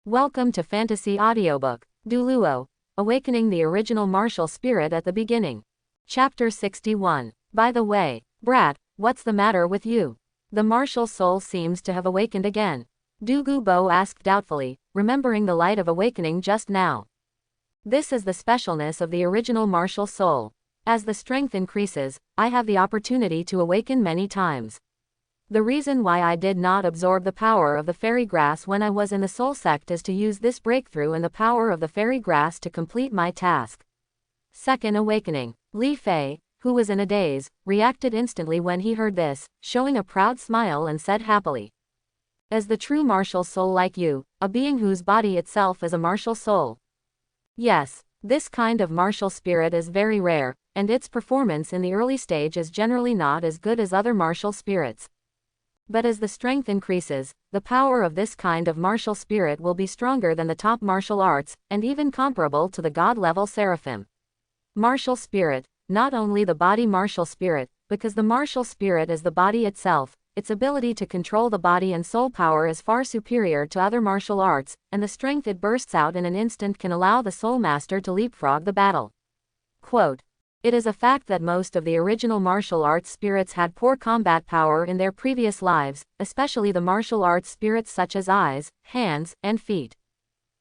Welcome to Fantasy Audiobook, Douluo, Awakening the Original Martial Spirit at the Beginning. Chapter 61. By the way, brat, what's the matter with you? The martial soul seems to have awakened again. Douluo asked doubtfully, remembering the light of awakening just now. This is the specialness of the original martial soul. As the strength increases, I have the opportunity to awaken many times. The reason why I did not absorb the power of the fairy grass when I was in the soul sect is to use this breakthrough in the power of the fairy grass to complete my task. Second awakening. Li Fei, who was in a daze, reacted instantly when he heard this, showing a proud smile and said happily. As the true martial soul like you, a being whose body itself is a martial soul. Yes, this kind of martial spirit is very rare, and its performance in the early stage is generally not as good as other martial spirits. But as the strength increases, the power of this kind of martial spirit will be stronger than the top martial arts, and even comparable to the god-level seraphim. Martial spirit, not only the body martial spirit, because the martial spirit is the body itself, its ability to control the body and soul power is far superior to other martial arts, and the strength it bursts out in an instant can allow the soul master to leapfrog the battle. Quote, "It is a fact that most of the original martial arts spirits had poor combat power in their previous lives, especially the martial arts spirits such as eyes, hands, and feet.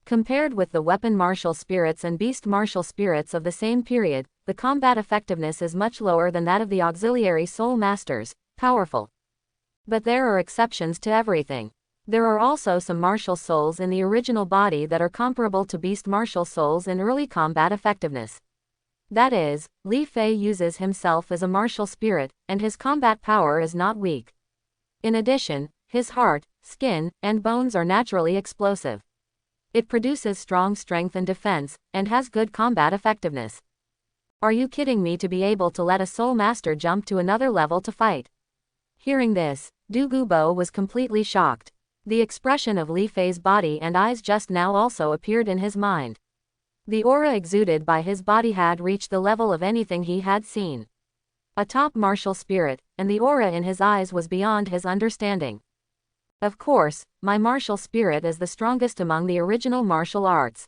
Compared with the weapon martial spirits and beast martial spirits of the same period, the combat effectiveness is much lower than that of the auxiliary soul masters, powerful. But there are exceptions to everything. There are also some martial souls in the original body that are comparable to beast martial souls in early combat effectiveness. That is, Li Fei uses himself as a martial spirit, and his combat power is not weak. In addition, his heart, skin, and bones are naturally explosive. It produces strong strength and defense, and has good combat effectiveness. Are you kidding me to be able to let a soul master jump to another level to fight?" Hearing this, Douluo was completely shocked. The expression of Li Fei's body and eyes just now also appeared in his mind. The aura exuded by his body had reached the level of anything he had seen. A top martial spirit, and the aura in his eyes was beyond his understanding. Of course, my martial spirit is the strongest among the original martial arts.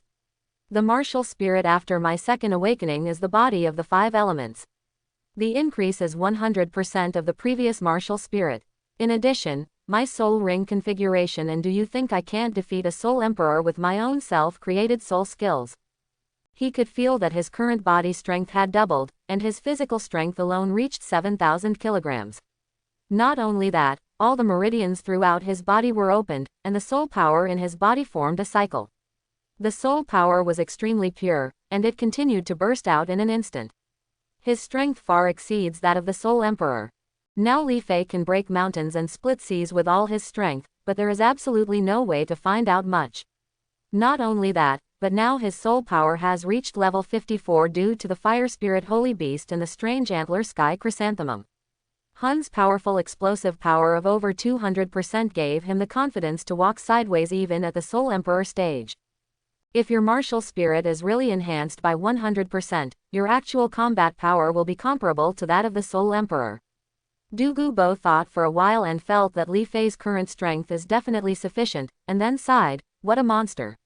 The martial spirit after my second awakening is the body of the 5 elements. The increase is 100% of the previous martial spirit. In addition, my soul ring configuration, and do you think I can't defeat a soul emperor with my own self-created soul skills? He could feel that his current body strength had doubled, and his physical strength alone reached 7,000 kilograms. Not only that, all the meridians throughout his body were opened, and the soul power in his body formed a cycle. The soul power was extremely pure, and it continued to burst out in an instant. His strength far exceeds that of the soul emperor. Now Li Fei can break mountains and split seas with all his strength, but there is absolutely no way to find out much. Not only that, but now his soul power has reached level 54 due to the fire spirit holy beast and the strange antler sky chrysanthemum. Hun's powerful explosive power of over 200% gave him the confidence to walk sideways even at the soul emperor stage. If your martial spirit is really enhanced by 100%, your actual combat power will be comparable to that of the soul emperor. Douluo thought for a while and felt that Li Fei's current strength is definitely sufficient, and then sighed, "What a monster.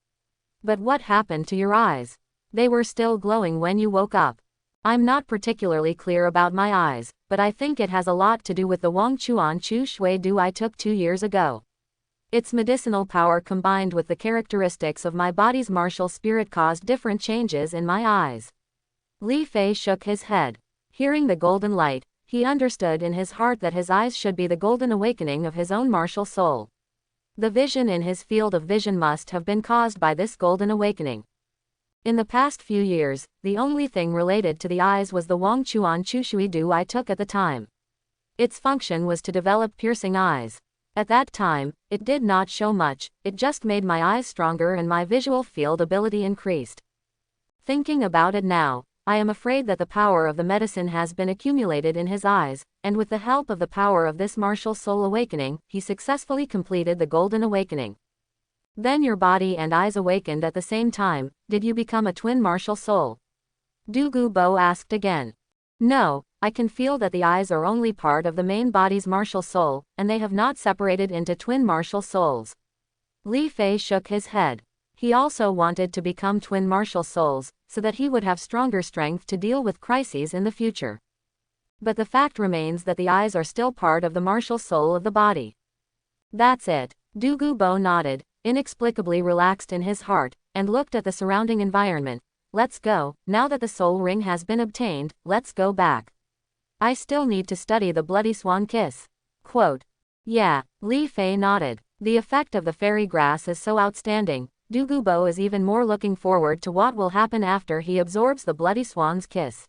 But what happened to your eyes? They were still glowing when you woke up." "I'm not particularly clear about my eyes, but I think it has a lot to do with the Wang Chuan Chu Shui Du I took 2 years ago. Its medicinal power combined with the characteristics of my body's martial spirit caused different changes in my eyes." Li Fei shook his head. Hearing the golden light, he understood in his heart that his eyes should be the golden awakening of his own martial soul. The vision in his field of vision must have been caused by this golden awakening. In the past few years, the only thing related to the eyes was the Wang Chuan Chu Shui Du I took at the time. Its function was to develop piercing eyes. At that time, it did not show much, it just made my eyes stronger and my visual field ability increased. Thinking about it now, I am afraid that the power of the medicine has been accumulated in his eyes, and with the help of the power of this martial soul awakening, he successfully completed the golden awakening. Then your body and eyes awakened at the same time. Did you become a twin martial soul?" Douluo asked again. "No, I can feel that the eyes are only part of the main body's martial soul, and they have not separated into twin martial souls." Li Fei shook his head. He also wanted to become twin martial souls, so that he would have stronger strength to deal with crises in the future. But the fact remains that the eyes are still part of the martial soul of the body. That's it. Douluo nodded, inexplicably relaxed in his heart, and looked at the surrounding environment. Let's go, now that the soul ring has been obtained, let's go back. I still need to study the Bloody Swan Kiss. Quote. Yeah, Li Fei nodded. The effect of the fairy grass is so outstanding. Douluo is even more looking forward to what will happen after he absorbs the Bloody Swan's Kiss.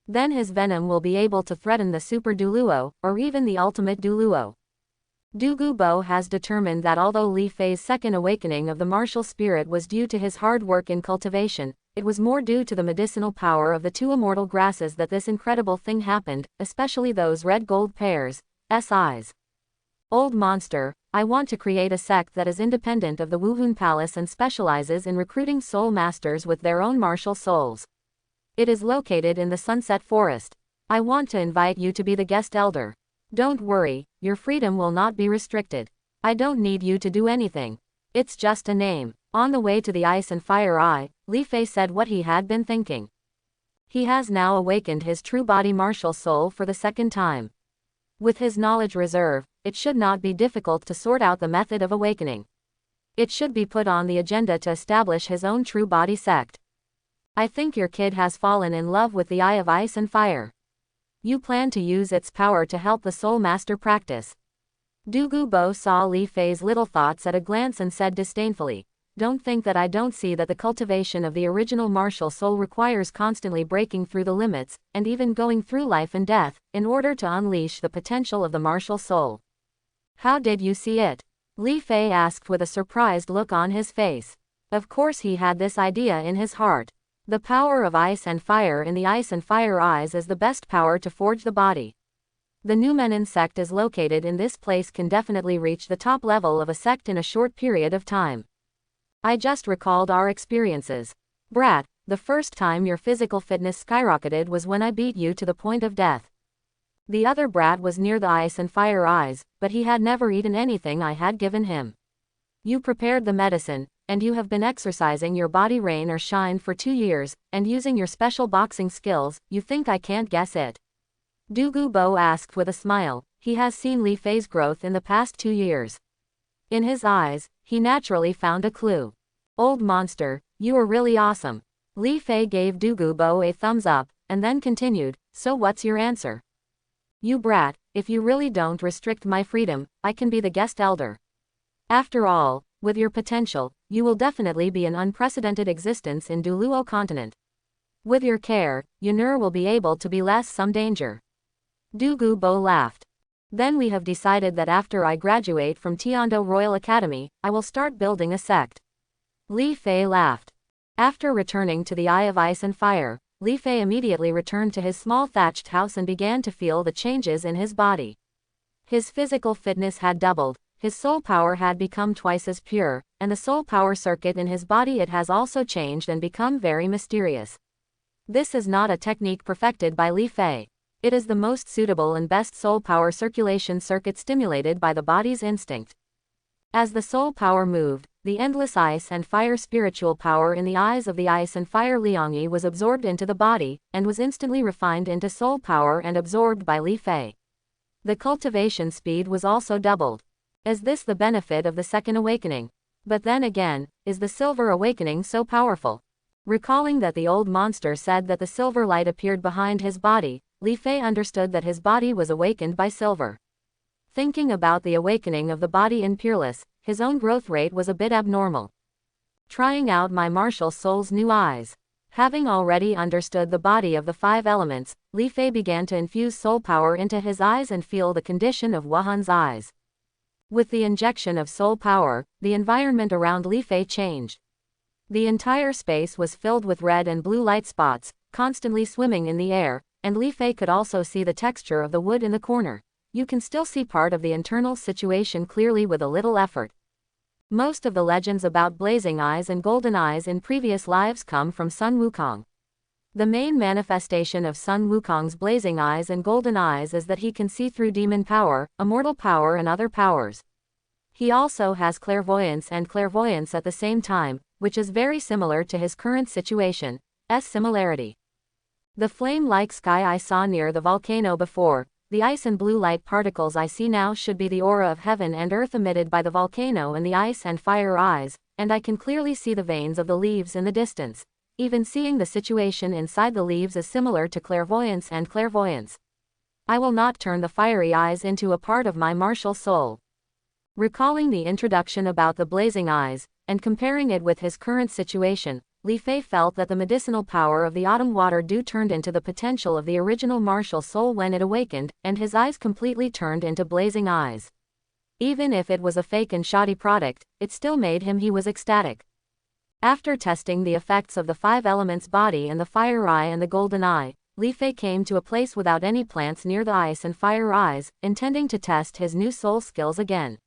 Then his venom will be able to threaten the Super Douluo, or even the Ultimate Douluo. Douluo has determined that although Li Fei's second awakening of the martial spirit was due to his hard work in cultivation, it was more due to the medicinal power of the two immortal grasses that this incredible thing happened, especially those red gold pears, eyes. Old monster, I want to create a sect that is independent of the Wuhun Palace and specializes in recruiting soul masters with their own martial souls. It is located in the Sunset Forest. I want to invite you to be the guest elder. Don't worry, your freedom will not be restricted. I don't need you to do anything. It's just a name. On the way to the Ice and Fire Eye, Li Fei said what he had been thinking. He has now awakened his true body martial soul for the second time. With his knowledge reserve, it should not be difficult to sort out the method of awakening. It should be put on the agenda to establish his own true body sect. I think your kid has fallen in love with the Eye of Ice and Fire. You plan to use its power to help the Soul Master practice. Douluo saw Li Fei's little thoughts at a glance and said disdainfully, don't think that I don't see that the cultivation of the original martial soul requires constantly breaking through the limits, and even going through life and death, in order to unleash the potential of the martial soul. How did you see it? Li Fei asked with a surprised look on his face. Of course he had this idea in his heart. The power of ice and fire in the Ice and Fire Eyes is the best power to forge the body. The Numenon sect is located in this place, can definitely reach the top level of a sect in a short period of time. I just recalled our experiences. Brat, the first time your physical fitness skyrocketed was when I beat you to the point of death. The other brat was near the Ice and Fire Eyes, but he had never eaten anything I had given him. You prepared the medicine, and you have been exercising your body rain or shine for 2 years, and using your special boxing skills. You think I can't guess it? Douluo asked with a smile. He has seen Li Fei's growth in the past 2 years. In his eyes, he naturally found a clue. Old monster, you are really awesome. Li Fei gave Douluo a thumbs up, and then continued, so what's your answer? You brat, if you really don't restrict my freedom, I can be the guest elder. After all, with your potential, you will definitely be an unprecedented existence in Douluo continent. With your care, Yunur will be able to be less some danger. Douluo laughed. Then we have decided that after I graduate from Tiando Royal Academy, I will start building a sect. Li Fei laughed. After returning to the Eye of Ice and Fire, Li Fei immediately returned to his small thatched house and began to feel the changes in his body. His physical fitness had doubled. His soul power had become twice as pure, and the soul power circuit in his body it has also changed and become very mysterious. This is not a technique perfected by Li Fei. It is the most suitable and best soul power circulation circuit stimulated by the body's instinct. As the soul power moved, the endless ice and fire spiritual power in the eyes of the Ice and Fire Liangyi was absorbed into the body, and was instantly refined into soul power and absorbed by Li Fei. The cultivation speed was also doubled. Is this the benefit of the second awakening? But then again, is the silver awakening so powerful? Recalling that the old monster said that the silver light appeared behind his body, Li Fei understood that his body was awakened by silver. Thinking about the awakening of the body in Peerless, his own growth rate was a bit abnormal. Trying out my martial soul's new eyes. Having already understood the body of the 5 elements, Li Fei began to infuse soul power into his eyes and feel the condition of Wuhan's eyes. With the injection of soul power, the environment around Li Fei changed. The entire space was filled with red and blue light spots, constantly swimming in the air, and Li Fei could also see the texture of the wood in the corner. You can still see part of the internal situation clearly with a little effort. Most of the legends about blazing eyes and golden eyes in previous lives come from Sun Wukong. The main manifestation of Sun Wukong's blazing eyes and golden eyes is that he can see through demon power, immortal power and other powers. He also has clairvoyance at the same time, which is very similar to his current situation. Similarity. The flame-like sky I saw near the volcano before, the ice and blue light particles I see now should be the aura of heaven and earth emitted by the volcano and the ice and fire eyes, and I can clearly see the veins of the leaves in the distance. Even seeing the situation inside the leaves is similar to clairvoyance and clairvoyance. I will not turn the fiery eyes into a part of my martial soul. Recalling the introduction about the blazing eyes, and comparing it with his current situation, Li Fei felt that the medicinal power of the autumn water dew turned into the potential of the original martial soul when it awakened, and his eyes completely turned into blazing eyes. Even if it was a fake and shoddy product, it still made him he was ecstatic. After testing the effects of the 5 elements body and the fire eye and the golden eye, Li Fei came to a place without any plants near the ice and fire eyes, intending to test his new soul skills again.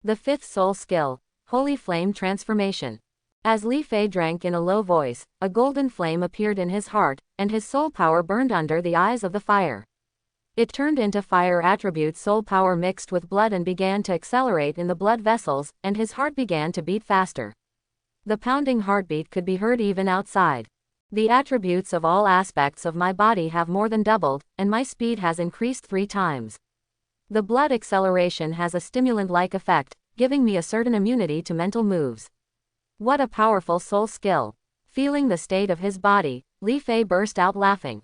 The 5th soul skill, Holy Flame Transformation. As Li Fei drank in a low voice, a golden flame appeared in his heart, and his soul power burned under the eyes of the fire. It turned into fire attribute soul power mixed with blood and began to accelerate in the blood vessels, and his heart began to beat faster. The pounding heartbeat could be heard even outside. The attributes of all aspects of my body have more than doubled, and my speed has increased 3 times. The blood acceleration has a stimulant-like effect, giving me a certain immunity to mental moves. What a powerful soul skill. Feeling the state of his body, Li Fei burst out laughing.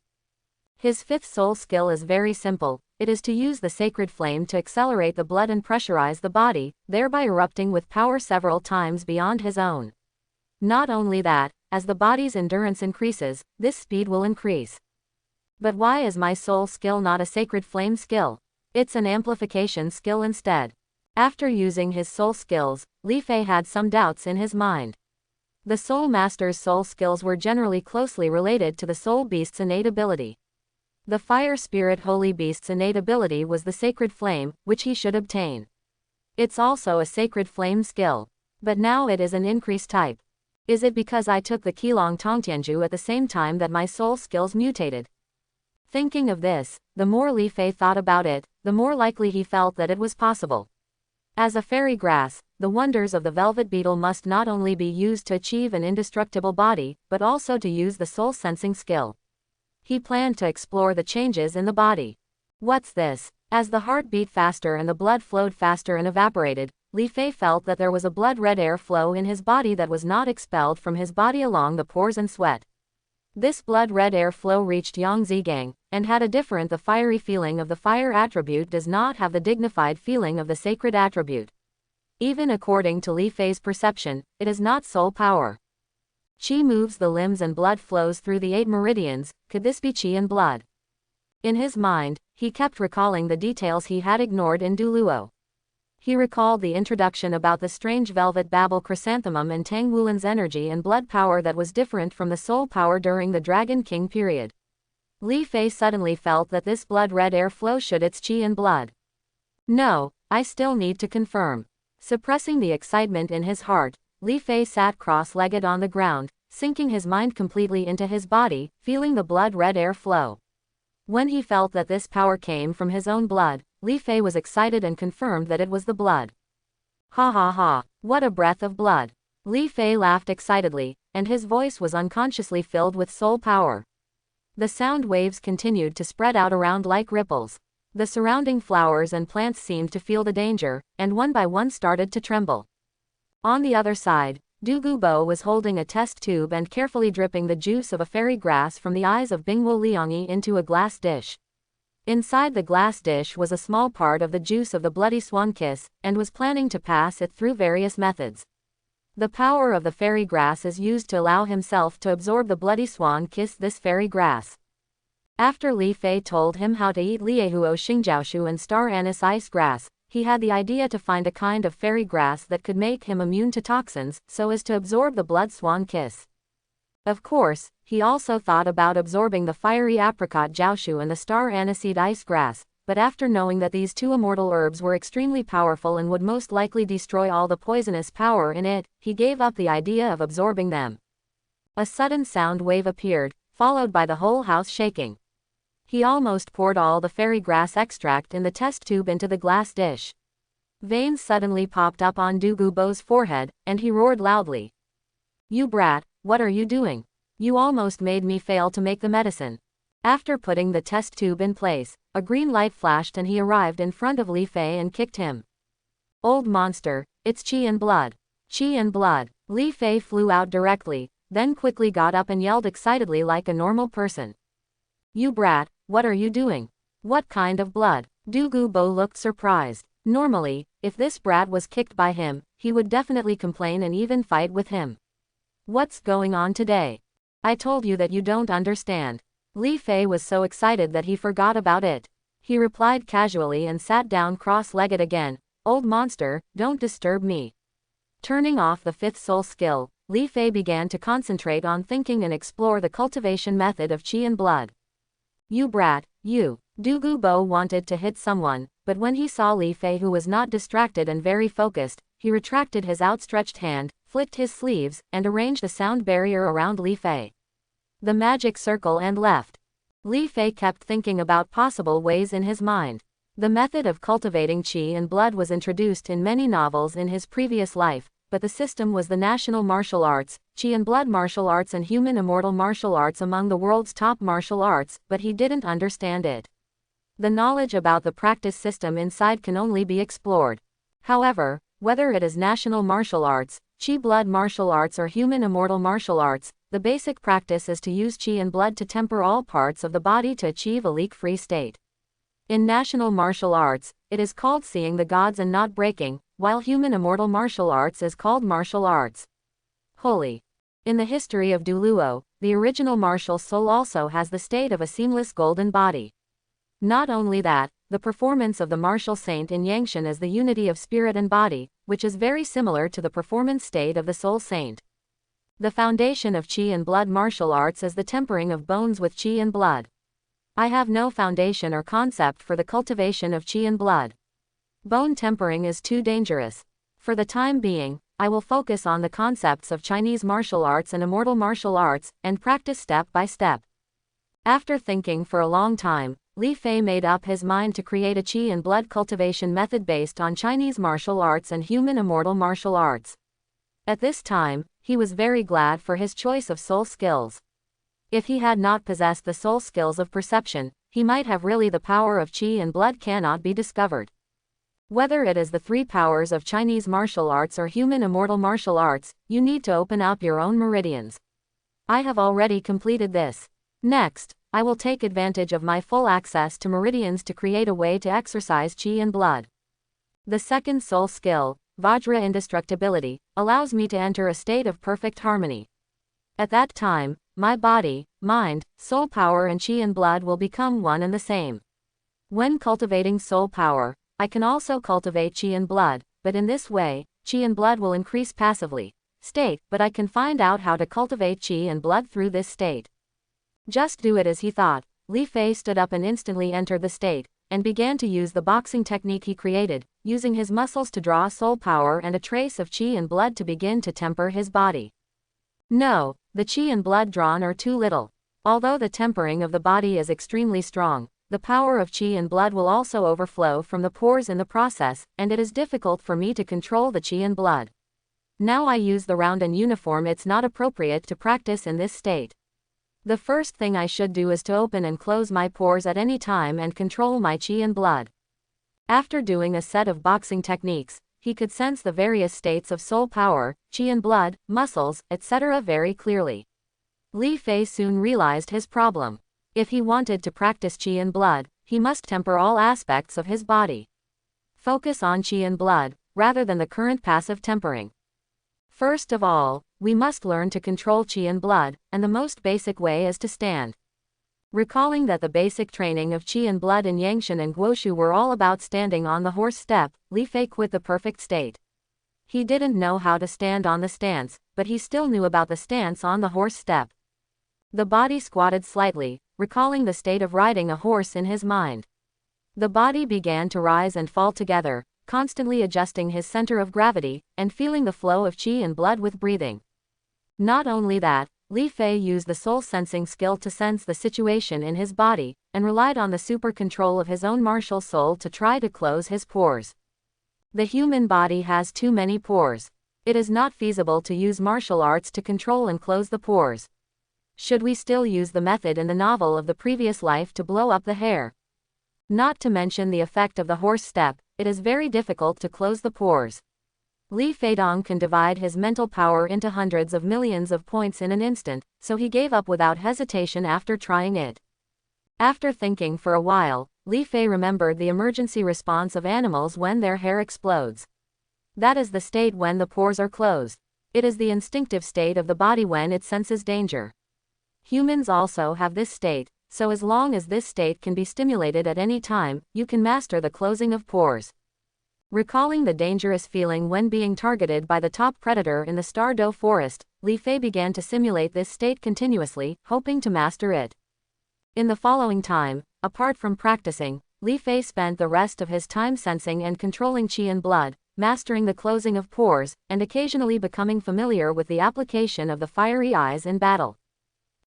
His 5th soul skill is very simple. It is to use the sacred flame to accelerate the blood and pressurize the body, thereby erupting with power several times beyond his own. Not only that, as the body's endurance increases, this speed will increase. But why is my soul skill not a sacred flame skill? It's an amplification skill instead. After using his soul skills, Li Fei had some doubts in his mind. The Soul Master's soul skills were generally closely related to the Soul Beast's innate ability. The Fire Spirit Holy Beast's innate ability was the Sacred Flame, which he should obtain. It's also a Sacred Flame skill. But now it is an increased type. Is it because I took the Qilong Tongtianju at the same time that my soul skills mutated? Thinking of this, the more Li Fei thought about it, the more likely he felt that it was possible. As a fairy grass, the wonders of the velvet beetle must not only be used to achieve an indestructible body, but also to use the soul sensing skill. He planned to explore the changes in the body. What's this? As the heart beat faster and the blood flowed faster and evaporated, Li Fei felt that there was a blood-red air flow in his body that was not expelled from his body along the pores and sweat. This blood-red air flow reached Yang Zigang, and had a different the fiery feeling of the fire attribute does not have the dignified feeling of the sacred attribute. Even according to Li Fei's perception, it is not soul power. Qi moves the limbs and blood flows through the 8 meridians. Could this be qi and blood? In his mind, he kept recalling the details he had ignored in Douluo. He recalled the introduction about the strange velvet babble chrysanthemum and Tang Wulan's energy and blood power that was different from the soul power during the Dragon King period. Li Fei suddenly felt that this blood-red air flow should its qi and blood. No, I still need to confirm. Suppressing the excitement in his heart, Li Fei sat cross-legged on the ground, sinking his mind completely into his body, feeling the blood-red air flow. When he felt that this power came from his own blood, Li Fei was excited and confirmed that it was the blood. Ha ha ha, what a breath of blood. Li Fei laughed excitedly, and his voice was unconsciously filled with soul power. The sound waves continued to spread out around like ripples. The surrounding flowers and plants seemed to feel the danger, and one by one started to tremble. On the other side, Douluo was holding a test tube and carefully dripping the juice of a fairy grass from the eyes of Bingwo Liangyi into a glass dish. Inside the glass dish was a small part of the juice of the bloody swan kiss, and was planning to pass it through various methods. The power of the fairy grass is used to allow himself to absorb the bloody swan kiss this fairy grass. After Li Fei told him how to eat Liehuo Xingjiaoshu and star anise ice grass, he had the idea to find a kind of fairy grass that could make him immune to toxins, so as to absorb the blood swan kiss. Of course, he also thought about absorbing the fiery apricot jiaoshu and the star aniseed ice grass, but after knowing that these 2 immortal herbs were extremely powerful and would most likely destroy all the poisonous power in it, he gave up the idea of absorbing them. A sudden sound wave appeared, followed by the whole house shaking. He almost poured all the fairy grass extract in the test tube into the glass dish. Veins suddenly popped up on Douluo's forehead, and he roared loudly. You brat, what are you doing? You almost made me fail to make the medicine. After putting the test tube in place, a green light flashed and he arrived in front of Li Fei and kicked him. Old monster, it's qi and blood. Qi and blood. Li Fei flew out directly, then quickly got up and yelled excitedly like a normal person. You brat, what are you doing? What kind of blood? Douluo looked surprised. Normally, if this brat was kicked by him, he would definitely complain and even fight with him. What's going on today? I told you that you don't understand. Li Fei was so excited that he forgot about it. He replied casually and sat down cross-legged again. Old monster, don't disturb me. Turning off the fifth soul skill, Li Fei began to concentrate on thinking and explore the cultivation method of qi and blood. You brat, you. Douluo wanted to hit someone, but when he saw Li Fei who was not distracted and very focused, he retracted his outstretched hand, flicked his sleeves, and arranged a sound barrier around Li Fei. The magic circle and left. Li Fei kept thinking about possible ways in his mind. The method of cultivating qi and blood was introduced in many novels in his previous life, but the system was the national martial arts, qi and blood martial arts and human immortal martial arts among the world's top martial arts, but he didn't understand it. The knowledge about the practice system inside can only be explored. However, whether it is national martial arts, qi blood martial arts or human immortal martial arts, the basic practice is to use qi and blood to temper all parts of the body to achieve a leak-free state. In national martial arts, it is called seeing the gods and not breaking, while human immortal martial arts is called martial arts. Holy. In the history of Douluo, the original martial soul also has the state of a seamless golden body. Not only that, the performance of the martial saint in Yangshan is the unity of spirit and body, which is very similar to the performance state of the soul saint. The foundation of qi and blood martial arts is the tempering of bones with qi and blood. I have no foundation or concept for the cultivation of qi and blood. Bone tempering is too dangerous. For the time being, I will focus on the concepts of Chinese martial arts and immortal martial arts, and practice step by step. After thinking for a long time, Li Fei made up his mind to create a qi and blood cultivation method based on Chinese martial arts and human immortal martial arts. At this time, he was very glad for his choice of soul skills. If he had not possessed the soul skills of perception, he might have really the power of qi and blood cannot be discovered. Whether it is the three powers of Chinese martial arts or human immortal martial arts, you need to open up your own meridians. I have already completed this. Next, I will take advantage of my full access to meridians to create a way to exercise qi and blood. The second soul skill, Vajra indestructibility, allows me to enter a state of perfect harmony. At that time, my body, mind, soul power and qi and blood will become one and the same. When cultivating soul power, I can also cultivate qi and blood, but in this way, qi and blood will increase passively. But I can find out how to cultivate qi and blood through this state. Just do it as he thought. Li Fei stood up and instantly entered the state, and began to use the boxing technique he created, using his muscles to draw soul power and a trace of qi and blood to begin to temper his body. No, the qi and blood drawn are too little. Although the tempering of the body is extremely strong, the power of qi and blood will also overflow from the pores in the process, and it is difficult for me to control the qi and blood. Now I use the round and uniform. It's not appropriate to practice in this state. The first thing I should do is to open and close my pores at any time and control my qi and blood. After doing a set of boxing techniques, he could sense the various states of soul power, qi and blood, muscles, etc. very clearly. Li Fei soon realized his problem. If he wanted to practice qi and blood, he must temper all aspects of his body. Focus on qi and blood, rather than the current passive tempering. First of all, we must learn to control qi and blood, and the most basic way is to stand. Recalling that the basic training of qi and blood in Yangshan and Guoshu were all about standing on the horse step, Li Fei quit the perfect state. He didn't know how to stand on the stance, but he still knew about the stance on the horse step. The body squatted slightly, recalling the state of riding a horse in his mind. The body began to rise and fall together, constantly adjusting his center of gravity, and feeling the flow of qi and blood with breathing. Not only that, Li Fei used the soul sensing skill to sense the situation in his body, and relied on the super control of his own martial soul to try to close his pores. The human body has too many pores. It is not feasible to use martial arts to control and close the pores. Should we still use the method in the novel of the previous life to blow up the hair? Not to mention the effect of the horse step, it is very difficult to close the pores. Li Feidong can divide his mental power into hundreds of millions of points in an instant, so he gave up without hesitation after trying it. After thinking for a while, Li Fei remembered the emergency response of animals when their hair explodes. That is the state when the pores are closed. It is the instinctive state of the body when it senses danger. Humans also have this state, so as long as this state can be stimulated at any time, you can master the closing of pores. Recalling the dangerous feeling when being targeted by the top predator in the Stardow forest, Li Fei began to simulate this state continuously, hoping to master it. In the following time, apart from practicing, Li Fei spent the rest of his time sensing and controlling qi and blood, mastering the closing of pores, and occasionally becoming familiar with the application of the fiery eyes in battle.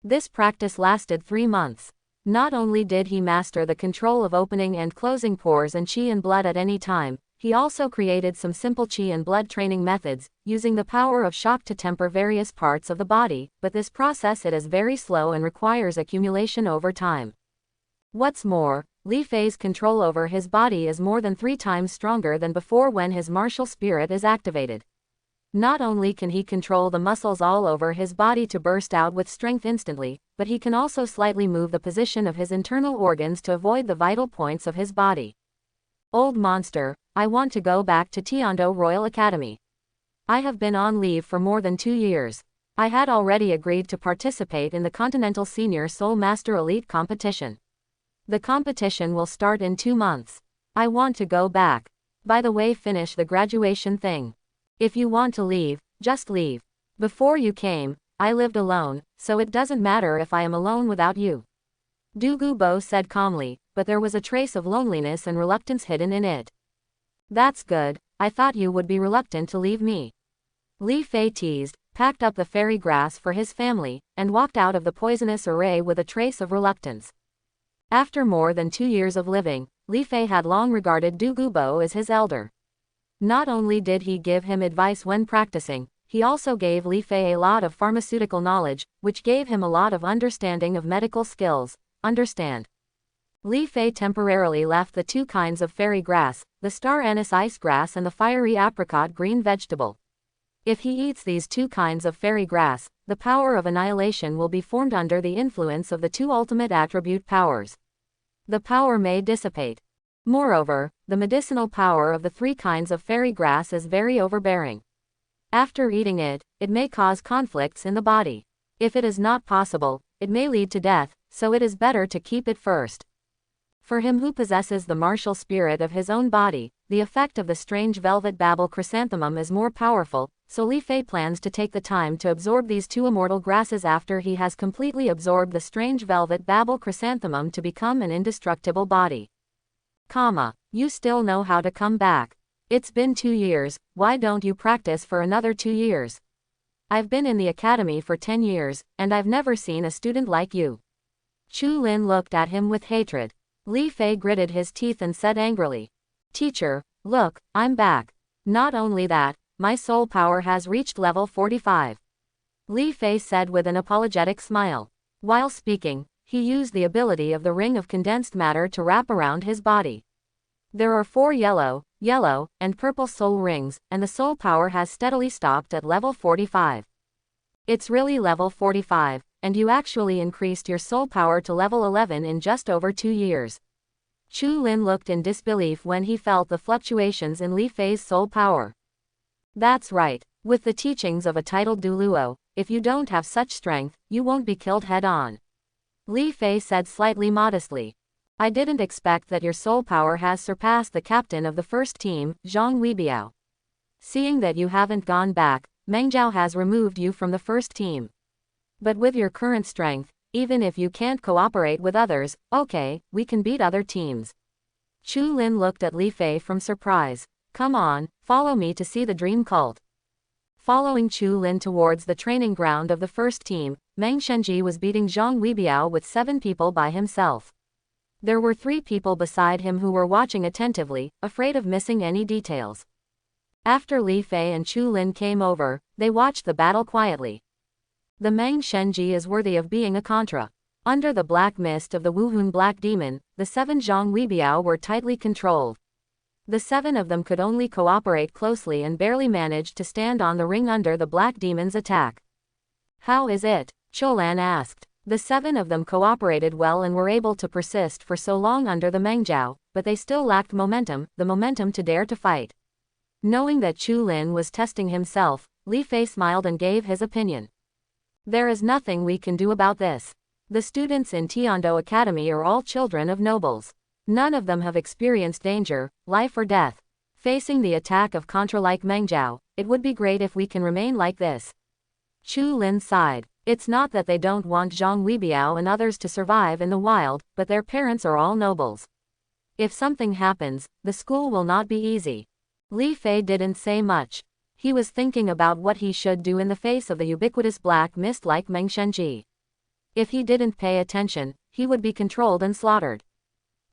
This practice lasted 3 months. Not only did he master the control of opening and closing pores and qi and blood at any time, he also created some simple qi and blood training methods, using the power of shock to temper various parts of the body, but this process it is very slow and requires accumulation over time. What's more, Li Fei's control over his body is more than 3 times stronger than before when his martial spirit is activated. Not only can he control the muscles all over his body to burst out with strength instantly, but he can also slightly move the position of his internal organs to avoid the vital points of his body. Old monster, I want to go back to Tiando Royal Academy. I have been on leave for more than 2 years. I had already agreed to participate in the Continental Senior Soul Master Elite competition. The competition will start in 2 months. I want to go back. By the way, finish the graduation thing. If you want to leave, just leave. Before you came, I lived alone, so it doesn't matter if I am alone without you. Douluo said calmly, but there was a trace of loneliness and reluctance hidden in it. That's good, I thought you would be reluctant to leave me. Li Fei teased, packed up the fairy grass for his family, and walked out of the poisonous array with a trace of reluctance. After more than 2 years of living, Li Fei had long regarded Douluo as his elder. Not only did he give him advice when practicing, he also gave Li Fei a lot of pharmaceutical knowledge, which gave him a lot of understanding of medical skills. Understand. Li Fei temporarily left the 2 kinds of fairy grass, the star anise ice grass and the fiery apricot green vegetable. If he eats these 2 kinds of fairy grass, the power of annihilation will be formed under the influence of the 2 ultimate attribute powers. The power may dissipate. Moreover, the medicinal power of the 3 kinds of fairy grass is very overbearing. After eating it, it may cause conflicts in the body. If it is not possible, it may lead to death, so it is better to keep it first. For him who possesses the martial spirit of his own body, the effect of the strange velvet babble chrysanthemum is more powerful, so Li Fei plans to take the time to absorb these 2 immortal grasses after he has completely absorbed the strange velvet babble chrysanthemum to become an indestructible body. You still know how to come back. It's been 2 years, why don't you practice for another 2 years? I've been in the academy for 10 years, and I've never seen a student like you. Chu Lin looked at him with hatred. Li Fei gritted his teeth and said angrily, Teacher, look, I'm back. Not only that, my soul power has reached level 45. Li Fei said with an apologetic smile. While speaking, he used the ability of the ring of condensed matter to wrap around his body. There are 4 yellow, and purple soul rings, and the soul power has steadily stopped at level 45. It's really level 45, and you actually increased your soul power to level 11 in just over 2 years. Chu Lin looked in disbelief when he felt the fluctuations in Li Fei's soul power. That's right, with the teachings of a titled Douluo, if you don't have such strength, you won't be killed head-on. Li Fei said slightly modestly. I didn't expect that your soul power has surpassed the captain of the first team, Zhang Weibiao. Seeing that you haven't gone back, Meng Zhao has removed you from the first team. But with your current strength, even if you can't cooperate with others, okay, we can beat other teams. Chu Lin looked at Li Fei from surprise. Come on, follow me to see the dream cult. Following Chu Lin towards the training ground of the first team, Meng Shenji was beating Zhang Weibiao with 7 people by himself. There were 3 people beside him who were watching attentively, afraid of missing any details. After Li Fei and Chu Lin came over, they watched the battle quietly. The Meng Shenji is worthy of being a contra. Under the black mist of the Wuhun Black Demon, the 7 Zhang Weibiao were tightly controlled. The 7 of them could only cooperate closely and barely managed to stand on the ring under the Black Demon's attack. How is it? Cholan asked. The 7 of them cooperated well and were able to persist for so long under the Mengjiao, but they still lacked momentum, the momentum to dare to fight. Knowing that Chu Lin was testing himself, Li Fei smiled and gave his opinion. There is nothing we can do about this. The students in Tiando Academy are all children of nobles. None of them have experienced danger, life or death. Facing the attack of Contra like Mengjiao, it would be great if we can remain like this. Chu Lin sighed. It's not that they don't want Zhang Weibiao and others to survive in the wild, but their parents are all nobles. If something happens, the school will not be easy. Li Fei didn't say much. He was thinking about what he should do in the face of the ubiquitous black mist like Meng Shenji. If he didn't pay attention, he would be controlled and slaughtered.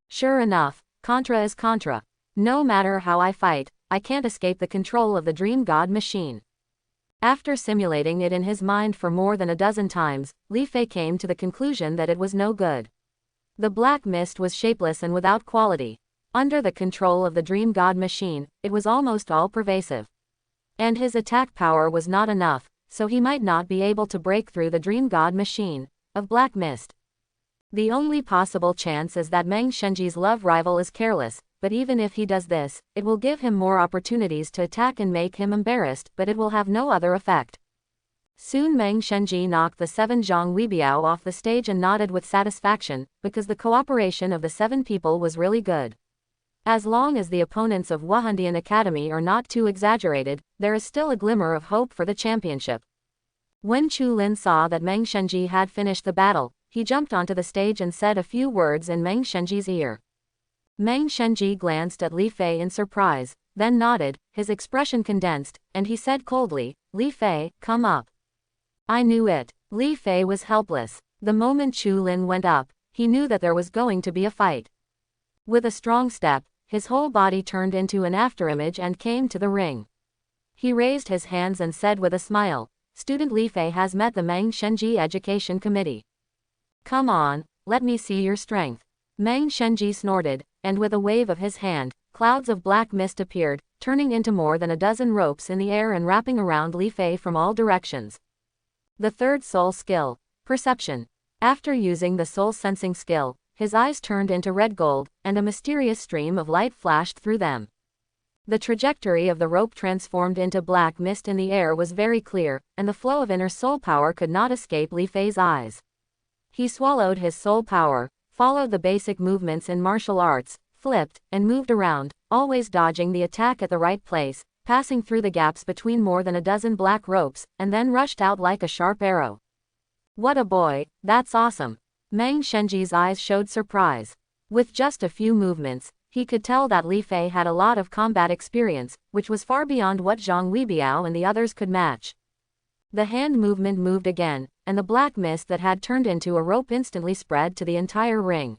Sure enough, Contra is Contra. No matter how I fight, I can't escape the control of the Dream God machine. After simulating it in his mind for more than a dozen times, Li Fei came to the conclusion that it was no good. The black mist was shapeless and without quality. Under the control of the Dream God machine, it was almost all-pervasive. And his attack power was not enough, so he might not be able to break through the Dream God machine of black mist. The only possible chance is that Meng Shenji's love rival is careless, but even if he does this, it will give him more opportunities to attack and make him embarrassed, but it will have no other effect. Soon Meng Shenji knocked the 7 Zhang Weibiao off the stage and nodded with satisfaction, because the cooperation of the 7 people was really good. As long as the opponents of Wuhandian Academy are not too exaggerated, there is still a glimmer of hope for the championship. When Chu Lin saw that Meng Shenji had finished the battle, he jumped onto the stage and said a few words in Meng Shenji's ear. Meng Shenji glanced at Li Fei in surprise, then nodded, his expression condensed, and he said coldly, "Li Fei, come up." I knew it. Li Fei was helpless. The moment Chu Lin went up, he knew that there was going to be a fight. With a strong step, his whole body turned into an afterimage and came to the ring. He raised his hands and said with a smile, "Student Li Fei has met the Meng Shenji Education Committee. Come on, let me see your strength." Meng Shenji snorted, and with a wave of his hand, clouds of black mist appeared, turning into more than a dozen ropes in the air and wrapping around Li Fei from all directions. The third soul skill, perception. After using the soul sensing skill, his eyes turned into red gold, and a mysterious stream of light flashed through them. The trajectory of the rope transformed into black mist in the air was very clear, and the flow of inner soul power could not escape Li Fei's eyes. He swallowed his soul power, followed the basic movements in martial arts, flipped, and moved around, always dodging the attack at the right place, passing through the gaps between more than a dozen black ropes, and then rushed out like a sharp arrow. What a boy, that's awesome. Meng Shenji's eyes showed surprise. With just a few movements, he could tell that Li Fei had a lot of combat experience, which was far beyond what Zhang Weibiao and the others could match. The hand movement moved again, and the black mist that had turned into a rope instantly spread to the entire ring.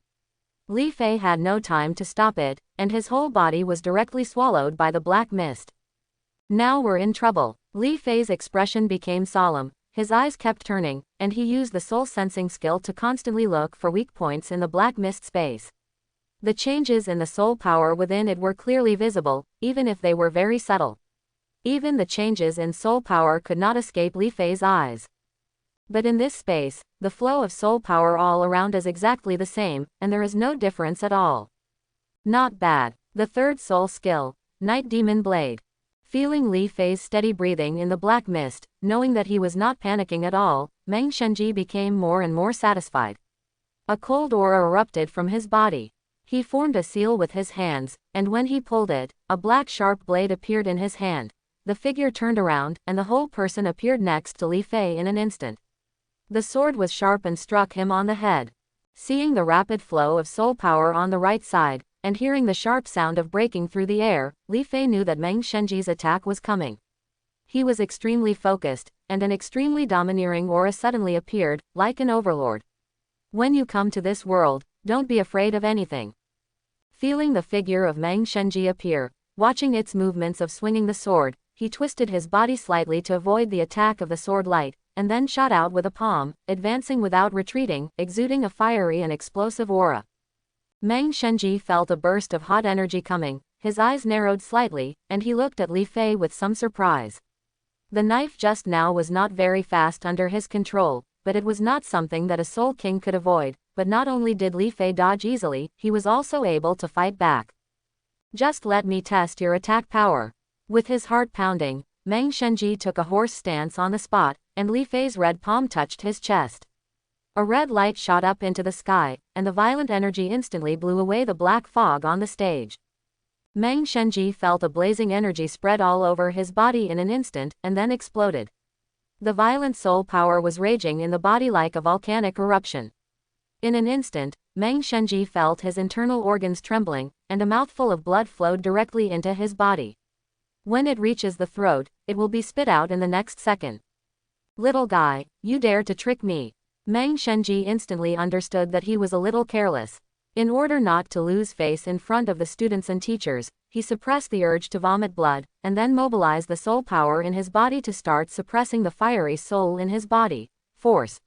Li Fei had no time to stop it, and his whole body was directly swallowed by the black mist. Now we're in trouble. Li Fei's expression became solemn, his eyes kept turning, and he used the soul sensing skill to constantly look for weak points in the black mist space. The changes in the soul power within it were clearly visible, even if they were very subtle. Even the changes in soul power could not escape Li Fei's eyes. But in this space, the flow of soul power all around is exactly the same, and there is no difference at all. Not bad. The third soul skill, Night Demon Blade. Feeling Li Fei's steady breathing in the black mist, knowing that he was not panicking at all, Meng Shenji became more and more satisfied. A cold aura erupted from his body. He formed a seal with his hands, and when he pulled it, a black sharp blade appeared in his hand. The figure turned around, and the whole person appeared next to Li Fei in an instant. The sword was sharp and struck him on the head. Seeing the rapid flow of soul power on the right side, and hearing the sharp sound of breaking through the air, Li Fei knew that Meng Shenji's attack was coming. He was extremely focused, and an extremely domineering aura suddenly appeared, like an overlord. When you come to this world, don't be afraid of anything. Feeling the figure of Meng Shenji appear, Watching its movements of swinging the sword, he twisted his body slightly to avoid the attack of the sword light, and then shot out with a palm, advancing without retreating, exuding a fiery and explosive aura. Meng Shenji felt a burst of hot energy coming, his eyes narrowed slightly, and he looked at Li Fei with some surprise. The knife just now was not very fast under his control, but it was not something that a Soul King could avoid, but not only did Li Fei dodge easily, he was also able to fight back. Just let me test your attack power. With his heart pounding, Meng Shenji took a horse stance on the spot, and Li Fei's red palm touched his chest. A red light shot up into the sky, and the violent energy instantly blew away the black fog on the stage. Meng Shenji felt a blazing energy spread all over his body in an instant, and then exploded. The violent soul power was raging in the body like a volcanic eruption. In an instant, Meng Shenji felt his internal organs trembling, and a mouthful of blood flowed directly into his body. When it reaches the throat, it will be spit out in the next second. Little guy, you dare to trick me. Meng Shenji instantly understood that he was a little careless. In order not to lose face in front of the students and teachers, he suppressed the urge to vomit blood, and then mobilized the soul power in his body to start suppressing the fiery soul in his body. Force.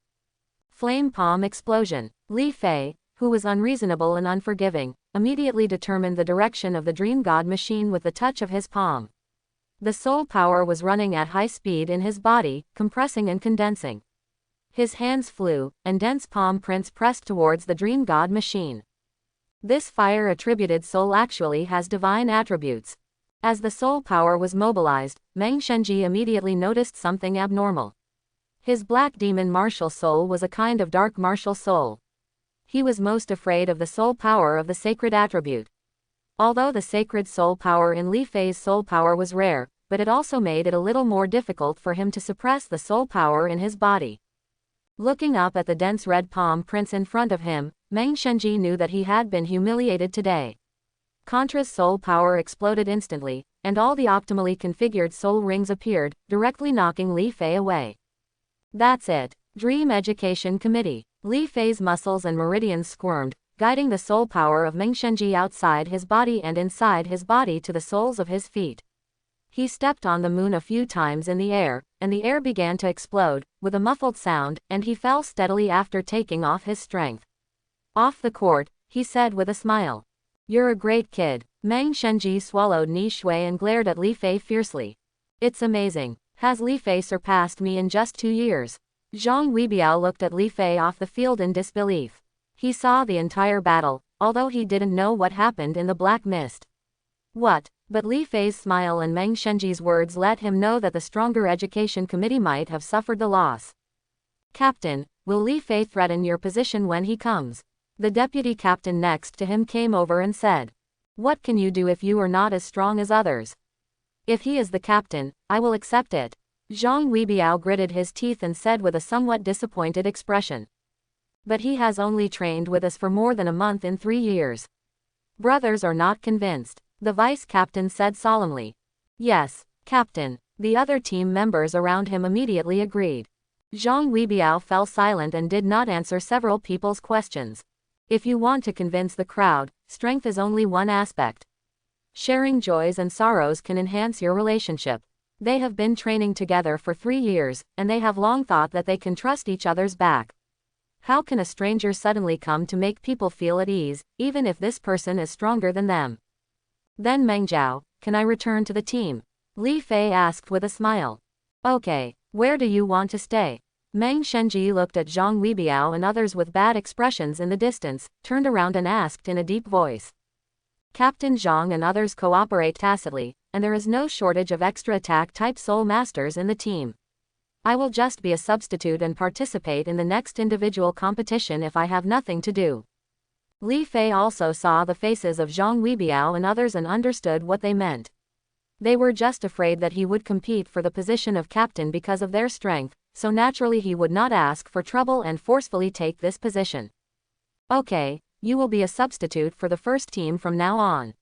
Flame palm explosion. Li Fei, who was unreasonable and unforgiving, immediately determined the direction of the dream god machine with the touch of his palm. The soul power was running at high speed in his body, compressing and condensing. His hands flew, and dense palm prints pressed towards the dream god machine. This fire-attributed soul actually has divine attributes. As the soul power was mobilized, Meng Shenji immediately noticed something abnormal. His black demon martial soul was a kind of dark martial soul. He was most afraid of the soul power of the sacred attribute. Although the sacred soul power in Li Fei's soul power was rare, but it also made it a little more difficult for him to suppress the soul power in his body. Looking up at the dense red palm prints in front of him, Meng Shenji knew that he had been humiliated today. Contra's soul power exploded instantly, and all the optimally configured soul rings appeared, directly knocking Li Fei away. That's it. Dream Education Committee. Li Fei's muscles and meridians squirmed, guiding the soul power of Meng Shenji outside his body and inside his body to the soles of his feet. He stepped on the moon a few times in the air, and the air began to explode, with a muffled sound, and he fell steadily after taking off his strength. Off the court, he said with a smile. You're a great kid. Meng Shenji swallowed Ni Shui and glared at Li Fei fiercely. It's amazing. Has Li Fei surpassed me in just 2 years? Zhang Weibiao looked at Li Fei off the field in disbelief. He saw the entire battle, although he didn't know what happened in the black mist. What? But Li Fei's smile and Meng Shenji's words let him know that the stronger education committee might have suffered the loss. Captain, will Li Fei threaten your position when he comes? The deputy captain next to him came over and said. What can you do if you are not as strong as others? If he is the captain, I will accept it. Zhang Weibiao gritted his teeth and said with a somewhat disappointed expression. But he has only trained with us for more than a month in 3 years. Brothers are not convinced. The vice captain said solemnly. Yes, captain. The other team members around him immediately agreed. Zhang Weibiao fell silent and did not answer several people's questions. If you want to convince the crowd, strength is only one aspect. Sharing joys and sorrows can enhance your relationship. They have been training together for 3 years, and they have long thought that they can trust each other's back. How can a stranger suddenly come to make people feel at ease, even if this person is stronger than them? Then Meng Zhao, can I return to the team? Li Fei asked with a smile. Okay, where do you want to stay? Meng Shenji looked at Zhang Weibiao and others with bad expressions in the distance, turned around and asked in a deep voice. Captain Zhang and others cooperate tacitly, and there is no shortage of extra attack-type soul masters in the team. I will just be a substitute and participate in the next individual competition if I have nothing to do. Li Fei also saw the faces of Zhang Weibiao and others and understood what they meant. They were just afraid that he would compete for the position of captain because of their strength, so naturally he would not ask for trouble and forcefully take this position. Okay, you will be a substitute for the first team from now on.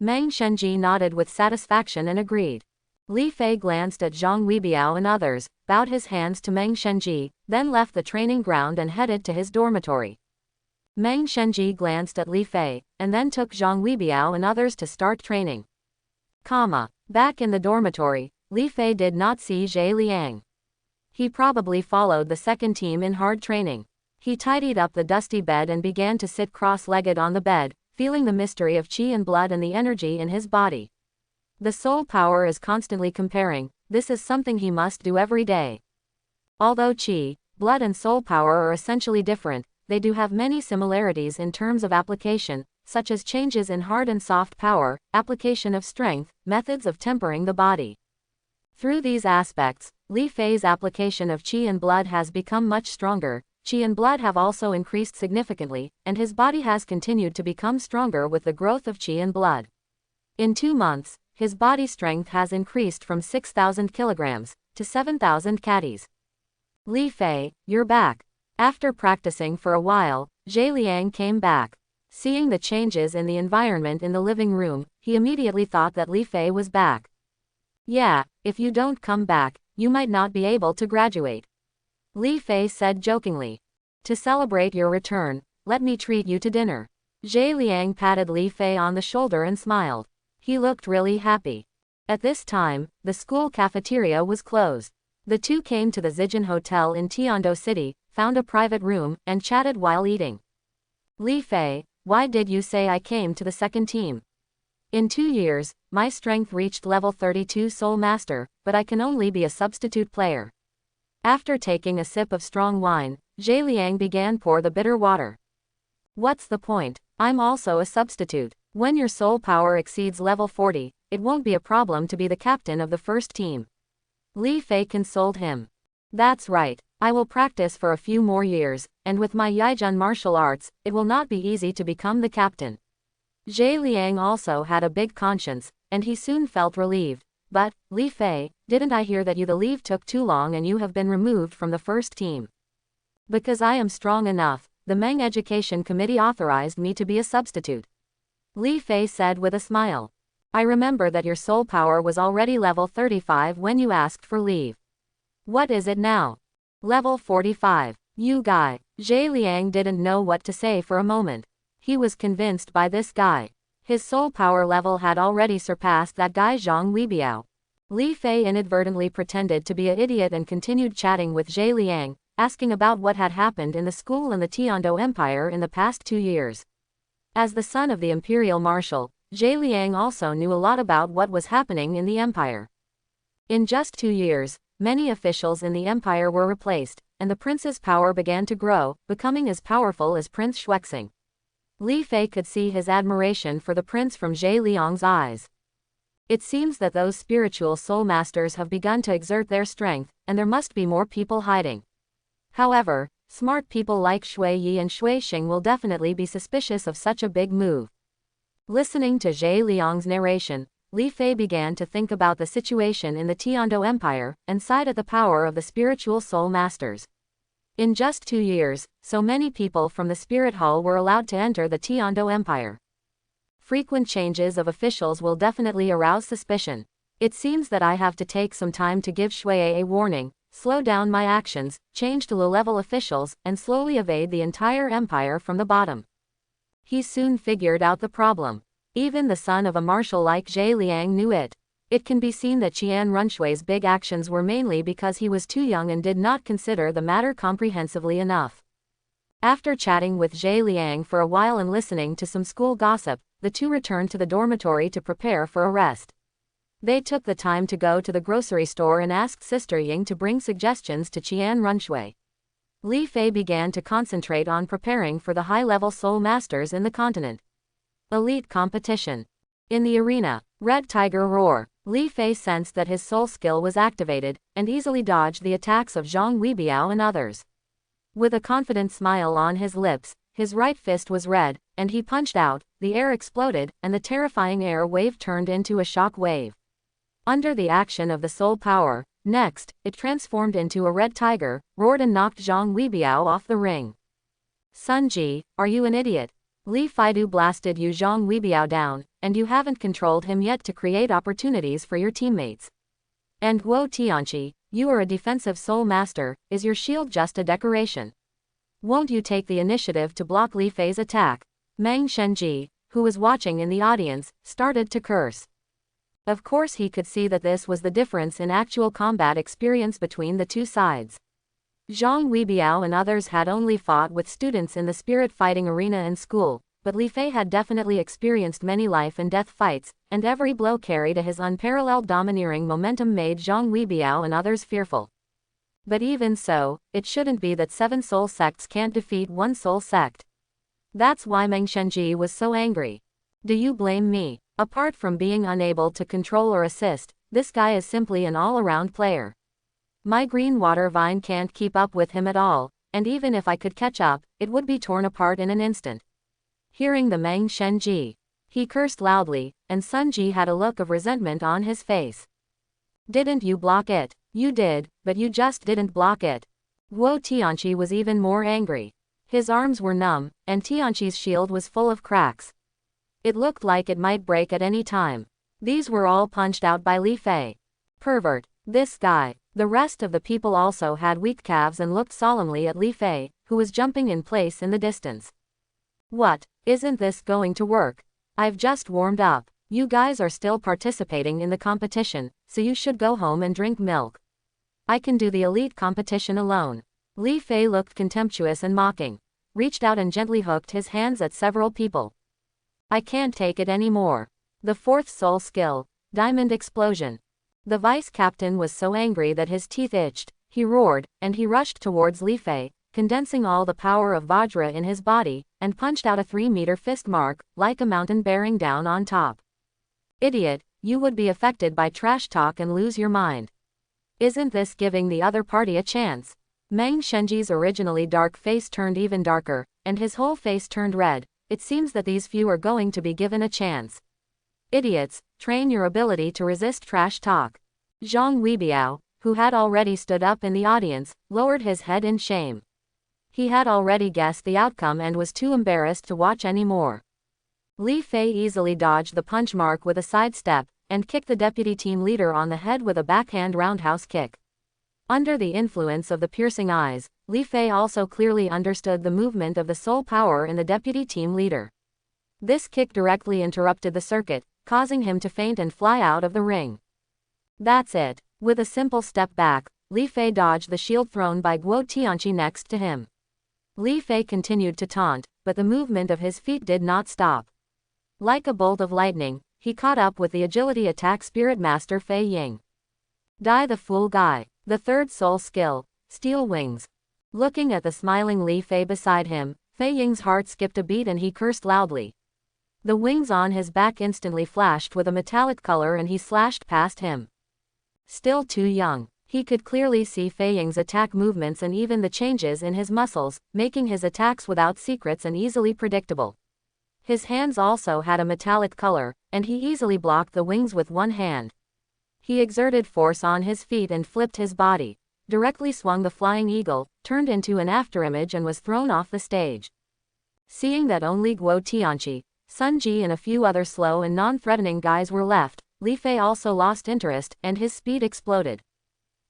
Meng Shenji nodded with satisfaction and agreed. Li Fei glanced at Zhang Weibiao and others, bowed his hands to Meng Shenji, then left the training ground and headed to his dormitory. Meng Shenji glanced at Li Fei, and then took Zhang Weibiao and others to start training. Back in the dormitory, Li Fei did not see Zhe Liang. He probably followed the second team in hard training. He tidied up the dusty bed and began to sit cross-legged on the bed, feeling the mystery of qi and blood and the energy in his body. The soul power is constantly comparing. This is something he must do every day. Although qi, blood and soul power are essentially different, they do have many similarities in terms of application, such as changes in hard and soft power, application of strength, methods of tempering the body. Through these aspects, Li Fei's application of qi and blood has become much stronger. Qi and blood have also increased significantly, and his body has continued to become stronger with the growth of qi and blood. In 2 months, his body strength has increased from 6,000 kilograms to 7,000 kgs. Li Fei, you're back. After practicing for a while, Zhe Liang came back. Seeing the changes in the environment in the living room, he immediately thought that Li Fei was back. Yeah, if you don't come back, you might not be able to graduate. Li Fei said jokingly. To celebrate your return, let me treat you to dinner. Zhe Liang patted Li Fei on the shoulder and smiled. He looked really happy. At this time, the school cafeteria was closed. The two came to the Zijin Hotel in Tiando City, found a private room, and chatted while eating. Li Fei, why did you say I came to the second team? In 2 years, my strength reached level 32 Soul Master, but I can only be a substitute player. After taking a sip of strong wine, Zhe Liang began pour the bitter water. What's the point? I'm also a substitute. When your soul power exceeds level 40, it won't be a problem to be the captain of the first team. Li Fei consoled him. That's right, I will practice for a few more years, and with my Yaijun martial arts, it will not be easy to become the captain. Zhe Liang also had a big conscience, and he soon felt relieved. But, Li Fei, didn't I hear that the leave took too long and you have been removed from the first team? Because I am strong enough, the Meng Education Committee authorized me to be a substitute. Li Fei said with a smile. I remember that your soul power was already level 35 when you asked for leave. What is it now? Level 45. You guy. Zhe Liang didn't know what to say for a moment. He was convinced by this guy. His soul power level had already surpassed that guy Zhang Weibiao. Li Fei inadvertently pretended to be an idiot and continued chatting with Zhe Liang, asking about what had happened in the school and the Tiando Empire in the past 2 years. As the son of the imperial marshal, Zhe Liang also knew a lot about what was happening in the empire. In just 2 years, many officials in the empire were replaced, and the prince's power began to grow, becoming as powerful as Prince Xuexing. Li Fei could see his admiration for the prince from Zhe Liang's eyes. It seems that those spiritual soul masters have begun to exert their strength, and there must be more people hiding. However, smart people like Shui Yi and Shui Xing will definitely be suspicious of such a big move. Listening to Zhe Liang's narration, Li Fei began to think about the situation in the Tiando Empire, and sighed at the power of the spiritual soul masters. In just 2 years, so many people from the Spirit Hall were allowed to enter the Tiando Empire. Frequent changes of officials will definitely arouse suspicion. It seems that I have to take some time to give Shui a warning, slow down my actions, change to low-level officials, and slowly evade the entire empire from the bottom. He soon figured out the problem. Even the son of a marshal like Zhe Liang knew it. It can be seen that Qian Runshui's big actions were mainly because he was too young and did not consider the matter comprehensively enough. After chatting with Zhe Liang for a while and listening to some school gossip, the two returned to the dormitory to prepare for a rest. They took the time to go to the grocery store and asked Sister Ying to bring suggestions to Qian Runshui. Li Fei began to concentrate on preparing for the high-level soul masters in the continent. Elite competition. In the arena, Red Tiger Roar. Li Fei sensed that his soul skill was activated, and easily dodged the attacks of Zhang Weibiao and others. With a confident smile on his lips, his right fist was red, and he punched out, the air exploded, and the terrifying air wave turned into a shock wave. Under the action of the soul power, next, it transformed into a red tiger, roared and knocked Zhang Weibiao off the ring. Sun Ji, are you an idiot? Li Feidu blasted you Zhang Weibiao down, and you haven't controlled him yet to create opportunities for your teammates. And Guo Tianqi, you are a defensive soul master, is your shield just a decoration? Won't you take the initiative to block Li Fei's attack? Meng Shenji, who was watching in the audience, started to curse. Of course he could see that this was the difference in actual combat experience between the two sides. Zhang Weibiao and others had only fought with students in the spirit fighting arena in school, but Li Fei had definitely experienced many life and death fights, and every blow carried his unparalleled domineering momentum made Zhang Weibiao and others fearful. But even so, it shouldn't be that 7 soul sects can't defeat one soul sect. That's why Meng Shenji was so angry. Do you blame me? Apart from being unable to control or assist, this guy is simply an all-around player. My green water vine can't keep up with him at all, and even if I could catch up, it would be torn apart in an instant. Hearing the Meng Shenji, he cursed loudly, and Sun Ji had a look of resentment on his face. Didn't you block it? You did, but you just didn't block it. Guo Tianqi was even more angry. His arms were numb, and Tianqi's shield was full of cracks. It looked like it might break at any time. These were all punched out by Li Fei. Pervert. This guy. The rest of the people also had weak calves and looked solemnly at Li Fei, who was jumping in place in the distance. What? Isn't this going to work? I've just warmed up. You guys are still participating in the competition, so you should go home and drink milk. I can do the elite competition alone. Li Fei looked contemptuous and mocking, reached out and gently hooked his hands at several people. I can't take it anymore. The 4th soul skill, Diamond Explosion. The vice captain was so angry that his teeth itched, he roared, and he rushed towards Li Fei, condensing all the power of Vajra in his body, and punched out a 3-meter fist mark, like a mountain bearing down on top. Idiot, you would be affected by trash talk and lose your mind. Isn't this giving the other party a chance? Meng Shenji's originally dark face turned even darker, and his whole face turned red. It seems that these few are going to be given a chance. Idiots, train your ability to resist trash talk. Zhang Weibiao, who had already stood up in the audience, lowered his head in shame. He had already guessed the outcome and was too embarrassed to watch anymore. Li Fei easily dodged the punch mark with a sidestep, and kicked the deputy team leader on the head with a backhand roundhouse kick. Under the influence of the piercing eyes, Li Fei also clearly understood the movement of the soul power in the deputy team leader. This kick directly interrupted the circuit, causing him to faint and fly out of the ring. That's it. With a simple step back, Li Fei dodged the shield thrown by Guo Tianqi next to him. Li Fei continued to taunt, but the movement of his feet did not stop. Like a bolt of lightning, he caught up with the agility attack Spirit Master Fei Ying. Die the fool guy. The 3rd soul skill, Steel Wings. Looking at the smiling Li Fei beside him, Fei Ying's heart skipped a beat and he cursed loudly. The wings on his back instantly flashed with a metallic color and he slashed past him. Still too young, he could clearly see Fei Ying's attack movements and even the changes in his muscles, making his attacks without secrets and easily predictable. His hands also had a metallic color, and he easily blocked the wings with one hand. He exerted force on his feet and flipped his body, directly swung the flying eagle, turned into an afterimage and was thrown off the stage. Seeing that only Guo Tianqi, Sun Ji and a few other slow and non-threatening guys were left, Li Fei also lost interest and his speed exploded.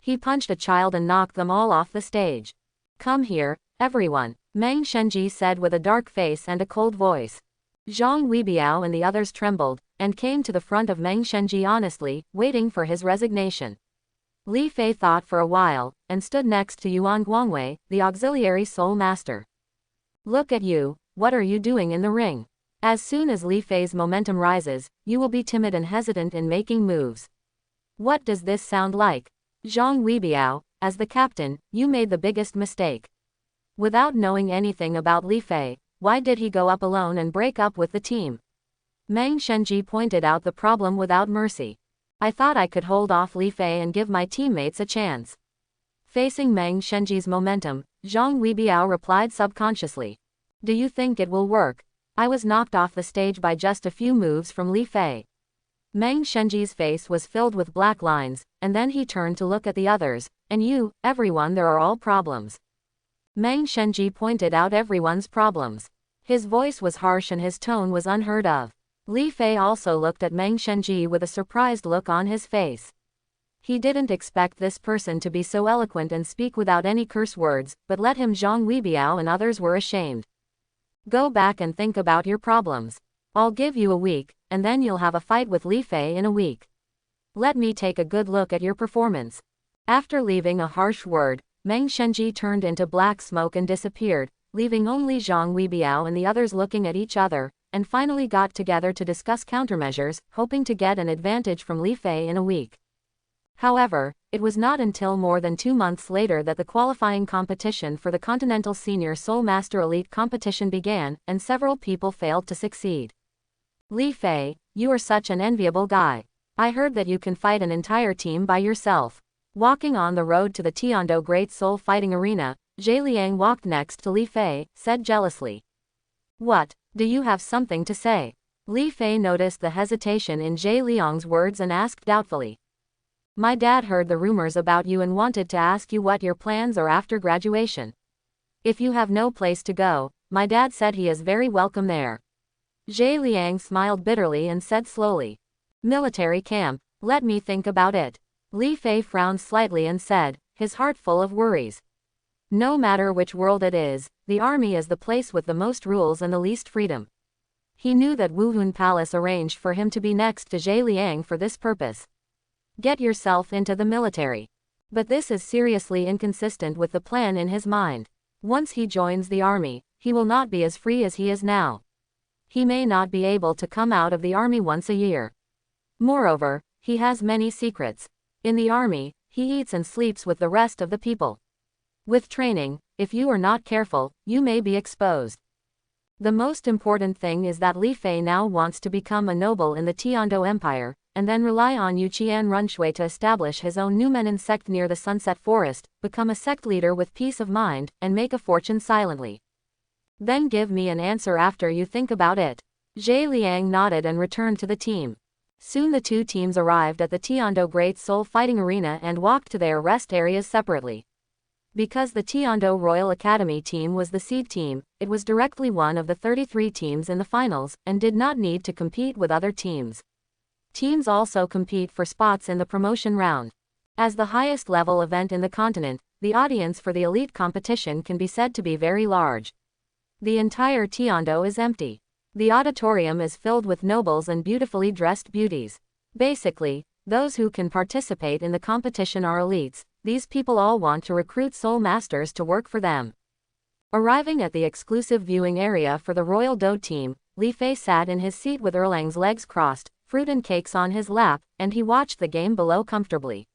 He punched a child and knocked them all off the stage. Come here, everyone, Meng Shenji said with a dark face and a cold voice. Zhang Weibiao and the others trembled, and came to the front of Meng Shenji honestly, waiting for his resignation. Li Fei thought for a while, and stood next to Yuan Guangwei, the auxiliary soul master. Look at you, what are you doing in the ring? As soon as Li Fei's momentum rises, you will be timid and hesitant in making moves. What does this sound like? Zhang Weibiao, as the captain, you made the biggest mistake. Without knowing anything about Li Fei, why did he go up alone and break up with the team? Meng Shenji pointed out the problem without mercy. I thought I could hold off Li Fei and give my teammates a chance. Facing Meng Shenji's momentum, Zhang Weibiao replied subconsciously. Do you think it will work? I was knocked off the stage by just a few moves from Li Fei. Meng Shenji's face was filled with black lines, and then he turned to look at the others, and you, everyone, there are all problems. Meng Shenji pointed out everyone's problems. His voice was harsh and his tone was unheard of. Li Fei also looked at Meng Shenji with a surprised look on his face. He didn't expect this person to be so eloquent and speak without any curse words, but let him. Zhang Weibiao and others were ashamed. Go back and think about your problems. I'll give you a week, and then you'll have a fight with Li Fei in a week. Let me take a good look at your performance. After leaving a harsh word, Meng Shenji turned into black smoke and disappeared, leaving only Zhang Weibiao and the others looking at each other, and finally got together to discuss countermeasures, hoping to get an advantage from Li Fei in a week. However, it was not until more than 2 months later that the qualifying competition for the Continental Senior Soul Master Elite competition began, and several people failed to succeed. Li Fei, you are such an enviable guy. I heard that you can fight an entire team by yourself. Walking on the road to the Tiando Great Soul Fighting Arena, Zhe Liang walked next to Li Fei, said jealously. What, do you have something to say? Li Fei noticed the hesitation in Zhe Liang's words and asked doubtfully. My dad heard the rumors about you and wanted to ask you what your plans are after graduation. If you have no place to go, my dad said he is very welcome there. Zhe Liang smiled bitterly and said slowly. Military camp, let me think about it. Li Fei frowned slightly and said, his heart full of worries. No matter which world it is, the army is the place with the most rules and the least freedom. He knew that Wuhun Palace arranged for him to be next to Zhe Liang for this purpose. Get yourself into the military. But this is seriously inconsistent with the plan in his mind. Once he joins the army, he will not be as free as he is now. He may not be able to come out of the army once a year. Moreover, he has many secrets. In the army, he eats and sleeps with the rest of the people. With training, if you are not careful, you may be exposed. The most important thing is that Li Fei now wants to become a noble in the Tiando Empire, and then rely on Yuqian Runshui to establish his own Numenon sect near the Sunset Forest, become a sect leader with peace of mind, and make a fortune silently. Then give me an answer after you think about it. Zhe Liang nodded and returned to the team. Soon the two teams arrived at the Tiando Great Soul Fighting Arena and walked to their rest areas separately. Because the Tiando Royal Academy team was the seed team, it was directly one of the 33 teams in the finals, and did not need to compete with other teams. Teams also compete for spots in the promotion round. As the highest level event in the continent, the audience for the elite competition can be said to be very large. The entire Tiando is empty. The auditorium is filled with nobles and beautifully dressed beauties. Basically, those who can participate in the competition are elites. These people all want to recruit soul masters to work for them. Arriving at the exclusive viewing area for the Royal Do team, Li Fei sat in his seat with Erlang's legs crossed, fruit and cakes on his lap, and he watched the game below comfortably.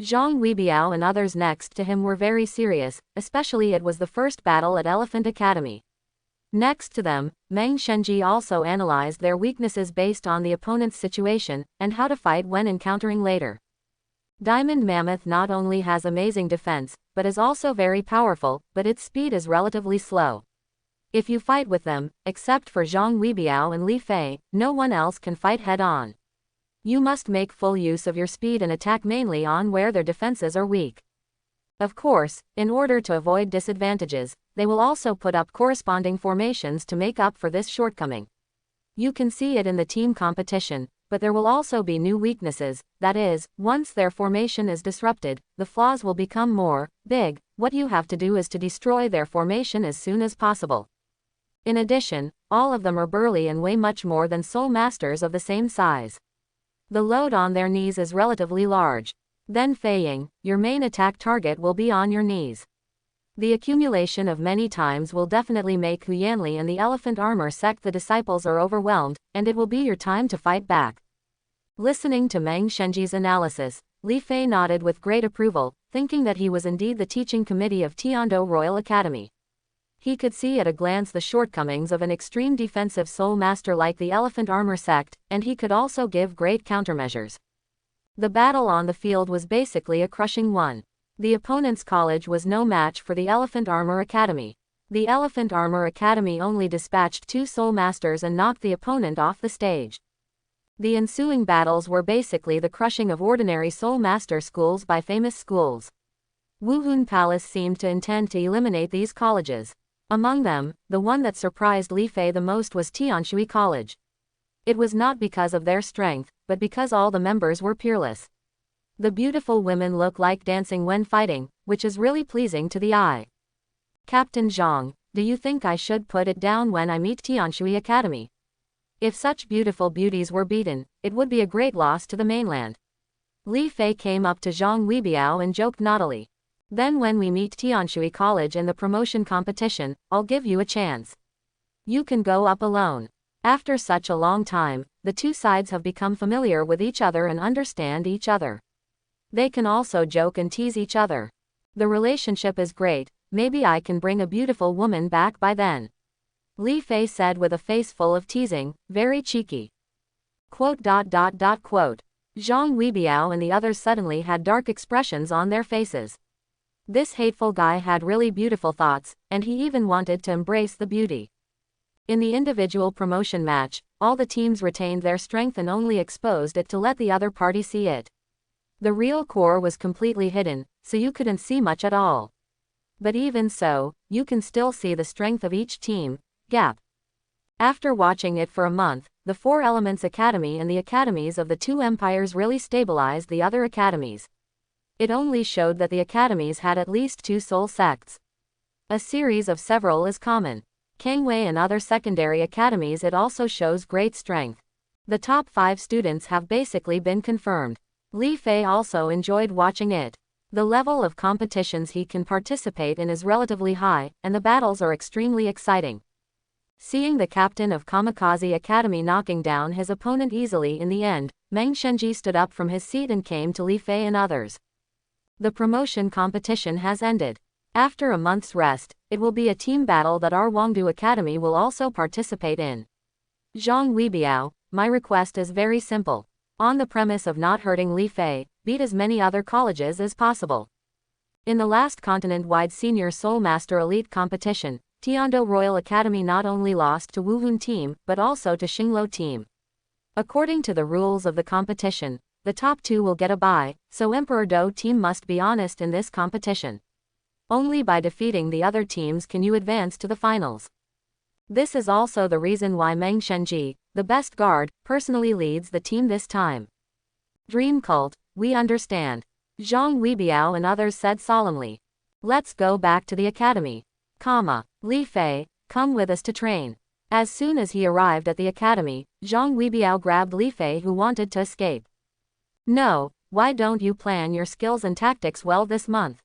Zhang Weibiao and others next to him were very serious, especially it was the first battle at Elephant Academy. Next to them, Meng Shenji also analyzed their weaknesses based on the opponent's situation, and how to fight when encountering later. Diamond Mammoth not only has amazing defense, but is also very powerful, but its speed is relatively slow. If you fight with them, except for Zhang Weibiao and Li Fei, no one else can fight head-on. You must make full use of your speed and attack mainly on where their defenses are weak. Of course, in order to avoid disadvantages, they will also put up corresponding formations to make up for this shortcoming. You can see it in the team competition, but there will also be new weaknesses, that is, once their formation is disrupted, the flaws will become more big. What you have to do is to destroy their formation as soon as possible. In addition, all of them are burly and weigh much more than soul masters of the same size. The load on their knees is relatively large. Then Fei Ying, your main attack target will be on your knees. The accumulation of many times will definitely make Hu Yanli and the Elephant Armor sect the disciples are overwhelmed, and it will be your time to fight back. Listening to Meng Shenji's analysis, Li Fei nodded with great approval, thinking that he was indeed the teaching committee of Tiando Royal Academy. He could see at a glance the shortcomings of an extreme defensive soul master like the Elephant Armor sect, and he could also give great countermeasures. The battle on the field was basically a crushing one. The opponent's college was no match for the Elephant Armor Academy. The Elephant Armor Academy only dispatched 2 soul masters and knocked the opponent off the stage. The ensuing battles were basically the crushing of ordinary soul master schools by famous schools. Wuhun Palace seemed to intend to eliminate these colleges. Among them, the one that surprised Li Fei the most was Tianshui College. It was not because of their strength, but because all the members were peerless. The beautiful women look like dancing when fighting, which is really pleasing to the eye. Captain Zhang, do you think I should put it down when I meet Tianshui Academy? If such beautiful beauties were beaten, it would be a great loss to the mainland. Li Fei came up to Zhang Weibiao and joked naughtily. Then when we meet Tianshui College in the promotion competition, I'll give you a chance. You can go up alone. After such a long time, the two sides have become familiar with each other and understand each other. They can also joke and tease each other. The relationship is great, maybe I can bring a beautiful woman back by then. Li Fei said with a face full of teasing, very cheeky. Quote. Zhang Weibiao and the others suddenly had dark expressions on their faces. This hateful guy had really beautiful thoughts, and he even wanted to embrace the beauty. In the individual promotion match, all the teams retained their strength and only exposed it to let the other party see it. The real core was completely hidden, so you couldn't see much at all. But even so, you can still see the strength of each team. Gap. After watching it for a month, the Four Elements Academy and the academies of the two empires really stabilized the other academies. It only showed that the academies had at least two soul sects. A series of several is common. Kangwei and other secondary academies, it also shows great strength. The top 5 students have basically been confirmed. Li Fei also enjoyed watching it. The level of competitions he can participate in is relatively high, and the battles are extremely exciting. Seeing the captain of Kamikaze Academy knocking down his opponent easily in the end, Meng Shenji stood up from his seat and came to Li Fei and others. The promotion competition has ended. After a month's rest, it will be a team battle that our Wangdu Academy will also participate in. Zhang Weibiao, my request is very simple. On the premise of not hurting Li Fei, beat as many other colleges as possible. In the last continent-wide Senior Soul Master Elite competition, Tiando Royal Academy not only lost to Wuhun team, but also to Xinglo team. According to the rules of the competition, the top 2 will get a bye, so Emperor Do team must be honest in this competition. Only by defeating the other teams can you advance to the finals. This is also the reason why Meng Shenji, the best guard, personally leads the team this time. Dream Cult, we understand. Zhang Weibiao and others said solemnly. Let's go back to the academy. Li Fei, come with us to train. As soon as he arrived at the academy, Zhang Weibiao grabbed Li Fei, who wanted to escape. No, why don't you plan your skills and tactics well this month?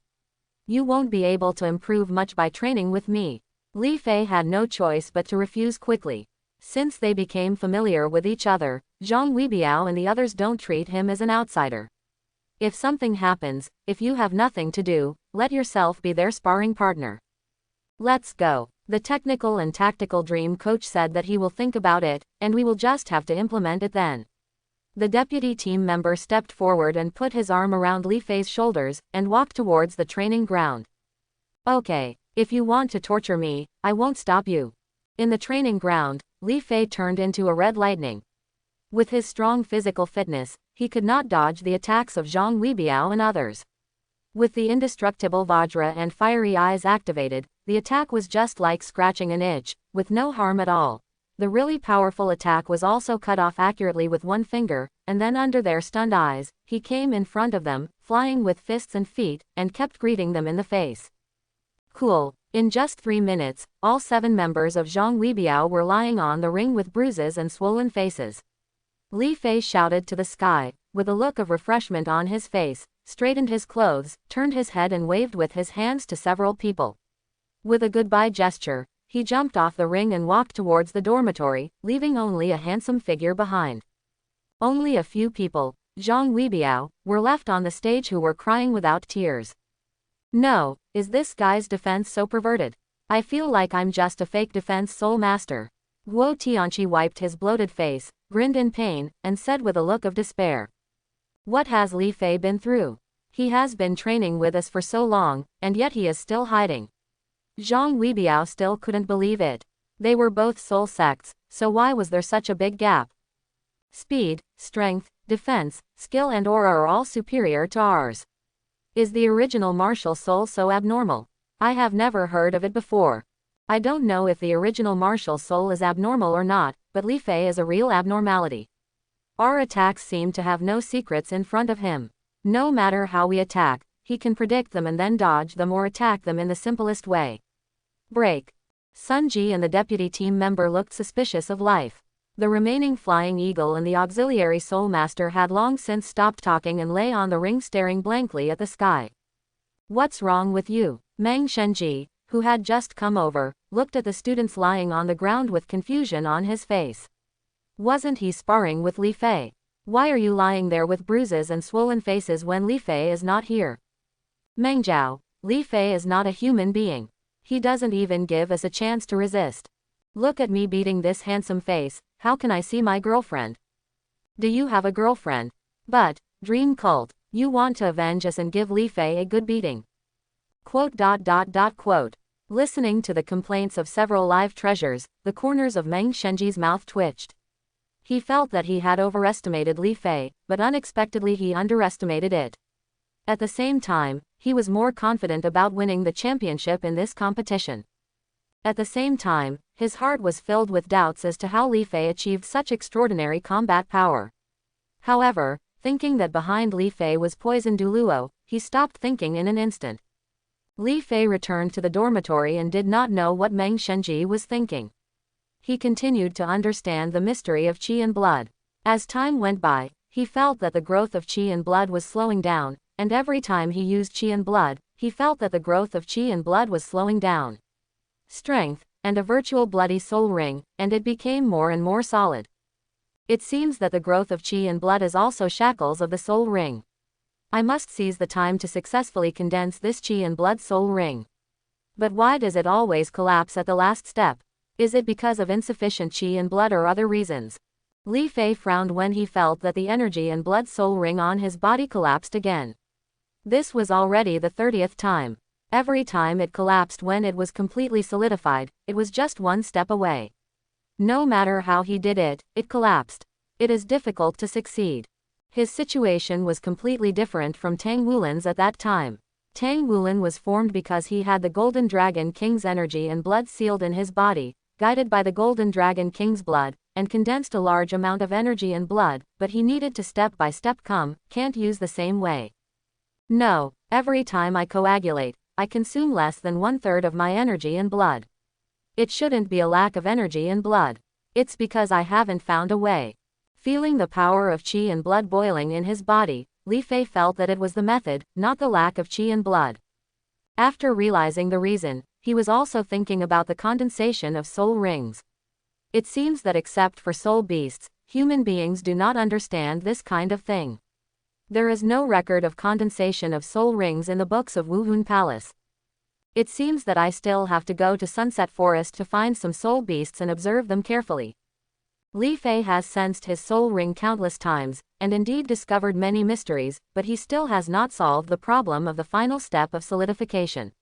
You won't be able to improve much by training with me. Li Fei had no choice but to refuse quickly. Since they became familiar with each other, Zhang Weibiao and the others don't treat him as an outsider. If something happens, if you have nothing to do, let yourself be their sparring partner. Let's go. The technical and tactical dream coach said that he will think about it, and we will just have to implement it then. The deputy team member stepped forward and put his arm around Li Fei's shoulders, and walked towards the training ground. Okay, if you want to torture me, I won't stop you. In the training ground, Li Fei turned into a red lightning. With his strong physical fitness, he could not dodge the attacks of Zhang Weibiao and others. With the indestructible Vajra and fiery eyes activated, the attack was just like scratching an itch, with no harm at all. The really powerful attack was also cut off accurately with one finger, and then under their stunned eyes, he came in front of them, flying with fists and feet, and kept greeting them in the face. Cool. In just 3 minutes, all 7 members of Zhang Weibiao were lying on the ring with bruises and swollen faces. Li Fei shouted to the sky, with a look of refreshment on his face, straightened his clothes, turned his head and waved with his hands to several people. With a goodbye gesture, he jumped off the ring and walked towards the dormitory, leaving only a handsome figure behind. Only a few people, Zhang Weibiao, were left on the stage who were crying without tears. No, is this guy's defense so perverted? I feel like I'm just a fake defense soul master. Guo Tianqi wiped his bloated face, grinned in pain, and said with a look of despair. What has Li Fei been through? He has been training with us for so long, and yet he is still hiding. Zhang Weibiao still couldn't believe it. They were both soul sects, so why was there such a big gap? Speed, strength, defense, skill and aura are all superior to ours. Is the original martial soul so abnormal? I have never heard of it before. I don't know if the original martial soul is abnormal or not, but Li Fei is a real abnormality. Our attacks seem to have no secrets in front of him. No matter how we attack, he can predict them and then dodge them or attack them in the simplest way. Break. Sun Ji and the deputy team member looked suspicious of life. The remaining flying eagle and the auxiliary soul master had long since stopped talking and lay on the ring staring blankly at the sky. What's wrong with you? Meng Shenji, who had just come over, looked at the students lying on the ground with confusion on his face. Wasn't he sparring with Li Fei? Why are you lying there with bruises and swollen faces when Li Fei is not here? Meng Zhao, Li Fei is not a human being. He doesn't even give us a chance to resist. Look at me beating this handsome face, how can I see my girlfriend? Do you have a girlfriend? But, dream cult, you want to avenge us and give Li Fei a good beating. Quote. Listening to the complaints of several live treasures, the corners of Meng Shenji's mouth twitched. He felt that he had overestimated Li Fei, but unexpectedly he underestimated it. At the same time, he was more confident about winning the championship in this competition. At the same time, his heart was filled with doubts as to how Li Fei achieved such extraordinary combat power. However, thinking that behind Li Fei was poison Douluo, he stopped thinking in an instant. Li Fei returned to the dormitory and did not know what Meng Shenji was thinking. He continued to understand the mystery of qi and blood. As time went by, he felt that the growth of qi and blood was slowing down, and every time he used qi and blood, he felt that the growth of qi and blood was slowing down. Strength, and a virtual bloody soul ring, and it became more and more solid. It seems that the growth of qi and blood is also shackles of the soul ring. I must seize the time to successfully condense this qi and blood soul ring. But why does it always collapse at the last step? Is it because of insufficient qi and blood or other reasons? Li Fei frowned when he felt that the energy and blood soul ring on his body collapsed again. This was already the 30th time. Every time it collapsed when it was completely solidified, it was just one step away. No matter how he did it, it collapsed. It is difficult to succeed. His situation was completely different from Tang Wulin's at that time. Tang Wulin was formed because he had the Golden Dragon King's energy and blood sealed in his body, guided by the Golden Dragon King's blood, and condensed a large amount of energy and blood, but he needed to step by step can't use the same way. No, every time I coagulate, I consume less than 1/3 of my energy and blood. It shouldn't be a lack of energy and blood. It's because I haven't found a way. Feeling the power of qi and blood boiling in his body, Li Fei felt that it was the method, not the lack of qi and blood. After realizing the reason, he was also thinking about the condensation of soul rings. It seems that except for soul beasts, human beings do not understand this kind of thing. There is no record of condensation of soul rings in the books of Wuhun Palace. It seems that I still have to go to Sunset Forest to find some soul beasts and observe them carefully. Li Fei has sensed his soul ring countless times, and indeed discovered many mysteries, but he still has not solved the problem of the final step of solidification.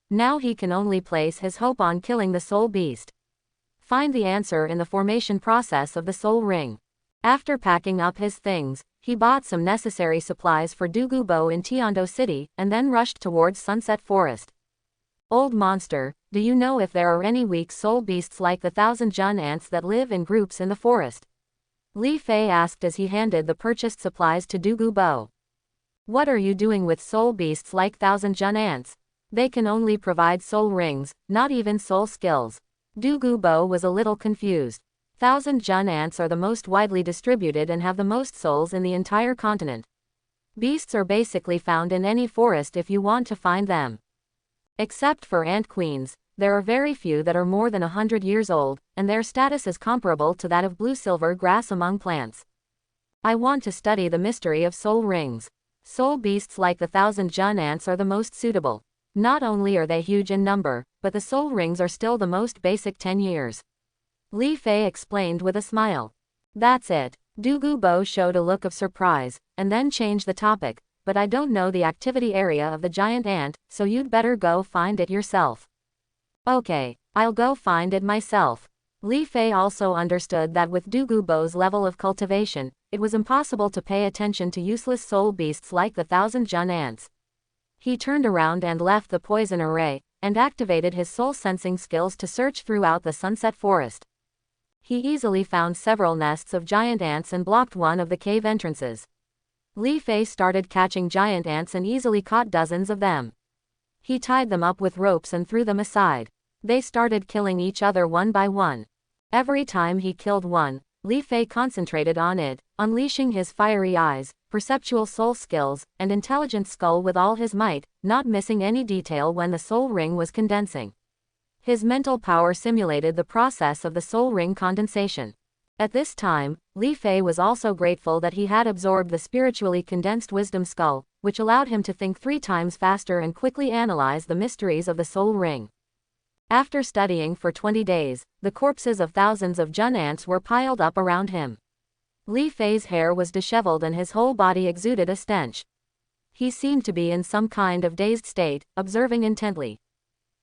Now he can only place his hope on killing the soul beast. Find the answer in the formation process of the soul ring. After packing up his things, he bought some necessary supplies for Douluo in Tiando City, and then rushed towards Sunset Forest. Old monster, do you know if there are any weak soul beasts like the 1,000 Jun ants that live in groups in the forest? Li Fei asked as he handed the purchased supplies to Douluo. What are you doing with soul beasts like 1,000 Jun ants? They can only provide soul rings, not even soul skills. Douluo was a little confused. 1,000 Jun ants are the most widely distributed and have the most souls in the entire continent. Beasts are basically found in any forest if you want to find them. Except for ant queens, there are very few that are more than 100 years old, and their status is comparable to that of blue-silver grass among plants. I want to study the mystery of soul rings. Soul beasts like the 1,000 Jun ants are the most suitable. Not only are they huge in number, but the soul rings are still the most basic 10 years. Li Fei explained with a smile. That's it. Douluo showed a look of surprise, and then changed the topic. But I don't know the activity area of the giant ant, so you'd better go find it yourself. Okay, I'll go find it myself. Li Fei also understood that with Douluo's level of cultivation, it was impossible to pay attention to useless soul beasts like the 1,000 Jun ants. He turned around and left the poison array, and activated his soul sensing skills to search throughout the Sunset Forest. He easily found several nests of giant ants and blocked one of the cave entrances. Li Fei started catching giant ants and easily caught dozens of them. He tied them up with ropes and threw them aside. They started killing each other one by one. Every time he killed one, Li Fei concentrated on it, unleashing his fiery eyes, perceptual soul skills, and intelligent skull with all his might, not missing any detail when the soul ring was condensing. His mental power simulated the process of the soul ring condensation. At this time, Li Fei was also grateful that he had absorbed the spiritually condensed wisdom skull, which allowed him to think 3 times faster and quickly analyze the mysteries of the soul ring. After studying for 20 days, the corpses of thousands of Jun ants were piled up around him. Li Fei's hair was disheveled and his whole body exuded a stench. He seemed to be in some kind of dazed state, observing intently.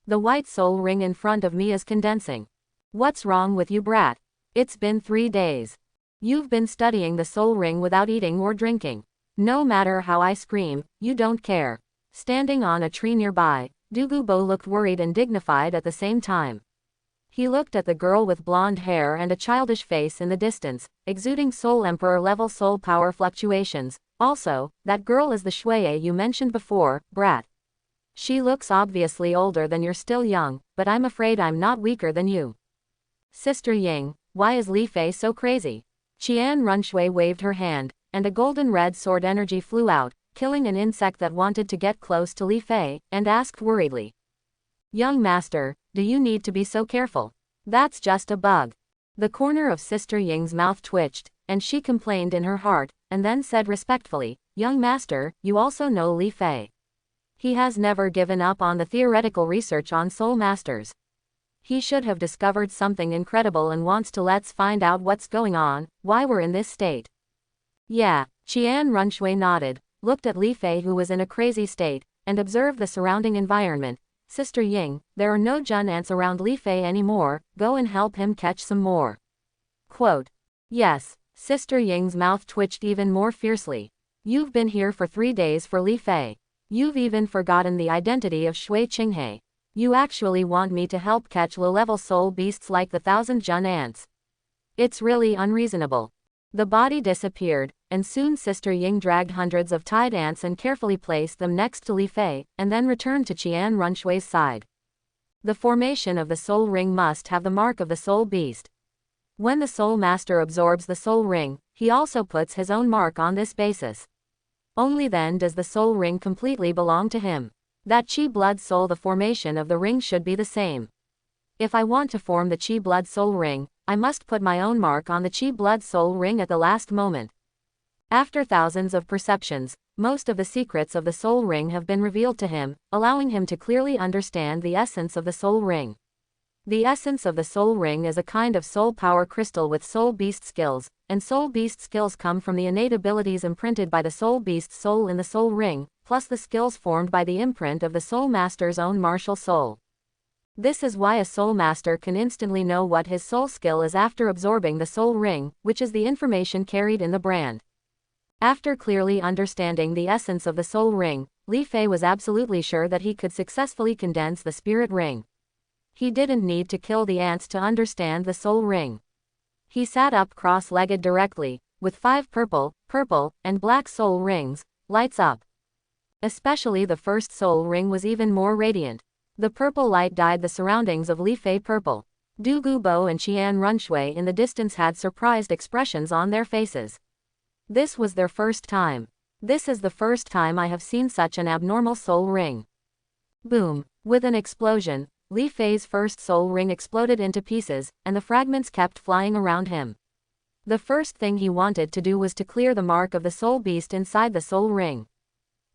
The white soul ring in front of me is condensing. What's wrong with you, brat? It's been 3 days. You've been studying the soul ring without eating or drinking. No matter how I scream, you don't care. Standing on a tree nearby, Douluo looked worried and dignified at the same time. He looked at the girl with blonde hair and a childish face in the distance, exuding Soul Emperor level soul power fluctuations. Also, that girl is the Shuie you mentioned before, brat. She looks obviously older than you're still young, but I'm afraid I'm not weaker than you. Sister Ying, why is Li Fei so crazy? Qian Runshui waved her hand, and a golden red sword energy flew out, killing an insect that wanted to get close to Li Fei, and asked worriedly. Young master, do you need to be so careful? That's just a bug. The corner of Sister Ying's mouth twitched, and she complained in her heart, and then said respectfully, Young master, you also know Li Fei. He has never given up on the theoretical research on soul masters. He should have discovered something incredible and wants to let's find out what's going on, why we're in this state. Yeah, Qian Runshui nodded, looked at Li Fei who was in a crazy state, and observed the surrounding environment. Sister Ying, there are no Jun ants around Li Fei anymore, go and help him catch some more. Quote. Yes, Sister Ying's mouth twitched even more fiercely. You've been here for 3 days for Li Fei. You've even forgotten the identity of Shui Qinghe. You actually want me to help catch low-level soul beasts like the 1,000 Jun ants. It's really unreasonable. The body disappeared, and soon Sister Ying dragged hundreds of tied ants and carefully placed them next to Li Fei, and then returned to Qian Runshui's side. The formation of the soul ring must have the mark of the soul beast. When the soul master absorbs the soul ring, he also puts his own mark on this basis. Only then does the soul ring completely belong to him. That Qi blood soul, the formation of the ring should be the same. If I want to form the Qi blood soul ring, I must put my own mark on the Qi blood soul ring at the last moment. After thousands of perceptions, most of the secrets of the soul ring have been revealed to him, allowing him to clearly understand the essence of the soul ring. The essence of the soul ring is a kind of soul power crystal with soul beast skills, and soul beast skills come from the innate abilities imprinted by the soul beast's soul in the soul ring, plus the skills formed by the imprint of the soul master's own martial soul. This is why a soul master can instantly know what his soul skill is after absorbing the soul ring, which is the information carried in the brand. After clearly understanding the essence of the soul ring, Li Fei was absolutely sure that he could successfully condense the spirit ring. He didn't need to kill the ants to understand the soul ring. He sat up cross-legged directly, with 5 purple, and black soul rings, lights up. Especially the first soul ring was even more radiant. The purple light dyed the surroundings of Li Fei purple. Douluo and Qian Runshui in the distance had surprised expressions on their faces. This was their first time. This is the first time I have seen such an abnormal soul ring. Boom! With an explosion, Li Fei's first soul ring exploded into pieces, and the fragments kept flying around him. The first thing he wanted to do was to clear the mark of the soul beast inside the soul ring.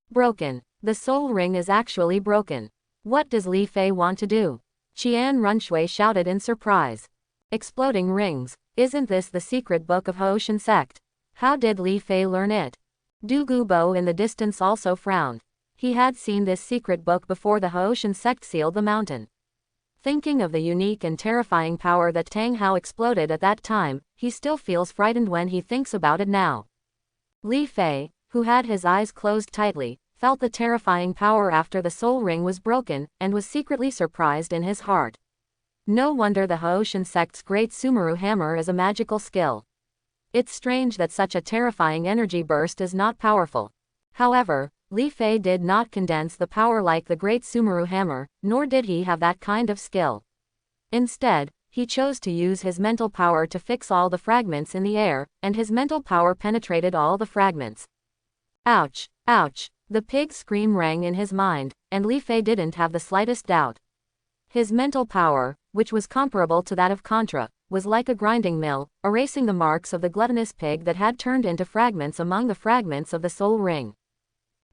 Broken. The soul ring is actually broken. What does Li Fei want to do? Qian Runshui shouted in surprise. Exploding rings. Isn't this the secret book of Houshan sect? How did Li Fei learn it? Douluo in the distance also frowned. He had seen this secret book before the Houshan sect sealed the mountain. Thinking of the unique and terrifying power that Tang Hao exploded at that time, he still feels frightened when he thinks about it now. Li Fei, who had his eyes closed tightly, felt the terrifying power after the soul ring was broken, and was secretly surprised in his heart. No wonder the Houshan sect's great Sumeru hammer is a magical skill. It's strange that such a terrifying energy burst is not powerful. However, Li Fei did not condense the power like the great Sumeru hammer, nor did he have that kind of skill. Instead, he chose to use his mental power to fix all the fragments in the air, and his mental power penetrated all the fragments. Ouch! Ouch! The pig's scream rang in his mind, and Li Fei didn't have the slightest doubt. His mental power, which was comparable to that of Contra, was like a grinding mill, erasing the marks of the gluttonous pig that had turned into fragments among the fragments of the soul ring.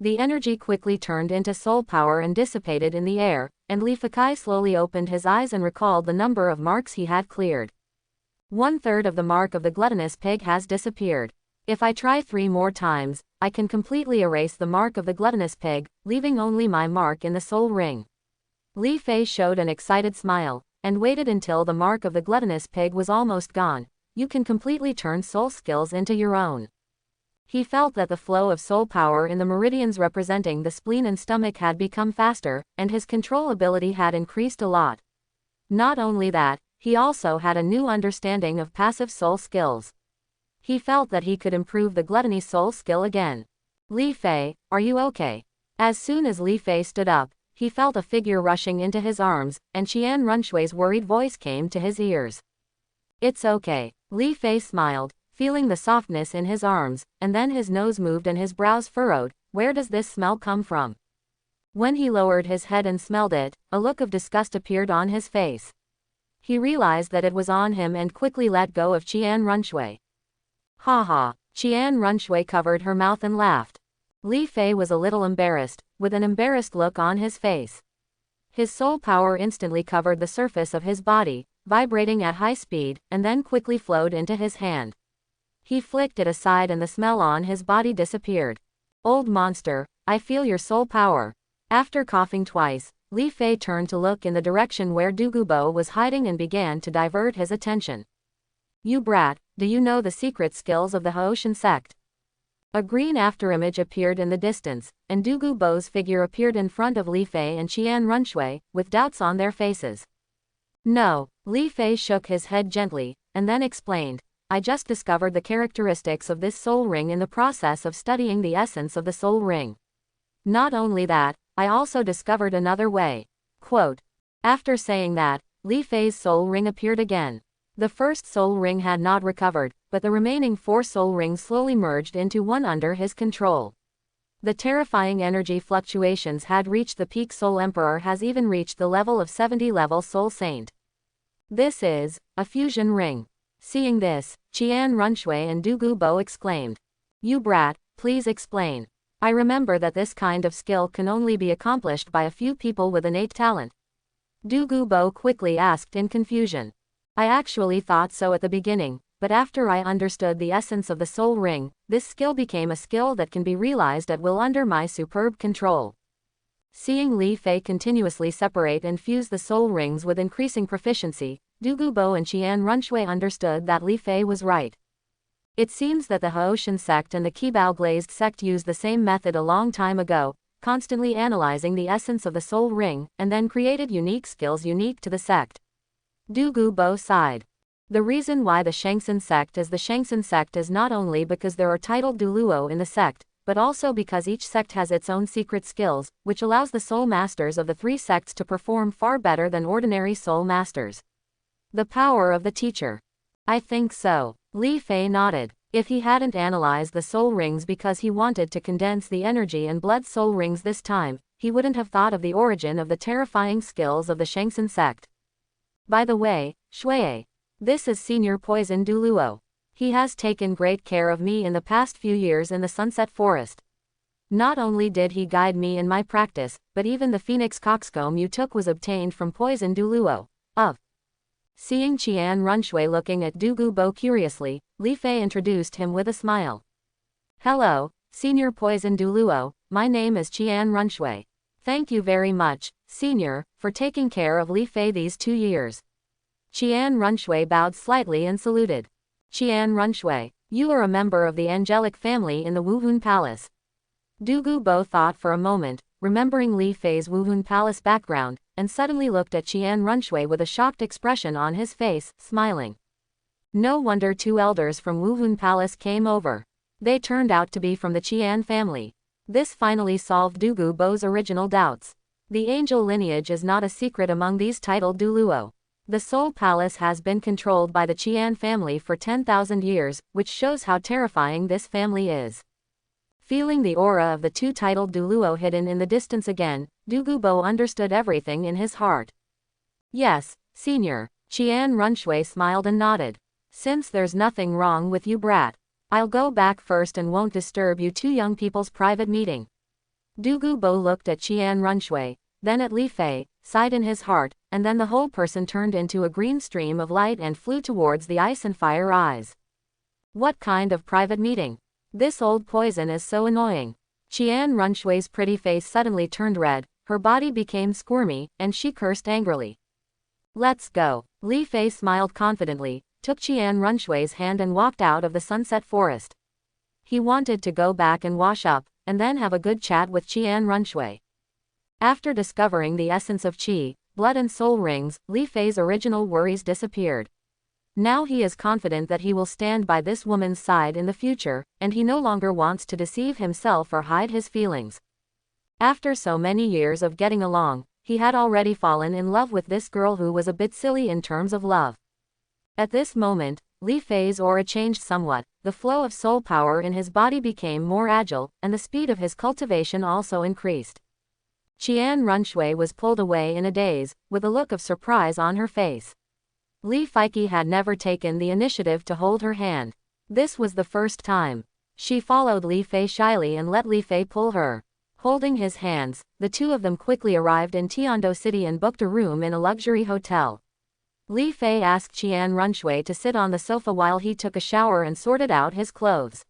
The energy quickly turned into soul power and dissipated in the air, and Li Fei slowly opened his eyes and recalled the number of marks he had cleared. 1/3 of the mark of the gluttonous pig has disappeared. If I try 3 more times, I can completely erase the mark of the gluttonous pig, leaving only my mark in the soul ring. Li Fei showed an excited smile, and waited until the mark of the gluttonous pig was almost gone. You can completely turn soul skills into your own. He felt that the flow of soul power in the meridians representing the spleen and stomach had become faster, and his control ability had increased a lot. Not only that, he also had a new understanding of passive soul skills. He felt that he could improve the gluttony soul skill again. Li Fei, are you okay? As soon as Li Fei stood up, he felt a figure rushing into his arms, and Qian Runshui's worried voice came to his ears. It's okay. Li Fei smiled, feeling the softness in his arms, and then his nose moved and his brows furrowed. Where does this smell come from? When he lowered his head and smelled it, a look of disgust appeared on his face. He realized that it was on him and quickly let go of Qian Runshui. Ha ha! Qian Runshui covered her mouth and laughed. Li Fei was a little embarrassed, with an embarrassed look on his face. His soul power instantly covered the surface of his body, vibrating at high speed, and then quickly flowed into his hand. He flicked it aside and the smell on his body disappeared. Old monster, I feel your soul power. After coughing twice, Li Fei turned to look in the direction where Douluo was hiding and began to divert his attention. You brat, do you know the secret skills of the Haoshan sect? A green afterimage appeared in the distance, and Douluo's figure appeared in front of Li Fei and Qian Runshui, with doubts on their faces. No, Li Fei shook his head gently, and then explained. I just discovered the characteristics of this soul ring in the process of studying the essence of the soul ring. Not only that, I also discovered another way. Quote. After saying that, Li Fei's soul ring appeared again. The first soul ring had not recovered, but the remaining 4 soul rings slowly merged into one under his control. The terrifying energy fluctuations had reached the peak. Soul Emperor has even reached the level of 70-level Soul Saint. This is a fusion ring. Seeing this, Qian Runshui and Douluo exclaimed. You brat, please explain. I remember that this kind of skill can only be accomplished by a few people with innate talent. Douluo quickly asked in confusion. I actually thought so at the beginning, but after I understood the essence of the soul ring, this skill became a skill that can be realized at will under my superb control. Seeing Li Fei continuously separate and fuse the soul rings with increasing proficiency, Douluo and Qian Runshui understood that Li Fei was right. It seems that the Haoshan sect and the Qibao Glazed sect used the same method a long time ago, constantly analyzing the essence of the soul ring, and then created unique skills unique to the sect. Douluo sighed. The reason why the Shangsun sect is not only because there are titled Douluo in the sect, but also because each sect has its own secret skills, which allows the soul masters of the 3 sects to perform far better than ordinary soul masters. The power of the teacher. I think so. Li Fei nodded. If he hadn't analyzed the soul rings because he wanted to condense the energy and blood soul rings this time, he wouldn't have thought of the origin of the terrifying skills of the Shangsun sect. By the way, Shui, this is Senior Poison Douluo. He has taken great care of me in the past few years in the Sunset Forest. Not only did he guide me in my practice, but even the phoenix coxcomb you took was obtained from Poison Douluo. Seeing Qian Runshui looking at Douluo curiously, Li Fei introduced him with a smile. Hello, Senior Poison Douluo, my name is Qian Runshui. Thank you very much, Senior, for taking care of Li Fei these 2 years. Qian Runshui bowed slightly and saluted. Qian Runshui, you are a member of the angelic family in the Wuhun Palace. Douluo thought for a moment, remembering Li Fei's Wuhun Palace background, and suddenly looked at Qian Runshui with a shocked expression on his face, smiling. No wonder 2 elders from Wuhun Palace came over. They turned out to be from the Qian family. This finally solved Douluo's original doubts. The angel lineage is not a secret among these titled Douluo. The Soul Palace has been controlled by the Qian family for 10,000 years, which shows how terrifying this family is. Feeling the aura of the two-titled Douluo hidden in the distance again, Douluo understood everything in his heart. Yes, Senior. Qian Runshui smiled and nodded. Since there's nothing wrong with you, brat, I'll go back first and won't disturb you two young people's private meeting. Douluo looked at Qian Runshui, then at Li Fei, sighed in his heart, and then the whole person turned into a green stream of light and flew towards the ice and fire eyes. What kind of private meeting? This old poison is so annoying. Qian Runshui's pretty face suddenly turned red, her body became squirmy, and she cursed angrily. Let's go. Li Fei smiled confidently, took Qian Runshui's hand and walked out of the sunset forest. He wanted to go back and wash up, and then have a good chat with Qian Runshui. After discovering the essence of qi, blood and soul rings, Li Fei's original worries disappeared. Now he is confident that he will stand by this woman's side in the future, and he no longer wants to deceive himself or hide his feelings. After so many years of getting along, he had already fallen in love with this girl who was a bit silly in terms of love. At this moment, Li Fei's aura changed somewhat, the flow of soul power in his body became more agile, and the speed of his cultivation also increased. Qian Runshui was pulled away in a daze, with a look of surprise on her face. Li Feike had never taken the initiative to hold her hand. This was the first time. She followed Li Fei shyly and let Li Fei pull her. Holding his hands, the two of them quickly arrived in Tiando City and booked a room in a luxury hotel. Li Fei asked Qian Runshui to sit on the sofa while he took a shower and sorted out his clothes.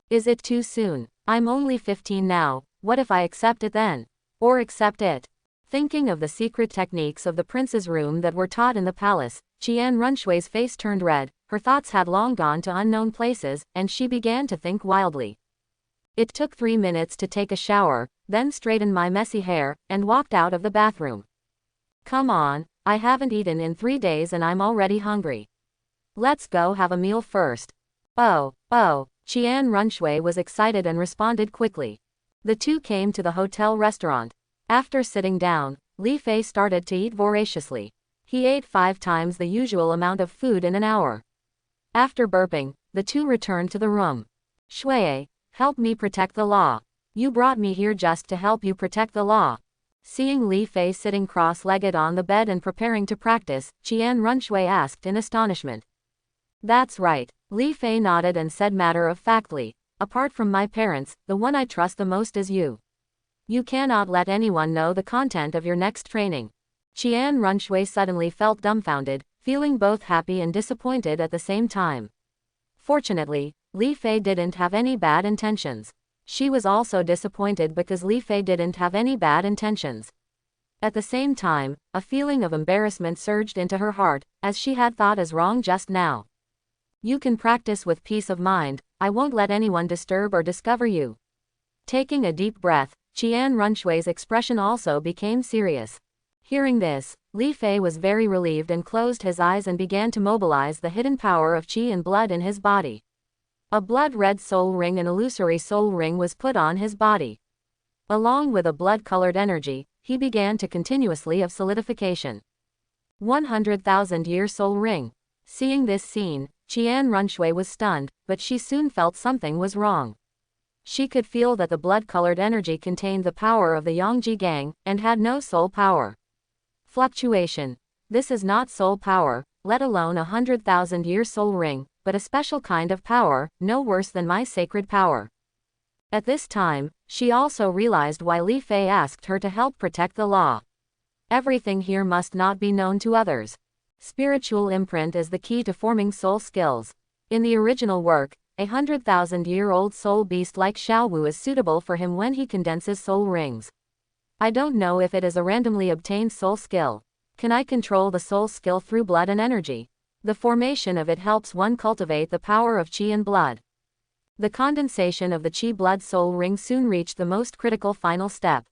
Is it too soon? I'm only 15 now, what if I accept it then? Or accept it? Thinking of the secret techniques of the prince's room that were taught in the palace, Qian Runshui's face turned red, her thoughts had long gone to unknown places, and she began to think wildly. It took 3 minutes to take a shower, then straightened my messy hair, and walked out of the bathroom. Come on, I haven't eaten in 3 days and I'm already hungry. Let's go have a meal first. Oh, Qian Runshui was excited and responded quickly. The two came to the hotel restaurant. After sitting down, Li Fei started to eat voraciously. He ate 5 times the usual amount of food in an hour. After burping, the two returned to the room. Shui, help me protect the law. You brought me here just to help you protect the law. Seeing Li Fei sitting cross-legged on the bed and preparing to practice, Qian Runshui asked in astonishment. That's right. Li Fei nodded and said matter-of-factly, apart from my parents, the one I trust the most is you. You cannot let anyone know the content of your next training. Qian Runshui suddenly felt dumbfounded, feeling both happy and disappointed at the same time. Fortunately, Li Fei didn't have any bad intentions. She was also disappointed because Li Fei didn't have any bad intentions. At the same time, a feeling of embarrassment surged into her heart, as she had thought as wrong just now. You can practice with peace of mind, I won't let anyone disturb or discover you. Taking a deep breath, Qian Runshui's expression also became serious. Hearing this, Li Fei was very relieved and closed his eyes and began to mobilize the hidden power of qi and blood in his body. A blood-red soul ring and illusory soul ring was put on his body. Along with a blood-colored energy, he began to continuously of solidification. 100,000-year soul ring. Seeing this scene, Qian Runshui was stunned, but she soon felt something was wrong. She could feel that the blood-colored energy contained the power of the Yangji Gang, and had no soul power. Fluctuation. This is not soul power, let alone 100,000-year soul ring, but a special kind of power, no worse than my sacred power. At this time, she also realized why Li Fei asked her to help protect the law. Everything here must not be known to others. Spiritual imprint is the key to forming soul skills. In the original work, 100,000-year-old soul beast like Xiaowu is suitable for him when he condenses soul rings. I don't know if it is a randomly obtained soul skill. Can I control the soul skill through blood and energy? The formation of it helps one cultivate the power of qi and blood. The condensation of the qi blood soul ring soon reached the most critical final step.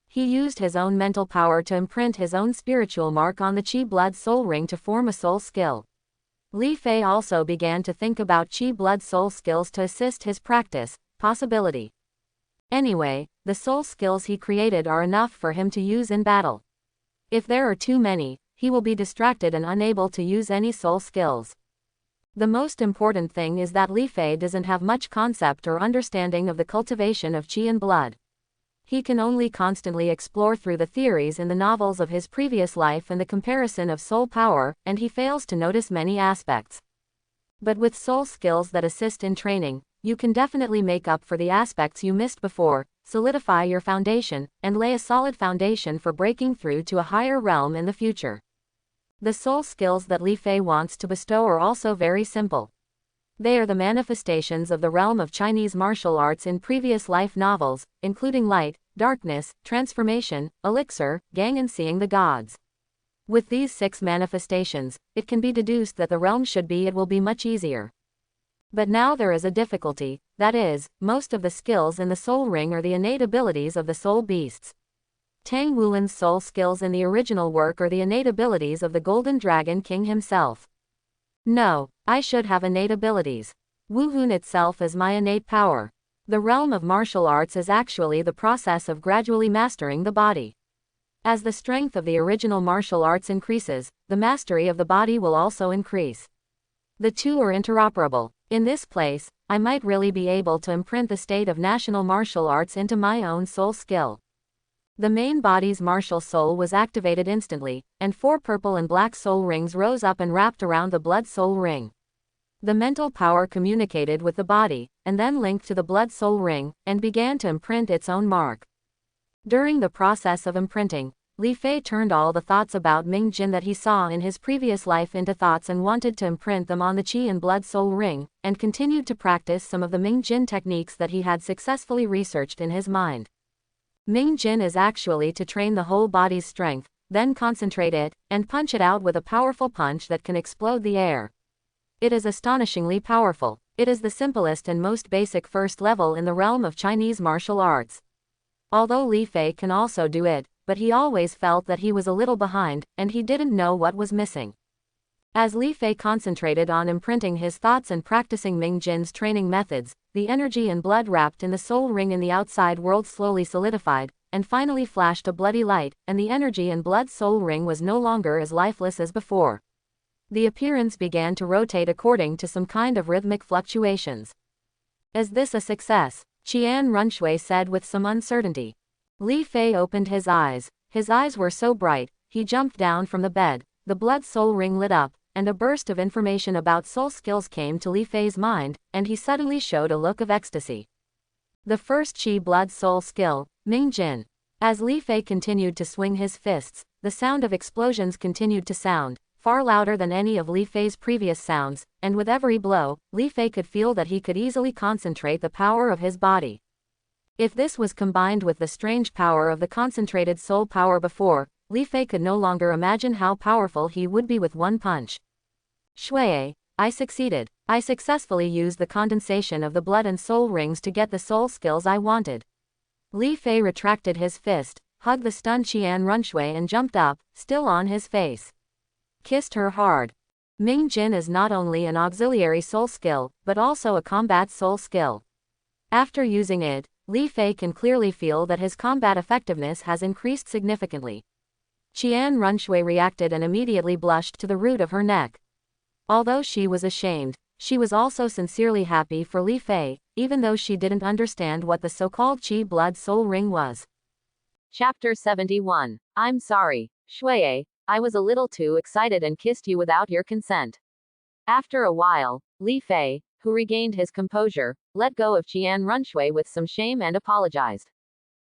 He used his own mental power to imprint his own spiritual mark on the qi blood soul ring to form a soul skill. Li Fei also began to think about qi blood soul skills to assist his practice, possibility. Anyway, the soul skills he created are enough for him to use in battle. If there are too many, he will be distracted and unable to use any soul skills. The most important thing is that Li Fei doesn't have much concept or understanding of the cultivation of qi and blood. He can only constantly explore through the theories in the novels of his previous life and the comparison of soul power, and he fails to notice many aspects. But with soul skills that assist in training, you can definitely make up for the aspects you missed before, solidify your foundation, and lay a solid foundation for breaking through to a higher realm in the future. The soul skills that Li Fei wants to bestow are also very simple. They are the manifestations of the realm of Chinese martial arts in previous life novels, including light, darkness, transformation, elixir, gang and seeing the gods. With these 6 manifestations, it can be deduced that the realm it will be much easier. But now there is a difficulty, that is, most of the skills in the soul ring are the innate abilities of the soul beasts. Tang Wulin's soul skills in the original work are the innate abilities of the Golden Dragon King himself. No, I should have innate abilities. Wu Hun itself is my innate power. The realm of martial arts is actually the process of gradually mastering the body. As the strength of the original martial arts increases, the mastery of the body will also increase. The two are interoperable. In this place, I might really be able to imprint the state of national martial arts into my own soul skill. The main body's martial soul was activated instantly, and 4 purple and black soul rings rose up and wrapped around the blood soul ring. The mental power communicated with the body, and then linked to the blood soul ring, and began to imprint its own mark. During the process of imprinting, Li Fei turned all the thoughts about Ming Jin that he saw in his previous life into thoughts and wanted to imprint them on the qi and blood soul ring, and continued to practice some of the Ming Jin techniques that he had successfully researched in his mind. Ming Jin is actually to train the whole body's strength, then concentrate it, and punch it out with a powerful punch that can explode the air. It is astonishingly powerful. It is the simplest and most basic first level in the realm of Chinese martial arts. Although Li Fei can also do it, but he always felt that he was a little behind, and he didn't know what was missing. As Li Fei concentrated on imprinting his thoughts and practicing Ming Jin's training methods, the energy and blood wrapped in the soul ring in the outside world slowly solidified, and finally flashed a bloody light, and the energy and blood soul ring was no longer as lifeless as before. The appearance began to rotate according to some kind of rhythmic fluctuations. Is this a success? Qian Runshui said with some uncertainty. Li Fei opened his eyes. His eyes were so bright, he jumped down from the bed, the blood soul ring lit up, and a burst of information about soul skills came to Li Fei's mind, and he suddenly showed a look of ecstasy. The first qi blood soul skill, Ming Jin. As Li Fei continued to swing his fists, the sound of explosions continued to sound, far louder than any of Li Fei's previous sounds, and with every blow, Li Fei could feel that he could easily concentrate the power of his body. If this was combined with the strange power of the concentrated soul power before, Li Fei could no longer imagine how powerful he would be with one punch. Shui, I succeeded. I successfully used the condensation of the blood and soul rings to get the soul skills I wanted. Li Fei retracted his fist, hugged the stunned Qian Runshui and jumped up, still on his face. Kissed her hard. Ming Jin is not only an auxiliary soul skill, but also a combat soul skill. After using it, Li Fei can clearly feel that his combat effectiveness has increased significantly. Qian Runshui reacted and immediately blushed to the root of her neck. Although she was ashamed, she was also sincerely happy for Li Fei, even though she didn't understand what the so-called qi blood soul ring was. Chapter 71. I'm sorry, Shui, I was a little too excited and kissed you without your consent. After a while, Li Fei, who regained his composure, let go of Qian Runshui with some shame and apologized.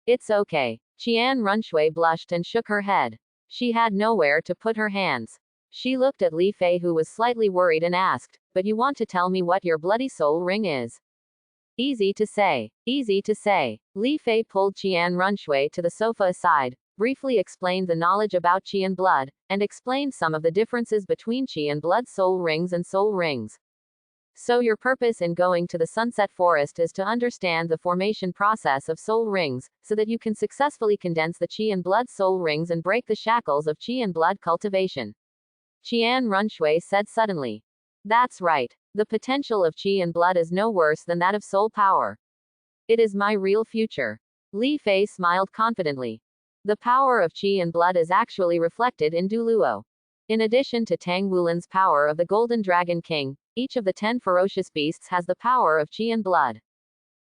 It's okay. Qian Runshui blushed and shook her head. She had nowhere to put her hands. She looked at Li Fei, who was slightly worried, and asked, "But you want to tell me what your bloody soul ring is?" Easy to say. Easy to say. Li Fei pulled Qian Runshui to the sofa aside, briefly explained the knowledge about qi and blood, and explained some of the differences between qi and blood soul rings and soul rings. So your purpose in going to the Sunset Forest is to understand the formation process of soul rings, so that you can successfully condense the qi and blood soul rings and break the shackles of qi and blood cultivation. Qian Runshui said suddenly. That's right. The potential of qi and blood is no worse than that of soul power. It is my real future. Li Fei smiled confidently. The power of qi and blood is actually reflected in Douluo. In addition to Tang Wulin's power of the Golden Dragon King, each of the 10 ferocious beasts has the power of qi and blood.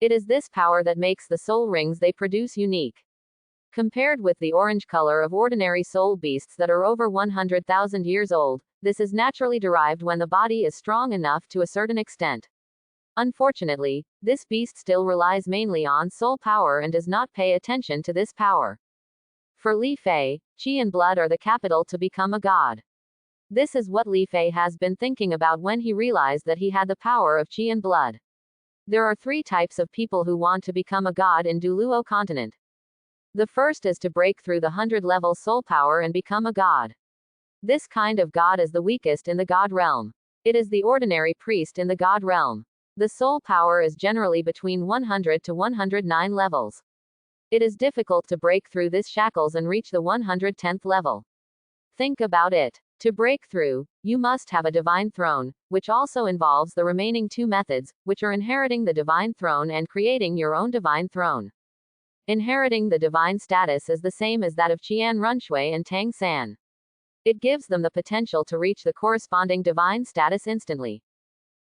It is this power that makes the soul rings they produce unique. Compared with the orange color of ordinary soul beasts that are over 100,000 years old, this is naturally derived when the body is strong enough to a certain extent. Unfortunately, this beast still relies mainly on soul power and does not pay attention to this power. For Li Fei, qi and blood are the capital to become a god. This is what Li Fei has been thinking about when he realized that he had the power of qi and blood. There are 3 types of people who want to become a god in Douluo continent. The first is to break through the 100-level soul power and become a god. This kind of god is the weakest in the god realm. It is the ordinary priest in the god realm. The soul power is generally between 100 to 109 levels. It is difficult to break through this shackles and reach the 110th level. Think about it. To break through, you must have a divine throne, which also involves the remaining 2 methods, which are inheriting the divine throne and creating your own divine throne. Inheriting the divine status is the same as that of Qian Runshui and Tang San. It gives them the potential to reach the corresponding divine status instantly.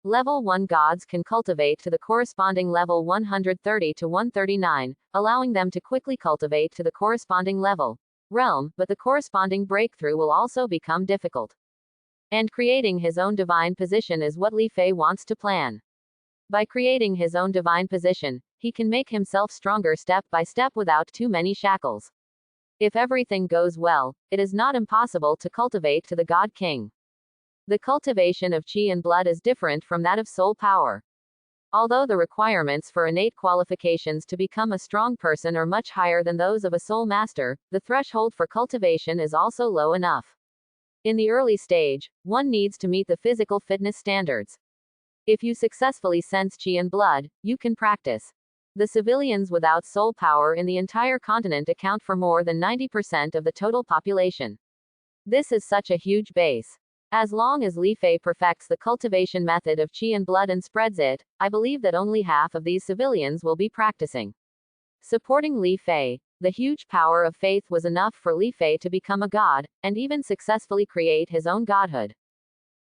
Level 1 gods can cultivate to the corresponding level 130 to 139, allowing them to quickly cultivate to the corresponding level, realm, but the corresponding breakthrough will also become difficult. And creating his own divine position is what Li Fei wants to plan. By creating his own divine position, he can make himself stronger step by step without too many shackles. If everything goes well, it is not impossible to cultivate to the God King. The cultivation of qi and blood is different from that of soul power. Although the requirements for innate qualifications to become a strong person are much higher than those of a soul master, the threshold for cultivation is also low enough. In the early stage, one needs to meet the physical fitness standards. If you successfully sense qi and blood, you can practice. The civilians without soul power in the entire continent account for more than 90% of the total population. This is such a huge base. As long as Li Fei perfects the cultivation method of qi and blood and spreads it, I believe that only half of these civilians will be practicing. Supporting Li Fei, the huge power of faith was enough for Li Fei to become a god, and even successfully create his own godhood.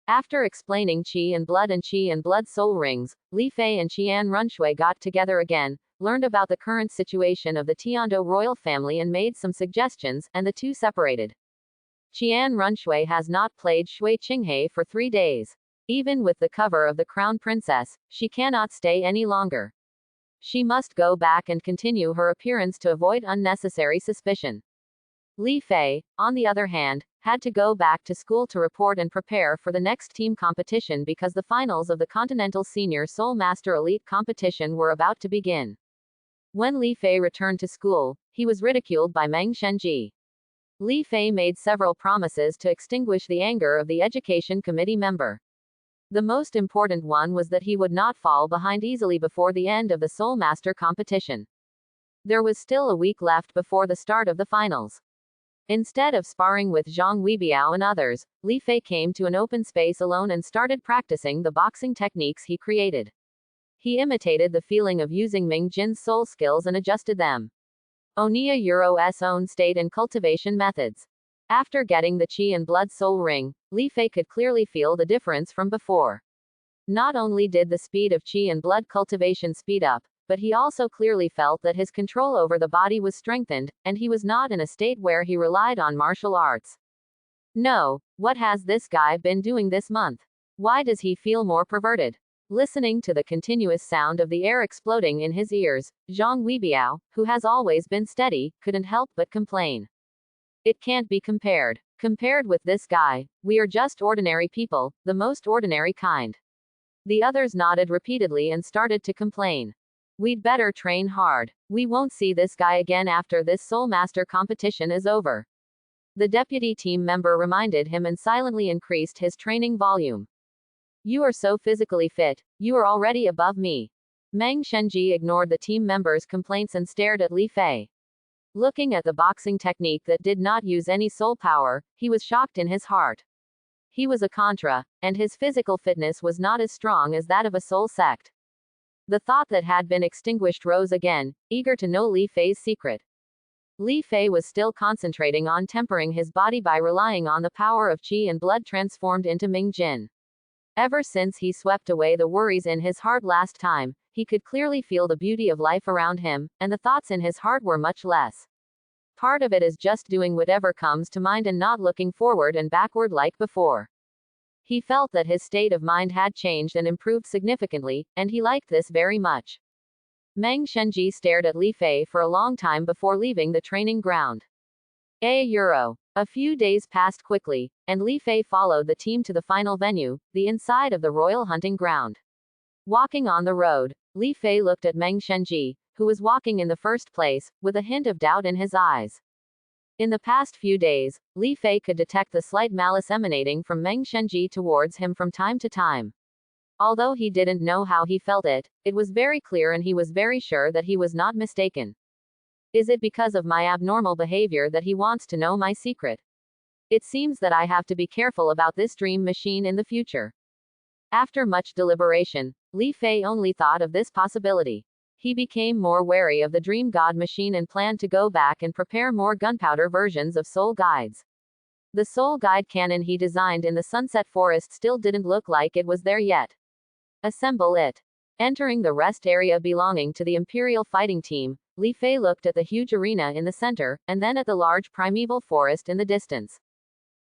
After explaining qi and blood soul rings, Li Fei and Qian Runshui got together again, learned about the current situation of the Tiando royal family and made some suggestions, and the two separated. Qian Runshui has not played Shui Qinghe for 3 days. Even with the cover of the Crown Princess, she cannot stay any longer. She must go back and continue her appearance to avoid unnecessary suspicion. Li Fei, on the other hand, had to go back to school to report and prepare for the next team competition because the finals of the Continental Senior Soul Master Elite competition were about to begin. When Li Fei returned to school, he was ridiculed by Meng Shenji. Li Fei made several promises to extinguish the anger of the education committee member. The most important one was that he would not fall behind easily before the end of the Soul Master competition. There was still a week left before the start of the finals. Instead of sparring with Zhang Weibiao and others, Li Fei came to an open space alone and started practicing the boxing techniques he created. He imitated the feeling of using Ming Jin's soul skills and adjusted them. Onia Euro's own state and cultivation methods. After getting the qi and blood soul ring, Li Fei could clearly feel the difference from before. Not only did the speed of qi and blood cultivation speed up, but he also clearly felt that his control over the body was strengthened, and he was not in a state where he relied on martial arts. No, what has this guy been doing this month? Why does he feel more perverted? Listening to the continuous sound of the air exploding in his ears, Zhang Weibiao, who has always been steady, couldn't help but complain. It can't be compared. Compared with this guy, we are just ordinary people, the most ordinary kind. The others nodded repeatedly and started to complain. We'd better train hard. We won't see this guy again after this Soul Master competition is over. The deputy team member reminded him and silently increased his training volume. You are so physically fit, you are already above me. Meng Shenji ignored the team member's complaints and stared at Li Fei. Looking at the boxing technique that did not use any soul power, he was shocked in his heart. He was a Contra, and his physical fitness was not as strong as that of a soul sect. The thought that had been extinguished rose again, eager to know Li Fei's secret. Li Fei was still concentrating on tempering his body by relying on the power of qi and blood transformed into Ming Jin. Ever since he swept away the worries in his heart last time, he could clearly feel the beauty of life around him, and the thoughts in his heart were much less. Part of it is just doing whatever comes to mind and not looking forward and backward like before. He felt that his state of mind had changed and improved significantly, and he liked this very much. Meng Shenji stared at Li Fei for a long time before leaving the training ground. A few days passed quickly, and Li Fei followed the team to the final venue, the inside of the royal hunting ground. Walking on the road, Li Fei looked at Meng Shenji, who was walking in the first place, with a hint of doubt in his eyes. In the past few days, Li Fei could detect the slight malice emanating from Meng Shenji towards him from time to time. Although he didn't know how he felt it, it was very clear and he was very sure that he was not mistaken. Is it because of my abnormal behavior that he wants to know my secret? It seems that I have to be careful about this dream machine in the future. After much deliberation, Li Fei only thought of this possibility. He became more wary of the dream god machine and planned to go back and prepare more gunpowder versions of soul guides. The soul guide cannon he designed in the Sunset Forest still didn't look like it was there yet. Assemble it. Entering the rest area belonging to the Imperial fighting team, Li Fei looked at the huge arena in the center, and then at the large primeval forest in the distance.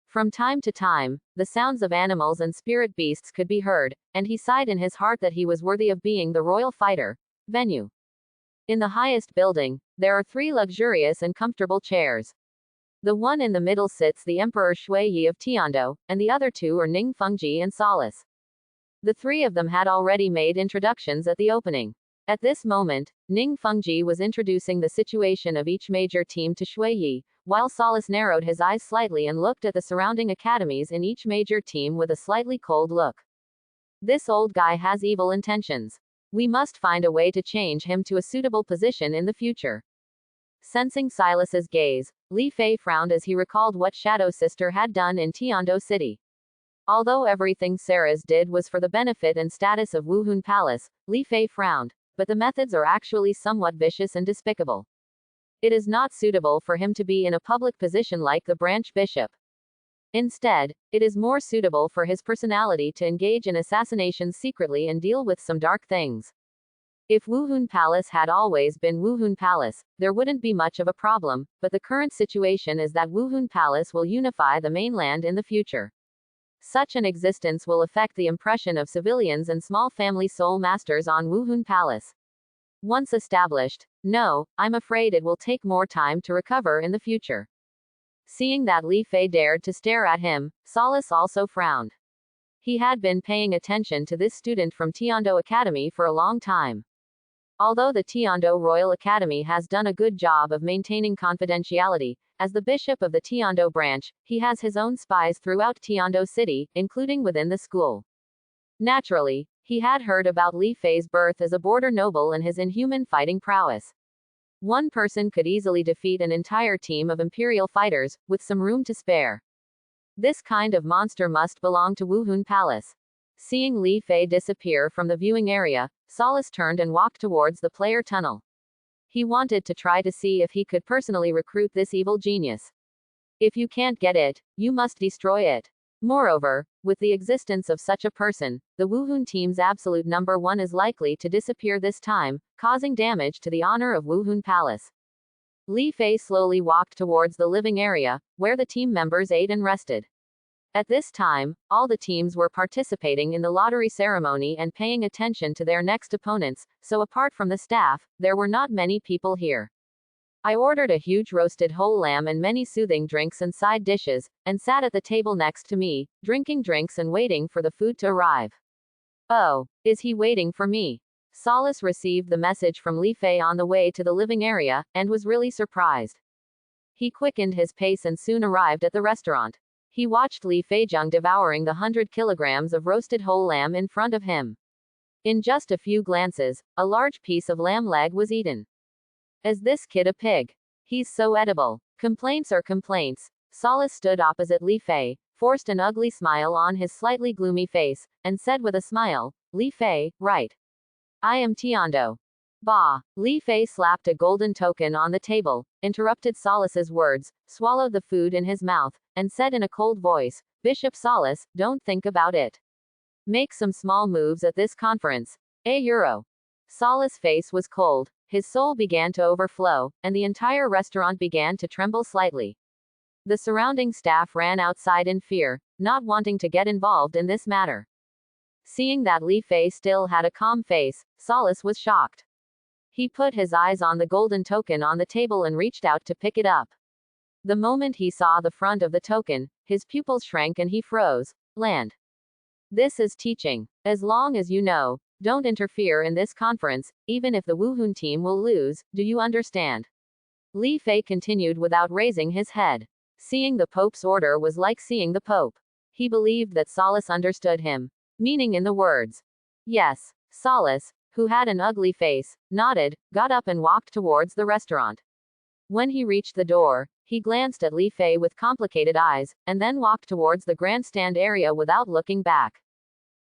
From time to time, the sounds of animals and spirit beasts could be heard, and he sighed in his heart that he was worthy of being the royal fighter. Venue. In the highest building, there are 3 luxurious and comfortable chairs. The one in the middle sits the Emperor Shui Yi of Tiando, and the other 2 are Ning Fengji and Solace. The 3 of them had already made introductions at the opening. At this moment, Ning Fengji was introducing the situation of each major team to Shui Yi, while Solace narrowed his eyes slightly and looked at the surrounding academies in each major team with a slightly cold look. This old guy has evil intentions. We must find a way to change him to a suitable position in the future. Sensing Silas's gaze, Li Fei frowned as he recalled what Shadow Sister had done in Tiando City. Although everything Saras did was for the benefit and status of Wuhun Palace, Li Fei frowned, but the methods are actually somewhat vicious and despicable. It is not suitable for him to be in a public position like the branch bishop. Instead, it is more suitable for his personality to engage in assassinations secretly and deal with some dark things. If Wuhun Palace had always been Wuhun Palace, there wouldn't be much of a problem, but the current situation is that Wuhun Palace will unify the mainland in the future. Such an existence will affect the impression of civilians and small family soul masters on Wuhun Palace. Once established, no, I'm afraid it will take more time to recover in the future. Seeing that Li Fei dared to stare at him, Solace also frowned. He had been paying attention to this student from Tiando Academy for a long time. Although the Tiando Royal Academy has done a good job of maintaining confidentiality, as the bishop of the Tiando branch, he has his own spies throughout Tiando City, including within the school. Naturally, he had heard about Li Fei's birth as a border noble and his inhuman fighting prowess. One person could easily defeat an entire team of imperial fighters, with some room to spare. This kind of monster must belong to Wuhun Palace. Seeing Li Fei disappear from the viewing area, Solace turned and walked towards the player tunnel. He wanted to try to see if he could personally recruit this evil genius. If you can't get it, you must destroy it. Moreover, with the existence of such a person, the Wuhun team's absolute number 1 is likely to disappear this time, causing damage to the honor of Wuhun Palace. Li Fei slowly walked towards the living area, where the team members ate and rested. At this time, all the teams were participating in the lottery ceremony and paying attention to their next opponents, so apart from the staff, there were not many people here. I ordered a huge roasted whole lamb and many soothing drinks and side dishes, and sat at the table next to me, drinking drinks and waiting for the food to arrive. Oh, is he waiting for me? Solace received the message from Li Fei on the way to the living area, and was really surprised. He quickened his pace and soon arrived at the restaurant. He watched Li Feizheng devouring the 100 kilograms of roasted whole lamb in front of him. In just a few glances, a large piece of lamb leg was eaten. Is this kid a pig? He's so edible. Complaints are complaints. Solace stood opposite Li Fei, forced an ugly smile on his slightly gloomy face, and said with a smile, Li Fei, right. I am Tiando. Bah! Li Fei slapped a golden token on the table, interrupted Solace's words, swallowed the food in his mouth, and said in a cold voice, Bishop Solace, don't think about it. Make some small moves at this conference. €. Solace's face was cold, his soul began to overflow, and the entire restaurant began to tremble slightly. The surrounding staff ran outside in fear, not wanting to get involved in this matter. Seeing that Li Fei still had a calm face, Solace was shocked. He put his eyes on the golden token on the table and reached out to pick it up. The moment he saw the front of the token, his pupils shrank and he froze. Land. This is teaching. As long as you know, don't interfere in this conference, even if the Wuhun team will lose, do you understand? Li Fei continued without raising his head. Seeing the Pope's order was like seeing the Pope. He believed that Solace understood him. Meaning in the words. Yes. Solace, who had an ugly face, nodded, got up and walked towards the restaurant. When he reached the door, he glanced at Li Fei with complicated eyes, and then walked towards the grandstand area without looking back.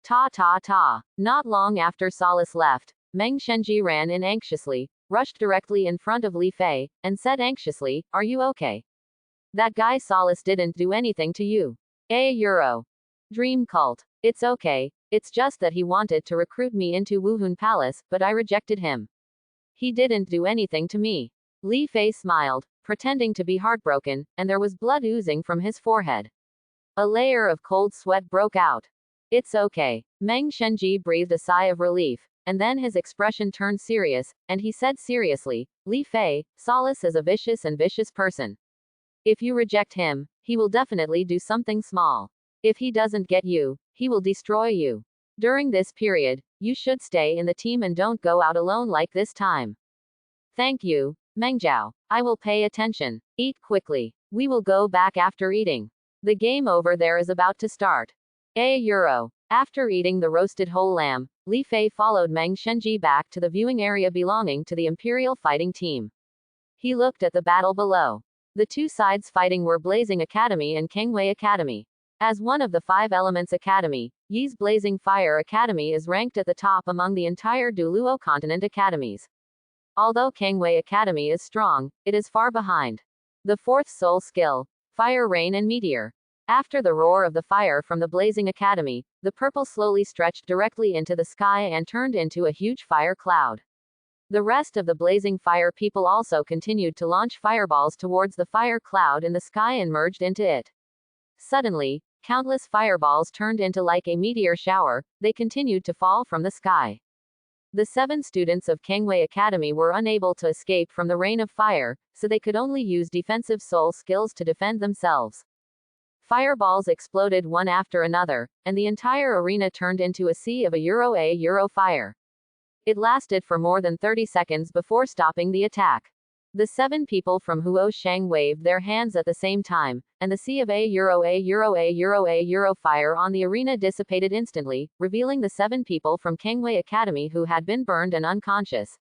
Ta. Not long after Solace left, Meng Shenji ran in anxiously, rushed directly in front of Li Fei, and said anxiously, Are you okay? That guy Solace didn't do anything to you. €. Dream cult. It's okay, it's just that he wanted to recruit me into Wuhun Palace, but I rejected him. He didn't do anything to me. Li Fei smiled, pretending to be heartbroken, and there was blood oozing from his forehead. A layer of cold sweat broke out. It's okay. Meng Shenji breathed a sigh of relief, and then his expression turned serious, and he said seriously, Li Fei, Solace is a vicious person. If you reject him, he will definitely do something small. If he doesn't get you, he will destroy you. During this period, you should stay in the team and don't go out alone like this time. Thank you, Mengjiao. I will pay attention. Eat quickly. We will go back after eating. The game over there is about to start. €. After eating the roasted whole lamb, Li Fei followed Meng Shenji back to the viewing area belonging to the Imperial fighting team. He looked at the battle below. The two sides fighting were Blazing Academy and Kangwei Academy. As one of the 5 Elements Academy, Yi's Blazing Fire Academy is ranked at the top among the entire Douluo continent academies. Although Kangwei Academy is strong, it is far behind. The 4th soul skill, Fire Rain and Meteor. After the roar of the fire from the Blazing Academy, the purple slowly stretched directly into the sky and turned into a huge fire cloud. The rest of the Blazing Fire people also continued to launch fireballs towards the fire cloud in the sky and merged into it. Suddenly, countless fireballs turned into like a meteor shower, they continued to fall from the sky. The 7 students of Kangwei Academy were unable to escape from the rain of fire, so they could only use defensive soul skills to defend themselves. Fireballs exploded one after another, and the entire arena turned into a sea of a fire. It lasted for more than 30 seconds before stopping the attack. The 7 people from Huo Shang waved their hands at the same time, and the sea of a fire on the arena dissipated instantly, revealing the 7 people from Kangwei Academy who had been burned and unconscious.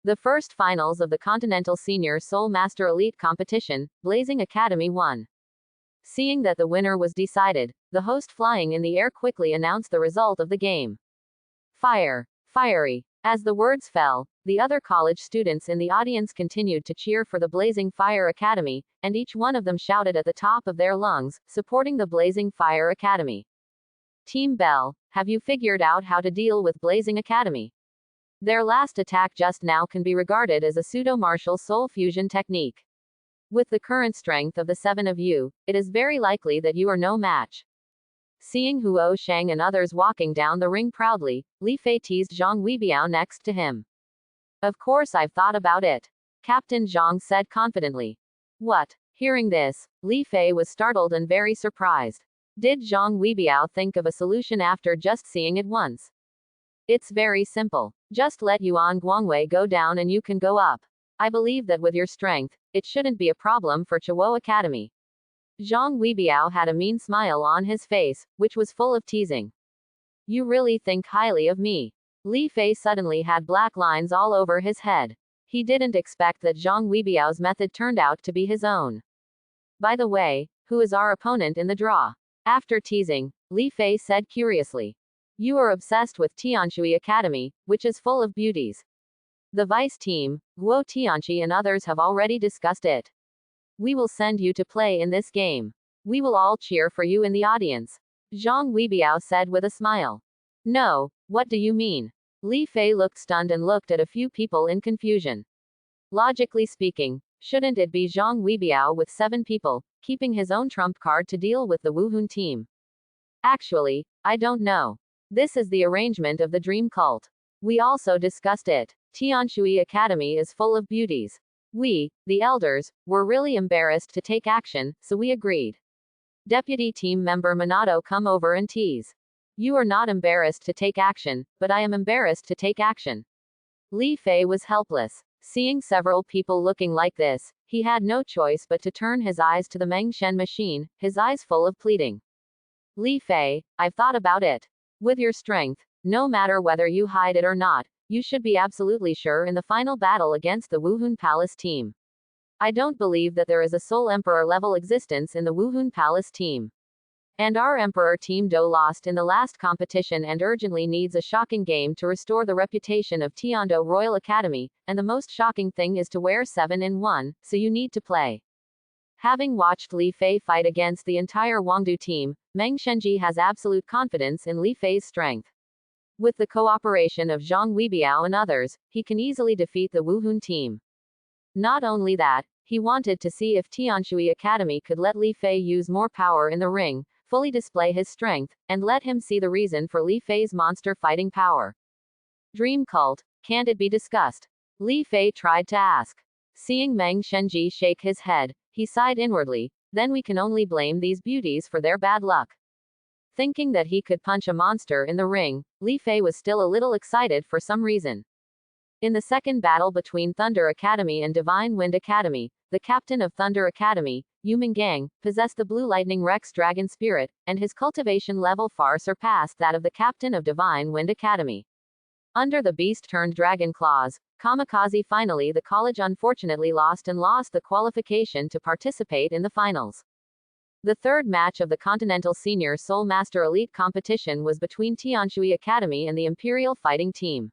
The first finals of the Continental Senior Soul Master Elite Competition, Blazing Academy won. Seeing that the winner was decided, the host flying in the air quickly announced the result of the game. Fire. Fiery. As the words fell, the other college students in the audience continued to cheer for the Blazing Fire Academy, and each one of them shouted at the top of their lungs, supporting the Blazing Fire Academy. Team Bell, have you figured out how to deal with Blazing Academy? Their last attack just now can be regarded as a pseudo-martial soul fusion technique. With the current strength of the 7 of you, it is very likely that you are no match. Seeing Huo Shang and others walking down the ring proudly, Li Fei teased Zhang Weibiao next to him. Of course I've thought about it. Captain Zhang said confidently. What? Hearing this, Li Fei was startled and very surprised. Did Zhang Weibiao think of a solution after just seeing it once? It's very simple. Just let Yuan Guangwei go down and you can go up. I believe that with your strength, it shouldn't be a problem for Chuo Academy. Zhang Weibiao had a mean smile on his face, which was full of teasing. You really think highly of me. Li Fei suddenly had black lines all over his head. He didn't expect that Zhang Weibiao's method turned out to be his own. By the way, who is our opponent in the draw? After teasing, Li Fei said curiously. You are obsessed with Tianshui Academy, which is full of beauties. The vice team, Guo Tianqi and others have already discussed it. We will send you to play in this game. We will all cheer for you in the audience. Zhang Weibiao said with a smile. No, what do you mean? Li Fei looked stunned and looked at a few people in confusion. Logically speaking, shouldn't it be Zhang Weibiao with 7 people, keeping his own trump card to deal with the Wuhun team? Actually, I don't know. This is the arrangement of the dream cult. We also discussed it. Tianshui Academy is full of beauties. We, the elders, were really embarrassed to take action, so we agreed. Deputy team member Minato come over and tease. You are not embarrassed to take action, but I am embarrassed to take action. Li Fei was helpless. Seeing several people looking like this, he had no choice but to turn his eyes to the Meng Shen machine, his eyes full of pleading. Li Fei, I've thought about it. With your strength, no matter whether you hide it or not, you should be absolutely sure in the final battle against the Wuhun Palace team. I don't believe that there is a sole emperor level existence in the Wuhun Palace team. And our emperor team Do lost in the last competition and urgently needs a shocking game to restore the reputation of Tiando Royal Academy, and the most shocking thing is to wear 7 in 1, so you need to play. Having watched Li Fei fight against the entire Wangdu team, Meng Shenji has absolute confidence in Li Fei's strength. With the cooperation of Zhang Weibiao and others, he can easily defeat the Wuhun team. Not only that, he wanted to see if Tianshui Academy could let Li Fei use more power in the ring, fully display his strength, and let him see the reason for Li Fei's monster fighting power. Dream cult, can't it be discussed? Li Fei tried to ask. Seeing Meng Shenji shake his head, he sighed inwardly, then we can only blame these beauties for their bad luck. Thinking that he could punch a monster in the ring, Li Fei was still a little excited for some reason. In the second battle between Thunder Academy and Divine Wind Academy, the captain of Thunder Academy, Yu Minggang, possessed the Blue Lightning Rex Dragon Spirit, and his cultivation level far surpassed that of the captain of Divine Wind Academy. Under the beast-turned dragon claws, Kamikaze finally the college unfortunately lost the qualification to participate in the finals. The third match of the Continental Senior Soul Master Elite competition was between Tianshui Academy and the Imperial Fighting Team.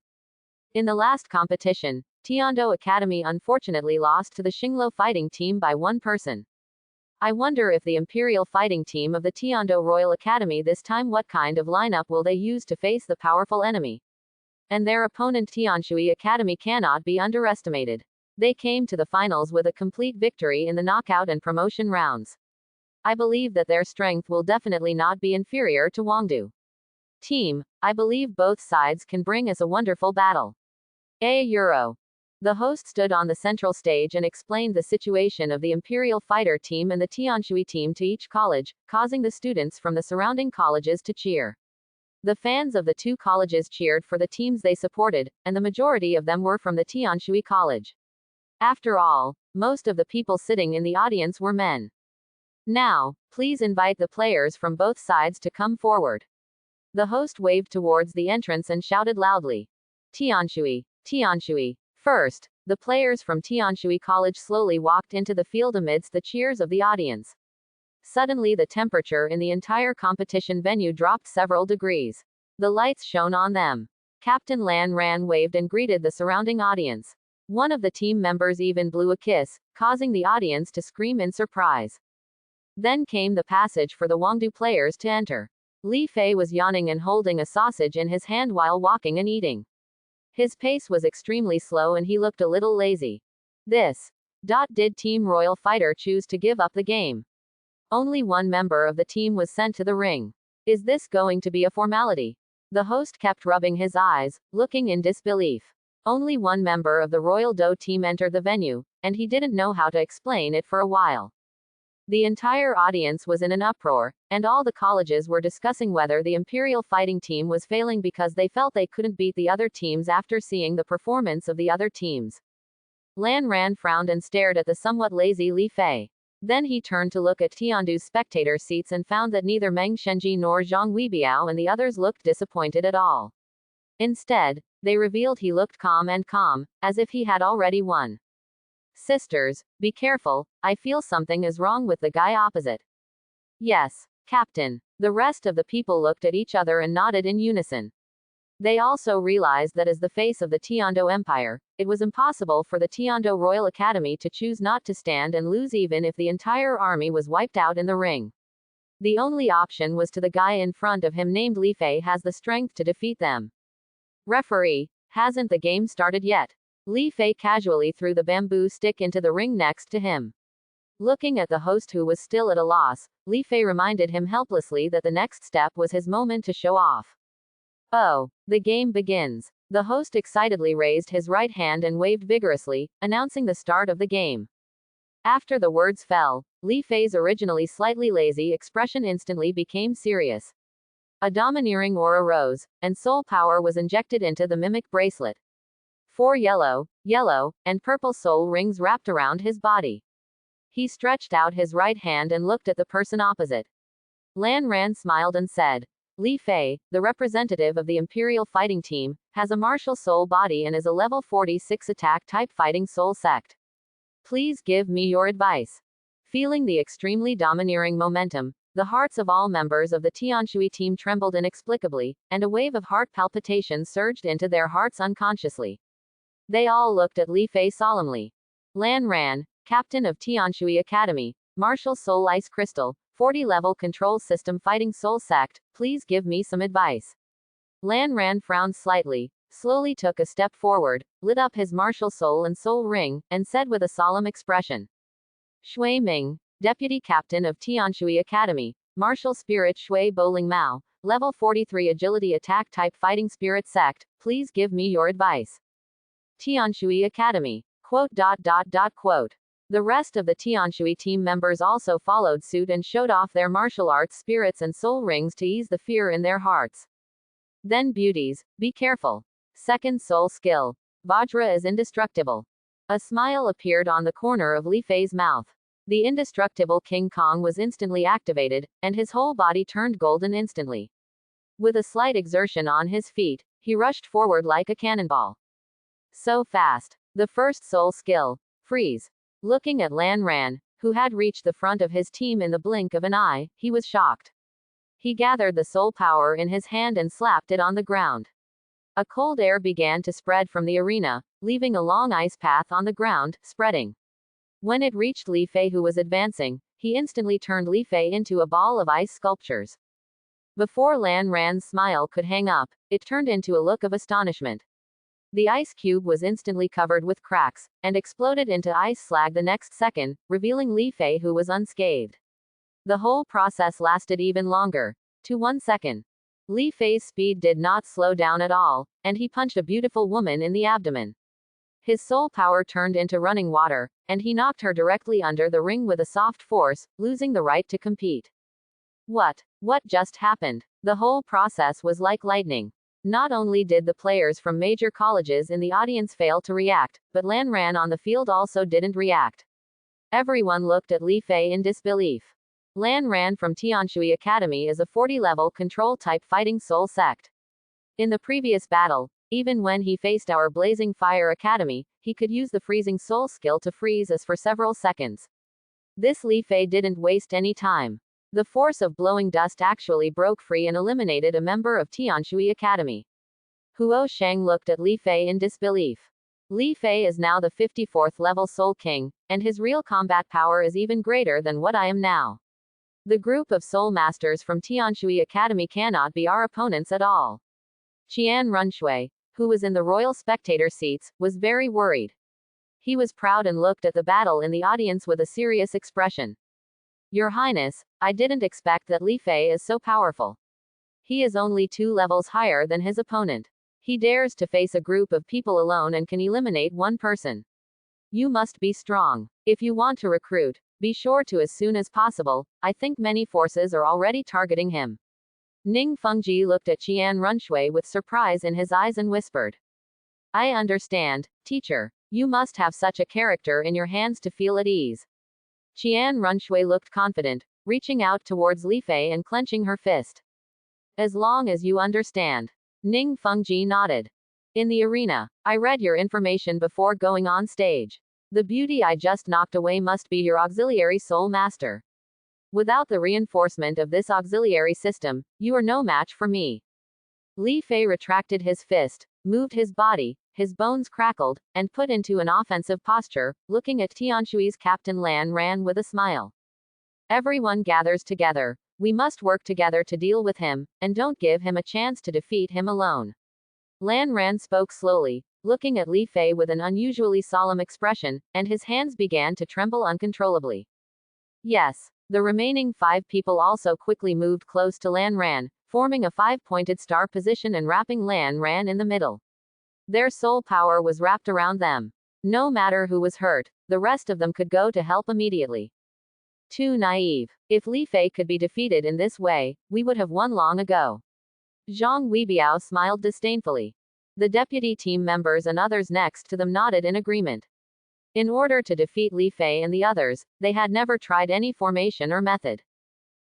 In the last competition, Tiando Academy unfortunately lost to the Xinglo Fighting Team by 1 person. I wonder if the Imperial Fighting Team of the Tiando Royal Academy this time what kind of lineup will they use to face the powerful enemy. And their opponent Tianshui Academy cannot be underestimated. They came to the finals with a complete victory in the knockout and promotion rounds. I believe that their strength will definitely not be inferior to Wangdu team. I believe both sides can bring us a wonderful battle. Euro. The host stood on the central stage and explained the situation of the Imperial Fighter Team and the Tianshui team to each college, causing the students from the surrounding colleges to cheer. The fans of the 2 colleges cheered for the teams they supported, and the majority of them were from the Tianshui College. After all, most of the people sitting in the audience were men. Now, please invite the players from both sides to come forward. The host waved towards the entrance and shouted loudly. Tianshui, Tianshui. First, the players from Tianshui College slowly walked into the field amidst the cheers of the audience. Suddenly the temperature in the entire competition venue dropped several degrees. The lights shone on them. Captain Lan Ran waved and greeted the surrounding audience. One of the team members even blew a kiss, causing the audience to scream in surprise. Then came the passage for the Wangdu players to enter. Li Fei was yawning and holding a sausage in his hand while walking and eating. His pace was extremely slow and he looked a little lazy. Did Team Royal Fighter choose to give up the game? Only one member of the team was sent to the ring. Is this going to be a formality? The host kept rubbing his eyes, looking in disbelief. Only one member of the Royal Do team entered the venue, and he didn't know how to explain it for a while. The entire audience was in an uproar, and all the colleges were discussing whether the Imperial Fighting Team was failing because they felt they couldn't beat the other teams after seeing the performance of the other teams. Lan Ran frowned and stared at the somewhat lazy Li Fei. Then he turned to look at Tiandu's spectator seats and found that neither Meng Shenji nor Zhang Weibiao and the others looked disappointed at all. Instead, they revealed he looked calm, as if he had already won. Sisters, be careful, I feel something is wrong with the guy opposite. Yes, Captain. The rest of the people looked at each other and nodded in unison. They also realized that as the face of the Tiando Empire, it was impossible for the Tiando Royal Academy to choose not to stand and lose even if the entire army was wiped out in the ring. The only option was to the guy in front of him named Li Fei has the strength to defeat them. Referee, hasn't the game started yet? Li Fei casually threw the bamboo stick into the ring next to him. Looking at the host who was still at a loss, Li Fei reminded him helplessly that the next step was his moment to show off. Oh, the game begins. The host excitedly raised his right hand and waved vigorously, announcing the start of the game. After the words fell, Li Fei's originally slightly lazy expression instantly became serious. A domineering aura rose, and soul power was injected into the mimic bracelet. 4 yellow, and purple soul rings wrapped around his body. He stretched out his right hand and looked at the person opposite. Lan Ran smiled and said, Li Fei, the representative of the Imperial Fighting Team, has a martial soul body and is a level 46 attack type fighting soul sect. Please give me your advice. Feeling the extremely domineering momentum, the hearts of all members of the Tianshui team trembled inexplicably, and a wave of heart palpitations surged into their hearts unconsciously. They all looked at Li Fei solemnly. Lan Ran, captain of Tianshui Academy, martial soul ice crystal, 40-level control system fighting soul sect, please give me some advice. Lan Ran frowned slightly, slowly took a step forward, lit up his martial soul and soul ring, and said with a solemn expression. Shui Ming, deputy captain of Tianshui Academy, martial spirit Shui Bowling Mao, level 43 agility attack type fighting spirit sect, please give me your advice. Tianshui Academy. Quote. The rest of the Tianshui team members also followed suit and showed off their martial arts spirits and soul rings to ease the fear in their hearts. Then beauties, be careful. Second soul skill. Vajra is indestructible. A smile appeared on the corner of Li Fei's mouth. The indestructible King Kong was instantly activated, and his whole body turned golden instantly. With a slight exertion on his feet, he rushed forward like a cannonball. So fast. The first soul skill. Freeze. Looking at Lan Ran, who had reached the front of his team in the blink of an eye, he was shocked. He gathered the soul power in his hand and slapped it on the ground. A cold air began to spread from the arena, leaving a long ice path on the ground, spreading. When it reached Li Fei who was advancing, he instantly turned Li Fei into a ball of ice sculptures. Before Lan Ran's smile could hang up, it turned into a look of astonishment. The ice cube was instantly covered with cracks, and exploded into ice slag the next second, revealing Li Fei who was unscathed. The whole process lasted even longer. To 1 second. Li Fei's speed did not slow down at all, and he punched a beautiful woman in the abdomen. His soul power turned into running water, and he knocked her directly under the ring with a soft force, losing the right to compete. What just happened? The whole process was like lightning. Not only did the players from major colleges in the audience fail to react, but Lan Ran on the field also didn't react. Everyone looked at Li Fei in disbelief. Lan Ran from Tianshui Academy is a 40-level control-type fighting soul sect. In the previous battle, even when he faced our Blazing Fire Academy, he could use the freezing soul skill to freeze us for several seconds. This Li Fei didn't waste any time. The force of blowing dust actually broke free and eliminated a member of Tianshui Academy. Huo Sheng looked at Li Fei in disbelief. Li Fei is now the 54th level Soul King, and his real combat power is even greater than what I am now. The group of Soul Masters from Tianshui Academy cannot be our opponents at all. Qian Runshui, who was in the royal spectator seats, was very worried. He was proud and looked at the battle in the audience with a serious expression. Your Highness, I didn't expect that Li Fei is so powerful. He is only 2 levels higher than his opponent. He dares to face a group of people alone and can eliminate one person. You must be strong. If you want to recruit, be sure to as soon as possible. I think many forces are already targeting him. Ning Fengji looked at Qian Runshui with surprise in his eyes and whispered. I understand, teacher. You must have such a character in your hands to feel at ease. Qian Runshui looked confident, reaching out towards Li Fei and clenching her fist. As long as you understand. Ning Fengji nodded. In the arena, I read your information before going on stage. The beauty I just knocked away must be your auxiliary soul master. Without the reinforcement of this auxiliary system, you are no match for me. Li Fei retracted his fist, moved his body, his bones crackled, and put into an offensive posture, looking at Tianshui's Captain Lan Ran with a smile. Everyone gathers together. We must work together to deal with him, and don't give him a chance to defeat him alone. Lan Ran spoke slowly, looking at Li Fei with an unusually solemn expression, and his hands began to tremble uncontrollably. Yes. The remaining 5 people also quickly moved close to Lan Ran, forming a 5-pointed star position and wrapping Lan Ran in the middle. Their soul power was wrapped around them. No matter who was hurt, the rest of them could go to help immediately. Too naive. If Li Fei could be defeated in this way, we would have won long ago. Zhang Weibiao smiled disdainfully. The deputy team members and others next to them nodded in agreement. In order to defeat Li Fei and the others, they had never tried any formation or method.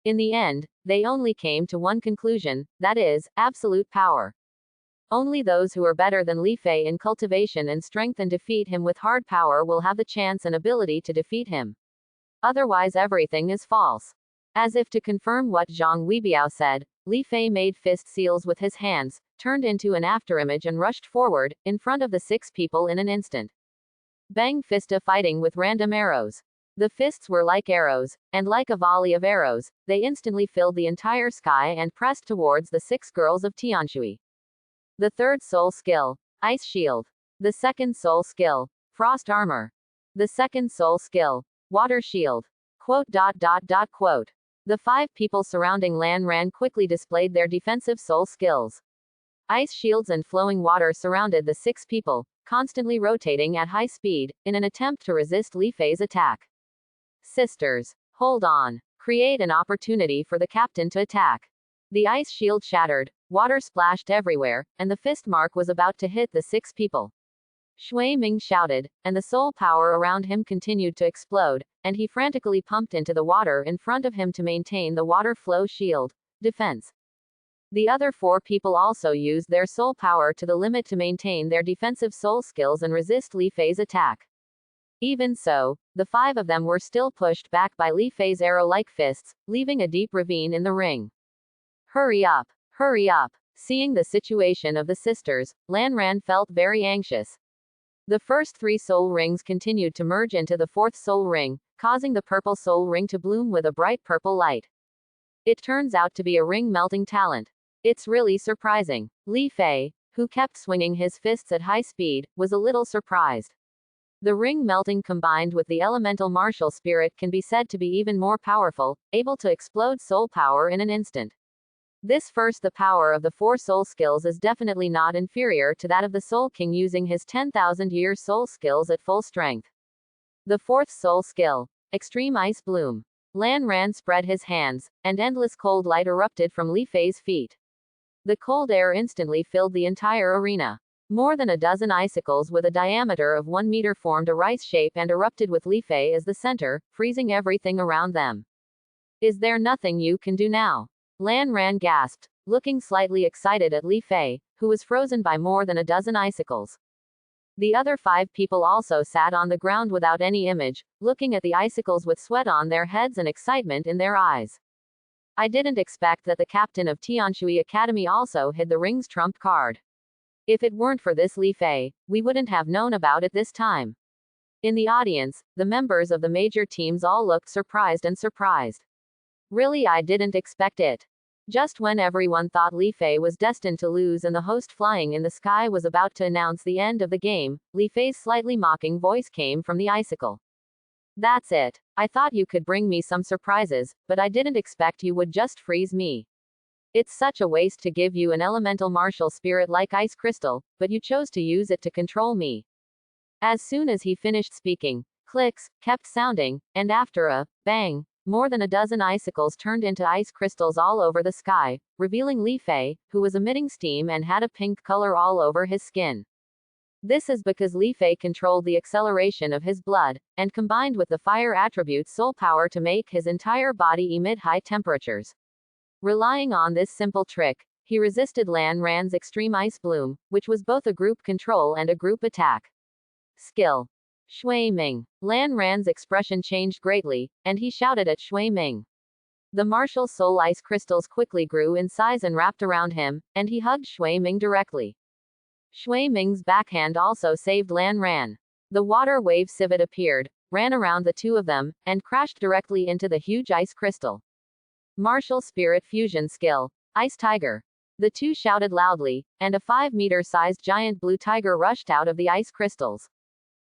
In the end, they only came to one conclusion, that is, absolute power. Only those who are better than Li Fei in cultivation and strength and defeat him with hard power will have the chance and ability to defeat him. Otherwise everything is false. As if to confirm what Zhang Weibiao said, Li Fei made fist seals with his hands, turned into an afterimage and rushed forward, in front of the 6 people in an instant. Bang Fista fighting with random arrows. The fists were like arrows, and like a volley of arrows, they instantly filled the entire sky and pressed towards the 6 girls of Tianshui. The third soul skill, Ice Shield. The second soul skill, Frost Armor. The second soul skill, Water Shield. Quote. The 5 people surrounding Lan Ran quickly displayed their defensive soul skills. Ice shields and flowing water surrounded the 6 people, constantly rotating at high speed, in an attempt to resist Li Fei's attack. Sisters, hold on. Create an opportunity for the captain to attack. The ice shield shattered, water splashed everywhere, and the fist mark was about to hit the 6 people. Shui Ming shouted, and the soul power around him continued to explode, and he frantically pumped into the water in front of him to maintain the water flow shield defense. The other 4 people also used their soul power to the limit to maintain their defensive soul skills and resist Li Fei's attack. Even so, the 5 of them were still pushed back by Li Fei's arrow-like fists, leaving a deep ravine in the ring. Hurry up! Hurry up! Seeing the situation of the sisters, Lan Ran felt very anxious. The first 3 soul rings continued to merge into the 4th soul ring, causing the purple soul ring to bloom with a bright purple light. It turns out to be a ring melting talent. It's really surprising. Li Fei, who kept swinging his fists at high speed, was a little surprised. The ring melting combined with the elemental martial spirit can be said to be even more powerful, able to explode soul power in an instant. The power of the 4 soul skills is definitely not inferior to that of the Soul King using his 10,000-year soul skills at full strength. The 4th soul skill, Extreme Ice Bloom. Lan Ran spread his hands, and endless cold light erupted from Li Fei's feet. The cold air instantly filled the entire arena. More than a dozen icicles with a diameter of 1 meter formed a rice shape and erupted with Li Fei as the center, freezing everything around them. Is there nothing you can do now? Lan Ran gasped, looking slightly excited at Li Fei, who was frozen by more than a dozen icicles. The other 5 people also sat on the ground without any image, looking at the icicles with sweat on their heads and excitement in their eyes. I didn't expect that the captain of Tianshui Academy also hid the ring's trump card. If it weren't for this Li Fei, we wouldn't have known about it this time. In the audience, the members of the major teams all looked surprised. Really, I didn't expect it. Just when everyone thought Li Fei was destined to lose and the host flying in the sky was about to announce the end of the game, Li Fei's slightly mocking voice came from the icicle. That's it. I thought you could bring me some surprises, but I didn't expect you would just freeze me. It's such a waste to give you an elemental martial spirit like ice crystal, but you chose to use it to control me. As soon as he finished speaking, clicks kept sounding, and after a bang, more than a dozen icicles turned into ice crystals all over the sky, revealing Li Fei, who was emitting steam and had a pink color all over his skin. This is because Li Fei controlled the acceleration of his blood, and combined with the fire attribute soul power to make his entire body emit high temperatures. Relying on this simple trick, he resisted Lan Ran's extreme ice bloom, which was both a group control and a group attack. Skill. Shui Ming. Lan Ran's expression changed greatly, and he shouted at Shui Ming. The martial soul ice crystals quickly grew in size and wrapped around him, and he hugged Shui Ming directly. Shui Ming's backhand also saved Lan Ran. The water wave civet appeared, ran around the two of them, and crashed directly into the huge ice crystal. Martial spirit fusion skill. Ice tiger. The two shouted loudly, and a 5-meter-sized giant blue tiger rushed out of the ice crystals.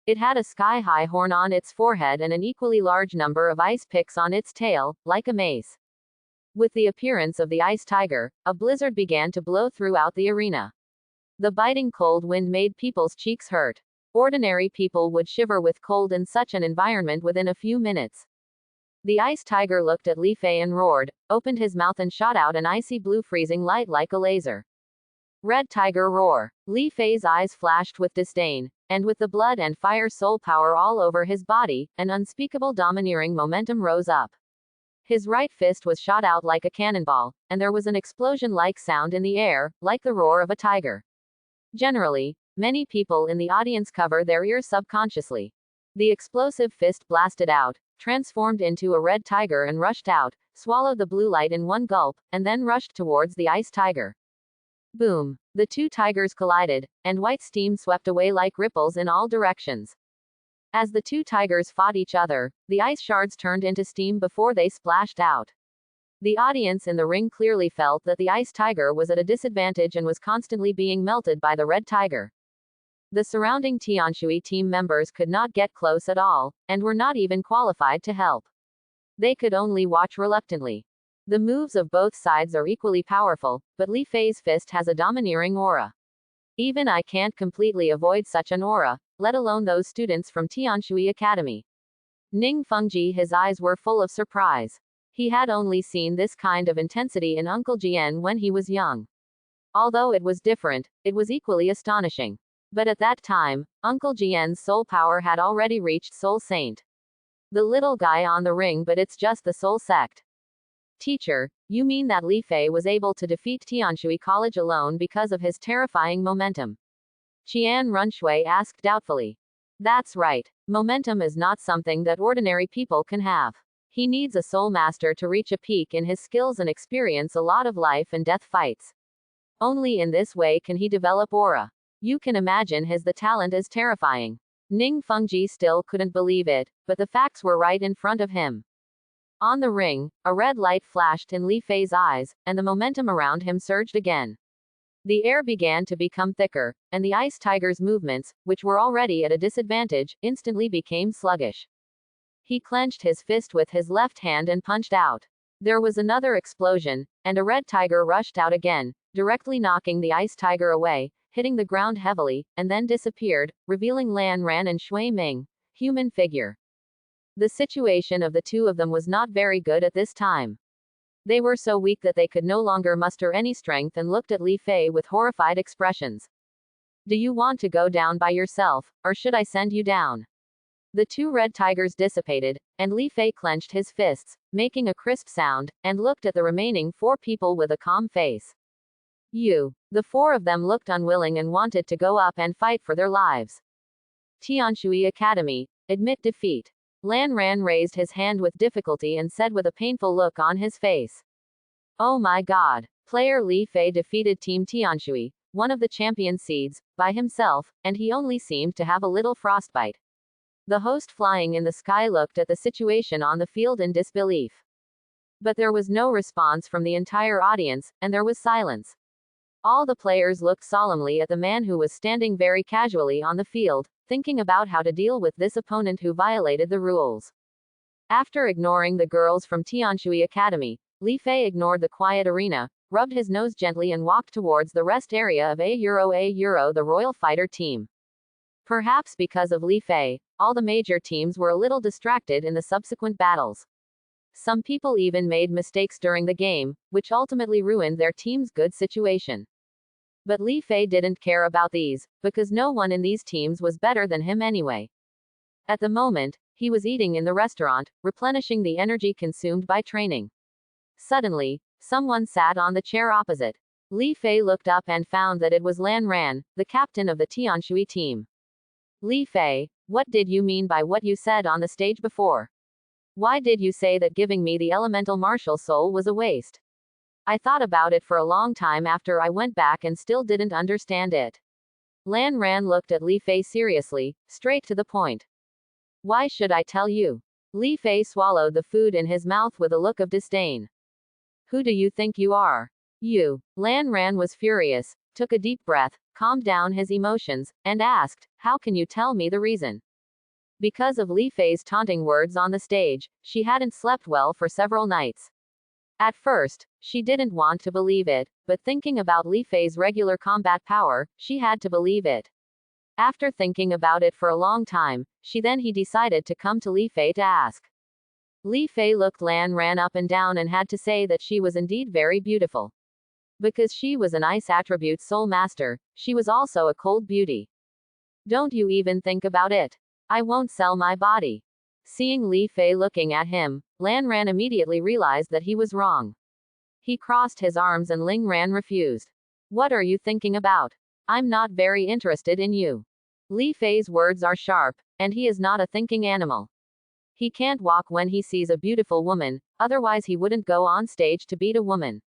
It had a sky-high horn on its forehead and an equally large number of ice picks on its tail, like a mace. With the appearance of the ice tiger, a blizzard began to blow throughout the arena. The biting cold wind made people's cheeks hurt. Ordinary people would shiver with cold in such an environment within a few minutes. The ice tiger looked at Li Fei and roared, opened his mouth and shot out an icy blue freezing light like a laser. Red tiger roar. Li Fei's eyes flashed with disdain, and with the blood and fire soul power all over his body, an unspeakable domineering momentum rose up. His right fist was shot out like a cannonball, and there was an explosion-like sound in the air, like the roar of a tiger. Generally, many people in the audience cover their ears subconsciously. The explosive fist blasted out, transformed into a red tiger and rushed out, swallowed the blue light in one gulp, and then rushed towards the ice tiger. Boom! The two tigers collided, and white steam swept away like ripples in all directions. As the two tigers fought each other, the ice shards turned into steam before they splashed out. The audience in the ring clearly felt that the ice tiger was at a disadvantage and was constantly being melted by the red tiger. The surrounding Tianshui team members could not get close at all, and were not even qualified to help. They could only watch reluctantly. The moves of both sides are equally powerful, but Li Fei's fist has a domineering aura. Even I can't completely avoid such an aura, let alone those students from Tianshui Academy. Ning Fengji, his eyes were full of surprise. He had only seen this kind of intensity in Uncle Jian when he was young. Although it was different, it was equally astonishing. But at that time, Uncle Jian's soul power had already reached Soul Saint. The little guy on the ring, but it's just the Soul Sect. Teacher, you mean that Li Fei was able to defeat Tianshui College alone because of his terrifying momentum? Qian Runshui asked doubtfully. That's right. Momentum is not something that ordinary people can have. He needs a soul master to reach a peak in his skills and experience a lot of life and death fights. Only in this way can he develop aura. You can imagine the talent is terrifying. Ning Fengji still couldn't believe it, but the facts were right in front of him. On the ring, a red light flashed in Li Fei's eyes, and the momentum around him surged again. The air began to become thicker, and the ice tiger's movements, which were already at a disadvantage, instantly became sluggish. He clenched his fist with his left hand and punched out. There was another explosion, and a red tiger rushed out again, directly knocking the ice tiger away, hitting the ground heavily, and then disappeared, revealing Lan Ran and Shui Ming, human figure. The situation of the two of them was not very good at this time. They were so weak that they could no longer muster any strength and looked at Li Fei with horrified expressions. Do you want to go down by yourself, or should I send you down? The two red tigers dissipated, and Li Fei clenched his fists, making a crisp sound, and looked at the remaining 4 people with a calm face. The 4 of them looked unwilling and wanted to go up and fight for their lives. Tianshui Academy, admit defeat. Lan Ran raised his hand with difficulty and said with a painful look on his face. Oh my god. Player Li Fei defeated Team Tianshui, one of the champion seeds, by himself, and he only seemed to have a little frostbite. The host flying in the sky looked at the situation on the field in disbelief. But there was no response from the entire audience, and there was silence. All the players looked solemnly at the man who was standing very casually on the field, thinking about how to deal with this opponent who violated the rules. After ignoring the girls from Tianshui Academy, Li Fei ignored the quiet arena, rubbed his nose gently and walked towards the rest area of A-Euro the Royal Fighter team. Perhaps because of Li Fei, all the major teams were a little distracted in the subsequent battles. Some people even made mistakes during the game, which ultimately ruined their team's good situation. But Li Fei didn't care about these, because no one in these teams was better than him anyway. At the moment, he was eating in the restaurant, replenishing the energy consumed by training. Suddenly, someone sat on the chair opposite. Li Fei looked up and found that it was Lan Ran, the captain of the Tianshui team. Li Fei, what did you mean by what you said on the stage before? Why did you say that giving me the elemental martial soul was a waste? I thought about it for a long time after I went back and still didn't understand it. Lan Ran looked at Li Fei seriously, straight to the point. Why should I tell you? Li Fei swallowed the food in his mouth with a look of disdain. Who do you think you are? You. Lan Ran was furious, took a deep breath, calmed down his emotions, and asked, how can you tell me the reason? Because of Li Fei's taunting words on the stage, she hadn't slept well for several nights. At first, she didn't want to believe it, but thinking about Li Fei's regular combat power, she had to believe it. After thinking about it for a long time, he decided to come to Li Fei to ask. Li Fei looked Lan Ran up and down and had to say that she was indeed very beautiful. Because she was an ice attribute soul master, she was also a cold beauty. Don't you even think about it. I won't sell my body. Seeing Li Fei looking at him, Lan Ran immediately realized that he was wrong. He crossed his arms and Ling Ran refused. What are you thinking about? I'm not very interested in you. Li Fei's words are sharp, and he is not a thinking animal. He can't walk when he sees a beautiful woman, otherwise he wouldn't go on stage to beat a woman.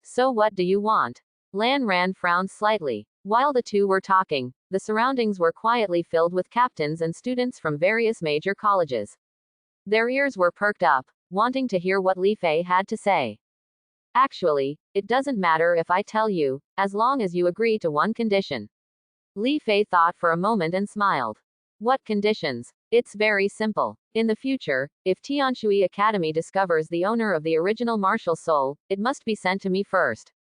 So what do you want? Lan Ran frowned slightly. While the two were talking, the surroundings were quietly filled with captains and students from various major colleges. Their ears were perked up, wanting to hear what Li Fei had to say. Actually, it doesn't matter if I tell you, as long as you agree to one condition. Li Fei thought for a moment and smiled. What conditions? It's very simple. In the future, if Tianshui Academy discovers the owner of the original martial soul, it must be sent to me first.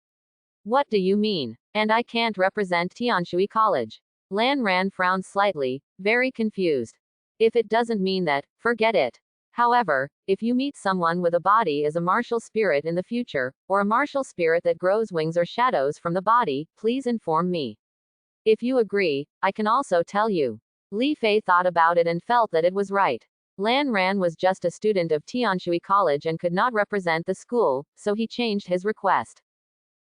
What do you mean? And I can't represent Tianshui College. Lan Ran frowned slightly, very confused. If it doesn't mean that, forget it. However, if you meet someone with a body as a martial spirit in the future, or a martial spirit that grows wings or shadows from the body, please inform me. If you agree, I can also tell you. Li Fei thought about it and felt that it was right. Lan Ran was just a student of Tianshui College and could not represent the school, so he changed his request.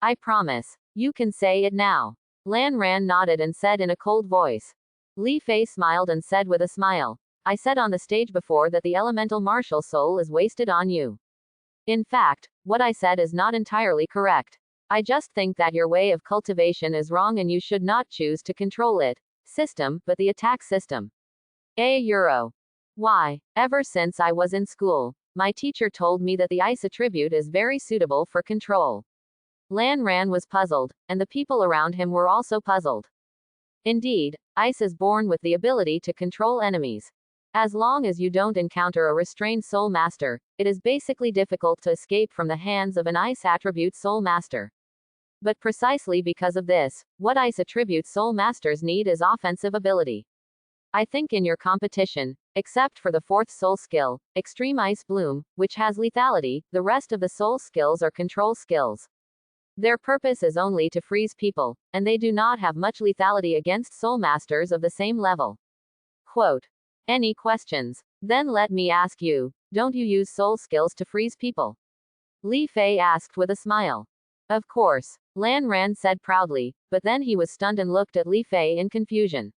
I promise. You can say it now. Lan Ran nodded and said in a cold voice. Li Fei smiled and said with a smile. I said on the stage before that the elemental martial soul is wasted on you. In fact, what I said is not entirely correct. I just think that your way of cultivation is wrong and you should not choose to control it, system, but the attack system. Euro. Why? Ever since I was in school, my teacher told me that the ice attribute is very suitable for control. Lan Ran was puzzled, and the people around him were also puzzled. Indeed, ice is born with the ability to control enemies. As long as you don't encounter a restrained soul master, it is basically difficult to escape from the hands of an ice attribute soul master. But precisely because of this, what ice attribute soul masters need is offensive ability. I think in your competition, except for the fourth soul skill, Extreme Ice Bloom, which has lethality, the rest of the soul skills are control skills. Their purpose is only to freeze people, and they do not have much lethality against soul masters of the same level. Quote. Any questions? Then let me ask you, don't you use soul skills to freeze people? Li Fei asked with a smile. Of course, Lan Ran said proudly, but then he was stunned and looked at Li Fei in confusion.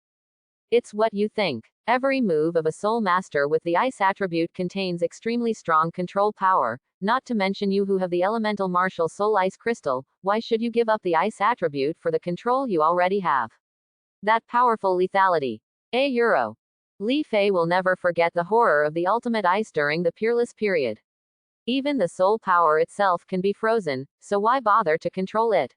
It's what you think. Every move of a soul master with the ice attribute contains extremely strong control power, not to mention you who have the elemental martial soul ice crystal, why should you give up the ice attribute for the control you already have? That powerful lethality. Euro. Li Fei will never forget the horror of the ultimate ice during the Peerless period. Even the soul power itself can be frozen, so why bother to control it?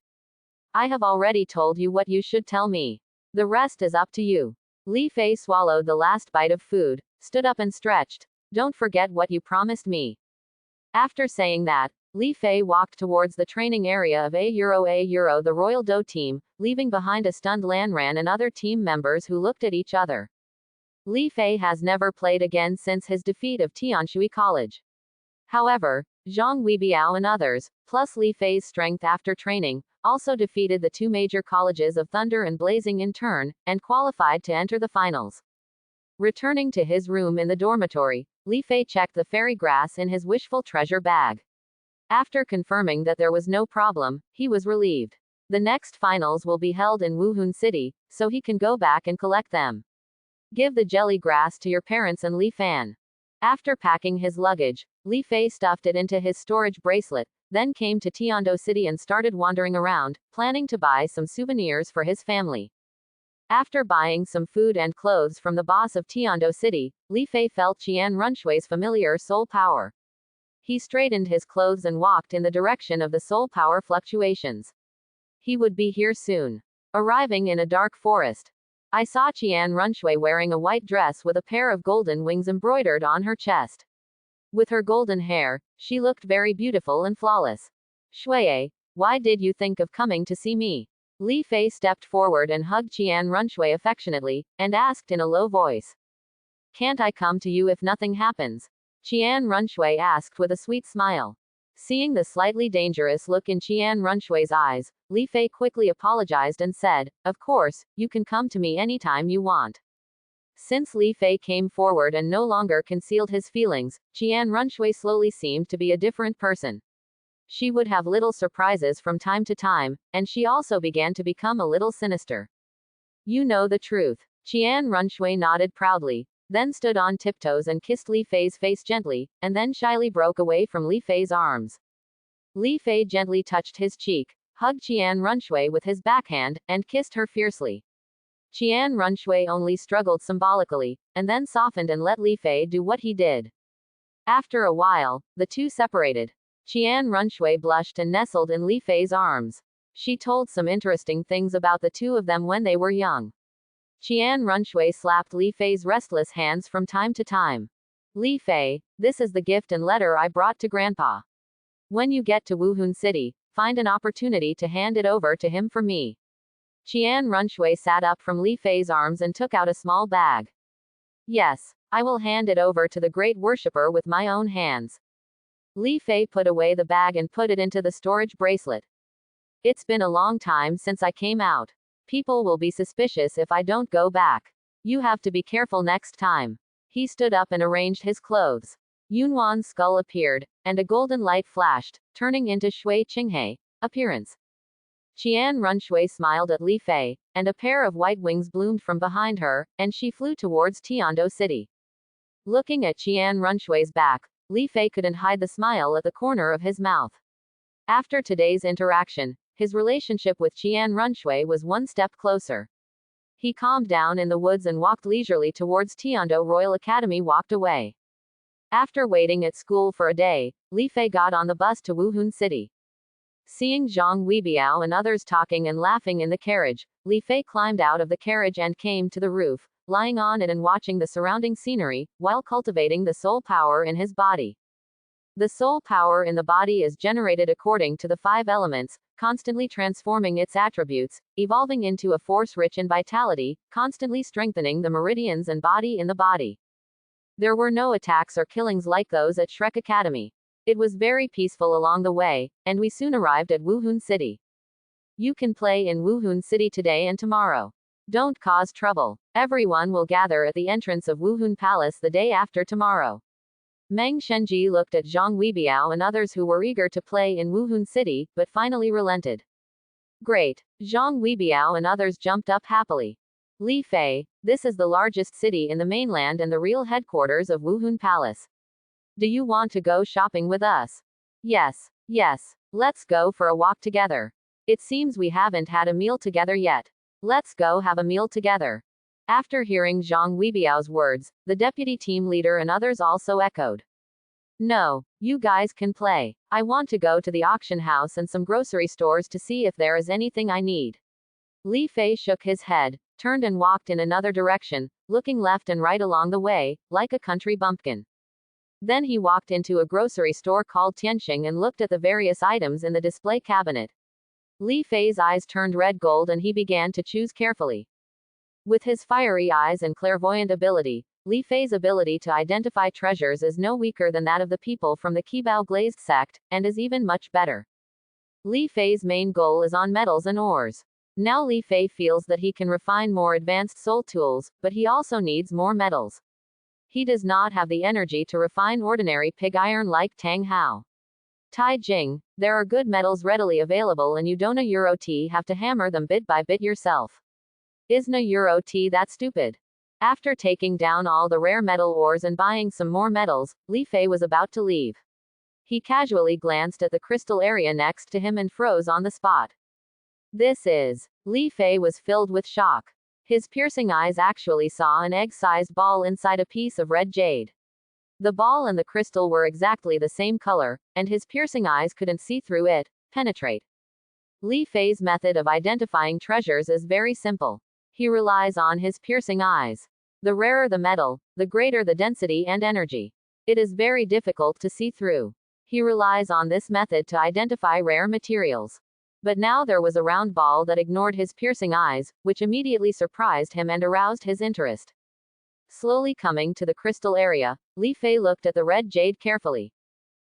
I have already told you what you should tell me. The rest is up to you. Li Fei swallowed the last bite of food, stood up and stretched. Don't forget what you promised me. After saying that, Li Fei walked towards the training area of Euro the Royal Do team, leaving behind a stunned Lan Ran and other team members who looked at each other. Li Fei has never played again since his defeat of Tianshui College. However, Zhang Weibiao and others, plus Li Fei's strength after training, also defeated the two major colleges of Thunder and Blazing in turn, and qualified to enter the finals. Returning to his room in the dormitory, Li Fei checked the fairy grass in his wishful treasure bag. After confirming that there was no problem, he was relieved. The next finals will be held in Wuhan City, so he can go back and collect them. Give the jelly grass to your parents and Li Fan. After packing his luggage, Li Fei stuffed it into his storage bracelet, then came to Tiando City and started wandering around, planning to buy some souvenirs for his family. After buying some food and clothes from the boss of Tiando City, Li Fei felt Qian Runshui's familiar soul power. He straightened his clothes and walked in the direction of the soul power fluctuations. He would be here soon. Arriving in a dark forest, I saw Qian Runshui wearing a white dress with a pair of golden wings embroidered on her chest. With her golden hair, she looked very beautiful and flawless. Shuiye, why did you think of coming to see me? Li Fei stepped forward and hugged Qian Runshui affectionately, and asked in a low voice. Can't I come to you if nothing happens? Qian Runshui asked with a sweet smile. Seeing the slightly dangerous look in Qian Runshui's eyes, Li Fei quickly apologized and said, Of course, you can come to me anytime you want. Since Li Fei came forward and no longer concealed his feelings, Qian Runshui slowly seemed to be a different person. She would have little surprises from time to time, and she also began to become a little sinister. You know the truth. Qian Runshui nodded proudly, then stood on tiptoes and kissed Li Fei's face gently, and then shyly broke away from Li Fei's arms. Li Fei gently touched his cheek, hugged Qian Runshui with his backhand, and kissed her fiercely. Qian Runshui only struggled symbolically, and then softened and let Li Fei do what he did. After a while, the two separated. Qian Runshui blushed and nestled in Li Fei's arms. She told some interesting things about the two of them when they were young. Qian Runshui slapped Li Fei's restless hands from time to time. Li Fei, this is the gift and letter I brought to Grandpa. When you get to Wuhun City, find an opportunity to hand it over to him for me. Qian Runshui sat up from Li Fei's arms and took out a small bag. Yes, I will hand it over to the great worshipper with my own hands. Li Fei put away the bag and put it into the storage bracelet. It's been a long time since I came out. People will be suspicious if I don't go back. You have to be careful next time. He stood up and arranged his clothes. Yunwan's skull appeared, and a golden light flashed, turning into Shui Qinghe. Appearance. Qian Runshui smiled at Li Fei, and a pair of white wings bloomed from behind her, and she flew towards Tiando City. Looking at Qian Runshui's back, Li Fei couldn't hide the smile at the corner of his mouth. After today's interaction, his relationship with Qian Runshui was one step closer. He calmed down in the woods and walked leisurely towards Tiando Royal Academy. Walked away. After waiting at school for a day, Li Fei got on the bus to Wuhun City. Seeing Zhang Weibiao and others talking and laughing in the carriage, Li Fei climbed out of the carriage and came to the roof, lying on it and watching the surrounding scenery, while cultivating the soul power in his body. The soul power in the body is generated according to the 5 elements, constantly transforming its attributes, evolving into a force rich in vitality, constantly strengthening the meridians and body in the body. There were no attacks or killings like those at Shrek Academy. It was very peaceful along the way, and we soon arrived at Wuhun City. You can play in Wuhun City today and tomorrow. Don't cause trouble. Everyone will gather at the entrance of Wuhun Palace the day after tomorrow. Meng Shenji looked at Zhang Weibiao and others who were eager to play in Wuhun City, but finally relented. Great. Zhang Weibiao and others jumped up happily. Li Fei, this is the largest city in the mainland and the real headquarters of Wuhun Palace. Do you want to go shopping with us? Yes. Yes. Let's go for a walk together. It seems we haven't had a meal together yet. Let's go have a meal together. After hearing Zhang Weibiao's words, the deputy team leader and others also echoed. No, you guys can play. I want to go to the auction house and some grocery stores to see if there is anything I need. Li Fei shook his head, turned and walked in another direction, looking left and right along the way, like a country bumpkin. Then he walked into a grocery store called Tianxing and looked at the various items in the display cabinet. Li Fei's eyes turned red gold and he began to choose carefully. With his fiery eyes and clairvoyant ability, Li Fei's ability to identify treasures is no weaker than that of the people from the Qibao Glazed sect, and is even much better. Li Fei's main goal is on metals and ores. Now Li Fei feels that he can refine more advanced soul tools, but he also needs more metals. He does not have the energy to refine ordinary pig iron like Tang Hao. Tai Jing, there are good metals readily available and you don't have to hammer them bit by bit yourself. Isn't a Euro T that stupid? After taking down all the rare metal ores and buying some more metals, Li Fei was about to leave. He casually glanced at the crystal area next to him and froze on the spot. This is. Li Fei was filled with shock. His piercing eyes actually saw an egg-sized ball inside a piece of red jade. The ball and the crystal were exactly the same color, and his piercing eyes couldn't see through it, penetrate. Li Fei's method of identifying treasures is very simple. He relies on his piercing eyes. The rarer the metal, the greater the density and energy. It is very difficult to see through. He relies on this method to identify rare materials. But now there was a round ball that ignored his piercing eyes, which immediately surprised him and aroused his interest. Slowly coming to the crystal area, Li Fei looked at the red jade carefully.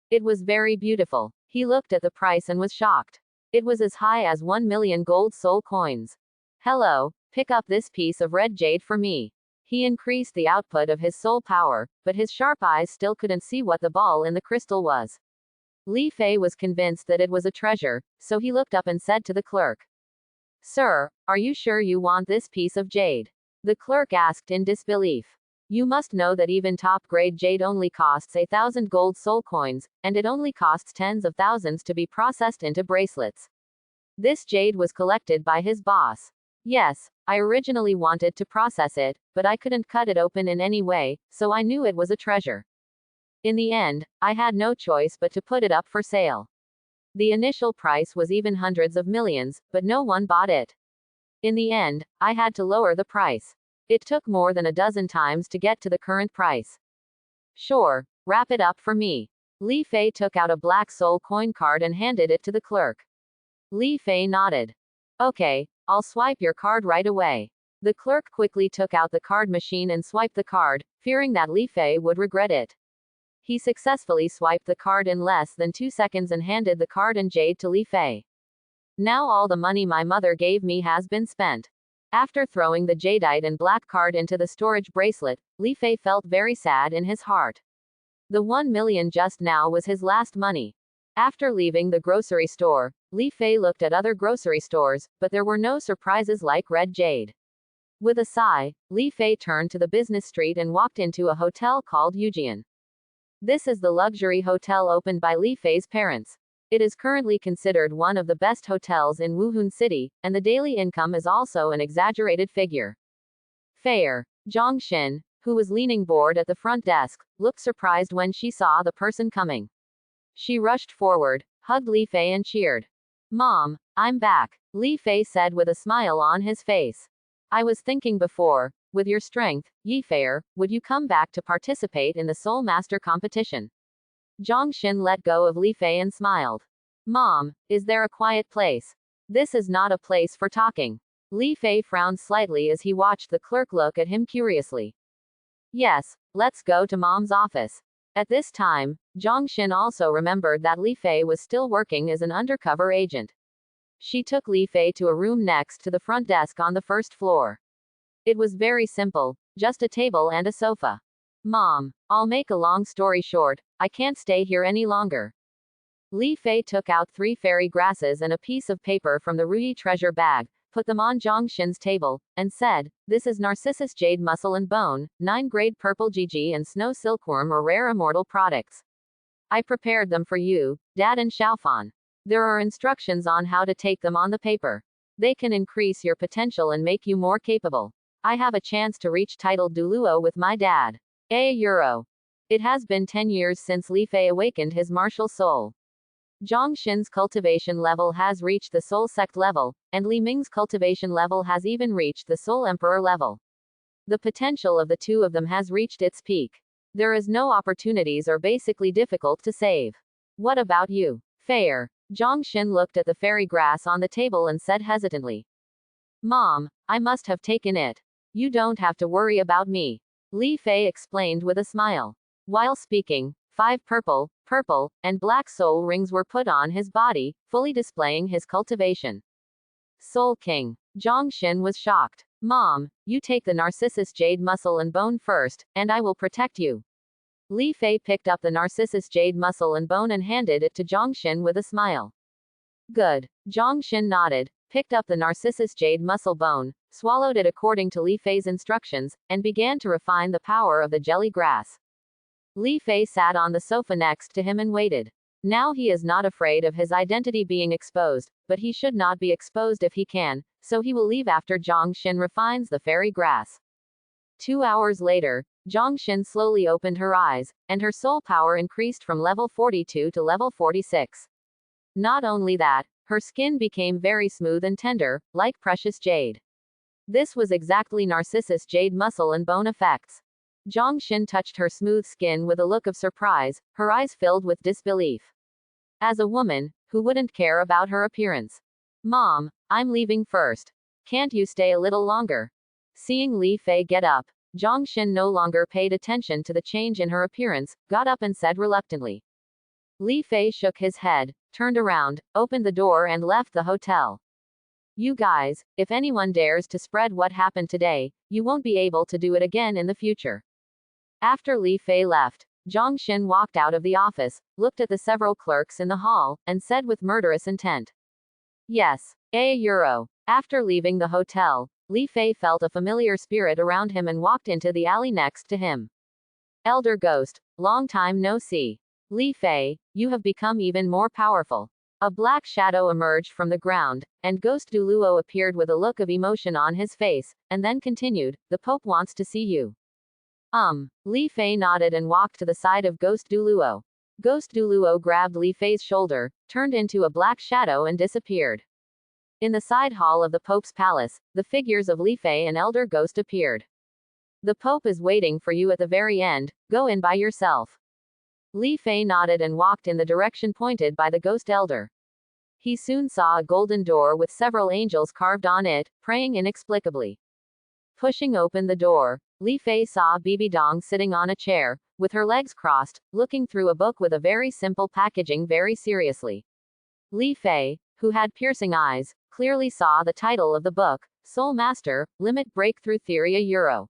It was very beautiful. He looked at the price and was shocked. It was as high as 1 million gold soul coins. Hello, pick up this piece of red jade for me. He increased the output of his soul power, but his sharp eyes still couldn't see what the ball in the crystal was. Li Fei was convinced that it was a treasure, so he looked up and said to the clerk, "Sir, are you sure you want this piece of jade?" The clerk asked in disbelief. "You must know that even top-grade jade only costs 1,000 gold soul coins, and it only costs tens of thousands to be processed into bracelets. This jade was collected by his boss. Yes, I originally wanted to process it, but I couldn't cut it open in any way, so I knew it was a treasure. In the end, I had no choice but to put it up for sale. The initial price was even hundreds of millions, but no one bought it. In the end, I had to lower the price. It took more than a dozen times to get to the current price." "Sure, wrap it up for me." Li Fei took out a black soul coin card and handed it to the clerk. Li Fei nodded. "Okay, I'll swipe your card right away." The clerk quickly took out the card machine and swiped the card, fearing that Li Fei would regret it. He successfully swiped the card in less than 2 seconds and handed the card and jade to Li Fei. "Now all the money my mother gave me has been spent." After throwing the jadeite and black card into the storage bracelet, Li Fei felt very sad in his heart. The 1 million just now was his last money. After leaving the grocery store, Li Fei looked at other grocery stores, but there were no surprises like red jade. With a sigh, Li Fei turned to the business street and walked into a hotel called Yujian. This is the luxury hotel opened by Li Fei's parents. It is currently considered one of the best hotels in Wuhan City, and the daily income is also an exaggerated figure. Fair. Zhang Xin, who was leaning bored at the front desk, looked surprised when she saw the person coming. She rushed forward, hugged Li Fei and cheered. "Mom, I'm back," Li Fei said with a smile on his face. "I was thinking before, with your strength, Yi Fei, would you come back to participate in the Soul Master competition?" Zhang Xin let go of Li Fei and smiled. "Mom, is there a quiet place? This is not a place for talking." Li Fei frowned slightly as he watched the clerk look at him curiously. "Yes, let's go to Mom's office." At this time, Zhang Xin also remembered that Li Fei was still working as an undercover agent. She took Li Fei to a room next to the front desk on the first floor. It was very simple, just a table and a sofa. "Mom, I'll make a long story short, I can't stay here any longer." Li Fei took out 3 fairy grasses and a piece of paper from the Ruyi treasure bag, put them on Zhang Xin's table, and said, "This is Narcissus jade muscle and bone, 9-grade purple GG and snow silkworm or rare immortal products. I prepared them for you, Dad and Xiaofan. There are instructions on how to take them on the paper. They can increase your potential and make you more capable. I have a chance to reach title Douluo with my dad. €1. It has been 10 years since Li Fei awakened his martial soul. Zhang Xin's cultivation level has reached the Soul Sect level, and Li Ming's cultivation level has even reached the Soul Emperor level. The potential of the two of them has reached its peak. There is no opportunities or basically difficult to save. What about you, Fair?" Zhang Xin looked at the fairy grass on the table and said hesitantly. "Mom, I must have taken it. You don't have to worry about me," Li Fei explained with a smile. While speaking, 5 purple, and black soul rings were put on his body, fully displaying his cultivation. Soul King. Zhang Xin was shocked. "Mom, you take the Narcissus jade muscle and bone first, and I will protect you." Li Fei picked up the Narcissus jade muscle and bone and handed it to Zhang Xin with a smile. "Good." Zhang Xin nodded, picked up the Narcissus jade muscle bone, swallowed it according to Li Fei's instructions, and began to refine the power of the jelly grass. Li Fei sat on the sofa next to him and waited. Now he is not afraid of his identity being exposed, but he should not be exposed if he can, so he will leave after Zhang Xin refines the fairy grass. 2 hours later, Zhang Xin slowly opened her eyes, and her soul power increased from level 42 to level 46. Not only that, her skin became very smooth and tender, like precious jade. This was exactly Narcissus jade muscle and bone effects. Zhang Xin touched her smooth skin with a look of surprise, her eyes filled with disbelief. As a woman, who wouldn't care about her appearance? Mom, I'm leaving first. Can't you stay a little longer? Seeing Li Fei get up, Zhang Xin no longer paid attention to the change in her appearance, got up and said reluctantly. Li Fei shook his head, turned around, opened the door and left the hotel. You guys, if anyone dares to spread what happened today, you won't be able to do it again in the future. After Li Fei left, Zhang Xin walked out of the office, looked at the several clerks in the hall, and said with murderous intent. Yes, €1. After leaving the hotel, Li Fei felt a familiar spirit around him and walked into the alley next to him. Elder Ghost, long time no see. Li Fei, you have become even more powerful. A black shadow emerged from the ground, and Ghost Douluo appeared with a look of emotion on his face, and then continued, the Pope wants to see you. Li Fei nodded and walked to the side of Ghost Douluo. Ghost Douluo grabbed Li Fei's shoulder, turned into a black shadow and disappeared. In the side hall of the Pope's palace, the figures of Li Fei and Elder Ghost appeared. The Pope is waiting for you at the very end, go in by yourself. Li Fei nodded and walked in the direction pointed by the Ghost Elder. He soon saw a golden door with several angels carved on it, praying inexplicably. Pushing open the door, Li Fei saw Bibi Dong sitting on a chair, with her legs crossed, looking through a book with a very simple packaging very seriously. Li Fei, who had piercing eyes, clearly saw the title of the book, Soul Master, Limit Breakthrough Theory €1.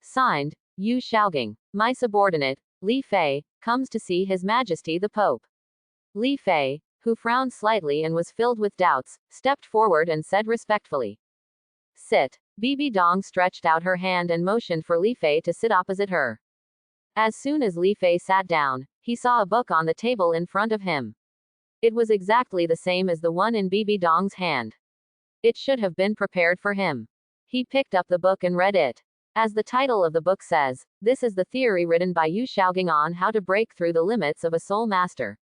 Signed, Yu Xiaoging. My subordinate, Li Fei, comes to see His Majesty the Pope. Li Fei, who frowned slightly and was filled with doubts, stepped forward and said respectfully. Sit. Bibi Dong stretched out her hand and motioned for Li Fei to sit opposite her. As soon as Li Fei sat down, he saw a book on the table in front of him. It was exactly the same as the one in Bibi Dong's hand. It should have been prepared for him. He picked up the book and read it. As the title of the book says, this is the theory written by Yu Xiaoging on how to break through the limits of a soul master.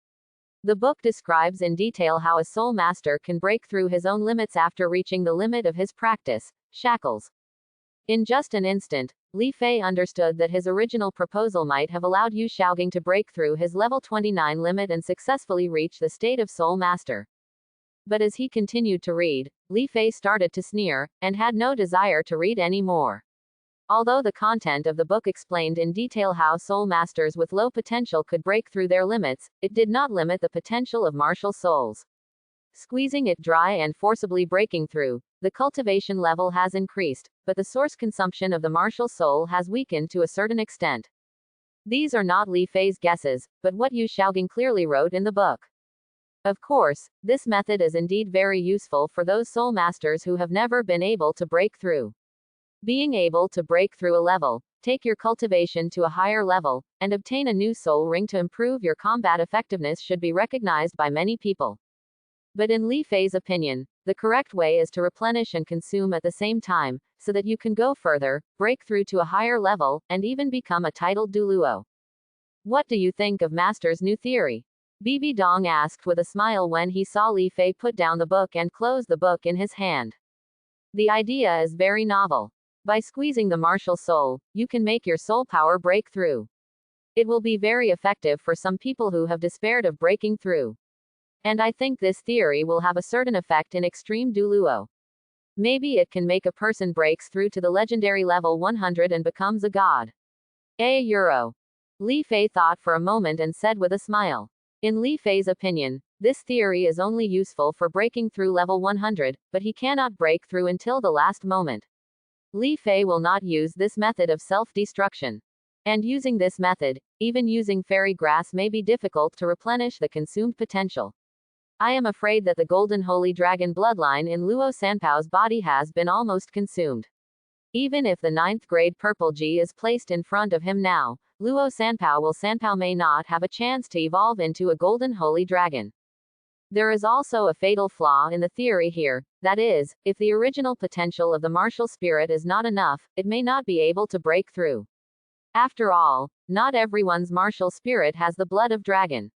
The book describes in detail how a soul master can break through his own limits after reaching the limit of his practice, shackles. In just an instant, Li Fei understood that his original proposal might have allowed Yu Xiaoging to break through his level 29 limit and successfully reach the state of soul master. But as he continued to read, Li Fei started to sneer, and had no desire to read any more. Although the content of the book explained in detail how soul masters with low potential could break through their limits, it did not limit the potential of martial souls. Squeezing it dry and forcibly breaking through, the cultivation level has increased, but the source consumption of the martial soul has weakened to a certain extent. These are not Li Fei's guesses, but what Yu Xiaoging clearly wrote in the book. Of course, this method is indeed very useful for those soul masters who have never been able to break through. Being able to break through a level, take your cultivation to a higher level, and obtain a new soul ring to improve your combat effectiveness should be recognized by many people. But in Li Fei's opinion, the correct way is to replenish and consume at the same time, so that you can go further, break through to a higher level, and even become a titled Douluo. What do you think of Master's new theory? Bibi Dong asked with a smile when he saw Li Fei put down the book and close the book in his hand. The idea is very novel. By squeezing the martial soul, you can make your soul power break through. It will be very effective for some people who have despaired of breaking through. And I think this theory will have a certain effect in extreme Douluo. Maybe it can make a person breaks through to the legendary level 100 and becomes a god. €1. Li Fei thought for a moment and said with a smile. In Li Fei's opinion, this theory is only useful for breaking through level 100, but he cannot break through until the last moment. Li Fei will not use this method of self-destruction. And using this method, even using fairy grass may be difficult to replenish the consumed potential. I am afraid that the golden holy dragon bloodline in Luo Sanpao's body has been almost consumed. Even if the 9th grade purple G is placed in front of him now, Luo Sanpao may not have a chance to evolve into a golden holy dragon. There is also a fatal flaw in the theory here, that is, if the original potential of the martial spirit is not enough, it may not be able to break through. After all, not everyone's martial spirit has the blood of dragon.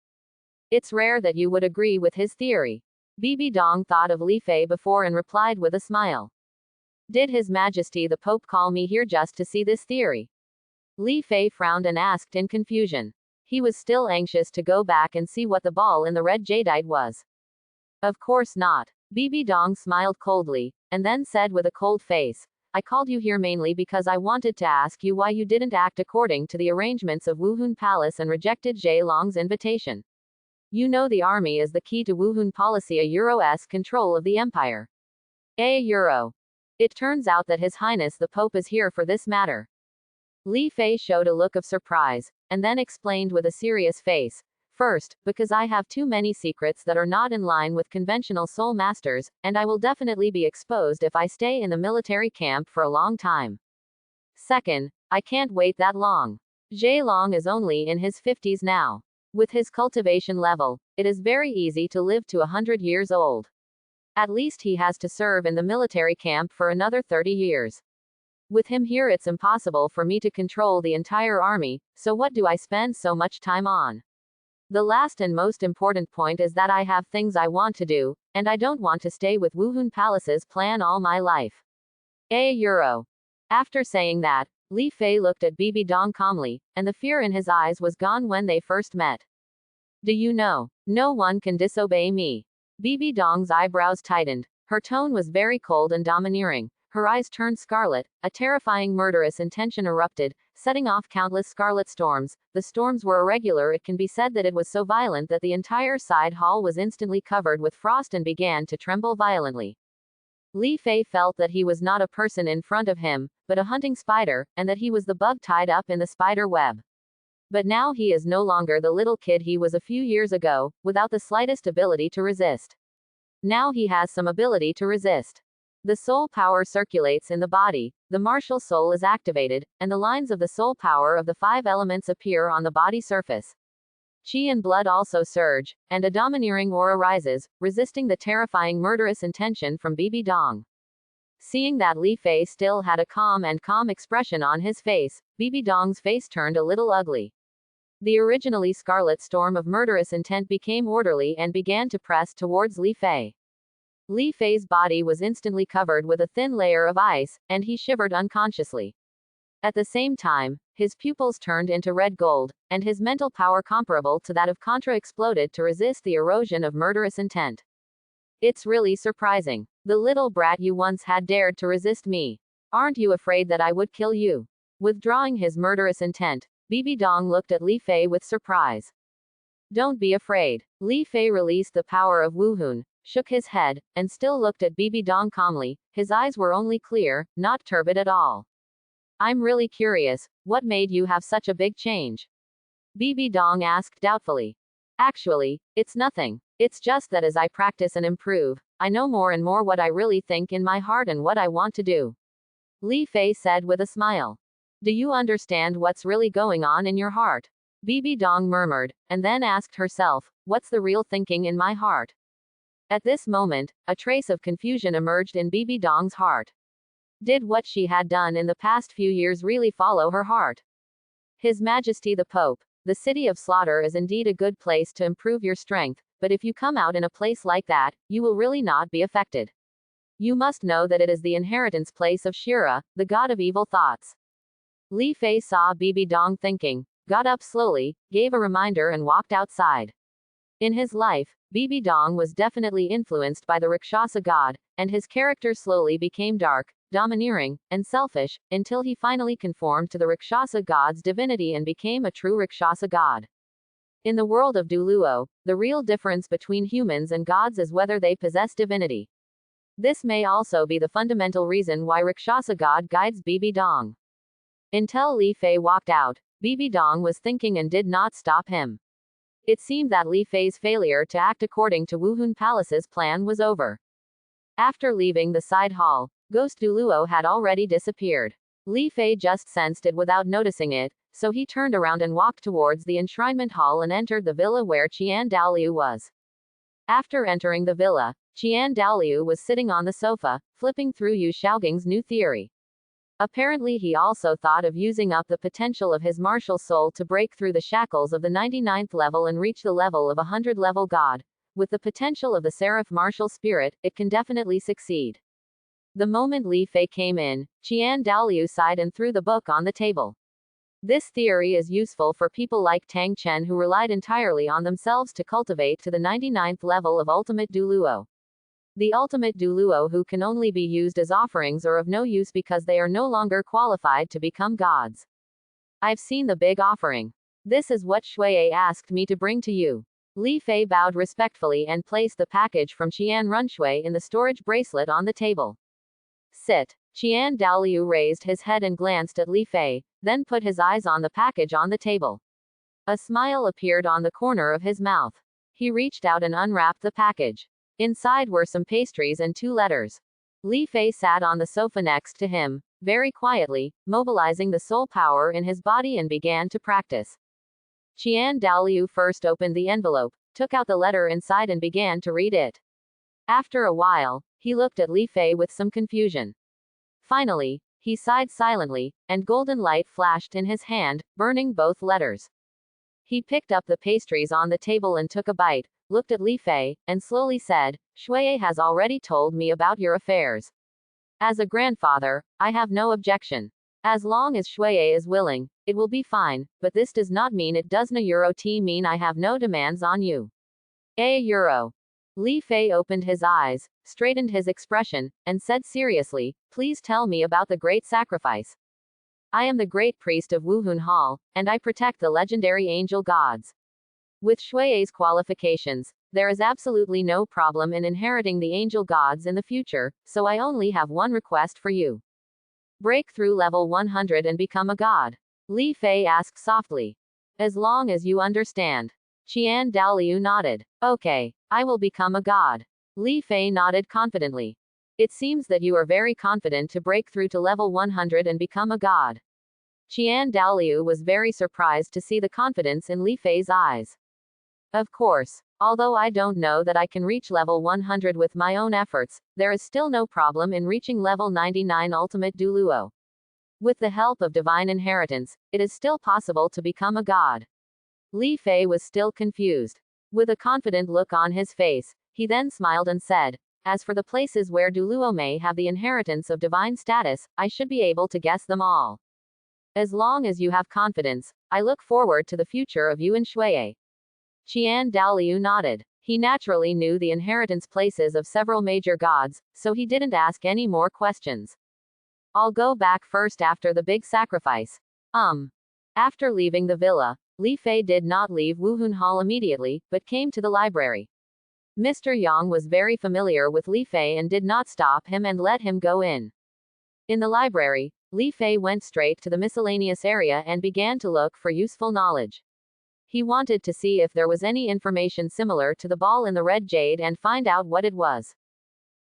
It's rare that you would agree with his theory. Bibi Dong thought of Li Fei before and replied with a smile. Did His Majesty the Pope call me here just to see this theory? Li Fei frowned and asked in confusion. He was still anxious to go back and see what the ball in the red jadeite was. Of course not. Bibi Dong smiled coldly, and then said with a cold face, I called you here mainly because I wanted to ask you why you didn't act according to the arrangements of Wuhun Palace and rejected Zhe Long's invitation. You know the army is the key to Wuhun policy, a Euro-esque control of the empire. A Euro. It turns out that His Highness the Pope is here for this matter. Li Fei showed a look of surprise, and then explained with a serious face. First, because I have too many secrets that are not in line with conventional soul masters, and I will definitely be exposed if I stay in the military camp for a long time. Second, I can't wait that long. Zhe Long is only in his 50s now. With his cultivation level, it is very easy to live to 100 years old. At least he has to serve in the military camp for another 30 years. With him here, it's impossible for me to control the entire army, so what do I spend so much time on? The last and most important point is that I have things I want to do, and I don't want to stay with Wuhun Palace's plan all my life. A Euro. After saying that, Li Fei looked at Bibi Dong calmly, and the fear in his eyes was gone when they first met. Do you know, no one can disobey me. Bibi Dong's eyebrows tightened. Her tone was very cold and domineering. Her eyes turned scarlet, a terrifying murderous intention erupted, setting off countless scarlet storms. The storms were irregular. It can be said that it was so violent that the entire side hall was instantly covered with frost and began to tremble violently. Li Fei felt that he was not a person in front of him, but a hunting spider, and that he was the bug tied up in the spider web. But now he is no longer the little kid he was a few years ago, without the slightest ability to resist. Now he has some ability to resist. The soul power circulates in the body, the martial soul is activated, and the lines of the soul power of the 5 elements appear on the body surface. Qi and blood also surge, and a domineering aura rises, resisting the terrifying murderous intention from Bibi Dong. Seeing that Li Fei still had a calm expression on his face, Bibi Dong's face turned a little ugly. The originally scarlet storm of murderous intent became orderly and began to press towards Li Fei. Li Fei's body was instantly covered with a thin layer of ice, and he shivered unconsciously. At the same time, his pupils turned into red gold, and his mental power comparable to that of Contra exploded to resist the erosion of murderous intent. It's really surprising. The little brat you once had dared to resist me. Aren't you afraid that I would kill you? Withdrawing his murderous intent, Bibi Dong looked at Li Fei with surprise. Don't be afraid. Li Fei released the power of Wuhun, shook his head, and still looked at Bibi Dong calmly. His eyes were only clear, not turbid at all. I'm really curious, what made you have such a big change? Bibi Dong asked doubtfully. Actually, it's nothing. It's just that as I practice and improve, I know more and more what I really think in my heart and what I want to do. Li Fei said with a smile. Do you understand what's really going on in your heart? Bibi Dong murmured, and then asked herself, what's the real thinking in my heart? At this moment, a trace of confusion emerged in Bibi Dong's heart. Did what she had done in the past few years really follow her heart? His Majesty the Pope, the city of slaughter is indeed a good place to improve your strength, but if you come out in a place like that, you will really not be affected. You must know that it is the inheritance place of Shira, the god of evil thoughts. Li Fei saw Bibi Dong thinking, got up slowly, gave a reminder and walked outside. In his life, Bibi Dong was definitely influenced by the Rakshasa god, and his character slowly became dark, domineering, and selfish, until he finally conformed to the Rakshasa god's divinity and became a true Rakshasa god. In the world of Douluo, the real difference between humans and gods is whether they possess divinity. This may also be the fundamental reason why Rakshasa god guides Bibi Dong. Until Li Fei walked out, Bibi Dong was thinking and did not stop him. It seemed that Li Fei's failure to act according to Wu Hun Palace's plan was over. After leaving the side hall, Ghost Douluo had already disappeared. Li Fei just sensed it without noticing it, so he turned around and walked towards the enshrinement hall and entered the villa where Qian Daoliu was. After entering the villa, Qian Daoliu was sitting on the sofa, flipping through Yu Shaoging's new theory. Apparently he also thought of using up the potential of his martial soul to break through the shackles of the 99th level and reach the level of a 100-level god. With the potential of the Seraph martial spirit, it can definitely succeed. The moment Li Fei came in, Qian Daoliu sighed and threw the book on the table. This theory is useful for people like Tang Chen who relied entirely on themselves to cultivate to the 99th level of ultimate Douluo. The ultimate Douluo who can only be used as offerings or of no use because they are no longer qualified to become gods. I've seen the big offering. This is what Shuai asked me to bring to you. Li Fei bowed respectfully and placed the package from Qian Runshui in the storage bracelet on the table. Sit. Qian Daoliu raised his head and glanced at Li Fei, then put his eyes on the package on the table. A smile appeared on the corner of his mouth. He reached out and unwrapped the package. Inside were some pastries and 2 letters. Li Fei sat on the sofa next to him, very quietly, mobilizing the soul power in his body and began to practice. Qian Daoliu first opened the envelope, took out the letter inside and began to read it. After a while, he looked at Li Fei with some confusion. Finally, he sighed silently, and golden light flashed in his hand, burning both letters. He picked up the pastries on the table and took a bite, looked at Li Fei, and slowly said, Shuai has already told me about your affairs. As a grandfather, I have no objection. As long as Shuai is willing, it will be fine, but this does not mean it does not mean I have no demands on you. €. Li Fei opened his eyes, straightened his expression, and said seriously, please tell me about the great sacrifice. I am the great priest of Wuhun Hall, and I protect the legendary angel gods. With Shuai's qualifications, there is absolutely no problem in inheriting the angel gods in the future, so I only have one request for you. Break through level 100 and become a god. Li Fei asked softly. As long as you understand. Qian Daoliu nodded. Okay, I will become a god. Li Fei nodded confidently. It seems that you are very confident to break through to level 100 and become a god. Qian Daoliu was very surprised to see the confidence in Li Fei's eyes. Of course, although I don't know that I can reach level 100 with my own efforts, there is still no problem in reaching level 99 ultimate Douluo. With the help of divine inheritance, it is still possible to become a god. Li Fei was still confused. With a confident look on his face, he then smiled and said, as for the places where Douluo may have the inheritance of divine status, I should be able to guess them all. As long as you have confidence, I look forward to the future of you and Shuai. Qian Daoliu nodded. He naturally knew the inheritance places of several major gods, so he didn't ask any more questions. I'll go back first after the big sacrifice. After leaving the villa, Li Fei did not leave Wuhun Hall immediately, but came to the library. Mr. Yang was very familiar with Li Fei and did not stop him and let him go in. In the library, Li Fei went straight to the miscellaneous area and began to look for useful knowledge. He wanted to see if there was any information similar to the ball in the red jade and find out what it was.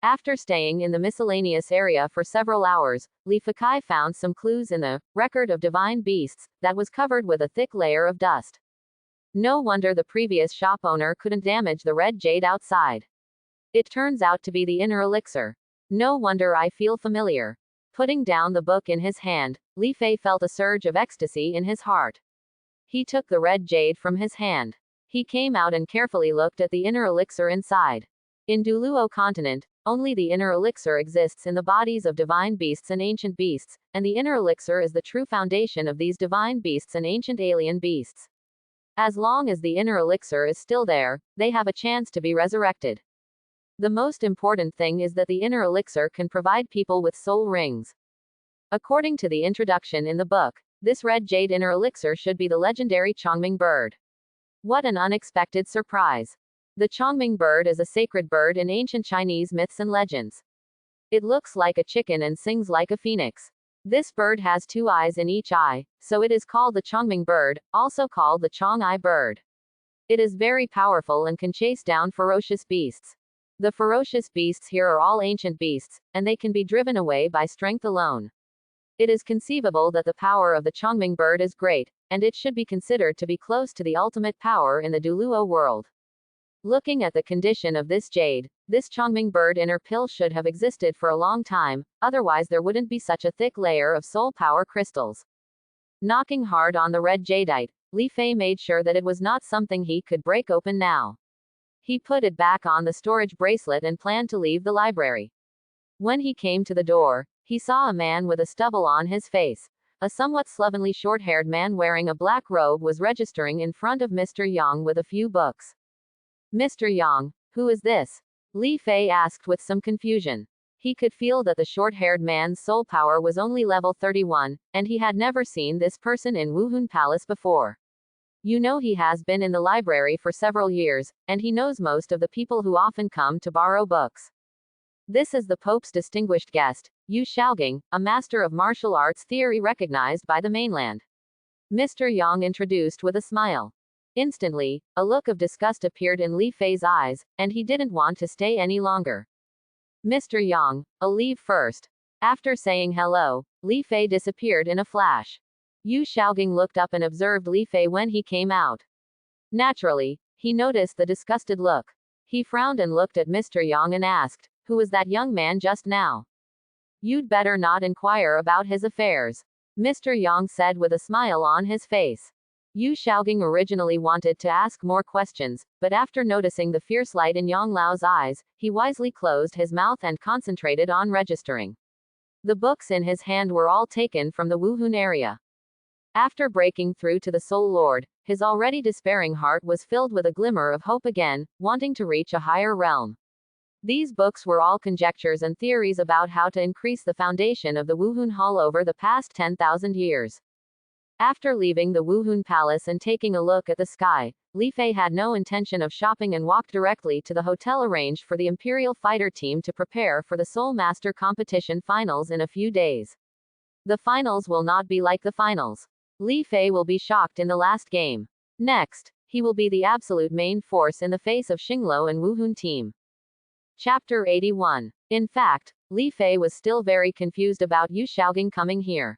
After staying in the miscellaneous area for several hours, Li Fei found some clues in the record of divine beasts that was covered with a thick layer of dust. No wonder the previous shop owner couldn't damage the red jade outside. It turns out to be the inner elixir. No wonder I feel familiar. Putting down the book in his hand, Li Fei felt a surge of ecstasy in his heart. He took the red jade from his hand. He came out and carefully looked at the inner elixir inside. In Douluo continent, only the inner elixir exists in the bodies of divine beasts and ancient beasts, and the inner elixir is the true foundation of these divine beasts and ancient alien beasts. As long as the inner elixir is still there, they have a chance to be resurrected. The most important thing is that the inner elixir can provide people with soul rings. According to the introduction in the book, this red jade inner elixir should be the legendary Chongming bird. What an unexpected surprise. The Chongming bird is a sacred bird in ancient Chinese myths and legends. It looks like a chicken and sings like a phoenix. This bird has 2 eyes in each eye, so it is called the Chongming bird, also called the Chong Eye bird. It is very powerful and can chase down ferocious beasts. The ferocious beasts here are all ancient beasts, and they can be driven away by strength alone. It is conceivable that the power of the Chongming bird is great, and it should be considered to be close to the ultimate power in the Douluo world. Looking at the condition of this jade, this Chongming bird inner pill should have existed for a long time, otherwise there wouldn't be such a thick layer of soul power crystals. Knocking hard on the red jadeite, Li Fei made sure that it was not something he could break open now. He put it back on the storage bracelet and planned to leave the library. When he came to the door, he saw a man with a stubble on his face. A somewhat slovenly short-haired man wearing a black robe was registering in front of Mr. Yang with a few books. Mr. Yang, who is this? Li Fei asked with some confusion. He could feel that the short-haired man's soul power was only level 31, and he had never seen this person in Wuhun Palace before. You know, he has been in the library for several years, and he knows most of the people who often come to borrow books. This is the Pope's distinguished guest, Yu Shaogang, a master of martial arts theory recognized by the mainland. Mr. Yang introduced with a smile. Instantly, a look of disgust appeared in Li Fei's eyes, and he didn't want to stay any longer. Mr. Yang, I'll leave first. After saying hello, Li Fei disappeared in a flash. Yu Shaogang looked up and observed Li Fei when he came out. Naturally, he noticed the disgusted look. He frowned and looked at Mr. Yang and asked, "Who was that young man just now?" "You'd better not inquire about his affairs," Mr. Yang said with a smile on his face. Yu Shaogang originally wanted to ask more questions, but after noticing the fierce light in Yang Lao's eyes, he wisely closed his mouth and concentrated on registering. The books in his hand were all taken from the Wuhun area. After breaking through to the Soul Lord, his already despairing heart was filled with a glimmer of hope again, wanting to reach a higher realm. These books were all conjectures and theories about how to increase the foundation of the Wuhun Hall over the past 10,000 years. After leaving the Wuhun Palace and taking a look at the sky, Li Fei had no intention of shopping and walked directly to the hotel arranged for the Imperial Fighter team to prepare for the Soul Master competition finals in a few days. The finals will not be like the finals. Li Fei will be shocked in the last game. Next, he will be the absolute main force in the face of Xingluo and Wuhun team. Chapter 81. In fact, Li Fei was still very confused about Yu Shaogang coming here.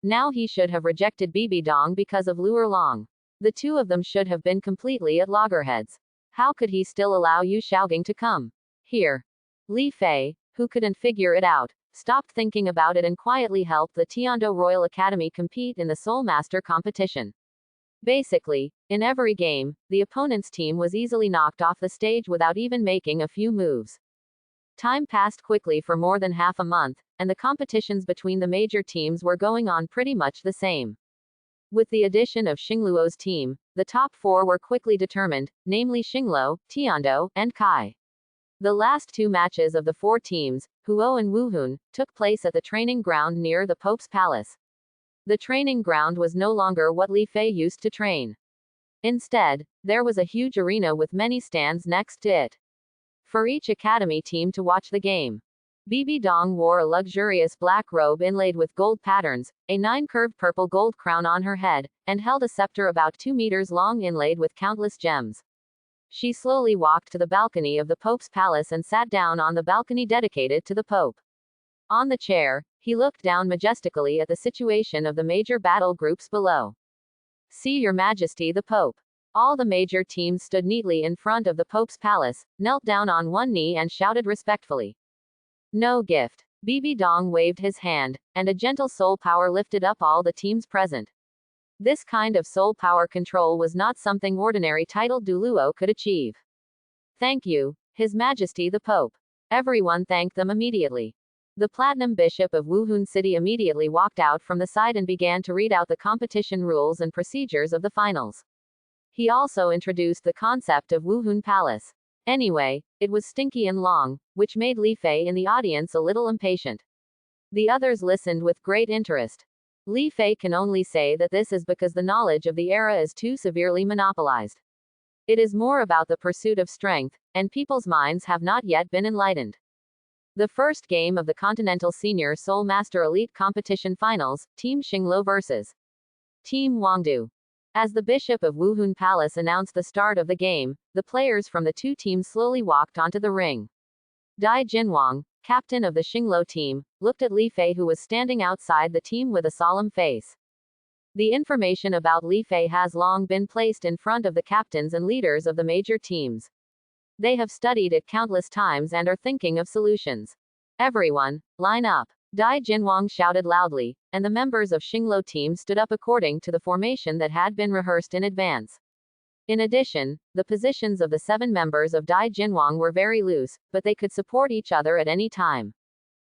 Now he should have rejected Bibi Dong because of Lu Erlong. The two of them should have been completely at loggerheads. How could he still allow Yu Shaogang to come here? Li Fei, who couldn't figure it out, stopped thinking about it and quietly helped the Tiando Royal Academy compete in the Soul Master competition. Basically, in every game, the opponent's team was easily knocked off the stage without even making a few moves. Time passed quickly for more than half a month, and the competitions between the major teams were going on pretty much the same. With the addition of Xingluo's team, the top four were quickly determined, namely Xingluo, Tiando, and Kai. The last two matches of the four teams, Huo and Wuhun, took place at the training ground near the Pope's Palace. The training ground was no longer what Li Fei used to train. Instead, there was a huge arena with many stands next to it for each academy team to watch the game. Bibi Dong wore a luxurious black robe inlaid with gold patterns, a 9-curved purple gold crown on her head, and held a scepter about 2 meters long inlaid with countless gems. She slowly walked to the balcony of the Pope's palace and sat down on the balcony dedicated to the Pope. On the chair, he looked down majestically at the situation of the major battle groups below. "See Your Majesty the Pope." All the major teams stood neatly in front of the Pope's palace, knelt down on one knee and shouted respectfully. "No gift." Bibi Dong waved his hand, and a gentle soul power lifted up all the teams present. This kind of soul power control was not something ordinary titled Douluo could achieve. "Thank you, His Majesty the Pope." Everyone thanked them immediately. The Platinum Bishop of Wuhun City immediately walked out from the side and began to read out the competition rules and procedures of the finals. He also introduced the concept of Wuhun Palace. Anyway, it was stinky and long, which made Li Fei in the audience a little impatient. The others listened with great interest. Li Fei can only say that this is because the knowledge of the era is too severely monopolized. It is more about the pursuit of strength, and people's minds have not yet been enlightened. The first game of the Continental Senior Soul Master Elite Competition Finals, Team Xingluo vs. Team Wangdu. As the bishop of Wuhun Palace announced the start of the game, the players from the two teams slowly walked onto the ring. Dai Jinwang, captain of the Xinglo team, looked at Li Fei, who was standing outside the team with a solemn face. The information about Li Fei has long been placed in front of the captains and leaders of the major teams. They have studied it countless times and are thinking of solutions. Everyone, line up. Dai Jinwang shouted loudly, and the members of Xinglo team stood up according to the formation that had been rehearsed in advance. In addition, the positions of the 7 members of Dai Jinwang were very loose, but they could support each other at any time.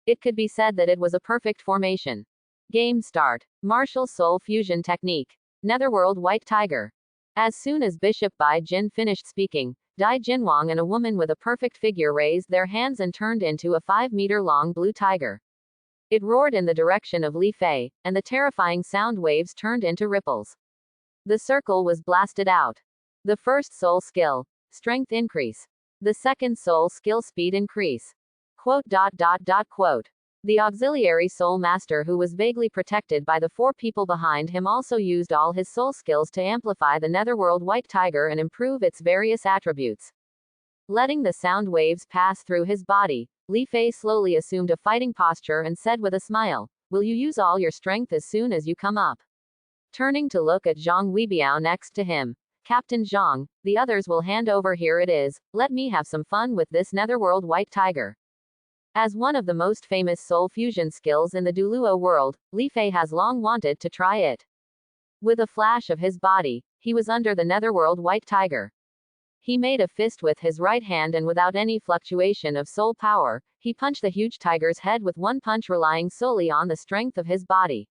It could be said that it was a perfect formation. Game start. Martial Soul Fusion Technique. Netherworld White Tiger. As soon as Bishop Bai Jin finished speaking, Dai Jinwang and a woman with a perfect figure raised their hands and turned into a 5-meter-long blue tiger. It roared in the direction of Li Fei, and the terrifying sound waves turned into ripples. The circle was blasted out. The first soul skill, strength increase. The second soul skill, speed increase. Quote. The auxiliary soul master, who was vaguely protected by the 4 people behind him, also used all his soul skills to amplify the netherworld white tiger and improve its various attributes. Letting the sound waves pass through his body, Li Fei slowly assumed a fighting posture and said with a smile, "Will you use all your strength as soon as you come up?" Turning to look at Zhang Weibiao next to him, "Captain Zhang, the others will hand over. Here it is, let me have some fun with this netherworld white tiger." As one of the most famous soul fusion skills in the Douluo world, Li Fei has long wanted to try it. With a flash of his body, he was under the netherworld white tiger. He made a fist with his right hand, and without any fluctuation of soul power, he punched the huge tiger's head with one punch, relying solely on the strength of his body.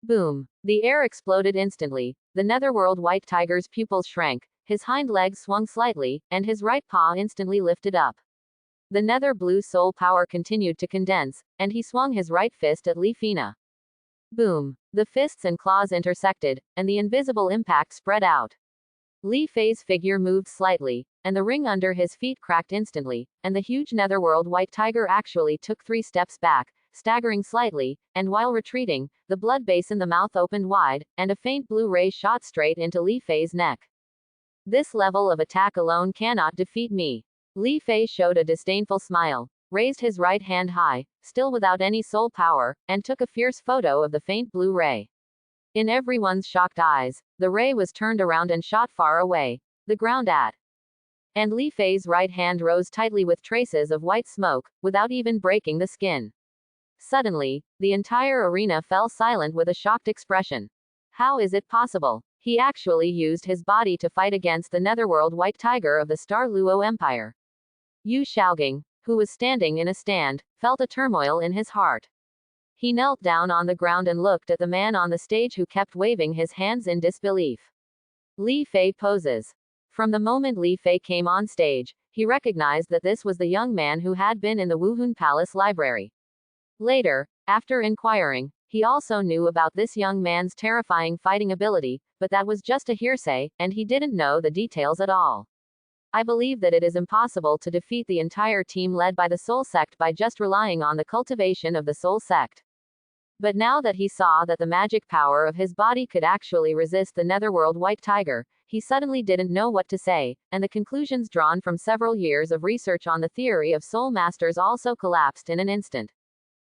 Boom! The air exploded instantly, the netherworld white tiger's pupils shrank, his hind legs swung slightly, and his right paw instantly lifted up. The nether blue soul power continued to condense, and he swung his right fist at Li Fina. Boom! The fists and claws intersected, and the invisible impact spread out. Li Fei's figure moved slightly, and the ring under his feet cracked instantly, and the huge netherworld white tiger actually took 3 steps back, staggering slightly, and while retreating, the blood basin, the mouth opened wide, and a faint blue ray shot straight into Li Fei's neck. "This level of attack alone cannot defeat me." Li Fei showed a disdainful smile, raised his right hand high, still without any soul power, and took a fierce photo of the faint blue ray. In everyone's shocked eyes, the ray was turned around and shot far away, the ground at. And Li Fei's right hand rose tightly with traces of white smoke, without even breaking the skin. Suddenly, the entire arena fell silent with a shocked expression. How is it possible? He actually used his body to fight against the netherworld white tiger of the Star Luo Empire. Yu Shaogang, who was standing in a stand, felt a turmoil in his heart. He knelt down on the ground and looked at the man on the stage, who kept waving his hands in disbelief. Li Fei poses. From the moment Li Fei came on stage, he recognized that this was the young man who had been in the Wuhun Palace library. Later, after inquiring, he also knew about this young man's terrifying fighting ability, but that was just a hearsay, and he didn't know the details at all. "I believe that it is impossible to defeat the entire team led by the Soul Sect by just relying on the cultivation of the Soul Sect." But now that he saw that the magic power of his body could actually resist the netherworld white tiger, he suddenly didn't know what to say, and the conclusions drawn from several years of research on the theory of soul masters also collapsed in an instant.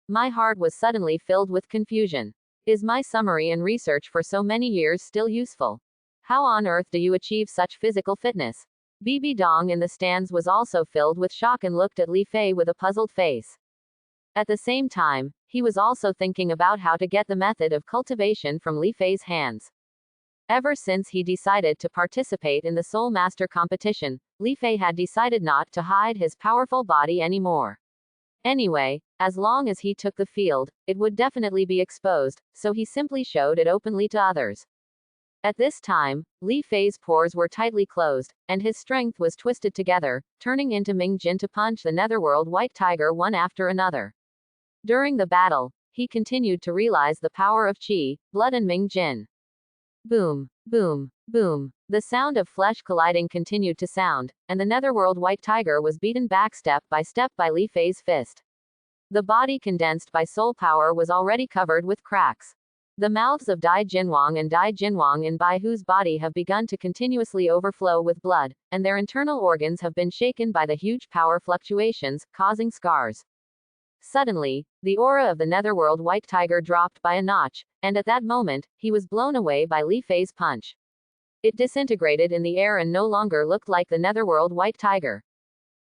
My heart was suddenly filled with confusion. Is my summary and research for so many years still useful? How on earth do you achieve such physical fitness? Bibi Dong in the stands was also filled with shock and looked at Li Fei with a puzzled face. At the same time, he was also thinking about how to get the method of cultivation from Li Fei's hands. Ever since he decided to participate in the Soul Master competition, Li Fei had decided not to hide his powerful body anymore. Anyway, as long as he took the field, it would definitely be exposed, so he simply showed it openly to others. At this time, Li Fei's pores were tightly closed, and his strength was twisted together, turning into Ming Jin to punch the netherworld white tiger one after another. During the battle, he continued to realize the power of qi, blood and Ming Jin. Boom, boom, boom. The sound of flesh colliding continued to sound, and the netherworld white tiger was beaten back step by Li Fei's fist. The body condensed by soul power was already covered with cracks. The mouths of Dai Jinwang and Dai Jinwang in Bai Hu's body have begun to continuously overflow with blood, and their internal organs have been shaken by the huge power fluctuations, causing scars. Suddenly, the aura of the netherworld white tiger dropped by a notch, and at that moment, he was blown away by Li Fei's punch. It disintegrated in the air and no longer looked like the netherworld white tiger.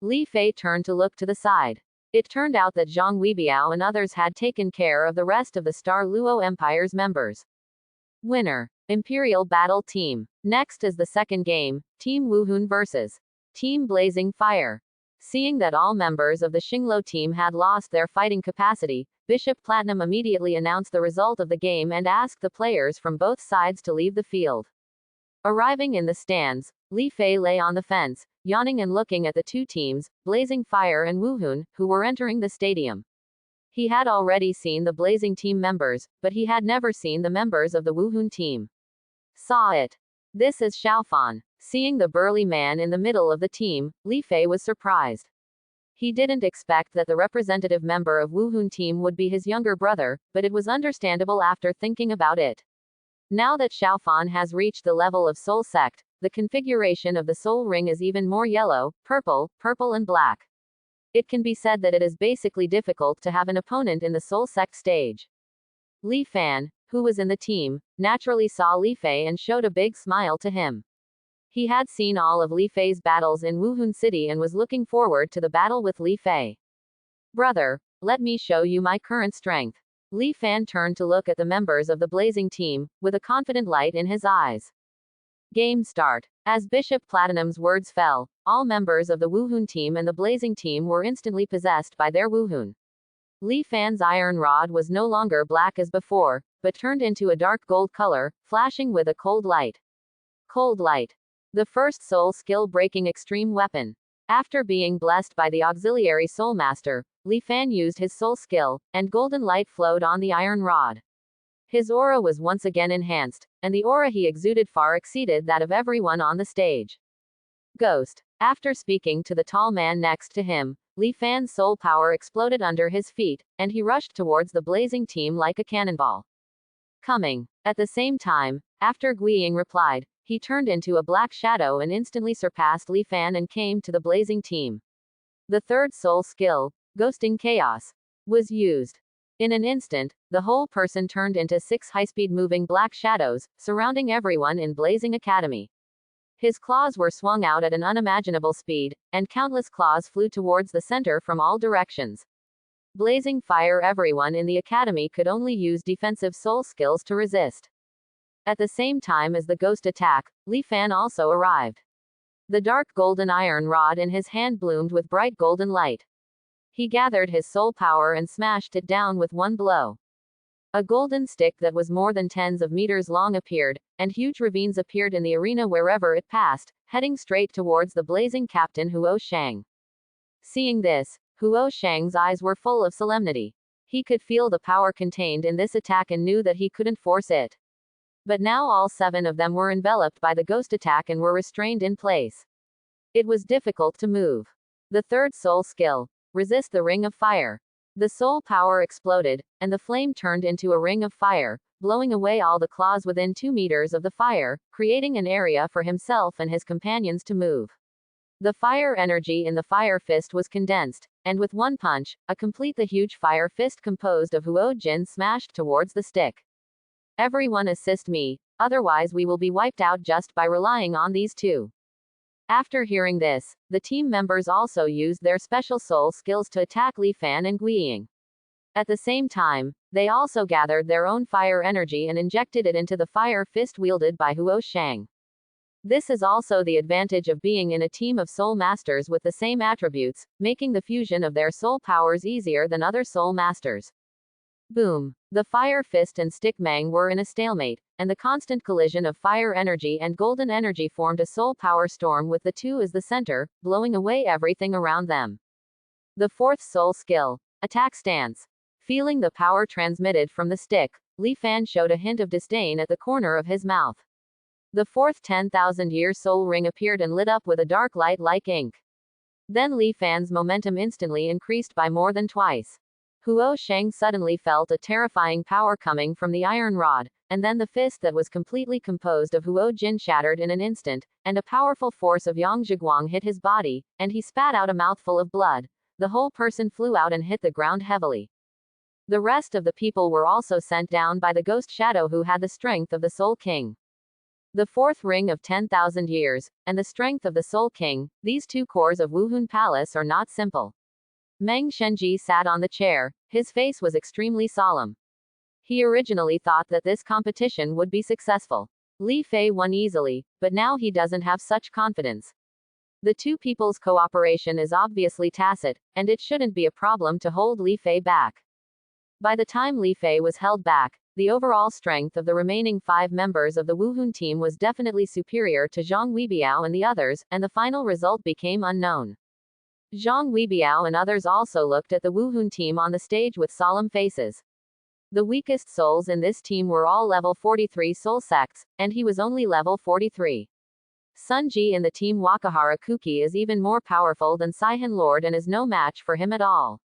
Li Fei turned to look to the side. It turned out that Zhang Weibiao and others had taken care of the rest of the Star Luo Empire's members. Winner: Imperial Battle Team. Next is the second game, Team Wuhun vs. Team Blazing Fire. Seeing that all members of the Xinglo team had lost their fighting capacity, Bishop Platinum immediately announced the result of the game and asked the players from both sides to leave the field. Arriving in the stands, Li Fei lay on the fence, yawning and looking at the two teams, Blazing Fire and Wuhun, who were entering the stadium. He had already seen the Blazing team members, but he had never seen the members of the Wuhun team. Saw it. This is Xiaofan. Seeing the burly man in the middle of the team, Li Fei was surprised. He didn't expect that the representative member of Wuhun team would be his younger brother, but it was understandable after thinking about it. Now that Xiaofan has reached the level of Soul Sect, the configuration of the Soul Ring is even more yellow, purple, and black. It can be said that it is basically difficult to have an opponent in the Soul Sect stage. Li Fan, who was in the team, naturally saw Li Fei and showed a big smile to him. He had seen all of Li Fei's battles in Wuhun City and was looking forward to the battle with Li Fei. Brother, let me show you my current strength. Li Fan turned to look at the members of the Blazing team, with a confident light in his eyes. Game start. As Bishop Platinum's words fell, all members of the Wuhun team and the Blazing team were instantly possessed by their Wuhun. Li Fan's iron rod was no longer black as before, but turned into a dark gold color, flashing with a cold light. Cold light. The first soul skill breaking extreme weapon. After being blessed by the auxiliary soul master, Li Fan used his soul skill, and golden light flowed on the iron rod. His aura was once again enhanced, and the aura he exuded far exceeded that of everyone on the stage. Ghost. After speaking to the tall man next to him, Li Fan's soul power exploded under his feet, and he rushed towards the Blazing team like a cannonball. Coming. At the same time, after Guiying replied, he turned into a black shadow and instantly surpassed Li Fan and came to the Blazing team. The third soul skill, Ghosting Chaos, was used. In an instant, the whole person turned into 6 high-speed moving black shadows, surrounding everyone in Blazing Academy. His claws were swung out at an unimaginable speed, and countless claws flew towards the center from all directions. Blazing Fire. Everyone in the academy could only use defensive soul skills to resist. At the same time as the ghost attack, Li Fan also arrived. The dark golden iron rod in his hand bloomed with bright golden light. He gathered his soul power and smashed it down with one blow. A golden stick that was more than tens of meters long appeared, and huge ravines appeared in the arena wherever it passed, heading straight towards the Blazing captain Huo Shang. Seeing this, Huo Shang's eyes were full of solemnity. He could feel the power contained in this attack and knew that he couldn't force it. But now all 7 of them were enveloped by the ghost attack and were restrained in place. It was difficult to move. The third soul skill, Resist the Ring of Fire. The soul power exploded, and the flame turned into a ring of fire, blowing away all the claws within 2 meters of the fire, creating an area for himself and his companions to move. The fire energy in the fire fist was condensed, and with one punch, the huge fire fist composed of Huo Jin smashed towards the stick. Everyone assist me, otherwise we will be wiped out just by relying on these 2. After hearing this, the team members also used their special soul skills to attack Li Fan and Guiying. At the same time, they also gathered their own fire energy and injected it into the fire fist wielded by Huo Shang. This is also the advantage of being in a team of soul masters with the same attributes, making the fusion of their soul powers easier than other soul masters. Boom. The fire fist and stick Mang were in a stalemate, and the constant collision of fire energy and golden energy formed a soul power storm with the 2 as the center, blowing away everything around them. The fourth soul skill, Attack Stance. Feeling the power transmitted from the stick, Li Fan showed a hint of disdain at the corner of his mouth. The fourth 10,000-year soul ring appeared and lit up with a dark light like ink. Then Li Fan's momentum instantly increased by more than twice. Huo Sheng suddenly felt a terrifying power coming from the iron rod, and then the fist that was completely composed of Huo Jin shattered in an instant, and a powerful force of Yang Zhiguang hit his body, and he spat out a mouthful of blood. The whole person flew out and hit the ground heavily. The rest of the people were also sent down by the ghost shadow who had the strength of the Soul King. The fourth ring of 10,000 years, and the strength of the Soul King, these two cores of Wuhun Palace are not simple. Meng Shenji sat on the chair, his face was extremely solemn. He originally thought that this competition would be successful. Li Fei won easily, but now he doesn't have such confidence. The two people's cooperation is obviously tacit, and it shouldn't be a problem to hold Li Fei back. By the time Li Fei was held back, the overall strength of the remaining 5 members of the Wuhun team was definitely superior to Zhang Weibiao and the others, and the final result became unknown. Zhang Weibiao and others also looked at the Wuhun team on the stage with solemn faces. The weakest souls in this team were all level 43 soul sects, and he was only level 43. Sun Ji in the team Wakahara Kuki is even more powerful than Saihan Lord and is no match for him at all.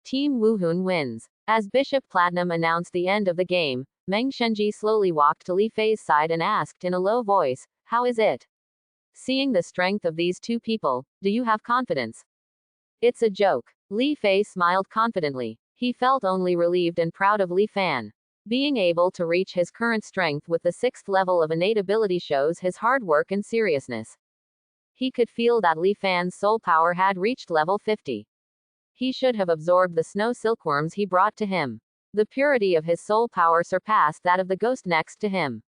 Team Wuhun wins. As Bishop Platinum announced the end of the game, Meng Shenji slowly walked to Li Fei's side and asked in a low voice, "How is it? Seeing the strength of these two people, do you have confidence?" "It's a joke." Li Fei smiled confidently. He felt only relieved and proud of Li Fan. Being able to reach his current strength with the 6th level of innate ability shows his hard work and seriousness. He could feel that Li Fan's soul power had reached level 50. He should have absorbed the snow silkworms he brought to him. The purity of his soul power surpassed that of the ghost next to him.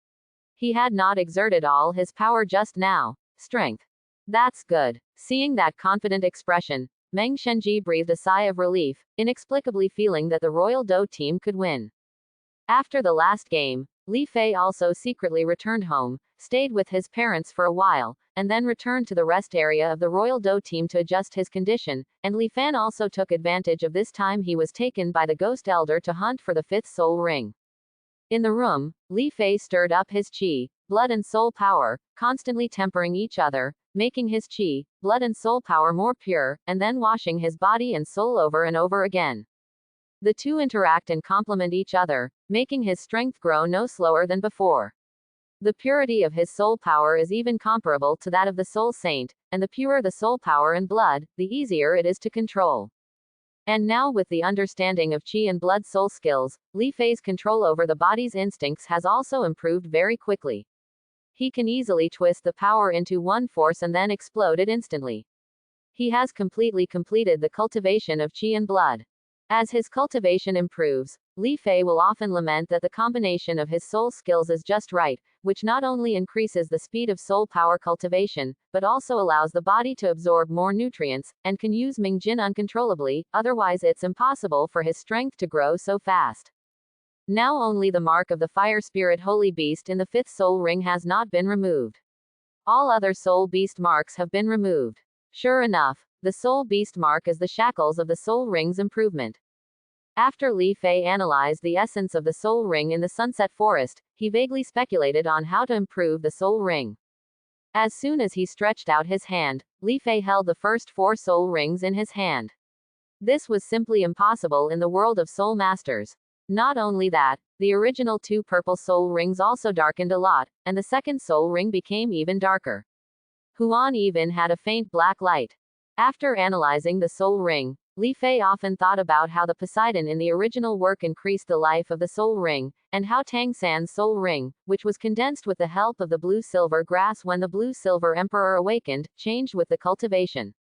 He had not exerted all his power just now. Strength. That's good. Seeing that confident expression, Meng Shenji breathed a sigh of relief, inexplicably feeling that the Royal Dou team could win. After the last game, Li Fei also secretly returned home, stayed with his parents for a while, and then returned to the rest area of the Royal Dou team to adjust his condition, and Li Fan also took advantage of this time he was taken by the Ghost Elder to hunt for the 5th soul ring. In the room, Li Fei stirred up his qi, blood and soul power, constantly tempering each other, making his qi, blood and soul power more pure, and then washing his body and soul over and over again. The two interact and complement each other, making his strength grow no slower than before. The purity of his soul power is even comparable to that of the soul saint, and the purer the soul power and blood, the easier it is to control. And now with the understanding of qi and blood soul skills, Li Fei's control over the body's instincts has also improved very quickly. He can easily twist the power into one force and then explode it instantly. He has completely completed the cultivation of qi and blood. As his cultivation improves, Li Fei will often lament that the combination of his soul skills is just right, which not only increases the speed of soul power cultivation, but also allows the body to absorb more nutrients, and can use Ming Jin uncontrollably, otherwise it's impossible for his strength to grow so fast. Now only the mark of the fire spirit holy beast in the 5th soul ring has not been removed. All other soul beast marks have been removed. Sure enough, the soul beast mark is the shackles of the soul ring's improvement. After Li Fei analyzed the essence of the soul ring in the sunset forest, he vaguely speculated on how to improve the soul ring. As soon as he stretched out his hand, Li Fei held the first 4 soul rings in his hand. This was simply impossible in the world of soul masters. Not only that, the original 2 purple soul rings also darkened a lot, and the second soul ring became even darker. Huan even had a faint black light. After analyzing the soul ring, Li Fei often thought about how the Poseidon in the original work increased the life of the soul ring, and how Tang San's soul ring, which was condensed with the help of the blue-silver grass when the blue-silver emperor awakened, changed with the cultivation.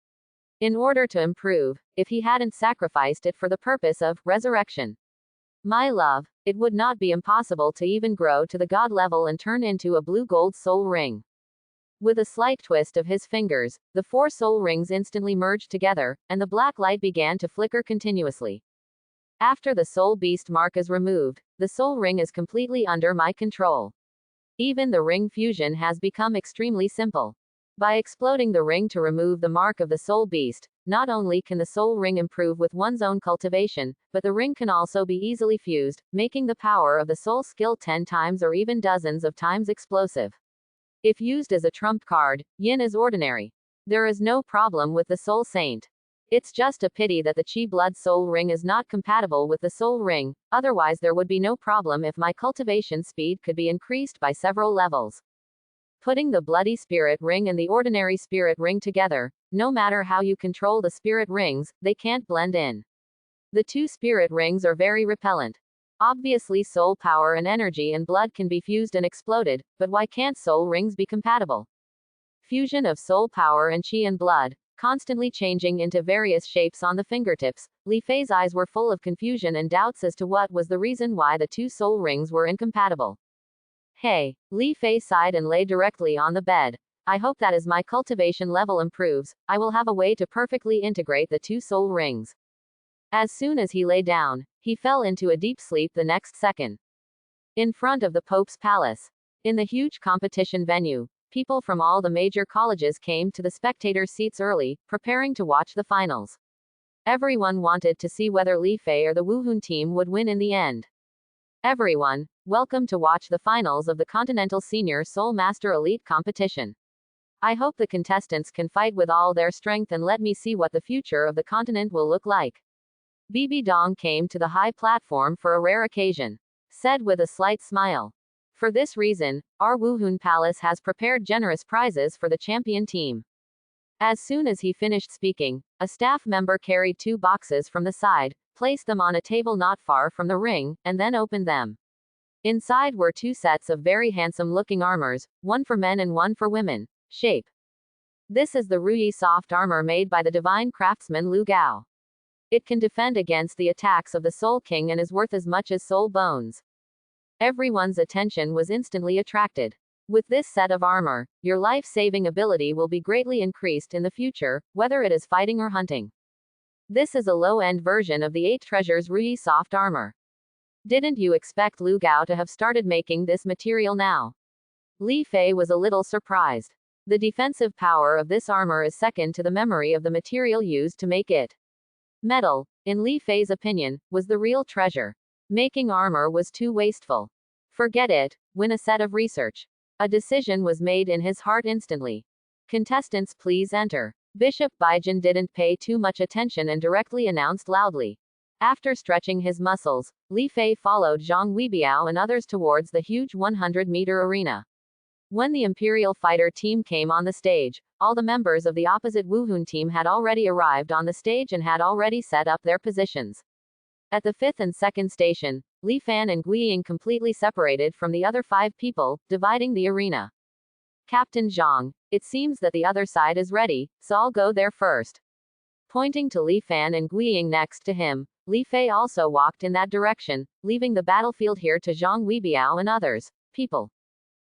In order to improve, if he hadn't sacrificed it for the purpose of resurrection. My love, it would not be impossible to even grow to the god level and turn into a blue-gold soul ring. With a slight twist of his fingers, the 4 soul rings instantly merged together, and the black light began to flicker continuously. After the soul beast mark is removed, the soul ring is completely under my control. Even the ring fusion has become extremely simple. By exploding the ring to remove the mark of the soul beast, not only can the soul ring improve with one's own cultivation, but the ring can also be easily fused, making the power of the soul skill 10 times or even dozens of times explosive. If used as a trump card, yin is ordinary. There is no problem with the soul saint. It's just a pity that the Chi Blood Soul Ring is not compatible with the Soul Ring, otherwise there would be no problem if my cultivation speed could be increased by several levels. Putting the Bloody Spirit Ring and the ordinary Spirit Ring together, no matter how you control the Spirit Rings, they can't blend in. The two Spirit Rings are very repellent. Obviously soul power and energy and blood can be fused and exploded, but why can't soul rings be compatible? Fusion of soul power and chi and blood, constantly changing into various shapes on the fingertips, Li Fei's eyes were full of confusion and doubts as to what was the reason why the two soul rings were incompatible. Hey, Li Fei sighed and lay directly on the bed. I hope that as my cultivation level improves, I will have a way to perfectly integrate the two soul rings. As soon as he lay down, he fell into a deep sleep the next second. In front of the Pope's palace. In the huge competition venue, people from all the major colleges came to the spectator seats early, preparing to watch the finals. Everyone wanted to see whether Li Fei or the Wuhun team would win in the end. Everyone, welcome to watch the finals of the Continental Senior Soul Master Elite competition. I hope the contestants can fight with all their strength and let me see what the future of the continent will look like. Bibi Dong came to the high platform for a rare occasion. Said with a slight smile. For this reason, our Wuhun Palace has prepared generous prizes for the champion team. As soon as he finished speaking, a staff member carried 2 boxes from the side, placed them on a table not far from the ring, and then opened them. Inside were 2 sets of very handsome-looking armors, one for men and one for women. Shape. This is the Ruyi soft armor made by the divine craftsman Lu Gao. It can defend against the attacks of the Soul King and is worth as much as soul bones. Everyone's attention was instantly attracted. With this set of armor, your life-saving ability will be greatly increased in the future, whether it is fighting or hunting. This is a low-end version of the 8 Treasures Ruyi soft armor. Didn't you expect Lu Gao to have started making this material now? Li Fei was a little surprised. The defensive power of this armor is second to the memory of the material used to make it. Metal, in Li Fei's opinion, was the real treasure. Making armor was too wasteful. Forget it, win a set of research. A decision was made in his heart instantly. Contestants please enter. Bishop Baijin didn't pay too much attention and directly announced loudly. After stretching his muscles, Li Fei followed Zhang Weibiao and others towards the huge 100-meter arena. When the Imperial Fighter team came on the stage, all the members of the opposite Wuhun team had already arrived on the stage and had already set up their positions. At the 5th and 2nd station, Li Fan and Gui Ying completely separated from the other 5 people, dividing the arena. Captain Zhang, it seems that the other side is ready, so I'll go there first. Pointing to Li Fan and Gui Ying next to him, Li Fei also walked in that direction, leaving the battlefield here to Zhang Weibiao and others. People.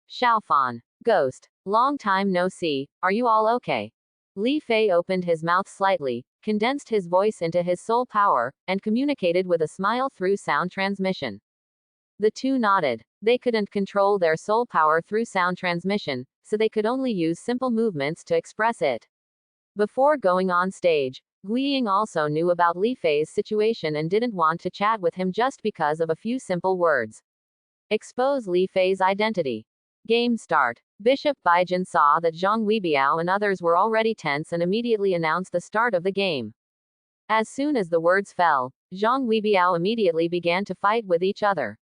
Xiaofan. Ghost. Long time no see, are you all okay? Li Fei opened his mouth slightly, condensed his voice into his soul power, and communicated with a smile through sound transmission. The two nodded. They couldn't control their soul power through sound transmission, so they could only use simple movements to express it. Before going on stage, Gui Ying also knew about Li Fei's situation and didn't want to chat with him just because of a few simple words. Expose Li Fei's identity. Game start. Bishop Baijin saw that Zhang Weibiao and others were already tense and immediately announced the start of the game. As soon as the words fell, Zhang Weibiao immediately began to fight with each other.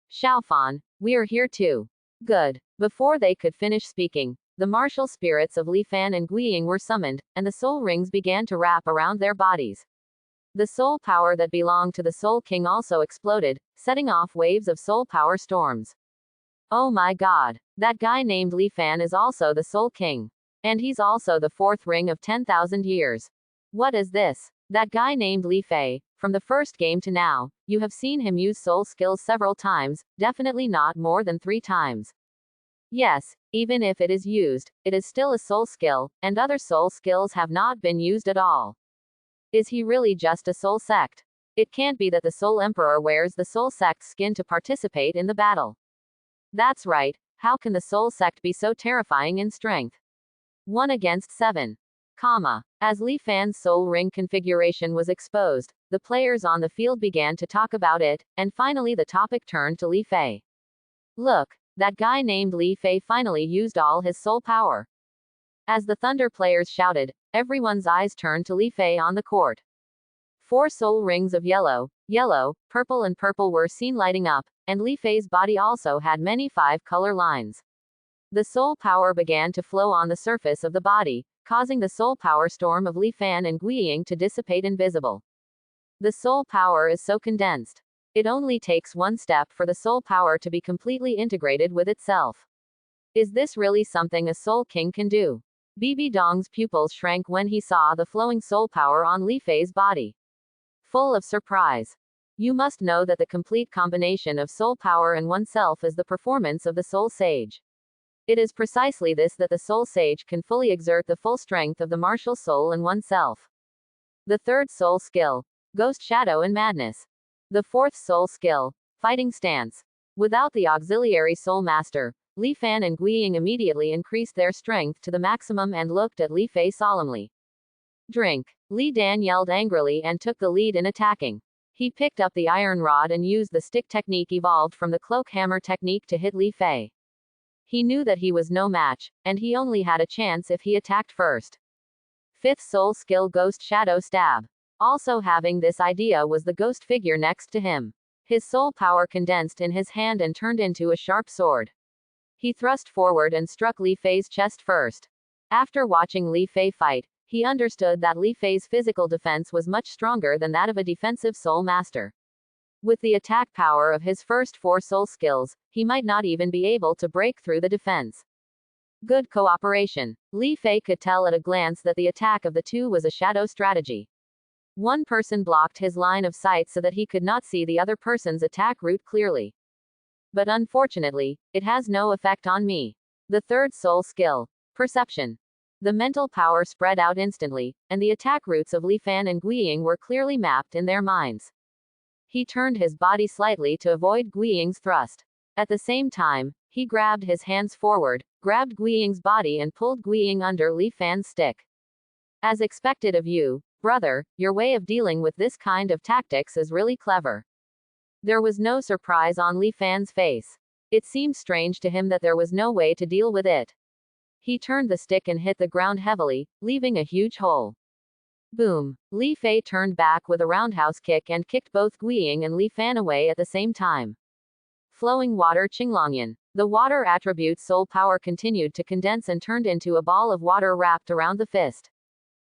Xiaofan, we are here too. Good. Before they could finish speaking, the martial spirits of Li Fan and Gui Ying were summoned, and the soul rings began to wrap around their bodies. The soul power that belonged to the Soul King also exploded, setting off waves of soul power storms. Oh my god, that guy named Li Fan is also the Soul King. And he's also the 4th ring of 10,000 years. What is this? That guy named Li Fei, from the first game to now, you have seen him use soul skills several times, definitely not more than 3 times. Yes, even if it is used, it is still a soul skill, and other soul skills have not been used at all. Is he really just a soul sect? It can't be that the Soul Emperor wears the soul sect's skin to participate in the battle. That's right, how can the soul sect be so terrifying in strength? 1 against 7. As Li Fan's soul ring configuration was exposed, the players on the field began to talk about it, and finally the topic turned to Li Fei. Look, that guy named Li Fei finally used all his soul power. As the Thunder players shouted, everyone's eyes turned to Li Fei on the court. 4 soul rings of yellow, purple and purple were seen lighting up, and Li Fei's body also had many 5-color lines. The soul power began to flow on the surface of the body, causing the soul power storm of Li Fan and Guiying to dissipate invisible. The soul power is so condensed. It only takes one step for the soul power to be completely integrated with itself. Is this really something a soul king can do? Bibi Dong's pupils shrank when he saw the flowing soul power on Li Fei's body. Full of surprise. You must know that the complete combination of soul power and oneself is the performance of the soul sage. It is precisely this that the soul sage can fully exert the full strength of the martial soul in oneself. The third soul skill, Ghost Shadow and Madness. The fourth soul skill, Fighting Stance. Without the auxiliary soul master, Li Fan and Guiying immediately increased their strength to the maximum and looked at Li Fei solemnly. Drink. Li Dan yelled angrily and took the lead in attacking. He picked up the iron rod and used the stick technique evolved from the cloak hammer technique to hit Li Fei. He knew that he was no match, and he only had a chance if he attacked first. Fifth soul skill, Ghost Shadow Stab. Also having this idea was the ghost figure next to him. His soul power condensed in his hand and turned into a sharp sword. He thrust forward and struck Li Fei's chest first. After watching Li Fei fight, he understood that Li Fei's physical defense was much stronger than that of a defensive soul master. With the attack power of his first 4 soul skills, he might not even be able to break through the defense. Good cooperation. Li Fei could tell at a glance that the attack of the two was a shadow strategy. One person blocked his line of sight so that he could not see the other person's attack route clearly. But unfortunately, it has no effect on me. The third soul skill, Perception. The mental power spread out instantly, and the attack routes of Li Fan and Guiying were clearly mapped in their minds. He turned his body slightly to avoid Guiying's thrust. At the same time, he grabbed his hands forward, grabbed Guiying's body and pulled Guiying under Li Fan's stick. As expected of you, brother, your way of dealing with this kind of tactics is really clever. There was no surprise on Li Fan's face. It seemed strange to him that there was no way to deal with it. He turned the stick and hit the ground heavily, leaving a huge hole. Boom! Li Fei turned back with a roundhouse kick and kicked both Guiying and Li Fan away at the same time. Flowing water Qinglongyan. The water attribute soul power continued to condense and turned into a ball of water wrapped around the fist.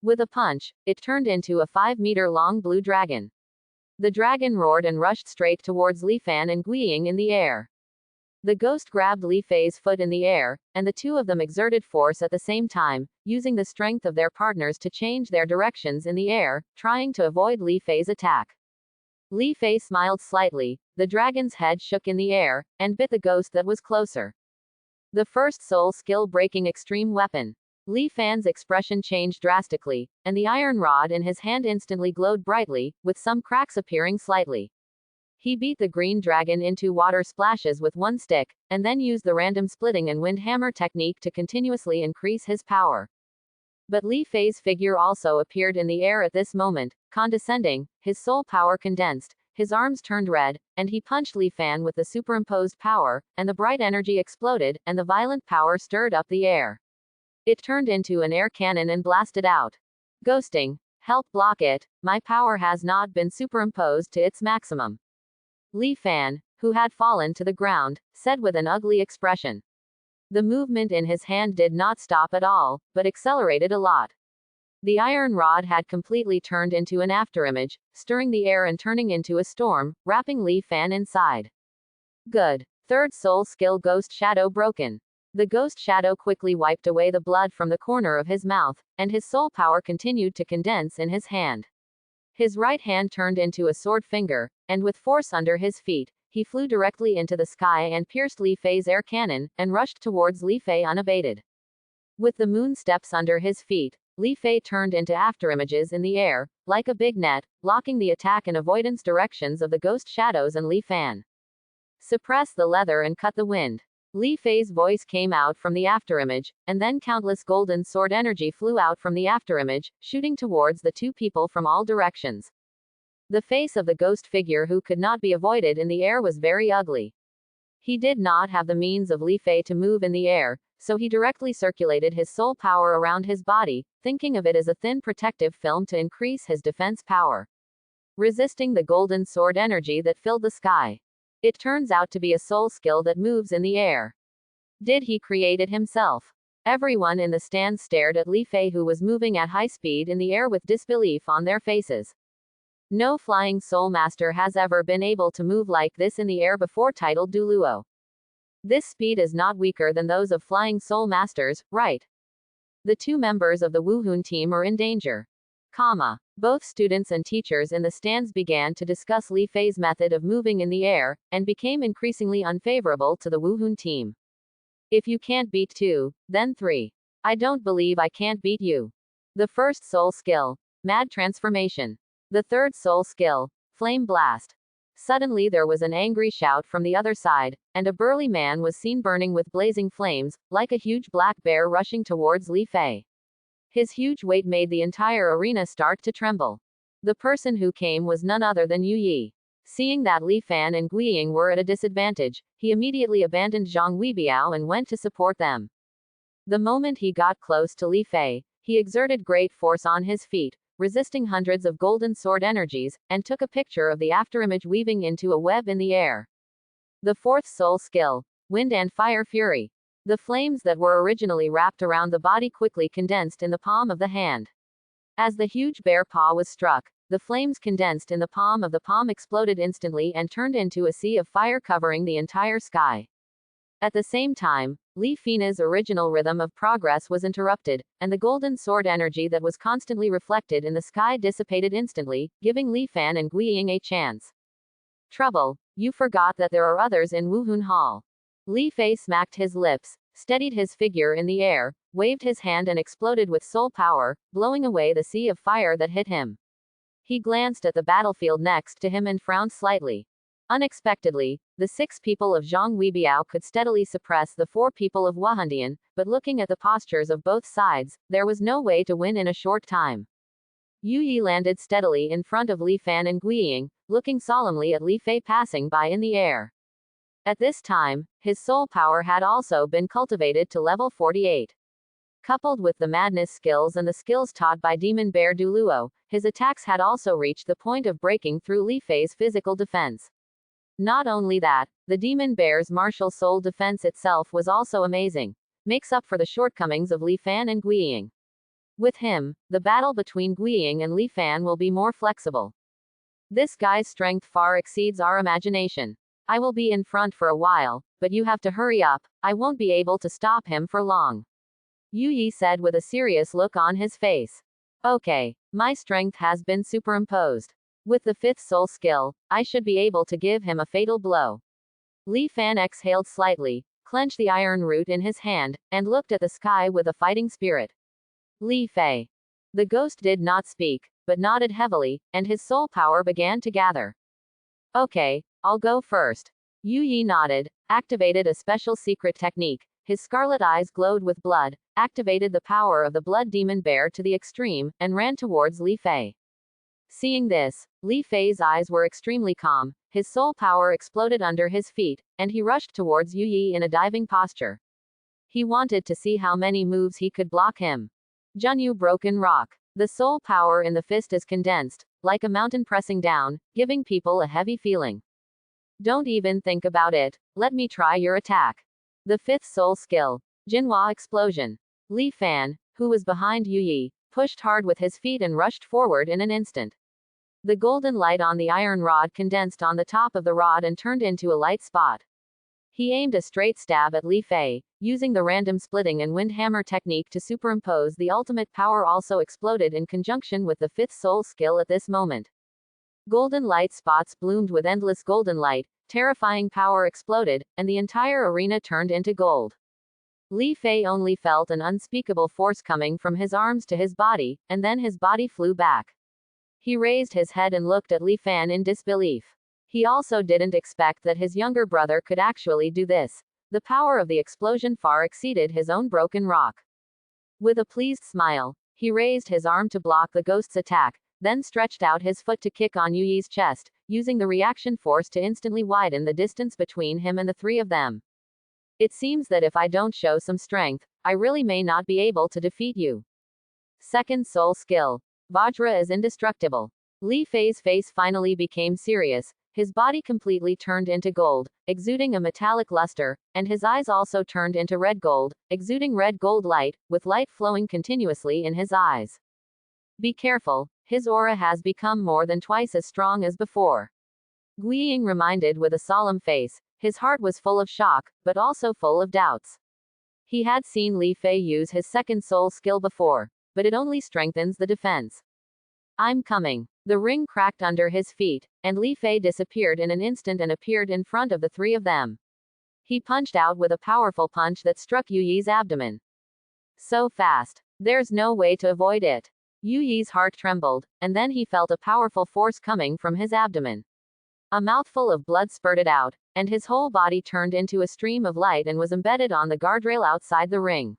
With a punch, it turned into a 5-meter-long blue dragon. The dragon roared and rushed straight towards Li Fan and Guiying in the air. The ghost grabbed Li Fei's foot in the air, and the two of them exerted force at the same time, using the strength of their partners to change their directions in the air, trying to avoid Li Fei's attack. Li Fei smiled slightly, the dragon's head shook in the air, and bit the ghost that was closer. The first soul skill, Breaking Extreme Weapon. Li Fan's expression changed drastically, and the iron rod in his hand instantly glowed brightly, with some cracks appearing slightly. He beat the green dragon into water splashes with one stick, and then used the random splitting and wind hammer technique to continuously increase his power. But Li Fei's figure also appeared in the air at this moment, condescending, his soul power condensed, his arms turned red, and he punched Li Fan with the superimposed power, and the bright energy exploded, and the violent power stirred up the air. It turned into an air cannon and blasted out. Ghosting. Help block it, my power has not been superimposed to its maximum. Li Fan, who had fallen to the ground, said with an ugly expression. The movement in his hand did not stop at all, but accelerated a lot. The iron rod had completely turned into an afterimage, stirring the air and turning into a storm, wrapping Li Fan inside. Good. Third soul skill, Ghost Shadow Broken. The ghost shadow quickly wiped away the blood from the corner of his mouth, and his soul power continued to condense in his hand. His right hand turned into a sword finger, and with force under his feet, he flew directly into the sky and pierced Li Fei's air cannon, and rushed towards Li Fei unabated. With the moon steps under his feet, Li Fei turned into afterimages in the air, like a big net, blocking the attack and avoidance directions of the ghost shadows and Li Fan. Suppress the leather and cut the wind. Li Fei's voice came out from the afterimage, and then countless golden sword energy flew out from the afterimage, shooting towards the two people from all directions. The face of the ghost figure who could not be avoided in the air was very ugly. He did not have the means of Li Fei to move in the air, so he directly circulated his soul power around his body, thinking of it as a thin protective film to increase his defense power, resisting the golden sword energy that filled the sky. It turns out to be a soul skill that moves in the air. Did he create it himself? Everyone in the stand stared at Li Fei, who was moving at high speed in the air with disbelief on their faces. No flying soul master has ever been able to move like this in the air before. Titled Douluo. This speed is not weaker than those of flying soul masters, right? The two members of the Wuhun team are in danger. Both students and teachers in the stands began to discuss Li Fei's method of moving in the air, and became increasingly unfavorable to the Wuhun team. If you can't beat 2, then 3. I don't believe I can't beat you. The first soul skill, Mad Transformation. The third soul skill, Flame Blast. Suddenly there was an angry shout from the other side, and a burly man was seen burning with blazing flames, like a huge black bear rushing towards Li Fei. His huge weight made the entire arena start to tremble. The person who came was none other than Yu Yi. Seeing that Li Fan and Guiying were at a disadvantage, he immediately abandoned Zhang Weibiao and went to support them. The moment he got close to Li Fei, he exerted great force on his feet, resisting hundreds of golden sword energies, and took a picture of the afterimage weaving into a web in the air. The fourth soul skill, Wind and Fire Fury. The flames that were originally wrapped around the body quickly condensed in the palm of the hand. As the huge bear paw was struck, the flames condensed in the palm of the palm exploded instantly and turned into a sea of fire covering the entire sky. At the same time, Li Fina's original rhythm of progress was interrupted, and the golden sword energy that was constantly reflected in the sky dissipated instantly, giving Li Fan and Guiying a chance. Trouble, you forgot that there are others in Wuhun Hall. Li Fei smacked his lips, steadied his figure in the air, waved his hand and exploded with soul power, blowing away the sea of fire that hit him. He glanced at the battlefield next to him and frowned slightly. Unexpectedly, the 6 people of Zhang Weibiao could steadily suppress the 4 people of Wuhandian, but looking at the postures of both sides, there was no way to win in a short time. Yu Yi landed steadily in front of Li Fan and Guiying, looking solemnly at Li Fei passing by in the air. At this time, his soul power had also been cultivated to level 48. Coupled with the madness skills and the skills taught by Demon Bear Douluo, his attacks had also reached the point of breaking through Li Fei's physical defense. Not only that, the Demon Bear's martial soul defense itself was also amazing. Makes up for the shortcomings of Li Fan and Guiying. With him, the battle between Guiying and Li Fan will be more flexible. This guy's strength far exceeds our imagination. I will be in front for a while, but you have to hurry up, I won't be able to stop him for long. Yu Yi said with a serious look on his face. Okay, my strength has been superimposed. With the 5th soul skill, I should be able to give him a fatal blow. Li Fan exhaled slightly, clenched the iron root in his hand, and looked at the sky with a fighting spirit. Li Fei. The ghost did not speak, but nodded heavily, and his soul power began to gather. Okay, I'll go first. Yu Yi nodded, activated a special secret technique. His scarlet eyes glowed with blood, activated the power of the blood demon bear to the extreme, and ran towards Li Fei. Seeing this, Li Fei's eyes were extremely calm, his soul power exploded under his feet, and he rushed towards Yu Yi in a diving posture. He wanted to see how many moves he could block him. Junyu Broken Rock. The soul power in the fist is condensed, like a mountain pressing down, giving people a heavy feeling. Don't even think about it, let me try your attack. The 5th soul skill, Jinhua Explosion. Li Fan, who was behind Yu Yi, pushed hard with his feet and rushed forward in an instant. The golden light on the iron rod condensed on the top of the rod and turned into a light spot. He aimed a straight stab at Li Fei, using the random splitting and wind hammer technique to superimpose the ultimate power also exploded in conjunction with the 5th soul skill at this moment. Golden light spots bloomed with endless golden light, terrifying power exploded, and the entire arena turned into gold. Li Fei only felt an unspeakable force coming from his arms to his body, and then his body flew back. He raised his head and looked at Li Fan in disbelief. He also didn't expect that his younger brother could actually do this. The power of the explosion far exceeded his own broken rock. With a pleased smile, he raised his arm to block the ghost's attack, then stretched out his foot to kick on Yu Yi's chest, using the reaction force to instantly widen the distance between him and the three of them. It seems that if I don't show some strength, I really may not be able to defeat you. Second soul skill. Vajra is indestructible. Li Fei's face finally became serious, his body completely turned into gold, exuding a metallic luster, and his eyes also turned into red gold, exuding red gold light, with light flowing continuously in his eyes. Be careful, his aura has become more than twice as strong as before. Guiying reminded with a solemn face, his heart was full of shock, but also full of doubts. He had seen Li Fei use his second soul skill before, but it only strengthens the defense. I'm coming. The ring cracked under his feet, and Li Fei disappeared in an instant and appeared in front of the three of them. He punched out with a powerful punch that struck Yu Yi's abdomen. So fast. There's no way to avoid it. Yu Yi's heart trembled, and then he felt a powerful force coming from his abdomen. A mouthful of blood spurted out, and his whole body turned into a stream of light and was embedded on the guardrail outside the ring.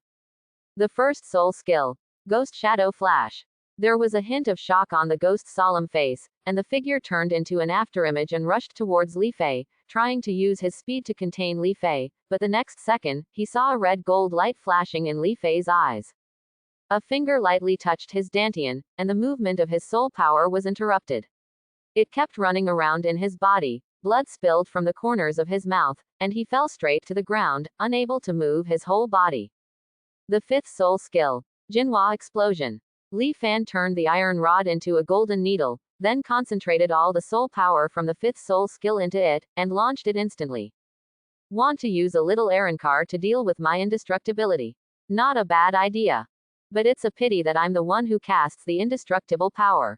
The first soul skill. Ghost Shadow Flash. There was a hint of shock on the ghost's solemn face, and the figure turned into an afterimage and rushed towards Li Fei, trying to use his speed to contain Li Fei, but the next second, he saw a red gold light flashing in Li Fei's eyes. A finger lightly touched his dantian, and the movement of his soul power was interrupted. It kept running around in his body, blood spilled from the corners of his mouth, and he fell straight to the ground, unable to move his whole body. The fifth soul skill. Jinhua Explosion. Li Fan turned the iron rod into a golden needle, then concentrated all the soul power from the fifth soul skill into it, and launched it instantly. Want to use a little Arankar to deal with my indestructibility? Not a bad idea. But it's a pity that I'm the one who casts the indestructible power.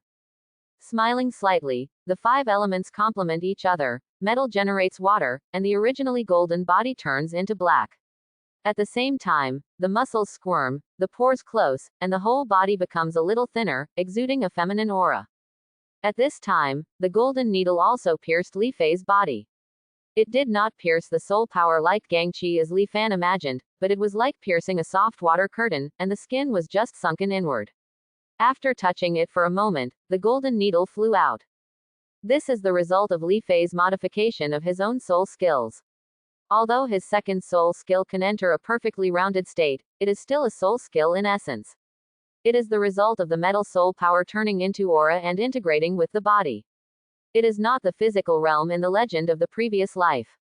Smiling slightly, the five elements complement each other, metal generates water, and the originally golden body turns into black. At the same time, the muscles squirm, the pores close, and the whole body becomes a little thinner, exuding a feminine aura. At this time, the golden needle also pierced Li Fei's body. It did not pierce the soul power like Gangqi as Li Fan imagined, but it was like piercing a soft water curtain, and the skin was just sunken inward. After touching it for a moment, the golden needle flew out. This is the result of Li Fei's modification of his own soul skills. Although his second soul skill can enter a perfectly rounded state, it is still a soul skill in essence. It is the result of the metal soul power turning into aura and integrating with the body. It is not the physical realm in the legend of the previous life.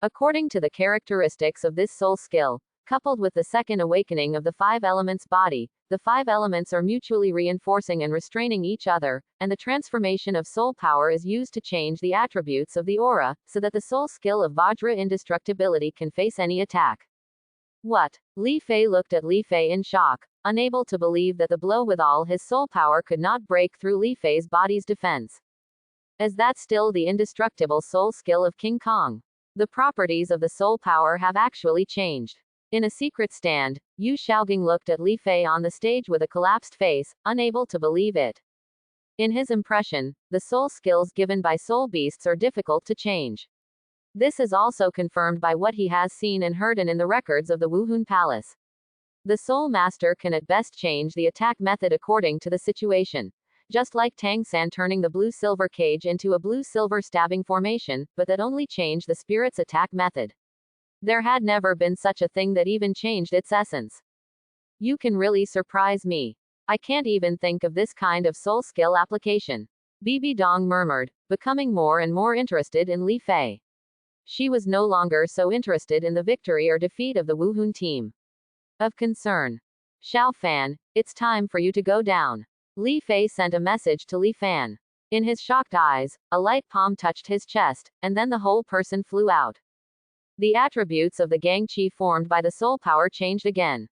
According to the characteristics of this soul skill, coupled with the second awakening of the five elements body, the five elements are mutually reinforcing and restraining each other, and the transformation of soul power is used to change the attributes of the aura, so that the soul skill of Vajra indestructibility can face any attack. What? Li Fei looked at Li Fei in shock, unable to believe that the blow with all his soul power could not break through Li Fei's body's defense. Is that still the indestructible soul skill of King Kong? The properties of the soul power have actually changed. In a secret stand, Yu Xiaogang looked at Li Fei on the stage with a collapsed face, unable to believe it. In his impression, the soul skills given by soul beasts are difficult to change. This is also confirmed by what he has seen and heard in the records of the Wuhun Palace. The soul master can at best change the attack method according to the situation. Just like Tang San turning the blue-silver cage into a blue-silver stabbing formation, but that only changed the spirit's attack method. There had never been such a thing that even changed its essence. You can really surprise me. I can't even think of this kind of soul skill application. Bibi Dong murmured, becoming more and more interested in Li Fei. She was no longer so interested in the victory or defeat of the Wuhun team. Of concern. Xiao Fan, it's time for you to go down. Li Fei sent a message to Li Fan. In his shocked eyes, a light palm touched his chest, and then the whole person flew out. The attributes of the Gangqi formed by the soul power changed again.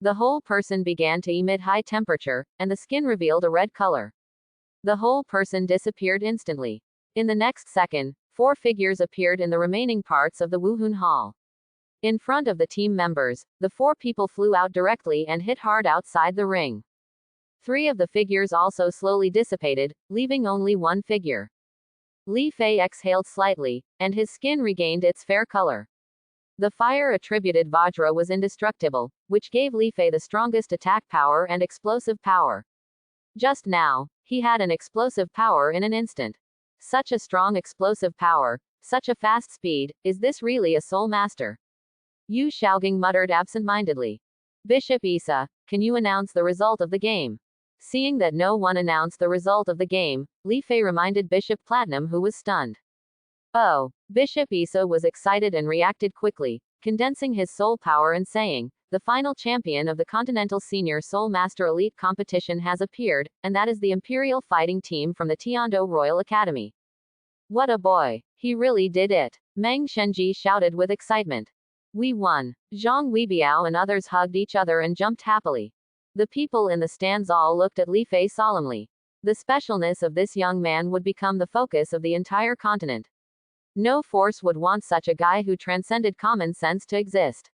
The whole person began to emit high temperature, and the skin revealed a red color. The whole person disappeared instantly. In the next second, 4 figures appeared in the remaining parts of the Wuhun Hall. In front of the team members, the 4 people flew out directly and hit hard outside the ring. 3 of the figures also slowly dissipated, leaving only 1 figure. Li Fei exhaled slightly, and his skin regained its fair color. The fire attributed Vajra was indestructible, which gave Li Fei the strongest attack power and explosive power. Just now, he had an explosive power in an instant. Such a strong explosive power, such a fast speed, is this really a soul master? Yu Shaogang muttered absent-mindedly. Bishop Isa, can you announce the result of the game? Seeing that no one announced the result of the game, Li Fei reminded Bishop Platinum, who was stunned. Oh, Bishop Isa was excited and reacted quickly, condensing his soul power and saying, the final champion of the Continental Senior Soul Master Elite competition has appeared, and that is the Imperial Fighting Team from the Tiando Royal Academy. What a boy! He really did it! Meng Shenji shouted with excitement. We won! Zhang Weibiao and others hugged each other and jumped happily. The people in the stands all looked at Li Fei solemnly. The specialness of this young man would become the focus of the entire continent. No force would want such a guy who transcended common sense to exist.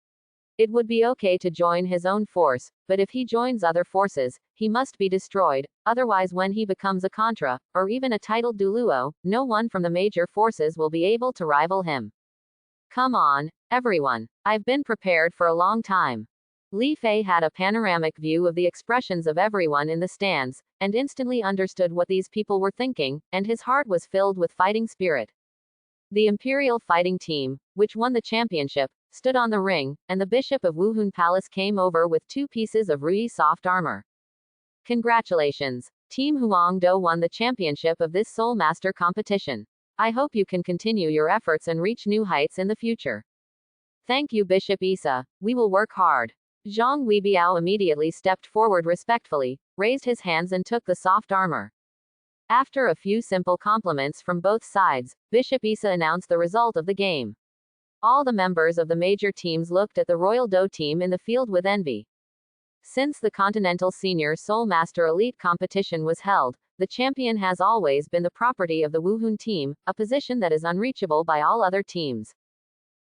It would be okay to join his own force, but if he joins other forces, he must be destroyed, otherwise when he becomes a Contra, or even a titled Douluo, no one from the major forces will be able to rival him. Come on, everyone. I've been prepared for a long time. Li Fei had a panoramic view of the expressions of everyone in the stands, and instantly understood what these people were thinking, and his heart was filled with fighting spirit. The Imperial Fighting Team, which won the championship, stood on the ring, and the Bishop of Wuhun Palace came over with 2 pieces of Rui soft armor. Congratulations! Team Huangdo won the championship of this Soul Master competition. I hope you can continue your efforts and reach new heights in the future. Thank you, Bishop Isa. We will work hard. Zhang Weibiao immediately stepped forward respectfully, raised his hands and took the soft armor. After a few simple compliments from both sides, Bishop Isa announced the result of the game. All the members of the major teams looked at the Royal Do team in the field with envy. Since the Continental Senior Soul Master Elite competition was held, the champion has always been the property of the Wuhun team, a position that is unreachable by all other teams.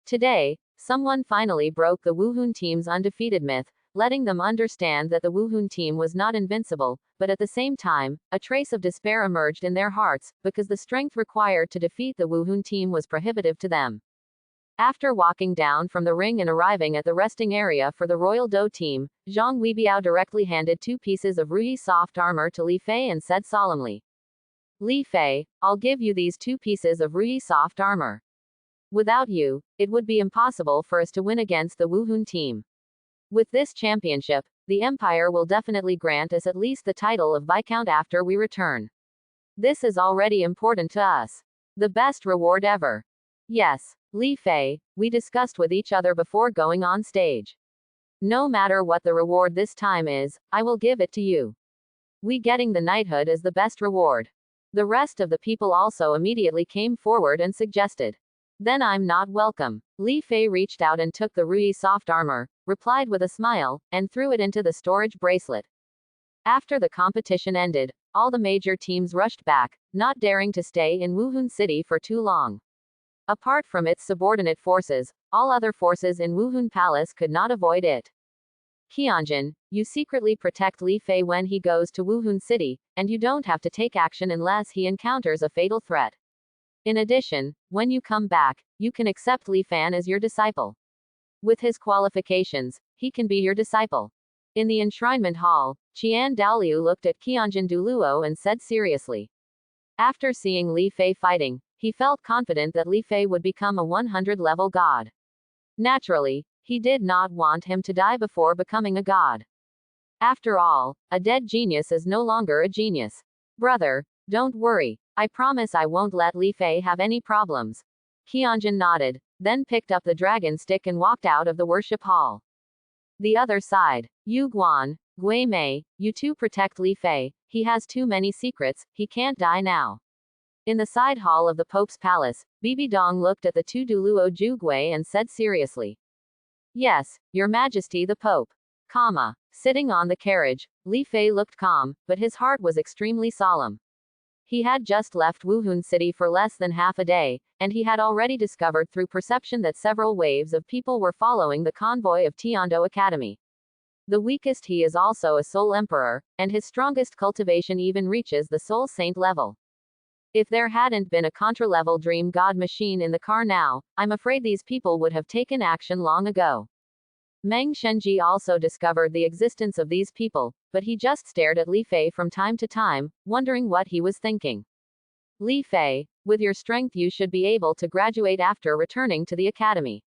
Today, someone finally broke the Wuhun team's undefeated myth, letting them understand that the Wuhun team was not invincible, but at the same time, a trace of despair emerged in their hearts, because the strength required to defeat the Wuhun team was prohibitive to them. After walking down from the ring and arriving at the resting area for the Royal Do team, Zhang Weibiao directly handed 2 pieces of Rui soft armor to Li Fei and said solemnly, Li Fei, I'll give you these 2 pieces of Rui soft armor. Without you, it would be impossible for us to win against the Wuhun team. With this championship, the Empire will definitely grant us at least the title of Viscount after we return. This is already important to us. The best reward ever. Yes, Li Fei, we discussed with each other before going on stage. No matter what the reward this time is, I will give it to you. We getting the knighthood is the best reward. The rest of the people also immediately came forward and suggested. Then I'm not welcome. Li Fei reached out and took the Rui soft armor, replied with a smile, and threw it into the storage bracelet. After the competition ended, all the major teams rushed back, not daring to stay in Wuhun City for too long. Apart from its subordinate forces, all other forces in Wuhun Palace could not avoid it. Qianjin, you secretly protect Li Fei when he goes to Wuhun City, and you don't have to take action unless he encounters a fatal threat. In addition, when you come back, you can accept Li Fan as your disciple. With his qualifications, he can be your disciple. In the enshrinement hall, Qian Daoliu looked at Qianjin Douluo and said seriously. After seeing Li Fei fighting, he felt confident that Li Fei would become a 100-level god. Naturally, he did not want him to die before becoming a god. After all, a dead genius is no longer a genius. Brother, don't worry. I promise I won't let Li Fei have any problems. Qianjin nodded, then picked up the dragon stick and walked out of the worship hall. The other side. Yu Guan, Gui Mei, you two protect Li Fei. He has too many secrets, he can't die now. In the side hall of the Pope's palace, Bibi Dong looked at the 2 Douluo Zhugui and said seriously. Yes, Your Majesty the Pope. Comma. Sitting on the carriage, Li Fei looked calm, but his heart was extremely solemn. He had just left Wuhun City for less than half a day, and he had already discovered through perception that several waves of people were following the convoy of Tiando Academy. The weakest he is also a soul emperor, and his strongest cultivation even reaches the soul saint level. If there hadn't been a contra-level dream god machine in the car now, I'm afraid these people would have taken action long ago. Meng Shenji also discovered the existence of these people, but he just stared at Li Fei from time to time, wondering what he was thinking. Li Fei, with your strength you should be able to graduate after returning to the academy.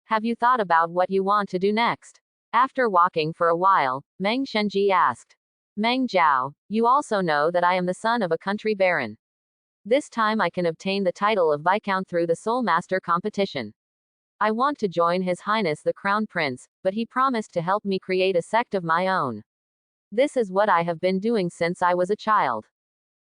Have you thought about what you want to do next? After walking for a while, Meng Shenji asked. Meng Jiao, you also know that I am the son of a country baron. This time I can obtain the title of Viscount through the Soul Master competition. I want to join His Highness the Crown Prince, but he promised to help me create a sect of my own. This is what I have been doing since I was a child.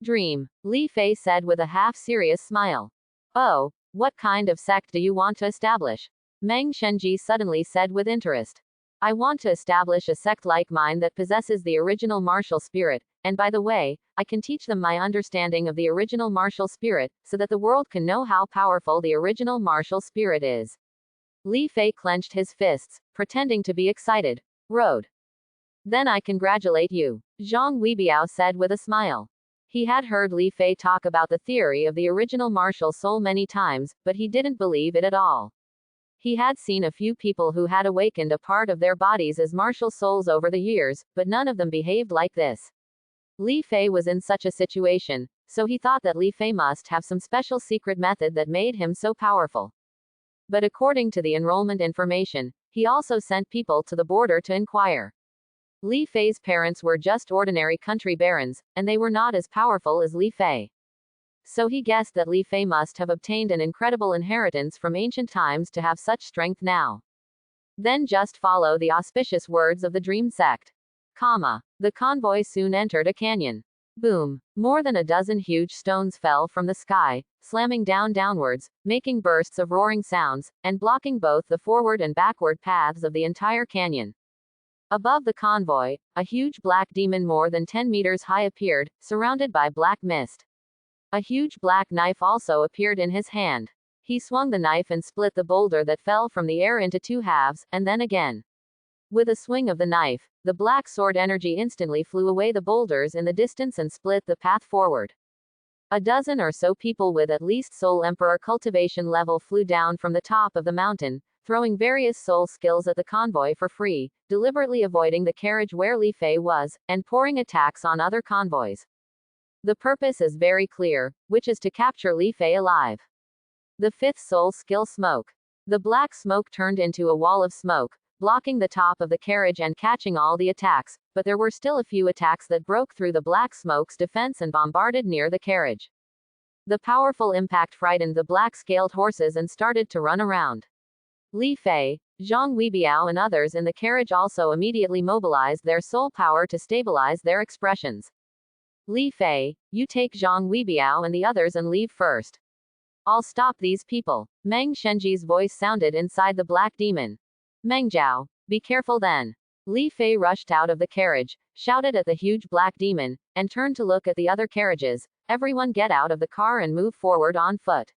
Dream, Li Fei said with a half-serious smile. Oh, what kind of sect do you want to establish? Meng Shenji suddenly said with interest. I want to establish a sect like mine that possesses the original martial spirit, and by the way, I can teach them my understanding of the original martial spirit, so that the world can know how powerful the original martial spirit is. Li Fei clenched his fists, pretending to be excited. Road. Then I congratulate you, Zhang Weibiao said with a smile. He had heard Li Fei talk about the theory of the original martial soul many times, but he didn't believe it at all. He had seen a few people who had awakened a part of their bodies as martial souls over the years, but none of them behaved like this. Li Fei was in such a situation, so he thought that Li Fei must have some special secret method that made him so powerful. But according to the enrollment information, he also sent people to the border to inquire. Li Fei's parents were just ordinary country barons, and they were not as powerful as Li Fei. So he guessed that Li Fei must have obtained an incredible inheritance from ancient times to have such strength now. Then just follow the auspicious words of the dream sect. The convoy soon entered a canyon. Boom! More than a dozen huge stones fell from the sky, slamming downwards, making bursts of roaring sounds, and blocking both the forward and backward paths of the entire canyon. Above the convoy, a huge black demon more than 10 meters high appeared, surrounded by black mist. A huge black knife also appeared in his hand. He swung the knife and split the boulder that fell from the air into two halves, and then again. With a swing of the knife, the black sword energy instantly flew away the boulders in the distance and split the path forward. A dozen or so people with at least Soul Emperor cultivation level flew down from the top of the mountain, throwing various soul skills at the convoy for free, deliberately avoiding the carriage where Li Fei was, and pouring attacks on other convoys. The purpose is very clear, which is to capture Li Fei alive. The fifth soul skill, Smoke. The black smoke turned into a wall of smoke, blocking the top of the carriage and catching all the attacks, but there were still a few attacks that broke through the black smoke's defense and bombarded near the carriage. The powerful impact frightened the black-scaled horses and started to run around. Li Fei, Zhang Weibiao and others in the carriage also immediately mobilized their soul power to stabilize their expressions. Li Fei, you take Zhang Weibiao and the others and leave first. I'll stop these people. Meng Shenji's voice sounded inside the black demon. Meng Jiao, be careful then. Li Fei rushed out of the carriage, shouted at the huge black demon, and turned to look at the other carriages. Everyone get out of the car and move forward on foot.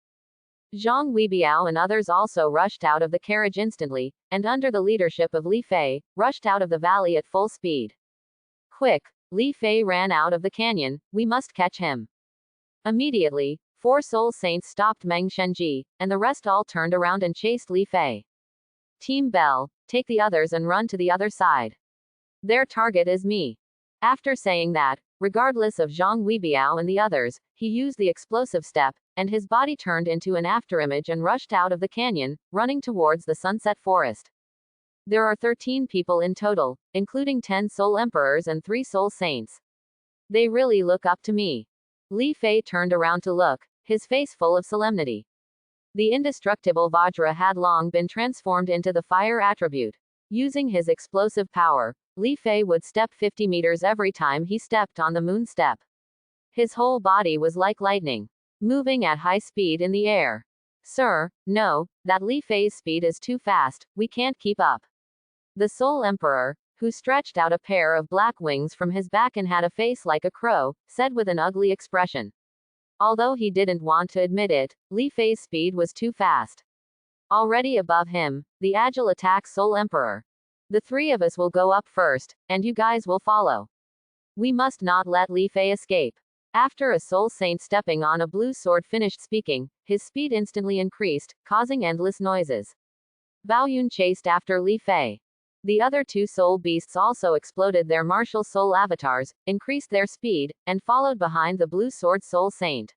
Zhang Weibiao and others also rushed out of the carriage instantly, and under the leadership of Li Fei, rushed out of the valley at full speed. Quick! Li Fei ran out of the canyon, we must catch him. Immediately, 4 soul saints stopped Meng Shenji, and the rest all turned around and chased Li Fei. Team Bell, take the others and run to the other side. Their target is me. After saying that, regardless of Zhang Weibiao and the others, he used the explosive step, and his body turned into an afterimage and rushed out of the canyon, running towards the sunset forest. There are 13 people in total, including 10 soul emperors and 3 soul saints. They really look up to me. Li Fei turned around to look, his face full of solemnity. The indestructible Vajra had long been transformed into the fire attribute. Using his explosive power, Li Fei would step 50 meters every time he stepped on the moon step. His whole body was like lightning, moving at high speed in the air. Sir, no, that Li Fei's speed is too fast, we can't keep up. The Soul Emperor, who stretched out a pair of black wings from his back and had a face like a crow, said with an ugly expression. Although he didn't want to admit it, Li Fei's speed was too fast. Already above him, the agile attacks Soul Emperor. The 3 of us will go up first, and you guys will follow. We must not let Li Fei escape. After a soul saint stepping on a blue sword finished speaking, his speed instantly increased, causing endless noises. Bao Yun chased after Li Fei. The other 2 soul beasts also exploded their martial soul avatars, increased their speed, and followed behind the blue sword soul saint.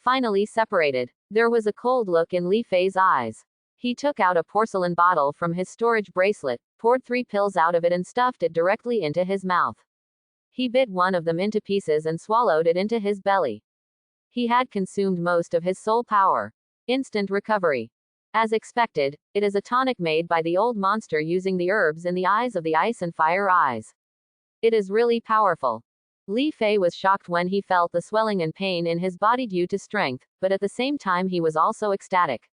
finally separated. There was a cold look in Li Fei's eyes. He took out a porcelain bottle from his storage bracelet, poured 3 pills out of it and stuffed it directly into his mouth. He bit one of them into pieces and swallowed it into his belly. He had consumed most of his soul power. Instant recovery. As expected, it is a tonic made by the old monster using the herbs in the eyes of the ice and fire eyes. It is really powerful. Li Fei was shocked when he felt the swelling and pain in his body due to strength, but at the same time he was also ecstatic.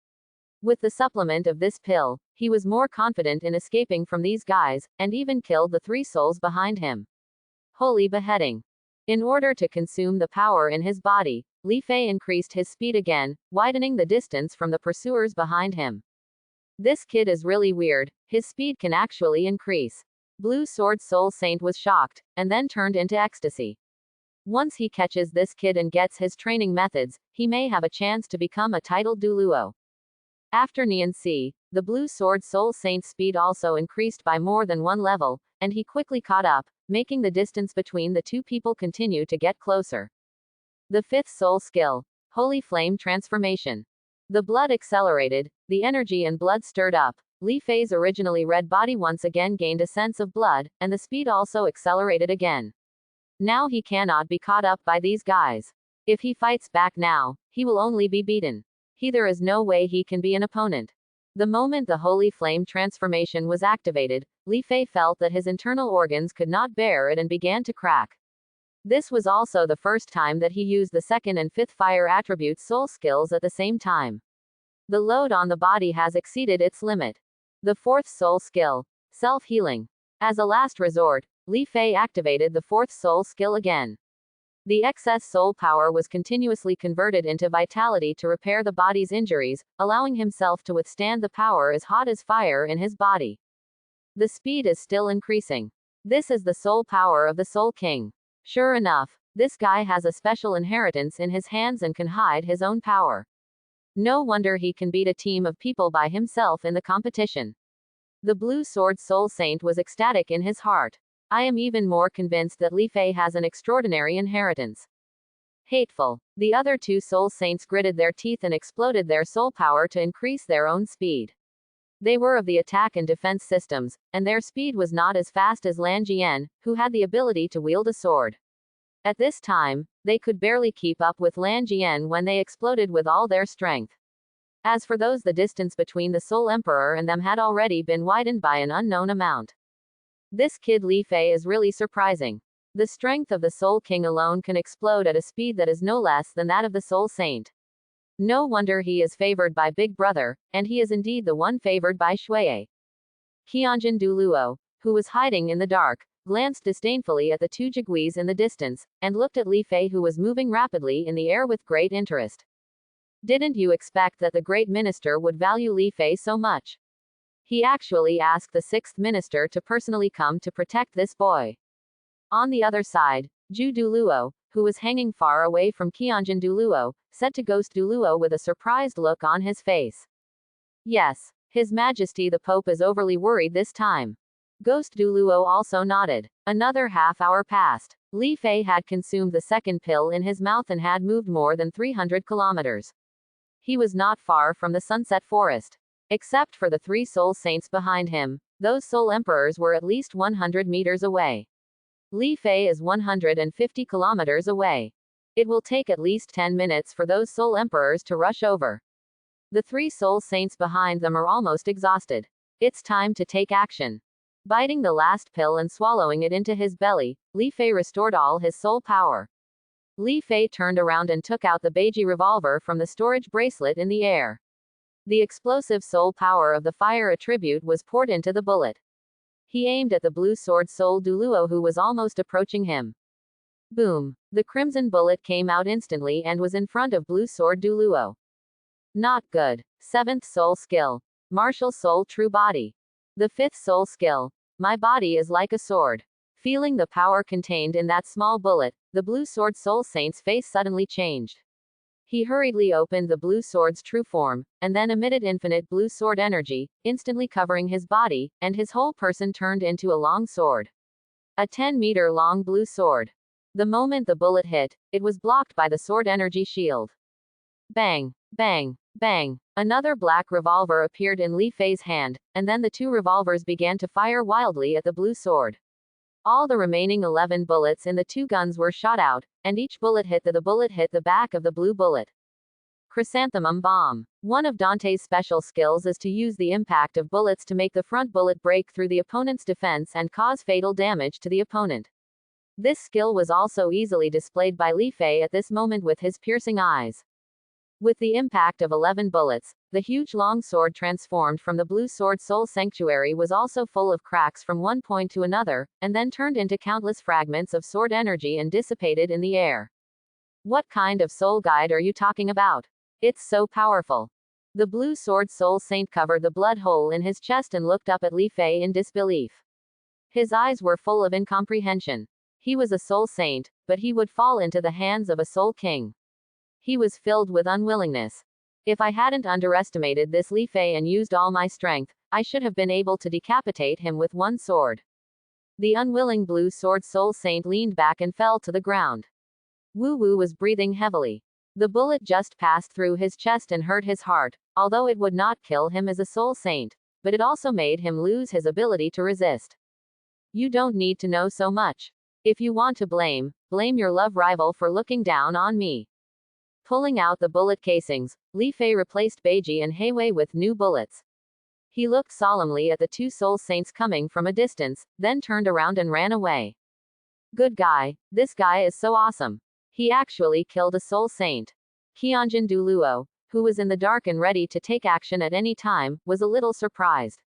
With the supplement of this pill, he was more confident in escaping from these guys, and even killed the 3 souls behind him. Holy beheading. In order to consume the power in his body, Li Fei increased his speed again, widening the distance from the pursuers behind him. This kid is really weird, his speed can actually increase. Blue Sword Soul Saint was shocked, and then turned into ecstasy. Once he catches this kid and gets his training methods, he may have a chance to become a titled Douluo. After Nian Si, the Blue Sword Soul Saint's speed also increased by more than 1 level, and he quickly caught up, making the distance between the 2 people continue to get closer. The 5th soul skill, Holy Flame Transformation. The blood accelerated, the energy and blood stirred up. Li Fei's originally red body once again gained a sense of blood, and the speed also accelerated again. Now he cannot be caught up by these guys. If he fights back now, he will only be beaten. There is no way he can be an opponent. The moment the Holy Flame Transformation was activated, Li Fei felt that his internal organs could not bear it and began to crack. This was also the first time that he used the 2nd and 5th fire attribute soul skills at the same time. The load on the body has exceeded its limit. The 4th soul skill, self-healing. As a last resort, Li Fei activated the 4th soul skill again. The excess soul power was continuously converted into vitality to repair the body's injuries, allowing himself to withstand the power as hot as fire in his body. The speed is still increasing. This is the soul power of the Soul King. Sure enough, this guy has a special inheritance in his hands and can hide his own power. No wonder he can beat a team of people by himself in the competition. The Blue Sword Soul Saint was ecstatic in his heart. I am even more convinced that Li Fei has an extraordinary inheritance. Hateful. The other 2 soul saints gritted their teeth and exploded their soul power to increase their own speed. They were of the attack and defense systems, and their speed was not as fast as Lan Jian, who had the ability to wield a sword. At this time, they could barely keep up with Lan Jian when they exploded with all their strength. As for those, the distance between the Soul Emperor and them had already been widened by an unknown amount. This kid Li Fei is really surprising. The strength of the Soul King alone can explode at a speed that is no less than that of the Soul Saint. No wonder he is favored by Big Brother, and he is indeed the one favored by Shuai. Qianjin Douluo, who was hiding in the dark, glanced disdainfully at the 2 Jiguis in the distance, and looked at Li Fei, who was moving rapidly in the air with great interest. Didn't you expect that the great minister would value Li Fei so much? He actually asked the 6th minister to personally come to protect this boy. On the other side, Zhu Douluo, who was hanging far away from Qianjin Douluo, said to Ghost Douluo with a surprised look on his face. Yes, His Majesty the Pope is overly worried this time. Ghost Douluo also nodded. Another half-hour passed. Li Fei had consumed the 2nd pill in his mouth and had moved more than 300 kilometers. He was not far from the Sunset Forest. Except for the 3 soul saints behind him, those soul emperors were at least 100 meters away. Li Fei is 150 kilometers away. It will take at least 10 minutes for those soul emperors to rush over. The 3 soul saints behind them are almost exhausted. It's time to take action. Biting the last pill and swallowing it into his belly, Li Fei restored all his soul power. Li Fei turned around and took out the Beiji revolver from the storage bracelet in the air. The explosive soul power of the fire attribute was poured into the bullet. He aimed at the Blue Sword Soul Douluo, who was almost approaching him. Boom! The crimson bullet came out instantly and was in front of Blue Sword Douluo. Not good. 7th soul skill. Martial Soul True Body. The 5th soul skill. My body is like a sword. Feeling the power contained in that small bullet, the Blue Sword Soul Saint's face suddenly changed. He hurriedly opened the Blue Sword's true form, and then emitted infinite Blue Sword energy, instantly covering his body, and his whole person turned into a long sword. A 10-meter-long blue sword. The moment the bullet hit, it was blocked by the sword energy shield. Bang, bang, bang. Another black revolver appeared in Li Fei's hand, and then the two revolvers began to fire wildly at the blue sword. All the remaining 11 bullets in the two guns were shot out, and each bullet hit the back of the blue bullet. Chrysanthemum bomb. One of Dante's special skills is to use the impact of bullets to make the front bullet break through the opponent's defense and cause fatal damage to the opponent. This skill was also easily displayed by Li Fei at this moment with his piercing eyes. With the impact of 11 bullets, the huge long sword transformed from the blue sword soul sanctuary was also full of cracks from one point to another, and then turned into countless fragments of sword energy and dissipated in the air. What kind of soul guide are you talking about? It's so powerful. The blue sword soul saint covered the blood hole in his chest and looked up at Li Fei in disbelief. His eyes were full of incomprehension. He was a soul saint, but he would fall into the hands of a soul king. He was filled with unwillingness. If I hadn't underestimated this Li Fei and used all my strength, I should have been able to decapitate him with one sword. The unwilling blue sword soul saint leaned back and fell to the ground. Wu Wu was breathing heavily. The bullet just passed through his chest and hurt his heart, although it would not kill him as a soul saint, but it also made him lose his ability to resist. You don't need to know so much. If you want to blame your love rival for looking down on me. Pulling out the bullet casings, Li Fei replaced Beiji and Heiwei with new bullets. He looked solemnly at the two soul saints coming from a distance, then turned around and ran away. Good guy, this guy is so awesome. He actually killed a soul saint. Qianjin Douluo, who was in the dark and ready to take action at any time, was a little surprised.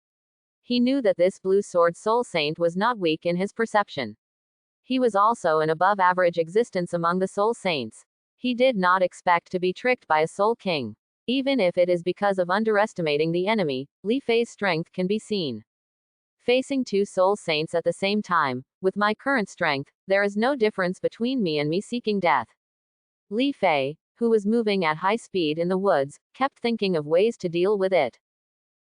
He knew that this blue sword soul saint was not weak in his perception. He was also an above-average existence among the soul saints. He did not expect to be tricked by a soul king. Even if it is because of underestimating the enemy, Li Fei's strength can be seen. Facing two soul saints at the same time, with my current strength, there is no difference between me and me seeking death. Li Fei, who was moving at high speed in the woods, kept thinking of ways to deal with it.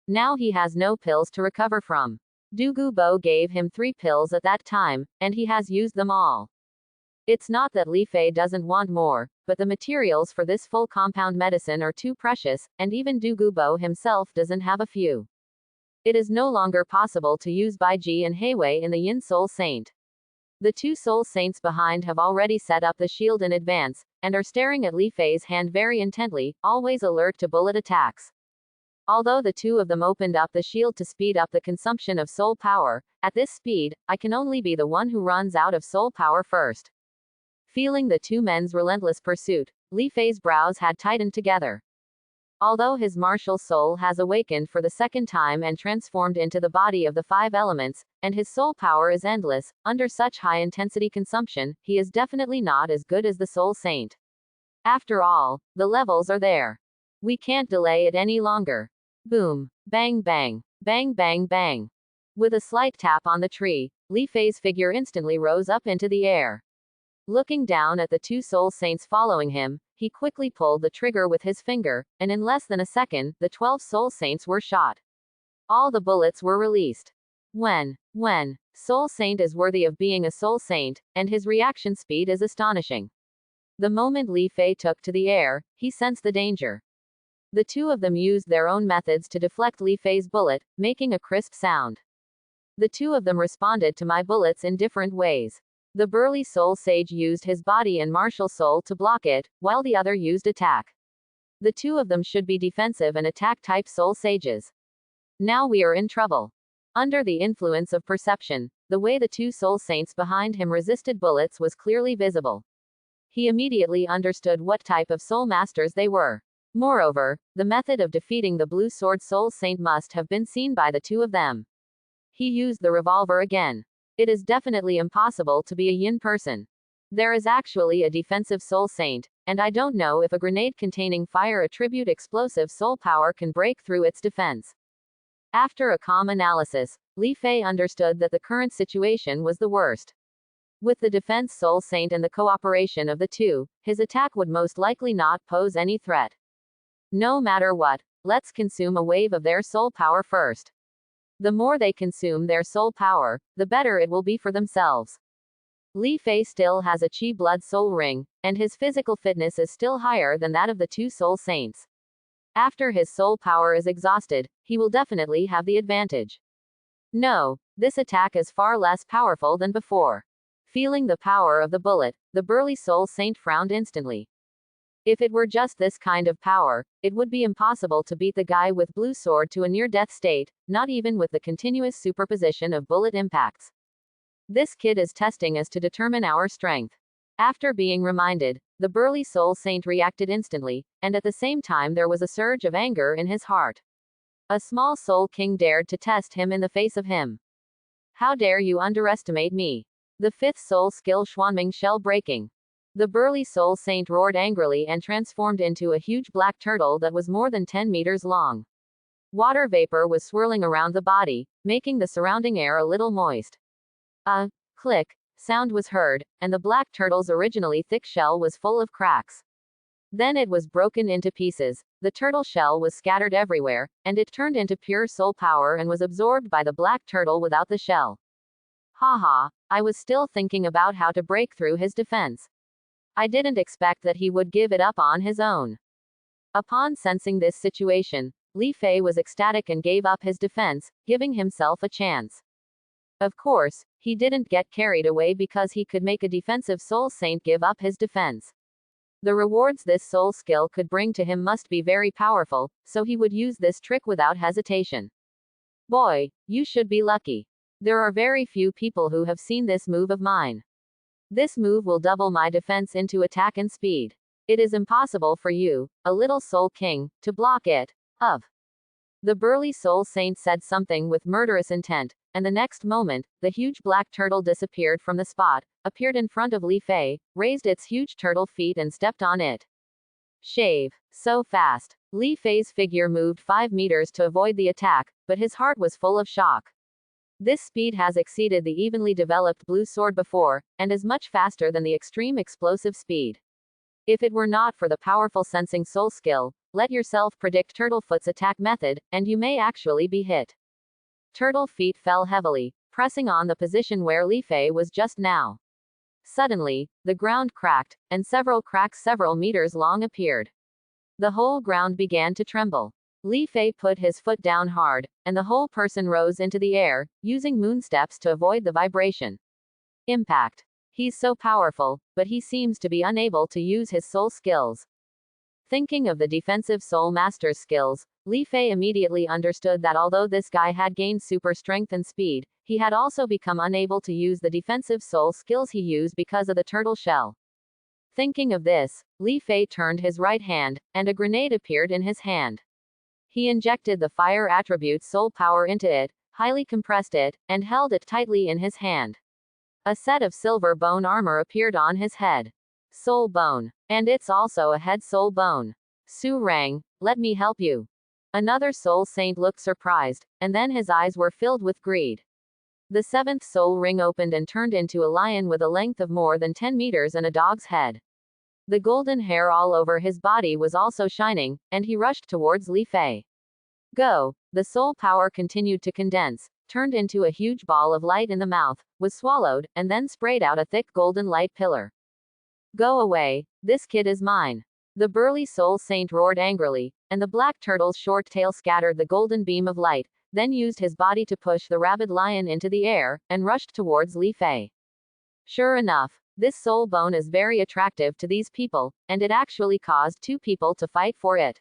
Now he has no pills to recover from. Douluo gave him 3 pills at that time, and he has used them all. It's not that Li Fei doesn't want more, but the materials for this full compound medicine are too precious, and even Douluo himself doesn't have a few. It is no longer possible to use Beiji and Heiwei in the Yin Soul Saint. The two soul saints behind have already set up the shield in advance, and are staring at Li Fei's hand very intently, always alert to bullet attacks. Although the two of them opened up the shield to speed up the consumption of soul power, at this speed, I can only be the one who runs out of soul power first. Feeling the two men's relentless pursuit, Li Fei's brows had tightened together. Although his martial soul has awakened for the second time and transformed into the body of the 5 elements, and his soul power is endless, under such high-intensity consumption, he is definitely not as good as the soul saint. After all, the levels are there. We can't delay it any longer. Boom. Bang bang. Bang bang bang. With a slight tap on the tree, Li Fei's figure instantly rose up into the air. Looking down at the two soul saints following him, he quickly pulled the trigger with his finger, and in less than a second, the 12 soul saints were shot. All the bullets were released. When soul saint is worthy of being a soul saint, and his reaction speed is astonishing. The moment Li Fei took to the air, he sensed the danger. The two of them used their own methods to deflect Li Fei's bullet, making a crisp sound. The two of them responded to my bullets in different ways. The burly soul sage used his body and martial soul to block it, while the other used attack. The two of them should be defensive and attack-type soul sages. Now we are in trouble. Under the influence of perception, the way the two soul saints behind him resisted bullets was clearly visible. He immediately understood what type of soul masters they were. Moreover, the method of defeating the blue sword soul saint must have been seen by the two of them. He used the revolver again. It is definitely impossible to be a yin person. There is actually a defensive soul saint, and I don't know if a grenade containing fire attribute explosive soul power can break through its defense. After a calm analysis, Li Fei understood that the current situation was the worst. With the defense soul saint and the cooperation of the two, his attack would most likely not pose any threat. No matter what, let's consume a wave of their soul power first. The more they consume their soul power, the better it will be for themselves. Li Fei still has a Qi blood soul ring, and his physical fitness is still higher than that of the two soul saints. After his soul power is exhausted, he will definitely have the advantage. No, this attack is far less powerful than before. Feeling the power of the bullet, the burly soul saint frowned instantly. If it were just this kind of power, it would be impossible to beat the guy with blue sword to a near-death state, not even with the continuous superposition of bullet impacts. This kid is testing us to determine our strength. After being reminded, the burly soul saint reacted instantly, and at the same time there was a surge of anger in his heart. A small soul king dared to test him in the face of him. How dare you underestimate me? The fifth soul skill Xuanming shell breaking. The burly soul saint roared angrily and transformed into a huge black turtle that was more than 10 meters long. Water vapor was swirling around the body, making the surrounding air a little moist. A click sound was heard, and the black turtle's originally thick shell was full of cracks. Then it was broken into pieces, the turtle shell was scattered everywhere, and it turned into pure soul power and was absorbed by the black turtle without the shell. Haha, I was still thinking about how to break through his defense. I didn't expect that he would give it up on his own. Upon sensing this situation, Li Fei was ecstatic and gave up his defense, giving himself a chance. Of course, he didn't get carried away because he could make a defensive soul saint give up his defense. The rewards this soul skill could bring to him must be very powerful, so he would use this trick without hesitation. Boy, you should be lucky. There are very few people who have seen this move of mine. This move will double my defense into attack and speed. It is impossible for you, a little soul king, to block it. The burly soul saint said something with murderous intent, and the next moment, the huge black turtle disappeared from the spot, appeared in front of Li Fei, raised its huge turtle feet and stepped on it. Shave. So fast. Li Fei's figure moved 5 meters to avoid the attack, but his heart was full of shock. This speed has exceeded the evenly developed blue sword before, and is much faster than the extreme explosive speed. If it were not for the powerful sensing soul skill, let yourself predict Turtlefoot's attack method, and you may actually be hit. Turtle feet fell heavily, pressing on the position where Li Fei was just now. Suddenly, the ground cracked, and several cracks several meters long appeared. The whole ground began to tremble. Li Fei put his foot down hard, and the whole person rose into the air, using moon steps to avoid the vibration. Impact. He's so powerful, but he seems to be unable to use his soul skills. Thinking of the defensive soul master's skills, Li Fei immediately understood that although this guy had gained super strength and speed, he had also become unable to use the defensive soul skills he used because of the turtle shell. Thinking of this, Li Fei turned his right hand, and a grenade appeared in his hand. He injected the fire attribute soul power into it, highly compressed it, and held it tightly in his hand. A set of silver bone armor appeared on his head. Soul bone. And it's also a head soul bone. Su Rang, let me help you. Another soul saint looked surprised, and then his eyes were filled with greed. The seventh soul ring opened and turned into a lion with a length of more than 10 meters and a dog's head. The golden hair all over his body was also shining, and he rushed towards Li Fei. Go! The soul power continued to condense, turned into a huge ball of light in the mouth, was swallowed, and then sprayed out a thick golden light pillar. Go away, this kid is mine. The burly soul saint roared angrily, and the black turtle's short tail scattered the golden beam of light, then used his body to push the rabid lion into the air, and rushed towards Li Fei. Sure enough, this soul bone is very attractive to these people, and it actually caused 2 people to fight for it.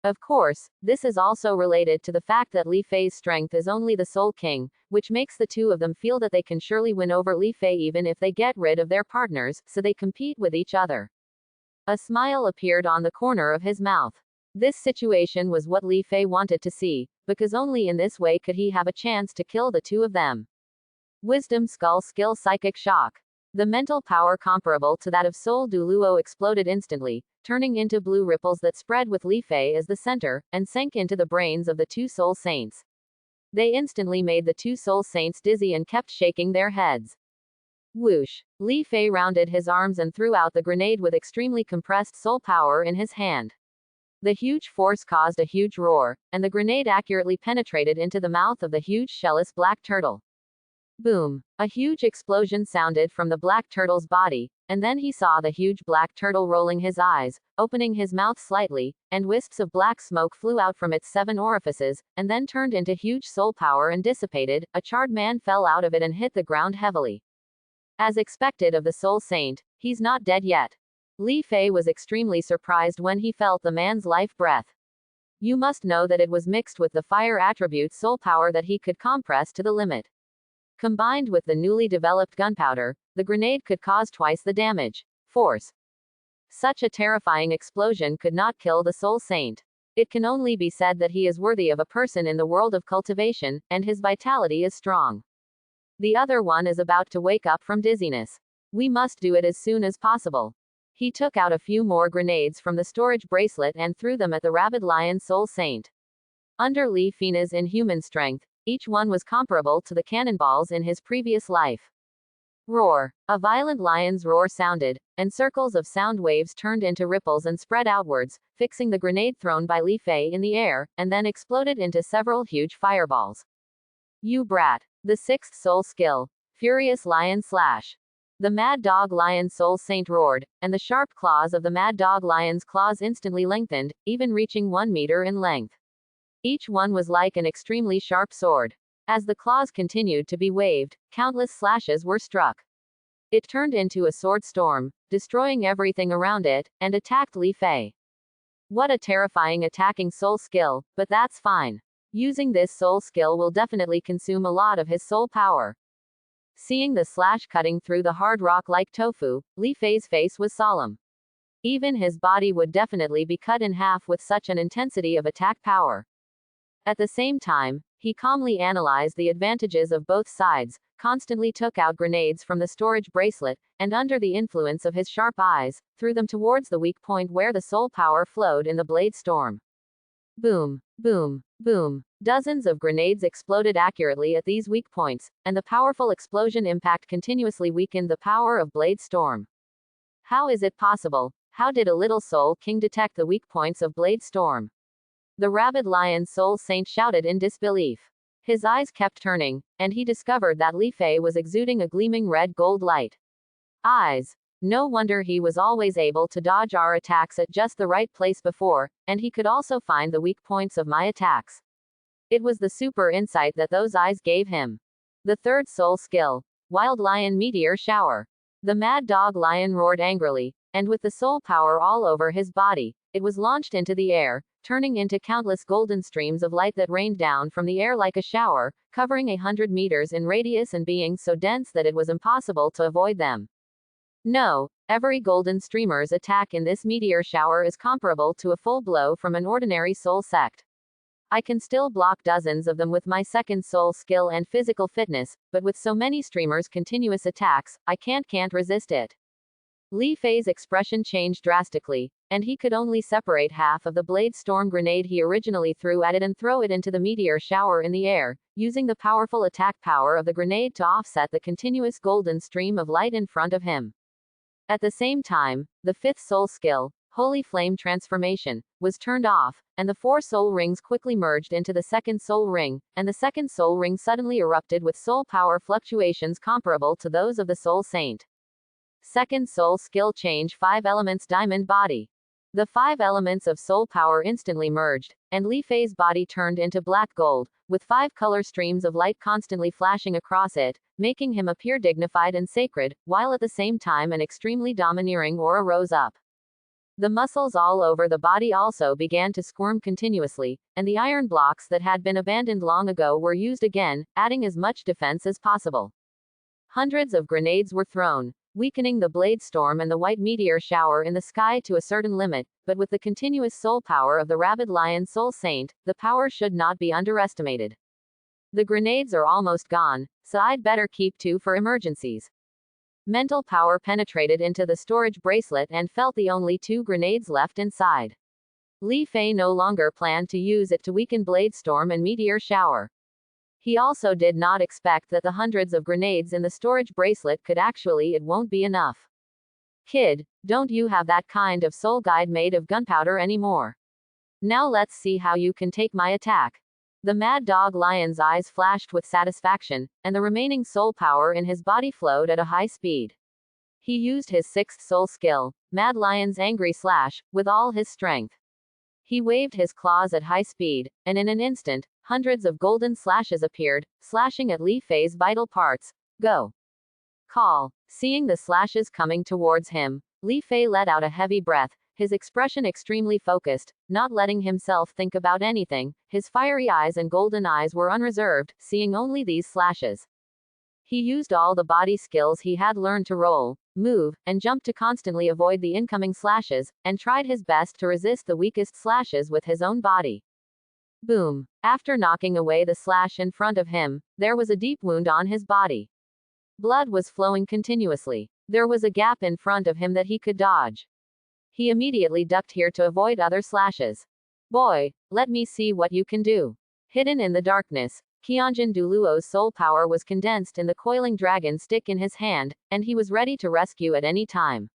Of course, this is also related to the fact that Li Fei's strength is only the Soul King, which makes the 2 of them feel that they can surely win over Li Fei even if they get rid of their partners, so they compete with each other. A smile appeared on the corner of his mouth. This situation was what Li Fei wanted to see, because only in this way could he have a chance to kill the 2 of them. Wisdom Skull Skill Psychic Shock. The mental power comparable to that of Soul Douluo exploded instantly, turning into blue ripples that spread with Li Fei as the center, and sank into the brains of the 2 soul saints. They instantly made the 2 soul saints dizzy and kept shaking their heads. Whoosh! Li Fei rounded his arms and threw out the grenade with extremely compressed soul power in his hand. The huge force caused a huge roar, and the grenade accurately penetrated into the mouth of the huge shellless black turtle. Boom! A huge explosion sounded from the black turtle's body, and then he saw the huge black turtle rolling his eyes, opening his mouth slightly, and wisps of black smoke flew out from its 7 orifices, and then turned into huge soul power and dissipated. A charred man fell out of it and hit the ground heavily. As expected of the soul saint, he's not dead yet. Li Fei was extremely surprised when he felt the man's life breath. You must know that it was mixed with the fire attribute soul power that he could compress to the limit. Combined with the newly developed gunpowder, the grenade could cause twice the damage. Force. Such a terrifying explosion could not kill the soul saint. It can only be said that he is worthy of a person in the world of cultivation, and his vitality is strong. The other one is about to wake up from dizziness. We must do it as soon as possible. He took out a few more grenades from the storage bracelet and threw them at the rabid lion soul saint. Under Li Feina's inhuman strength, each one was comparable to the cannonballs in his previous life. Roar. A violent lion's roar sounded, and circles of sound waves turned into ripples and spread outwards, fixing the grenade thrown by Li Fei in the air, and then exploded into several huge fireballs. You brat. The 6th soul skill. Furious Lion Slash. The Mad Dog Lion Soul Saint roared, and the sharp claws of the Mad Dog Lion's claws instantly lengthened, even reaching 1 meter in length. Each one was like an extremely sharp sword. As the claws continued to be waved, countless slashes were struck. It turned into a sword storm, destroying everything around it, and attacked Li Fei. What a terrifying attacking soul skill, but that's fine. Using this soul skill will definitely consume a lot of his soul power. Seeing the slash cutting through the hard rock like tofu, Li Fei's face was solemn. Even his body would definitely be cut in half with such an intensity of attack power. At the same time, he calmly analyzed the advantages of both sides, constantly took out grenades from the storage bracelet, and under the influence of his sharp eyes, threw them towards the weak point where the soul power flowed in the blade storm. Boom, boom, boom. Dozens of grenades exploded accurately at these weak points, and the powerful explosion impact continuously weakened the power of Blade Storm. How is it possible? How did a little soul king detect the weak points of Blade Storm? The rabid lion soul saint shouted in disbelief. His eyes kept turning, and he discovered that Li Fei was exuding a gleaming red-gold light. Eyes. No wonder he was always able to dodge our attacks at just the right place before, and he could also find the weak points of my attacks. It was the super insight that those eyes gave him. The 3rd soul skill. Wild Lion Meteor Shower. The Mad Dog Lion roared angrily, and with the soul power all over his body, it was launched into the air, turning into countless golden streams of light that rained down from the air like a shower, covering 100 meters in radius and being so dense that it was impossible to avoid them. No, every golden streamer's attack in this meteor shower is comparable to a full blow from an ordinary soul sect. I can still block dozens of them with my 2nd soul skill and physical fitness, but with so many streamers' continuous attacks, I can't resist it. Li Fei's expression changed drastically, and he could only separate half of the blade storm grenade he originally threw at it and throw it into the meteor shower in the air, using the powerful attack power of the grenade to offset the continuous golden stream of light in front of him. At the same time, the 5th soul skill, Holy Flame Transformation, was turned off, and the 4 soul rings quickly merged into the 2nd soul ring, and the 2nd soul ring suddenly erupted with soul power fluctuations comparable to those of the soul saint. 2nd soul skill change 5 elements diamond body. The 5 elements of soul power instantly merged, and Li Fei's body turned into black gold, with 5 color streams of light constantly flashing across it, making him appear dignified and sacred, while at the same time an extremely domineering aura rose up. The muscles all over the body also began to squirm continuously, and the iron blocks that had been abandoned long ago were used again, adding as much defense as possible. Hundreds of grenades were thrown, weakening the blade storm and the white meteor shower in the sky to a certain limit, but with the continuous soul power of the rabid lion soul saint, the power should not be underestimated. The grenades are almost gone, so I'd better keep 2 for emergencies. Mental power penetrated into the storage bracelet and felt the only 2 grenades left inside. Li Fei no longer planned to use it to weaken blade storm and meteor shower. He also did not expect that the hundreds of grenades in the storage bracelet could actually it won't be enough. Kid, don't you have that kind of soul guide made of gunpowder anymore? Now let's see how you can take my attack. The mad dog lion's eyes flashed with satisfaction, and the remaining soul power in his body flowed at a high speed. He used his sixth soul skill, Mad Lion's Angry Slash, with all his strength. He waved his claws at high speed, and in an instant, hundreds of golden slashes appeared, slashing at Li Fei's vital parts. Go! Call! Seeing the slashes coming towards him, Li Fei let out a heavy breath, his expression extremely focused, not letting himself think about anything. His fiery eyes and golden eyes were unreserved, seeing only these slashes. He used all the body skills he had learned to roll, move, and jump to constantly avoid the incoming slashes, and tried his best to resist the weakest slashes with his own body. Boom! After knocking away the slash in front of him, there was a deep wound on his body. Blood was flowing continuously. There was a gap in front of him that he could dodge. He immediately ducked here to avoid other slashes. Boy, let me see what you can do. Hidden in the darkness, Qianjin Douluo's soul power was condensed in the coiling dragon stick in his hand, and he was ready to rescue at any time.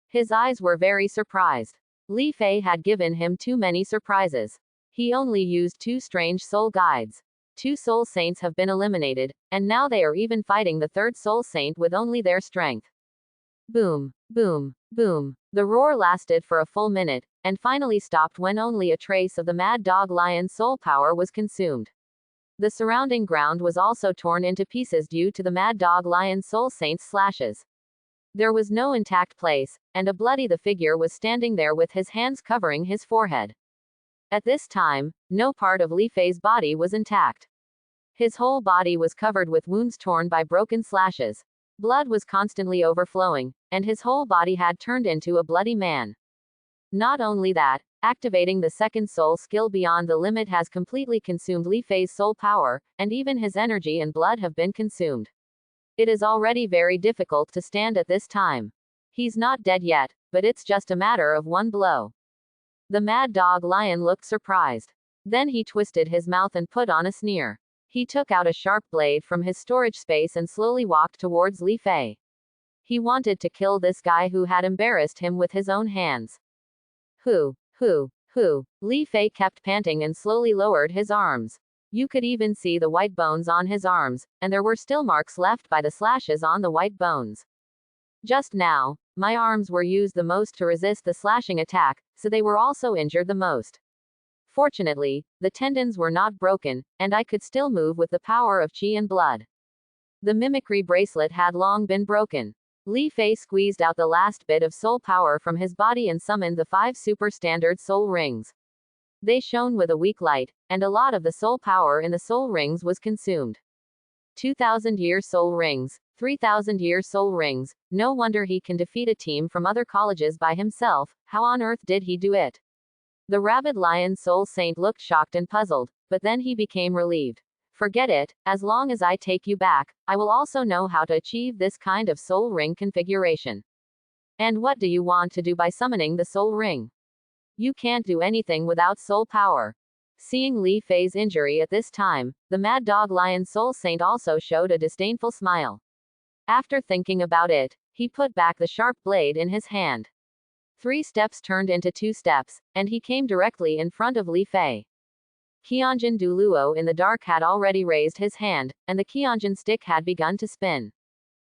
His eyes were very surprised. Li Fei had given him too many surprises. He only used 2 strange soul guides. 2 soul saints have been eliminated, and now they are even fighting the 3rd soul saint with only their strength. Boom, boom, boom. The roar lasted for a full minute, and finally stopped when only a trace of the mad dog lion's soul power was consumed. The surrounding ground was also torn into pieces due to the mad dog lion's soul saint's slashes. There was no intact place, and a bloody the figure was standing there with his hands covering his forehead. At this time, no part of Li Fei's body was intact. His whole body was covered with wounds torn by broken slashes. Blood was constantly overflowing, and his whole body had turned into a bloody man. Not only that, activating the 2nd soul skill beyond the limit has completely consumed Li Fei's soul power, and even his energy and blood have been consumed. It is already very difficult to stand at this time. He's not dead yet, but it's just a matter of one blow. The mad dog lion looked surprised. Then he twisted his mouth and put on a sneer. He took out a sharp blade from his storage space and slowly walked towards Li Fei. He wanted to kill this guy who had embarrassed him with his own hands. Who? Li Fei kept panting and slowly lowered his arms. You could even see the white bones on his arms, and there were still marks left by the slashes on the white bones. Just now, my arms were used the most to resist the slashing attack, so they were also injured the most. Fortunately, the tendons were not broken, and I could still move with the power of qi and blood. The mimicry bracelet had long been broken. Li Fei squeezed out the last bit of soul power from his body and summoned the 5 super standard soul rings. They shone with a weak light, and a lot of the soul power in the soul rings was consumed. 2,000-year soul rings, 3,000-year soul rings, no wonder he can defeat a team from other colleges by himself. How on earth did he do it? The rabid lion soul saint looked shocked and puzzled, but then he became relieved. Forget it, as long as I take you back, I will also know how to achieve this kind of soul ring configuration. And what do you want to do by summoning the soul ring? You can't do anything without soul power. Seeing Li Fei's injury at this time, the mad dog lion soul saint also showed a disdainful smile. After thinking about it, he put back the sharp blade in his hand. 3 steps turned into 2 steps, and he came directly in front of Li Fei. Qianjin Douluo in the dark had already raised his hand, and the Qianjin stick had begun to spin.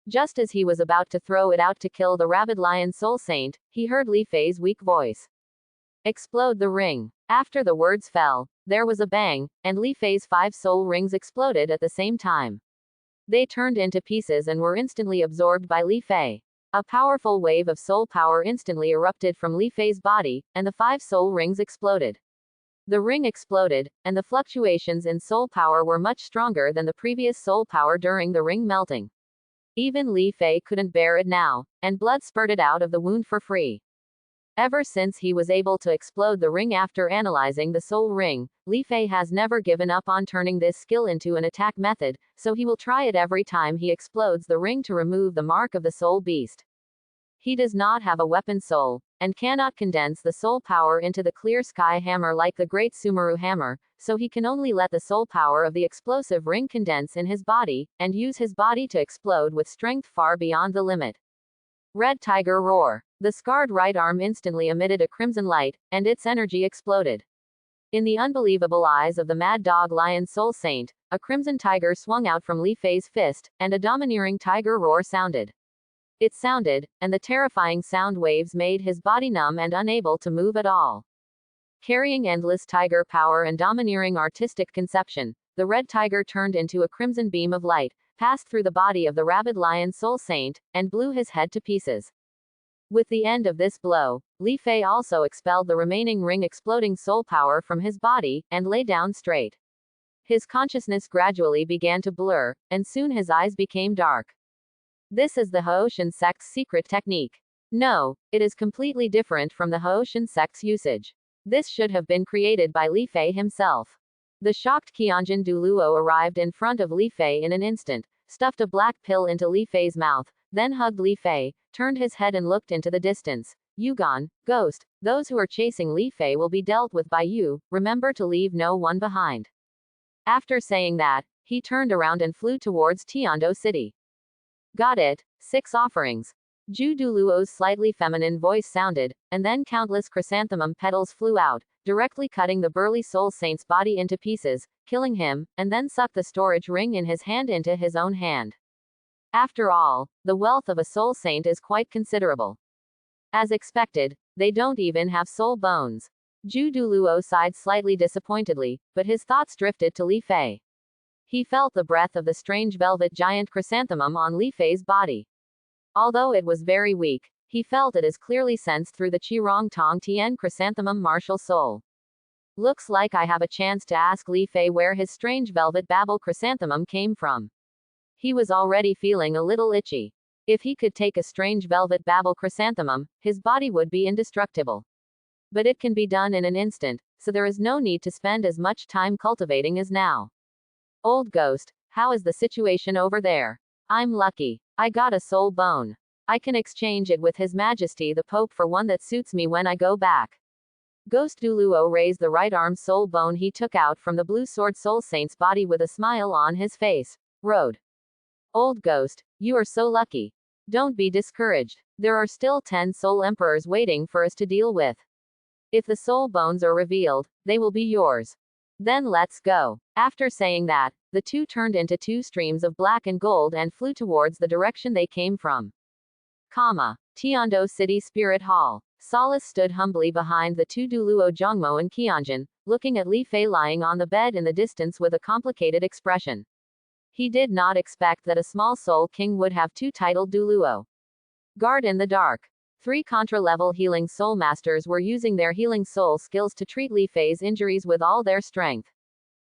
Just as he was about to throw it out to kill the rabid lion soul saint, he heard Li Fei's weak voice. Explode the ring. After the words fell, there was a bang, and Li Fei's 5 soul rings exploded at the same time. They turned into pieces and were instantly absorbed by Li Fei. A powerful wave of soul power instantly erupted from Li Fei's body, and the 5 soul rings exploded. The ring exploded, and the fluctuations in soul power were much stronger than the previous soul power during the ring melting. Even Li Fei couldn't bear it now, and blood spurted out of the wound for free. Ever since he was able to explode the ring after analyzing the soul ring, Li Fei has never given up on turning this skill into an attack method, so he will try it every time he explodes the ring to remove the mark of the soul beast. He does not have a weapon soul, and cannot condense the soul power into the clear sky hammer like the great Sumeru hammer, so he can only let the soul power of the explosive ring condense in his body, and use his body to explode with strength far beyond the limit. Red Tiger Roar. The scarred right arm instantly emitted a crimson light, and its energy exploded. In the unbelievable eyes of the mad dog lion soul saint, a crimson tiger swung out from Li Fei's fist, and a domineering tiger roar sounded. It sounded, and the terrifying sound waves made his body numb and unable to move at all. Carrying endless tiger power and domineering artistic conception, the red tiger turned into a crimson beam of light, passed through the body of the rabid lion soul saint, and blew his head to pieces. With the end of this blow, Li Fei also expelled the remaining ring-exploding soul power from his body, and lay down straight. His consciousness gradually began to blur, and soon his eyes became dark. This is the Haoshan sect's secret technique. No, it is completely different from the Haoshan sect's usage. This should have been created by Li Fei himself. The shocked Qianjin Douluo arrived in front of Li Fei in an instant, stuffed a black pill into Li Fei's mouth, then hugged Li Fei, turned his head and looked into the distance. Yugon, ghost, those who are chasing Li Fei will be dealt with by you, remember to leave no one behind. After saying that, he turned around and flew towards Tiando City. Got it, 6 offerings. Ju Douluo's slightly feminine voice sounded, and then countless chrysanthemum petals flew out, directly cutting the burly soul saint's body into pieces, killing him, and then sucked the storage ring in his hand into his own hand. After all, the wealth of a soul saint is quite considerable. As expected, they don't even have soul bones. Ju Douluo sighed slightly disappointedly, but his thoughts drifted to Li Fei. He felt the breath of the strange velvet giant chrysanthemum on Li Fei's body. Although it was very weak, he felt it as clearly sensed through the Qirong Tong Tian chrysanthemum martial soul. Looks like I have a chance to ask Li Fei where his strange velvet babble chrysanthemum came from. He was already feeling a little itchy. If he could take a strange velvet babble chrysanthemum, his body would be indestructible. But it can be done in an instant, so there is no need to spend as much time cultivating as now. Old ghost, how is the situation over there? I'm lucky. I got a soul bone. I can exchange it with His Majesty the Pope for one that suits me when I go back. Ghost Douluo raised the right arm soul bone he took out from the blue sword soul saint's body with a smile on his face. Road. Old ghost, you are so lucky. Don't be discouraged. There are still 10 soul emperors waiting for us to deal with. If the soul bones are revealed, they will be yours. Then let's go. After saying that, the two turned into 2 streams of black and gold and flew towards the direction they came from. Tiando City Spirit Hall. Solace stood humbly behind the 2 Douluo Zhongmo and Qianjin, looking at Li Fei lying on the bed in the distance with a complicated expression. He did not expect that a small soul king would have 2 titled Douluo. Guard in the dark. 3 contra-level healing soul masters were using their healing soul skills to treat Li Fei's injuries with all their strength.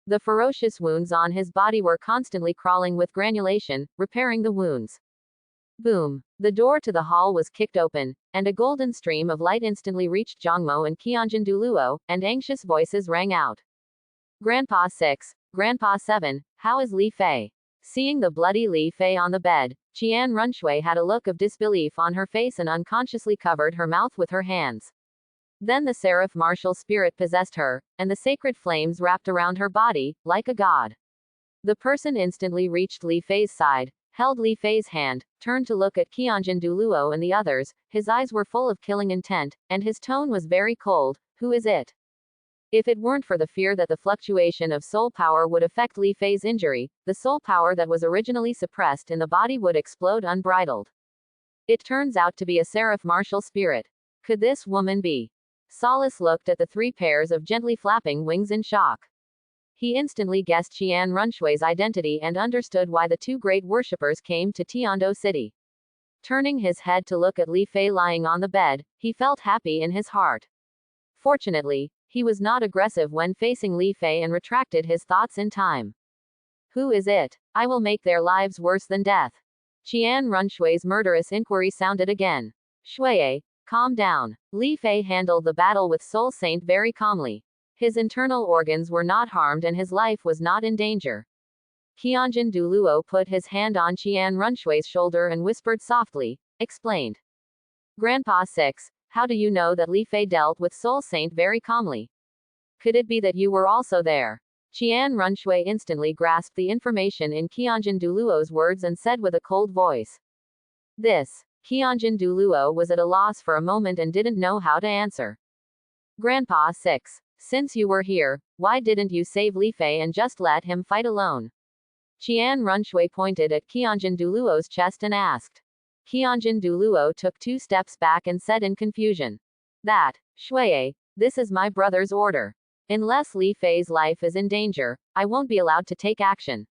The ferocious wounds on his body were constantly crawling with granulation, repairing the wounds. Boom. The door to the hall was kicked open, and a golden stream of light instantly reached Zhongmo and Qianjin Douluo, and anxious voices rang out. Grandpa 6, Grandpa 7, how is Li Fei? Seeing the bloody Li Fei on the bed, Qian Runshui had a look of disbelief on her face and unconsciously covered her mouth with her hands. Then the seraph martial spirit possessed her, and the sacred flames wrapped around her body, like a god. The person instantly reached Li Fei's side, held Li Fei's hand, turned to look at Qianjin Douluo and the others. His eyes were full of killing intent, and his tone was very cold. Who is it? If it weren't for the fear that the fluctuation of soul power would affect Li Fei's injury, the soul power that was originally suppressed in the body would explode unbridled. It turns out to be a seraph martial spirit. Could this woman be? Solace looked at the 3 pairs of gently flapping wings in shock. He instantly guessed Qian Runshui's identity and understood why the 2 great worshippers came to Tiando City. Turning his head to look at Li Fei lying on the bed, he felt happy in his heart. Fortunately, he was not aggressive when facing Li Fei and retracted his thoughts in time. Who is it? I will make their lives worse than death. Qian Runshui's murderous inquiry sounded again. Shuiye, calm down. Li Fei handled the battle with Soul Saint very calmly. His internal organs were not harmed and his life was not in danger. Qianjin Douluo put his hand on Qian Runshui's shoulder and whispered softly, explained. Grandpa 6, how do you know that Li Fei dealt with Soul Saint very calmly? Could it be that you were also there? Qian Runshui instantly grasped the information in Qianjin Douluo's words and said with a cold voice. This. Qianjin Douluo was at a loss for a moment and didn't know how to answer. Grandpa 6. Since you were here, why didn't you save Li Fei and just let him fight alone? Qian Runshui pointed at Qianjin Douluo's chest and asked. Qianjin Douluo took 2 steps back and said in confusion. That, Shui, this is my brother's order. Unless Li Fei's life is in danger, I won't be allowed to take action.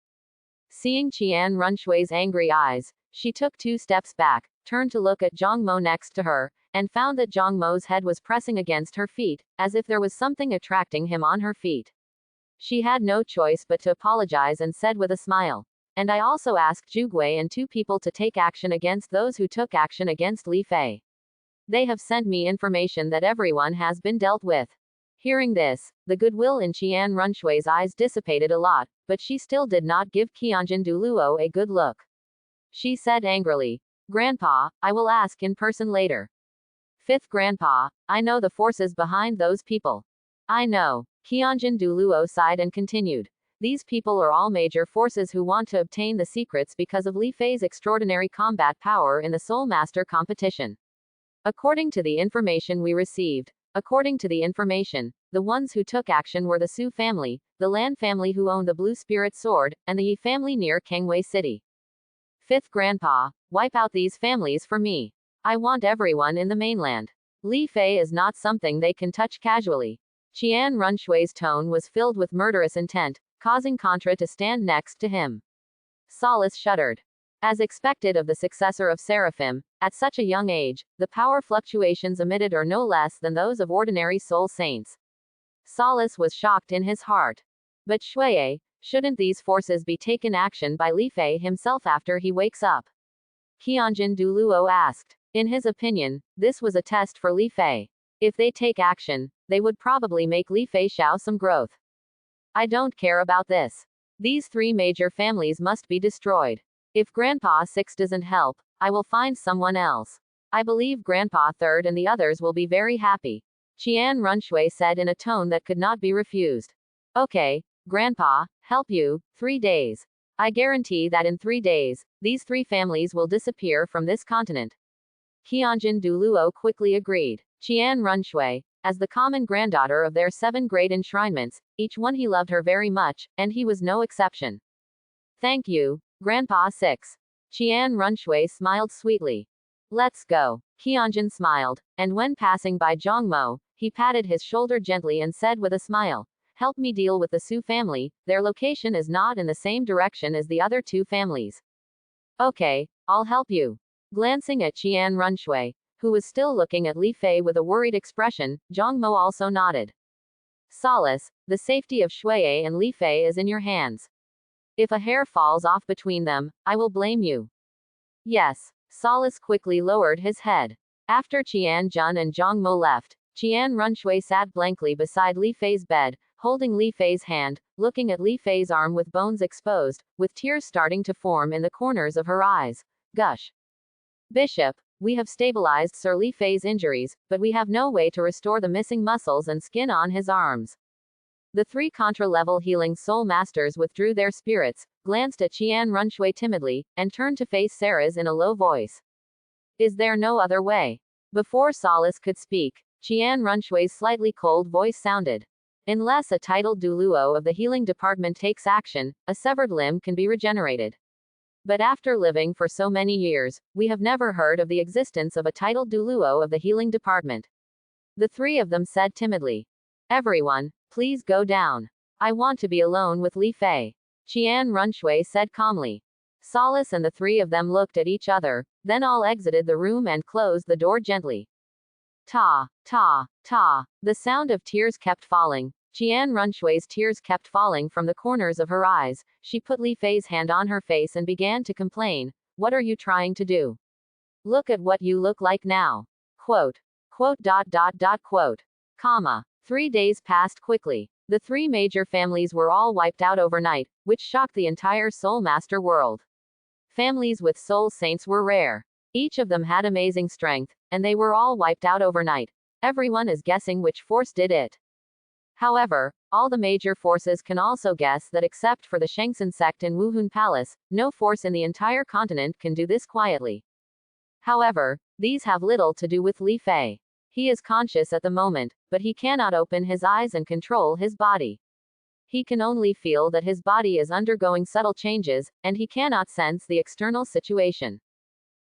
Seeing Qian Runshui's angry eyes, she took 2 steps back, turned to look at Zhang Mo next to her, and found that Zhang Mo's head was pressing against her feet, as if there was something attracting him on her feet. She had no choice but to apologize and said with a smile. And I also asked Zhugui and 2 people to take action against those who took action against Li Fei. They have sent me information that everyone has been dealt with. Hearing this, the goodwill in Qian Runshui's eyes dissipated a lot, but she still did not give Qianjin Douluo a good look. She said angrily, Grandpa, I will ask in person later. 5th Grandpa, I know the forces behind those people. I know. Qianjin Douluo sighed and continued. These people are all major forces who want to obtain the secrets because of Li Fei's extraordinary combat power in the Soul Master competition. According to the information we received, the ones who took action were the Su family, the Lan family who owned the Blue Spirit Sword, and the Yi family near Kangwei City. 5th Grandpa, wipe out these families for me. I want everyone in the mainland. Li Fei is not something they can touch casually. Qian Runshui's tone was filled with murderous intent, causing Contra to stand next to him. Solace shuddered. As expected of the successor of Seraphim, at such a young age, the power fluctuations emitted are no less than those of ordinary soul saints. Solace was shocked in his heart. But Shui, shouldn't these forces be taken action by Li Fei himself after he wakes up? Qianjin Douluo asked. In his opinion, this was a test for Li Fei. If they take action, they would probably make Li Fei show some growth. I don't care about this. These 3 major families must be destroyed. If Grandpa 6 doesn't help, I will find someone else. I believe Grandpa 3rd and the others will be very happy. Qian Runshui said in a tone that could not be refused. Okay, Grandpa, help you, 3 days. I guarantee that in 3 days, these 3 families will disappear from this continent. Qianjin Douluo quickly agreed. Qian Runshui, as the common granddaughter of their 7 great enshrinements, each one he loved her very much, and he was no exception. Thank you, Grandpa 6. Qian Runshui smiled sweetly. Let's go. Qianjin smiled, and when passing by Zhang Mo, he patted his shoulder gently and said with a smile, help me deal with the Su family, their location is not in the same direction as the other 2 families. Okay, I'll help you. Glancing at Qian Runshui, who was still looking at Li Fei with a worried expression, Zhang Mo also nodded. Solace, the safety of Shui and Li Fei is in your hands. If a hair falls off between them, I will blame you. Yes. Solace quickly lowered his head. After Qian Jun and Zhang Mo left, Qian Runshui sat blankly beside Li Fei's bed, holding Li Fei's hand, looking at Li Fei's arm with bones exposed, with tears starting to form in the corners of her eyes. Gush. Bishop, we have stabilized Sir Li Fei's injuries, but we have no way to restore the missing muscles and skin on his arms. The 3 Contra-level healing soul masters withdrew their spirits, glanced at Qian Runshui timidly, and turned to face Saras in a low voice. Is there no other way? Before Solace could speak, Qian Runshui's slightly cold voice sounded. Unless a titled Douluo of the healing department takes action, a severed limb can be regenerated. But after living for so many years, we have never heard of the existence of a titled Douluo of the healing department. The 3 of them said timidly. Everyone, please go down. I want to be alone with Li Fei. Qian Runshui said calmly. Solace and the 3 of them looked at each other, then all exited the room and closed the door gently. Ta, ta, ta. The sound of tears kept falling. Qian Runshui's tears kept falling from the corners of her eyes. She put Li Fei's hand on her face and began to complain. What are you trying to do? Look at what you look like now. Quote. Quote. Quote. Comma. 3 days passed quickly. The 3 major families were all wiped out overnight, which shocked the entire Soul Master world. Families with soul saints were rare. Each of them had amazing strength, and they were all wiped out overnight. Everyone is guessing which force did it. However, all the major forces can also guess that except for the Shengsun sect in Wuhun Palace, no force in the entire continent can do this quietly. However, these have little to do with Li Fei. He is conscious at the moment, but he cannot open his eyes and control his body. He can only feel that his body is undergoing subtle changes, and he cannot sense the external situation.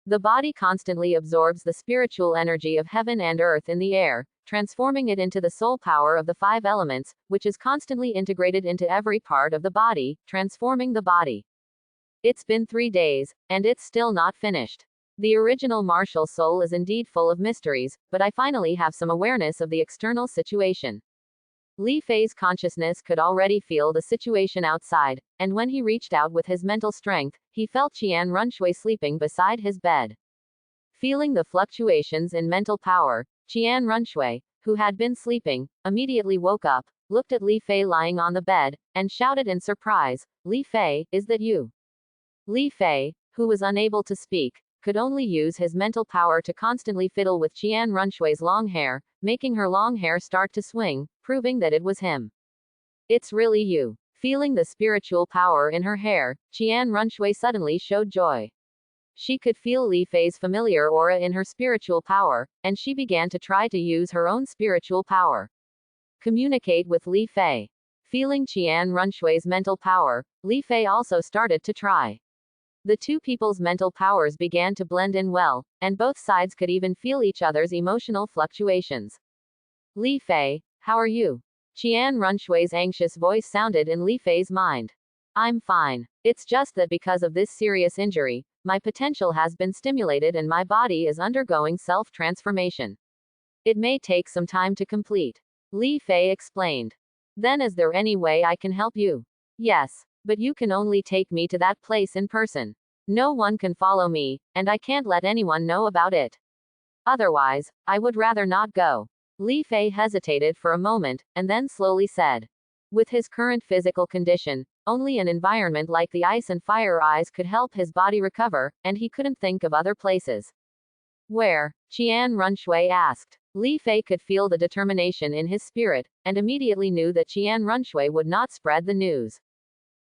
The body constantly absorbs the spiritual energy of heaven and earth in the air, transforming it into the soul power of the 5 elements, which is constantly integrated into every part of the body, transforming the body. It's been 3 days, and it's still not finished. The original martial soul is indeed full of mysteries, but I finally have some awareness of the external situation. Li Fei's consciousness could already feel the situation outside, and when he reached out with his mental strength, he felt Qian Runshui sleeping beside his bed. Feeling the fluctuations in mental power, Qian Runshui, who had been sleeping, immediately woke up, looked at Li Fei lying on the bed, and shouted in surprise, "Li Fei, is that you?" Li Fei, who was unable to speak, could only use his mental power to constantly fiddle with Qian Runshui's long hair, making her long hair start to swing, proving that it was him. "It's really you." Feeling the spiritual power in her hair, Qian Runshui suddenly showed joy. She could feel Li Fei's familiar aura in her spiritual power, and she began to try to use her own spiritual power. Communicate with Li Fei. Feeling Qian Runshui's mental power, Li Fei also started to try. The two people's mental powers began to blend in well, and both sides could even feel each other's emotional fluctuations. "Li Fei, how are you?" Qian Runshui's anxious voice sounded in Li Fei's mind. "I'm fine. It's just that because of this serious injury, my potential has been stimulated and my body is undergoing self-transformation. It may take some time to complete." Li Fei explained. "Then is there any way I can help you?" "Yes. But you can only take me to that place in person. No one can follow me, and I can't let anyone know about it. Otherwise, I would rather not go." Li Fei hesitated for a moment, and then slowly said. With his current physical condition, only an environment like the ice and fire eyes could help his body recover, and he couldn't think of other places. "Where?" Qian Runshui asked. Li Fei could feel the determination in his spirit, and immediately knew that Qian Runshui would not spread the news.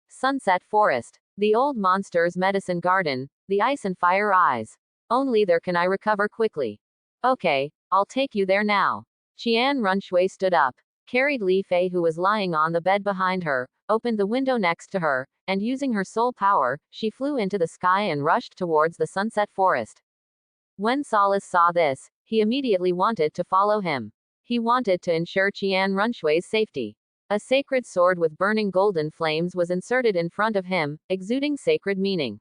"Sunset Forest. The old monster's medicine garden, the ice and fire eyes. Only there can I recover quickly." "Okay, I'll take you there now." Qian Runshui stood up, carried Li Fei who was lying on the bed behind her, opened the window next to her, and using her soul power, she flew into the sky and rushed towards the sunset forest. When Solace saw this, he immediately wanted to follow him. He wanted to ensure Qian Runshui's safety. A sacred sword with burning golden flames was inserted in front of him, exuding sacred meaning.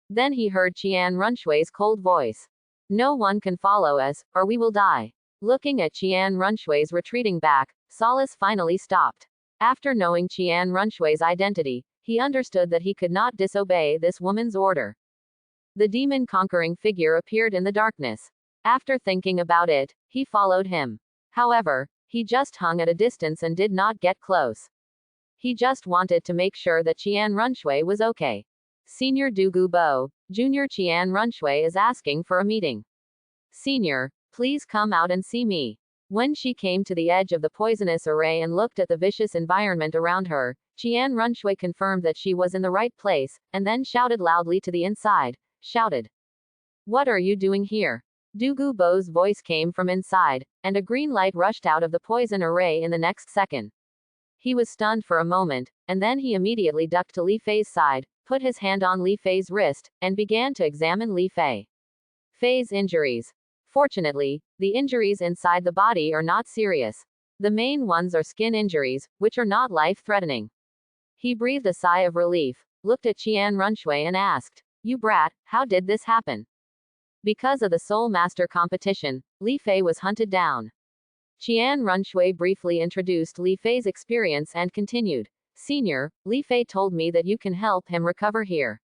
Then he heard Qian Runshui's cold voice. "No one can follow us, or we will die." Looking at Qian Runshui's retreating back, Solace finally stopped. After knowing Qian Runshui's identity, he understood that he could not disobey this woman's order. The demon-conquering figure appeared in the darkness. After thinking about it, he followed him. However, he just hung at a distance and did not get close. He just wanted to make sure that Qian Runshui was okay. "Senior Douluo, Junior Qian Runshui is asking for a meeting. Senior, please come out and see me." When she came to the edge of the poisonous array and looked at the vicious environment around her, Qian Runshui confirmed that she was in the right place, and then shouted loudly to the inside, shouted. "What are you doing here?" Douluo's voice came from inside, and a green light rushed out of the poison array in the next second. He was stunned for a moment, and then he immediately ducked to Li Fei's side, put his hand on Li Fei's wrist, and began to examine Li Fei's injuries. Fortunately, the injuries inside the body are not serious. The main ones are skin injuries, which are not life-threatening. He breathed a sigh of relief, looked at Qian Runshui and asked, "You brat, how did this happen?" Because of the Soul Master competition, Li Fei was hunted down. Qian Runshui briefly introduced Li Fei's experience and continued, "Senior, Li Fei told me that you can help him recover here.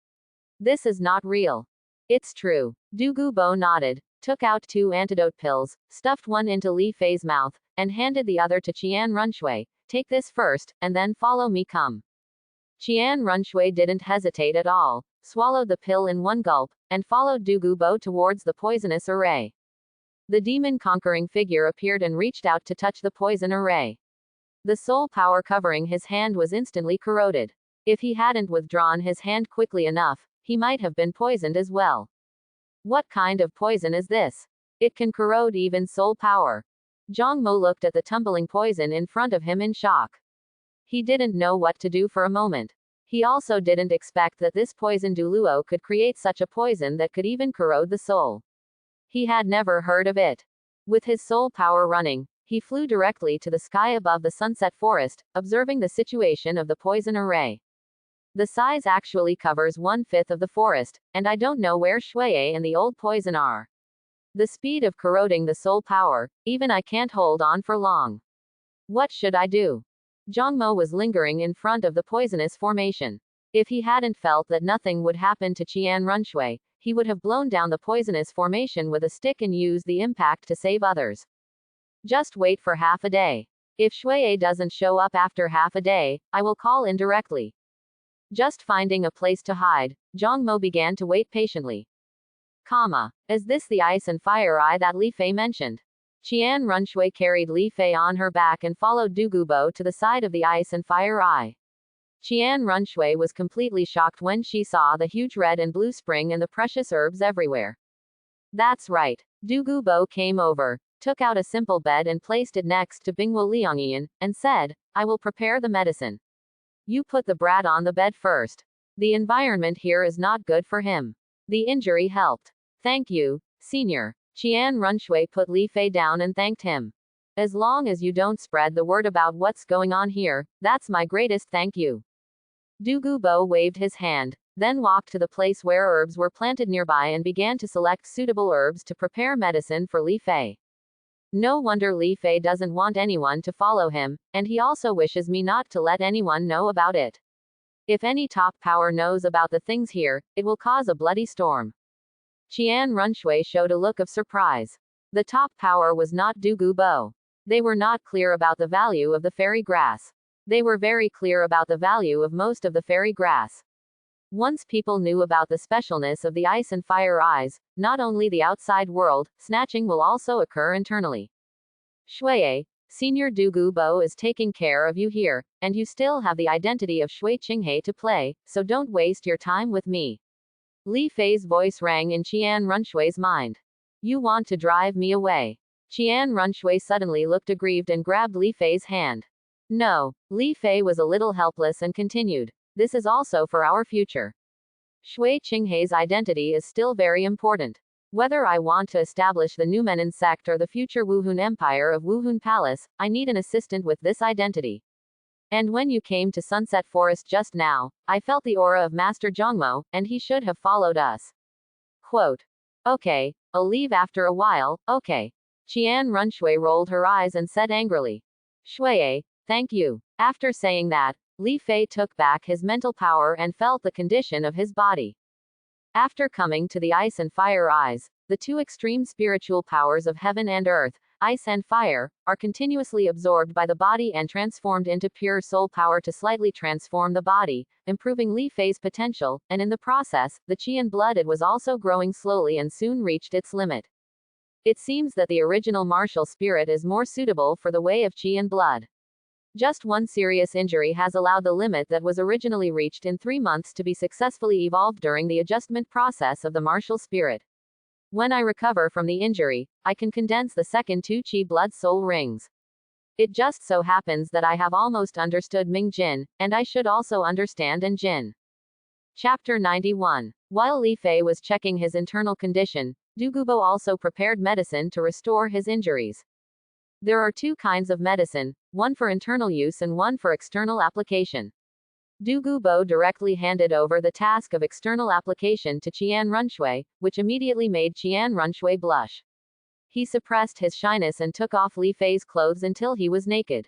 This is not real." "It's true." Douluo nodded, took out 2 antidote pills, stuffed one into Li Fei's mouth, and handed the other to Qian Runshui. "Take this first, and then follow me, come." Qian Runshui didn't hesitate at all, swallowed the pill in one gulp, and followed Douluo towards the poisonous array. The demon-conquering figure appeared and reached out to touch the poison array. The soul power covering his hand was instantly corroded. If he hadn't withdrawn his hand quickly enough, he might have been poisoned as well. "What kind of poison is this?" It can corrode even soul power. Zhang Mo looked at the tumbling poison in front of him in shock. He didn't know what to do for a moment. He also didn't expect that this poison Douluo could create such a poison that could even corrode the soul. He had never heard of it. With his soul power running, he flew directly to the sky above the sunset forest, observing the situation of the poison array. The size actually covers 1/5 of the forest, and I don't know where Shuiye and the old poison are. The speed of corroding the soul power, even I can't hold on for long. What should I do? Zhang Mo was lingering in front of the poisonous formation. If he hadn't felt that nothing would happen to Qian Runshui, he would have blown down the poisonous formation with a stick and used the impact to save others. Just wait for half a day. If Shuiye doesn't show up after half a day, I will call in directly. Just finding a place to hide, Zhang Mo began to wait patiently. Is this the ice and fire eye that Li Fei mentioned? Qian Runshui carried Li Fei on her back and followed Du Gubo to the side of the ice and fire eye. Qian Runshui was completely shocked when she saw the huge red and blue spring and the precious herbs everywhere. That's right. Du Gubo came over, took out a simple bed and placed it next to Bingwo Liangyan, and said, I will prepare the medicine. You put the brat on the bed first. The environment here is not good for him. The injury helped. Thank you, senior. Qian Runshui put Li Fei down and thanked him. As long as you don't spread the word about what's going on here, that's my greatest thank you. Du Gubo waved his hand, then walked to the place where herbs were planted nearby and began to select suitable herbs to prepare medicine for Li Fei. No wonder Li Fei doesn't want anyone to follow him, and he also wishes me not to let anyone know about it. If any top power knows about the things here, it will cause a bloody storm. Qian Runshui showed a look of surprise. The top power was not Du Gubo. They were not clear about the value of the fairy grass. They were very clear about the value of most of the fairy grass. Once people knew about the specialness of the ice and fire eyes, not only the outside world, snatching will also occur internally. Shuiye, Senior Du Gubo is taking care of you here, and you still have the identity of Shui Qinghe to play, so don't waste your time with me. Li Fei's voice rang in Qian Runshui's mind. You want to drive me away? Qian Runshui suddenly looked aggrieved and grabbed Li Fei's hand. No. Li Fei was a little helpless and continued. This is also for our future. Shui Qinghe's identity is still very important. Whether I want to establish the Numenon sect or the future Wuhun Empire of Wuhun Palace, I need an assistant with this identity. And when you came to Sunset Forest just now, I felt the aura of Master Zhongmo, and he should have followed us. Quote. Okay, I'll leave after a while, okay. Qian Runshui rolled her eyes and said angrily. Shuiye, thank you. After saying that, Li Fei took back his mental power and felt the condition of his body. After coming to the ice and fire eyes, the two extreme spiritual powers of heaven and earth, ice and fire, are continuously absorbed by the body and transformed into pure soul power to slightly transform the body, improving Li Fei's potential, and in the process, the Qian blood it was also growing slowly and soon reached its limit. It seems that the original martial spirit is more suitable for the way of Qian blood. Just one serious injury has allowed the limit that was originally reached in 3 months to be successfully evolved during the adjustment process of the martial spirit. When I recover from the injury, I can condense the second 2 Qi blood soul rings. It just so happens that I have almost understood Ming Jin, and I should also understand An Jin. Chapter 91. While Li Fei was checking his internal condition, Du Gubo also prepared medicine to restore his injuries. There are 2 kinds of medicine, one for internal use and one for external application. Du Gubo directly handed over the task of external application to Qian Runshui, which immediately made Qian Runshui blush. He suppressed his shyness and took off Li Fei's clothes until he was naked.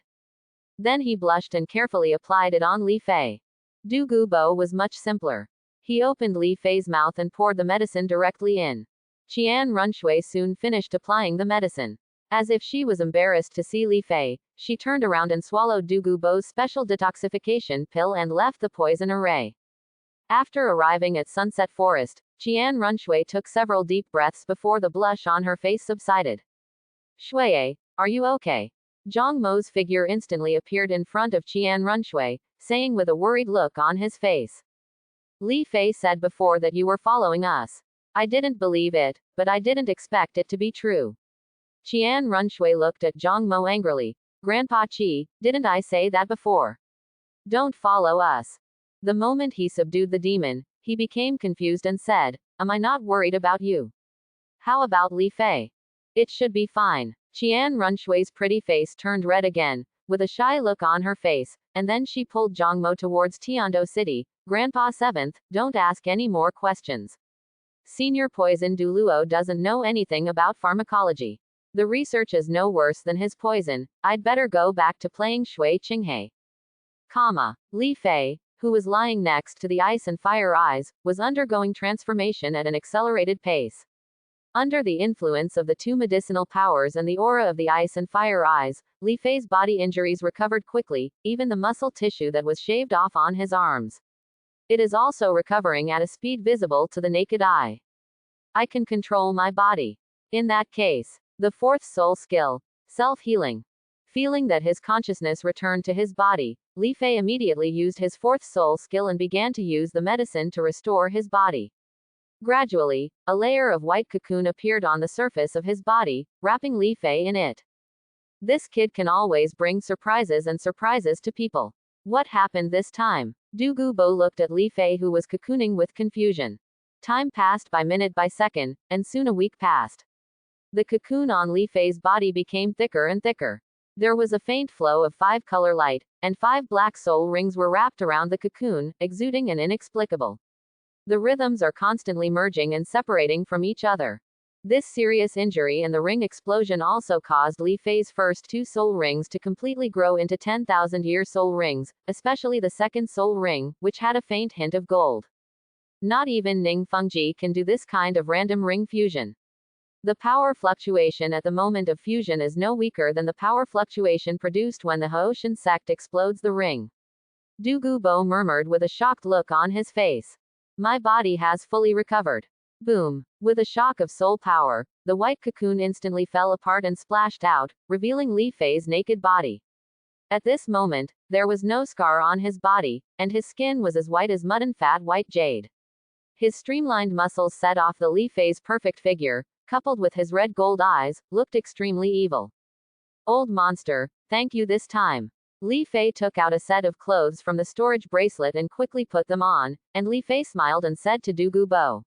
Then he blushed and carefully applied it on Li Fei. Du Gubo was much simpler. He opened Li Fei's mouth and poured the medicine directly in. Qian Runshui soon finished applying the medicine. As if she was embarrassed to see Li Fei, she turned around and swallowed Du Gubo's special detoxification pill and left the poison array. After arriving at Sunset Forest, Qian Runshui took several deep breaths before the blush on her face subsided. Shuiye, are you okay? Zhang Mo's figure instantly appeared in front of Qian Runshui, saying with a worried look on his face. Li Fei said before that you were following us. I didn't believe it, but I didn't expect it to be true. Qian Runshui looked at Zhang Mo angrily. Grandpa Qi, didn't I say that before? Don't follow us. The moment he subdued the demon, he became confused and said, am I not worried about you? How about Li Fei? It should be fine. Qian Runshui's pretty face turned red again, with a shy look on her face, and then she pulled Zhang Mo towards Tiando City. Grandpa 7th, don't ask any more questions. Senior Poison Douluo doesn't know anything about pharmacology. The research is no worse than his poison. I'd better go back to playing Shui Qinghe. Li Fei, who was lying next to the ice and fire eyes, was undergoing transformation at an accelerated pace. Under the influence of the two medicinal powers and the aura of the ice and fire eyes, Li Fei's body injuries recovered quickly, even the muscle tissue that was shaved off on his arms. It is also recovering at a speed visible to the naked eye. I can control my body. In that case, the fourth soul skill, self-healing. Feeling that his consciousness returned to his body, Li Fei immediately used his fourth soul skill and began to use the medicine to restore his body. Gradually, a layer of white cocoon appeared on the surface of his body, wrapping Li Fei in it. This kid can always bring surprises to people. What happened this time? Du Gubo looked at Li Fei, who was cocooning with confusion. Time passed by minute by second, and soon a week passed. The cocoon on Li Fei's body became thicker and thicker. There was a faint flow of 5-color light, and 5 black soul rings were wrapped around the cocoon, exuding an inexplicable. The rhythms are constantly merging and separating from each other. This serious injury and the ring explosion also caused Li Fei's first 2 soul rings to completely grow into 10,000-year soul rings, especially the second soul ring, which had a faint hint of gold. Not even Ning Fengji can do this kind of random ring fusion. The power fluctuation at the moment of fusion is no weaker than the power fluctuation produced when the Haoshan sect explodes the ring. Du Gubo murmured with a shocked look on his face. My body has fully recovered. Boom. With a shock of soul power, the white cocoon instantly fell apart and splashed out, revealing Li Fei's naked body. At this moment, there was no scar on his body, and his skin was as white as mud and fat white jade. His streamlined muscles set off the Li Fei's perfect figure, coupled with his red gold eyes, looked extremely evil. Old monster, thank you this time. Li Fei took out a set of clothes from the storage bracelet and quickly put them on, and Li Fei smiled and said to Du Gubo.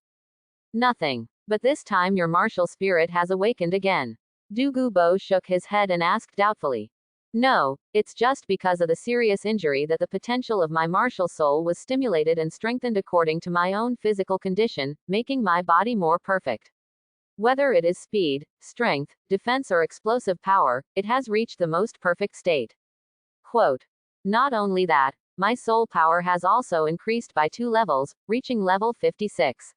Nothing. But this time your martial spirit has awakened again. Du Gubo shook his head and asked doubtfully. No, it's just because of the serious injury that the potential of my martial soul was stimulated and strengthened according to my own physical condition, making my body more perfect. Whether it is speed, strength, defense or explosive power, it has reached the most perfect state. Quote. Not only that, my soul power has also increased by 2 levels, reaching level 56.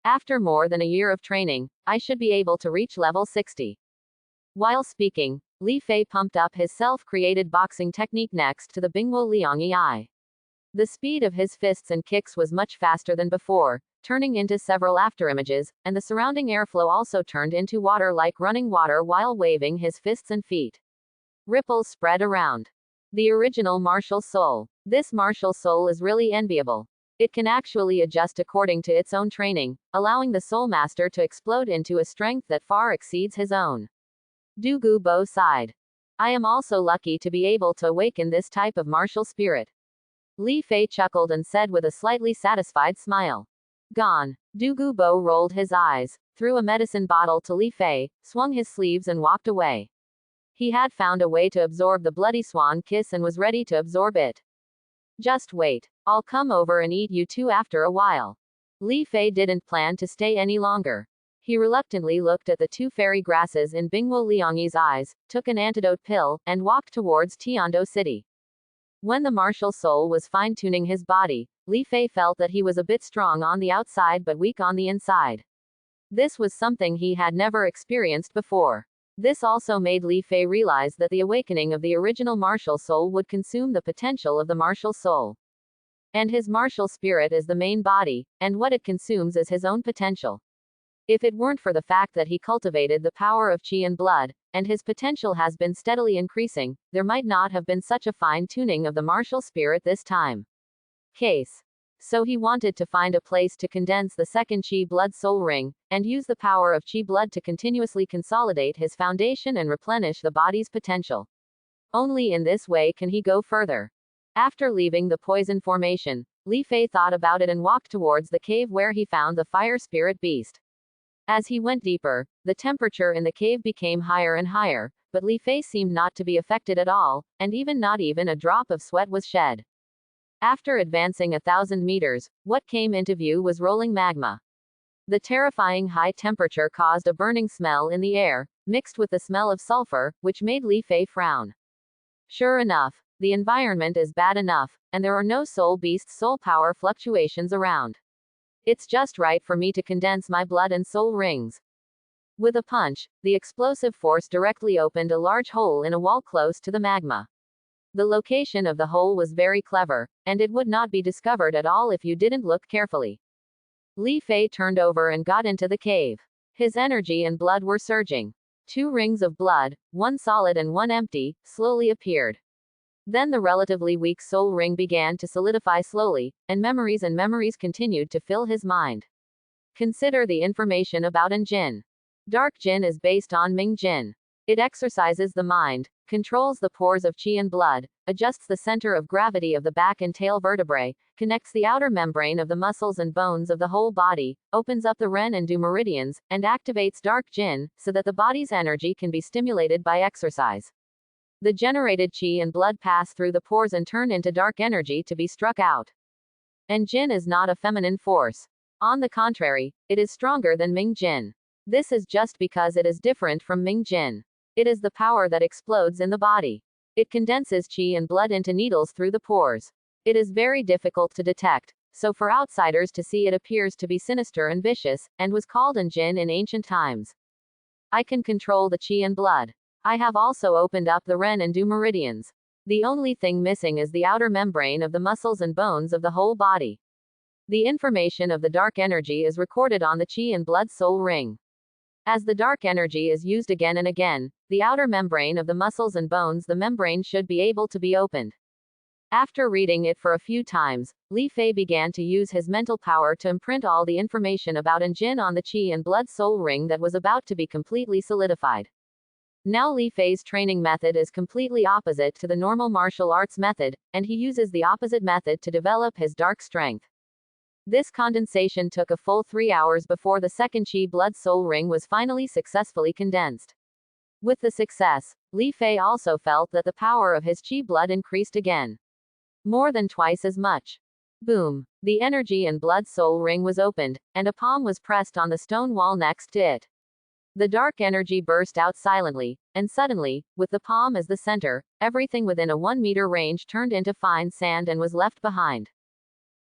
After more than a year of training, I should be able to reach level 60. While speaking, Li Fei pumped up his self-created boxing technique next to the Bingwo Liangyi Eye. The speed of his fists and kicks was much faster than before, turning into several afterimages, and the surrounding airflow also turned into water like running water while waving his fists and feet. Ripples spread around. The original martial soul. This martial soul is really enviable. It can actually adjust according to its own training, allowing the soul master to explode into a strength that far exceeds his own. Du Gubo sighed. I am also lucky to be able to awaken this type of martial spirit. Li Fei chuckled and said with a slightly satisfied smile. Gone. Du Gubo rolled his eyes, threw a medicine bottle to Li Fei, swung his sleeves and walked away. He had found a way to absorb the bloody swan kiss and was ready to absorb it. Just wait. I'll come over and eat you too after a while. Li Fei didn't plan to stay any longer. He reluctantly looked at the 2 fairy grasses in Bingwo Liangyi's eyes, took an antidote pill, and walked towards Tiando City. When the martial soul was fine-tuning his body, Li Fei felt that he was a bit strong on the outside but weak on the inside. This was something he had never experienced before. This also made Li Fei realize that the awakening of the original martial soul would consume the potential of the martial soul. And his martial spirit is the main body, and what it consumes is his own potential. If it weren't for the fact that he cultivated the power of qi and blood, and his potential has been steadily increasing, there might not have been such a fine-tuning of the martial spirit this time. Case. So he wanted to find a place to condense the second Qi blood soul ring, and use the power of Qi blood to continuously consolidate his foundation and replenish the body's potential. Only in this way can he go further. After leaving the poison formation, Li Fei thought about it and walked towards the cave where he found the fire spirit beast. As he went deeper, the temperature in the cave became higher and higher, but Li Fei seemed not to be affected at all, and not even a drop of sweat was shed. After advancing 1,000 meters, what came into view was rolling magma. The terrifying high temperature caused a burning smell in the air, mixed with the smell of sulfur, which made Li Fei frown. Sure enough, the environment is bad enough, and there are no soul beast's soul power fluctuations around. It's just right for me to condense my blood and soul rings. With a punch, the explosive force directly opened a large hole in a wall close to the magma. The location of the hole was very clever, and it would not be discovered at all if you didn't look carefully. Li Fei turned over and got into the cave. His energy and blood were surging. 2 rings of blood, one solid and one empty, slowly appeared. Then the relatively weak soul ring began to solidify slowly, and memories continued to fill his mind. Consider the information about An Jin. Dark Jin is based on Ming Jin. It exercises the mind, controls the pores of qi and blood, adjusts the center of gravity of the back and tail vertebrae, connects the outer membrane of the muscles and bones of the whole body, opens up the Ren and Du meridians, and activates Dark Jin, so that the body's energy can be stimulated by exercise. The generated qi and blood pass through the pores and turn into dark energy to be struck out. And Jin is not a feminine force. On the contrary, it is stronger than Ming Jin. This is just because it is different from Ming Jin. It is the power that explodes in the body. It condenses qi and blood into needles through the pores. It is very difficult to detect, so for outsiders to see it appears to be sinister and vicious, and was called An Jin in ancient times. I can control the qi and blood. I have also opened up the Ren and Du meridians. The only thing missing is the outer membrane of the muscles and bones of the whole body. The information of the dark energy is recorded on the qi and blood soul ring. As the dark energy is used again and again, the outer membrane of the muscles and bones, the membrane should be able to be opened. After reading it for a few times, Li Fei began to use his mental power to imprint all the information about An Jin on the qi and blood soul ring that was about to be completely solidified. Now Li Fei's training method is completely opposite to the normal martial arts method, and he uses the opposite method to develop his dark strength. This condensation took a full 3 hours before the second qi blood soul ring was finally successfully condensed. With the success, Li Fei also felt that the power of his qi blood increased again. More than twice as much. Boom! The energy and blood soul ring was opened, and a palm was pressed on the stone wall next to it. The dark energy burst out silently, and suddenly, with the palm as the center, everything within a 1-meter range turned into fine sand and was left behind.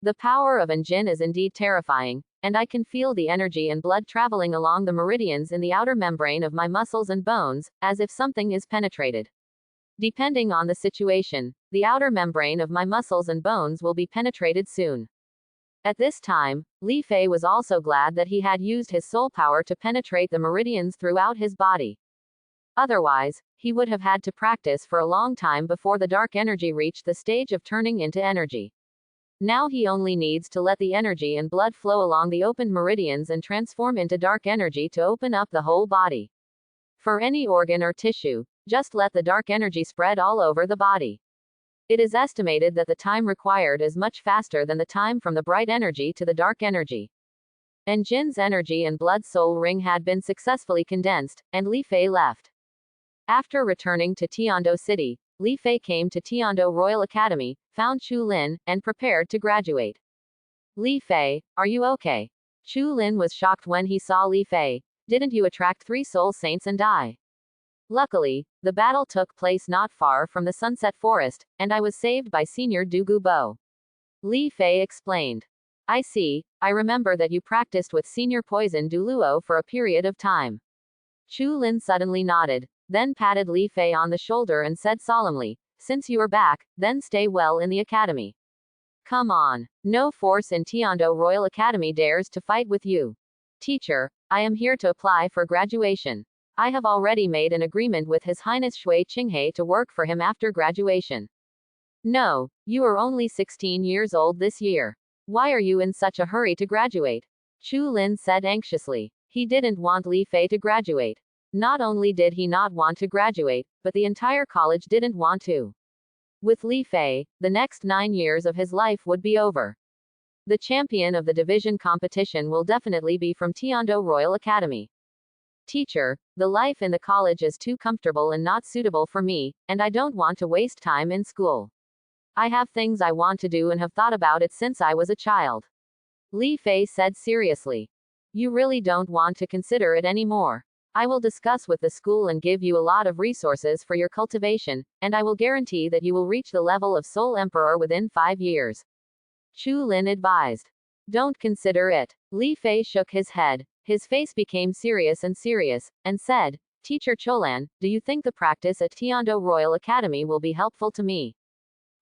The power of An Jin is indeed terrifying, and I can feel the energy and blood traveling along the meridians in the outer membrane of my muscles and bones, as if something is penetrated. Depending on the situation, the outer membrane of my muscles and bones will be penetrated soon. At this time, Li Fei was also glad that he had used his soul power to penetrate the meridians throughout his body. Otherwise, he would have had to practice for a long time before the dark energy reached the stage of turning into energy. Now he only needs to let the energy and blood flow along the opened meridians and transform into dark energy to open up the whole body. For any organ or tissue, just let the dark energy spread all over the body. It is estimated that the time required is much faster than the time from the bright energy to the dark energy. An Jin's energy and blood soul ring had been successfully condensed, and Li Fei left. After returning to Tiando City, Li Fei came to Tiando Royal Academy, found Chu Lin, and prepared to graduate. Li Fei, are you okay? Chu Lin was shocked when he saw Li Fei. Didn't you attract 3 soul saints and die? Luckily, the battle took place not far from the Sunset Forest, and I was saved by Senior Du Gubo. Li Fei explained. I see, I remember that you practiced with Senior Poison Douluo for a period of time. Chu Lin suddenly nodded, then patted Li Fei on the shoulder and said solemnly, since you are back, then stay well in the academy. Come on. No force in Tiando Royal Academy dares to fight with you. Teacher, I am here to apply for graduation. I have already made an agreement with His Highness Shui Qinghe to work for him after graduation. No, you are only 16 years old this year. Why are you in such a hurry to graduate? Chu Lin said anxiously. He didn't want Li Fei to graduate. Not only did he not want to graduate, but the entire college didn't want to. With Li Fei, the next 9 years of his life would be over. The champion of the division competition will definitely be from Tiando Royal Academy. Teacher, the life in the college is too comfortable and not suitable for me, and I don't want to waste time in school. I have things I want to do and have thought about it since I was a child. Li Fei said seriously. You really don't want to consider it anymore. I will discuss with the school and give you a lot of resources for your cultivation, and I will guarantee that you will reach the level of Soul Emperor within 5 years. Chu Lin advised. Don't consider it. Li Fei shook his head. His face became serious, and said, Teacher Cholan, do you think the practice at Tiando Royal Academy will be helpful to me?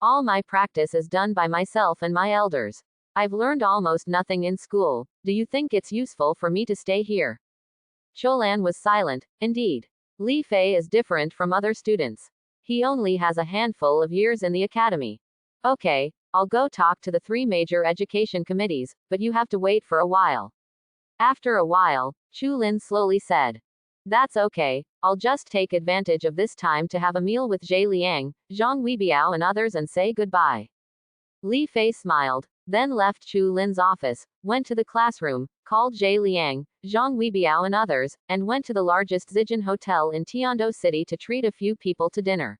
All my practice is done by myself and my elders. I've learned almost nothing in school. Do you think it's useful for me to stay here? Cholan was silent. Indeed. Li Fei is different from other students. He only has a handful of years in the academy. Okay, I'll go talk to the 3 major education committees, but you have to wait for a while. After a while, Chu Lin slowly said. That's okay, I'll just take advantage of this time to have a meal with Zhe Liang, Zhang Weibiao and others and say goodbye. Li Fei smiled, then left Chu Lin's office, went to the classroom, called Zhe Liang, Zhang Weibiao and others, and went to the largest Zijin hotel in Tiando City to treat a few people to dinner.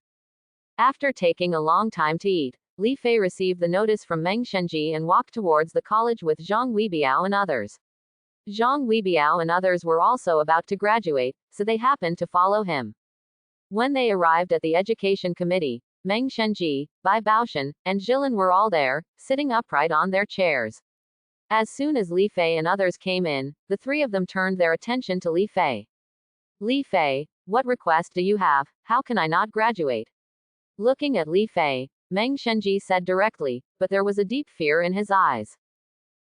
After taking a long time to eat, Li Fei received the notice from Meng Shenji and walked towards the college with Zhang Weibiao and others. Zhang Weibiao and others were also about to graduate, so they happened to follow him. When they arrived at the education committee, Meng Shenji, Bai Baoshan, and Jilin were all there, sitting upright on their chairs. As soon as Li Fei and others came in, the 3 of them turned their attention to Li Fei. Li Fei, what request do you have? How can I not graduate? Looking at Li Fei, Meng Shenji said directly, but there was a deep fear in his eyes.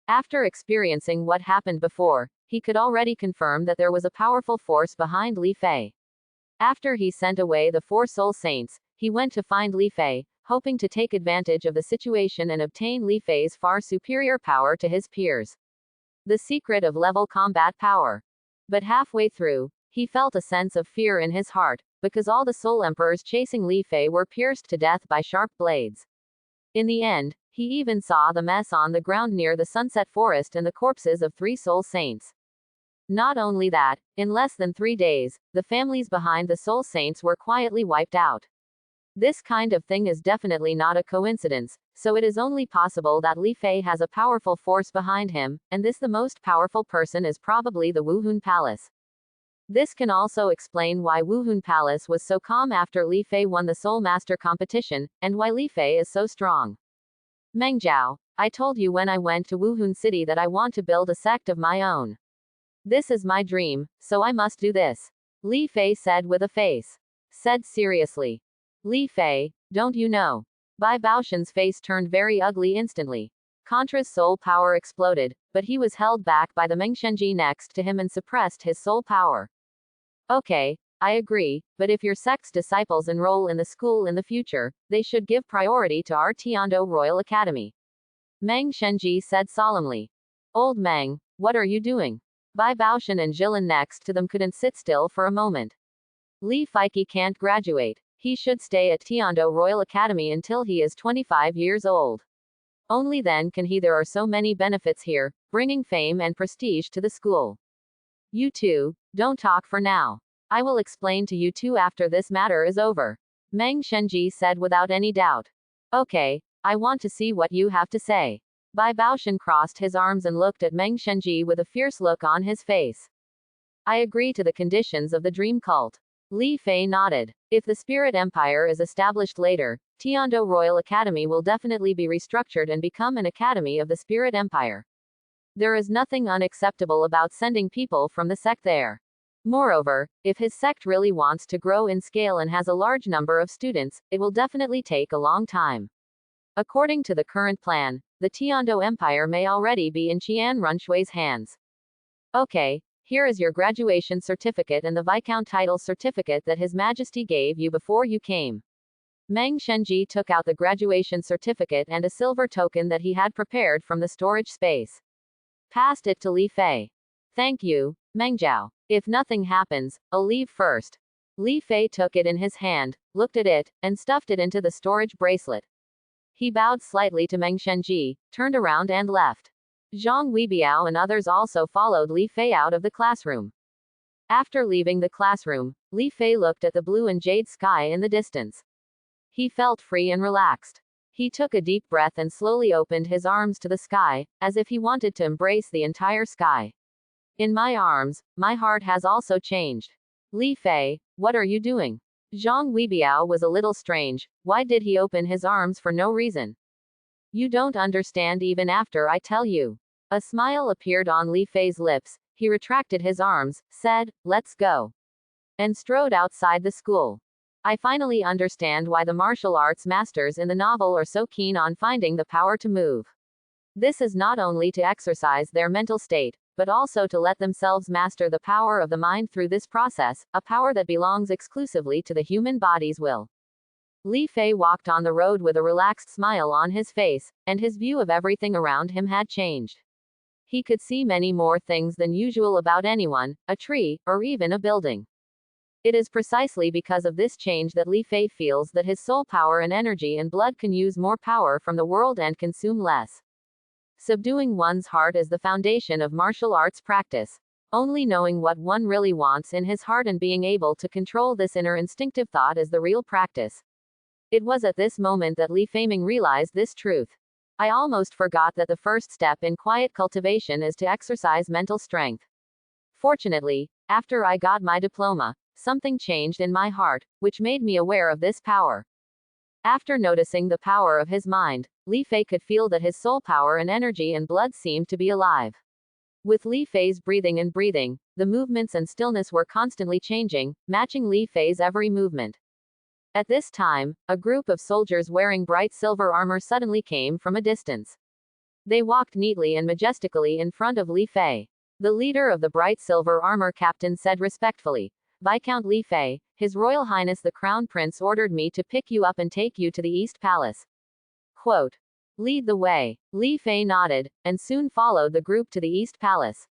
After experiencing what happened before, he could already confirm that there was a powerful force behind Li Fei. After he sent away the 4 soul saints, he went to find Li Fei, hoping to take advantage of the situation and obtain Li Fei's far superior power to his peers. The secret of level combat power. But halfway through, he felt a sense of fear in his heart, because all the soul emperors chasing Li Fei were pierced to death by sharp blades. In the end, he even saw the mess on the ground near the Sunset Forest and the corpses of 3 soul saints. Not only that, in less than 3 days, the families behind the soul saints were quietly wiped out. This kind of thing is definitely not a coincidence, so it is only possible that Li Fei has a powerful force behind him, and the most powerful person is probably the Wuhun Palace. This can also explain why Wuhun Palace was so calm after Li Fei won the Soul Master competition, and why Li Fei is so strong. Meng Zhao, I told you when I went to Wuhun City that I want to build a sect of my own. This is my dream, so I must do this. Li Fei said with a face. Said seriously. Li Fei, don't you know? Bai Baoshan's face turned very ugly instantly. Contra's soul power exploded, but he was held back by the Meng Shenji next to him and suppressed his soul power. Okay, I agree, but if your sect's disciples enroll in the school in the future, they should give priority to our Tiando Royal Academy. Meng Shenji said solemnly. Old Meng, what are you doing? Bai Baoshan and Jilin next to them couldn't sit still for a moment. Li Feike can't graduate. He should stay at Tiando Royal Academy until he is 25 years old. Only then can he. There are so many benefits here, bringing fame and prestige to the school. You two, don't talk for now. I will explain to you two after this matter is over. Meng Shenji said without any doubt. Okay, I want to see what you have to say. Bai Baoshan crossed his arms and looked at Meng Shenji with a fierce look on his face. I agree to the conditions of the dream cult. Li Fei nodded. If the Spirit Empire is established later, Tiando Royal Academy will definitely be restructured and become an academy of the Spirit Empire. There is nothing unacceptable about sending people from the sect there. Moreover, if his sect really wants to grow in scale and has a large number of students, it will definitely take a long time. According to the current plan, the Tiando Empire may already be in Qian Runshui's hands. Okay, here is your graduation certificate and the Viscount title certificate that His Majesty gave you before you came. Meng Shenji took out the graduation certificate and a silver token that he had prepared from the storage space. Passed it to Li Fei. Thank you, Meng Zhao. If nothing happens, I'll leave first. Li Fei took it in his hand, looked at it, and stuffed it into the storage bracelet. He bowed slightly to Meng Shenji, turned around and left. Zhang Weibiao and others also followed Li Fei out of the classroom. After leaving the classroom, Li Fei looked at the blue and jade sky in the distance. He felt free and relaxed. He took a deep breath and slowly opened his arms to the sky, as if he wanted to embrace the entire sky. In my arms, my heart has also changed. Li Fei, what are you doing? Zhang Weibiao was a little strange. Why did he open his arms for no reason? You don't understand even after I tell you. A smile appeared on Li Fei's lips. He retracted his arms, said, let's go, and strode outside the school. I finally understand why the martial arts masters in the novel are so keen on finding the power to move. This is not only to exercise their mental state, but also to let themselves master the power of the mind through this process, a power that belongs exclusively to the human body's will. Li Fei walked on the road with a relaxed smile on his face, and his view of everything around him had changed. He could see many more things than usual about anyone, a tree, or even a building. It is precisely because of this change that Li Fei feels that his soul power and energy and blood can use more power from the world and consume less. Subduing one's heart is the foundation of martial arts practice. Only knowing what one really wants in his heart and being able to control this inner instinctive thought is the real practice. It was at this moment that Li Feiming realized this truth. I almost forgot that the first step in quiet cultivation is to exercise mental strength. Fortunately, after I got my diploma, something changed in my heart, which made me aware of this power. After noticing the power of his mind, Li Fei could feel that his soul power and energy and blood seemed to be alive. With Li Fei's breathing and breathing, the movements and stillness were constantly changing, matching Li Fei's every movement. At this time, a group of soldiers wearing bright silver armor suddenly came from a distance. They walked neatly and majestically in front of Li Fei. The leader of the bright silver armor captain said respectfully, Viscount Li Fei, His Royal Highness the Crown Prince ordered me to pick you up and take you to the East Palace. Quote. Lead the way. Li Fei nodded, and soon followed the group to the East Palace.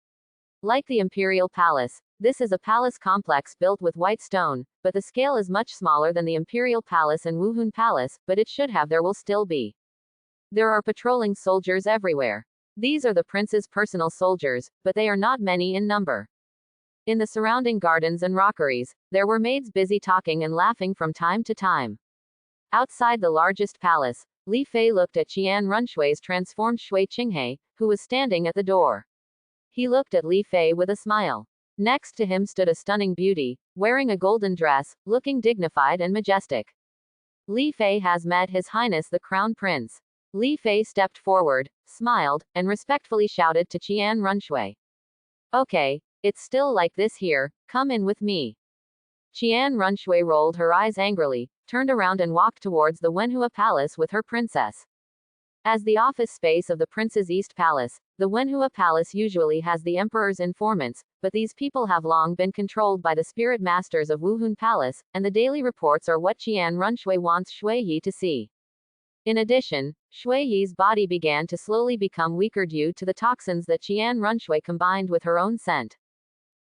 Like the Imperial Palace, this is a palace complex built with white stone, but the scale is much smaller than the Imperial Palace and Wuhun Palace, but it should have there will still be. There are patrolling soldiers everywhere. These are the prince's personal soldiers, but they are not many in number. In the surrounding gardens and rockeries, there were maids busy talking and laughing from time to time. Outside the largest palace, Li Fei looked at Qian Runshui's transformed Shui Qinghe, who was standing at the door. He looked at Li Fei with a smile. Next to him stood a stunning beauty, wearing a golden dress, looking dignified and majestic. Li Fei has met His Highness the Crown Prince. Li Fei stepped forward, smiled, and respectfully shouted to Qian Runshui. Okay, it's still like this here, come in with me. Qian Runshui rolled her eyes angrily, turned around and walked towards the Wenhua Palace with her princess. As the office space of the Prince's East Palace, the Wenhua Palace usually has the Emperor's informants, but these people have long been controlled by the spirit masters of Wuhun Palace, and the daily reports are what Qian Runshui wants Shui Yi to see. In addition, Shui Yi's body began to slowly become weaker due to the toxins that Qian Runshui combined with her own scent.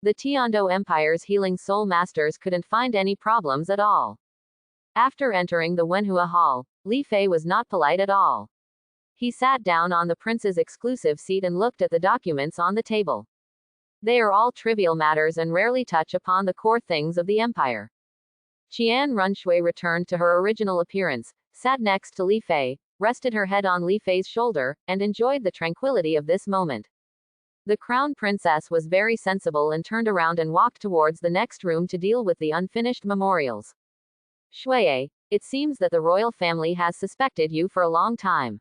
The Tiando Empire's healing soul masters couldn't find any problems at all. After entering the Wenhua Hall, Li Fei was not polite at all. He sat down on the prince's exclusive seat and looked at the documents on the table. They are all trivial matters and rarely touch upon the core things of the empire. Qian Runshui returned to her original appearance, sat next to Li Fei, rested her head on Li Fei's shoulder, and enjoyed the tranquility of this moment. The crown princess was very sensible and turned around and walked towards the next room to deal with the unfinished memorials. Shui, it seems that the royal family has suspected you for a long time.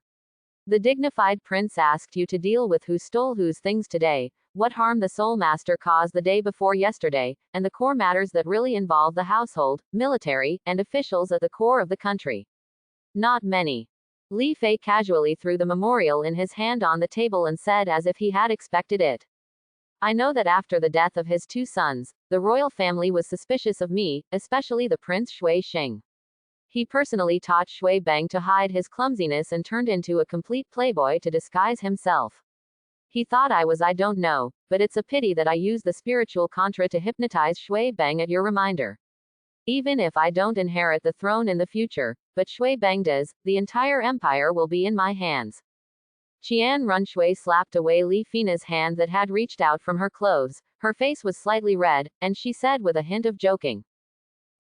The dignified prince asked you to deal with who stole whose things today, what harm the soul master caused the day before yesterday, and the core matters that really involve the household, military, and officials at the core of the country. Not many. Li Fei casually threw the memorial in his hand on the table and said as if he had expected it. I know that after the death of his two sons, the royal family was suspicious of me, especially the Prince Shui Xing. He personally taught Shui Bang to hide his clumsiness and turned into a complete playboy to disguise himself. He thought I don't know, but it's a pity that I use the spiritual contra to hypnotize Shui Bang at your reminder. Even if I don't inherit the throne in the future, but Shui Bang does, the entire empire will be in my hands. Qian Runshui slapped away Li Fina's hand that had reached out from her clothes. Her face was slightly red, and she said with a hint of joking.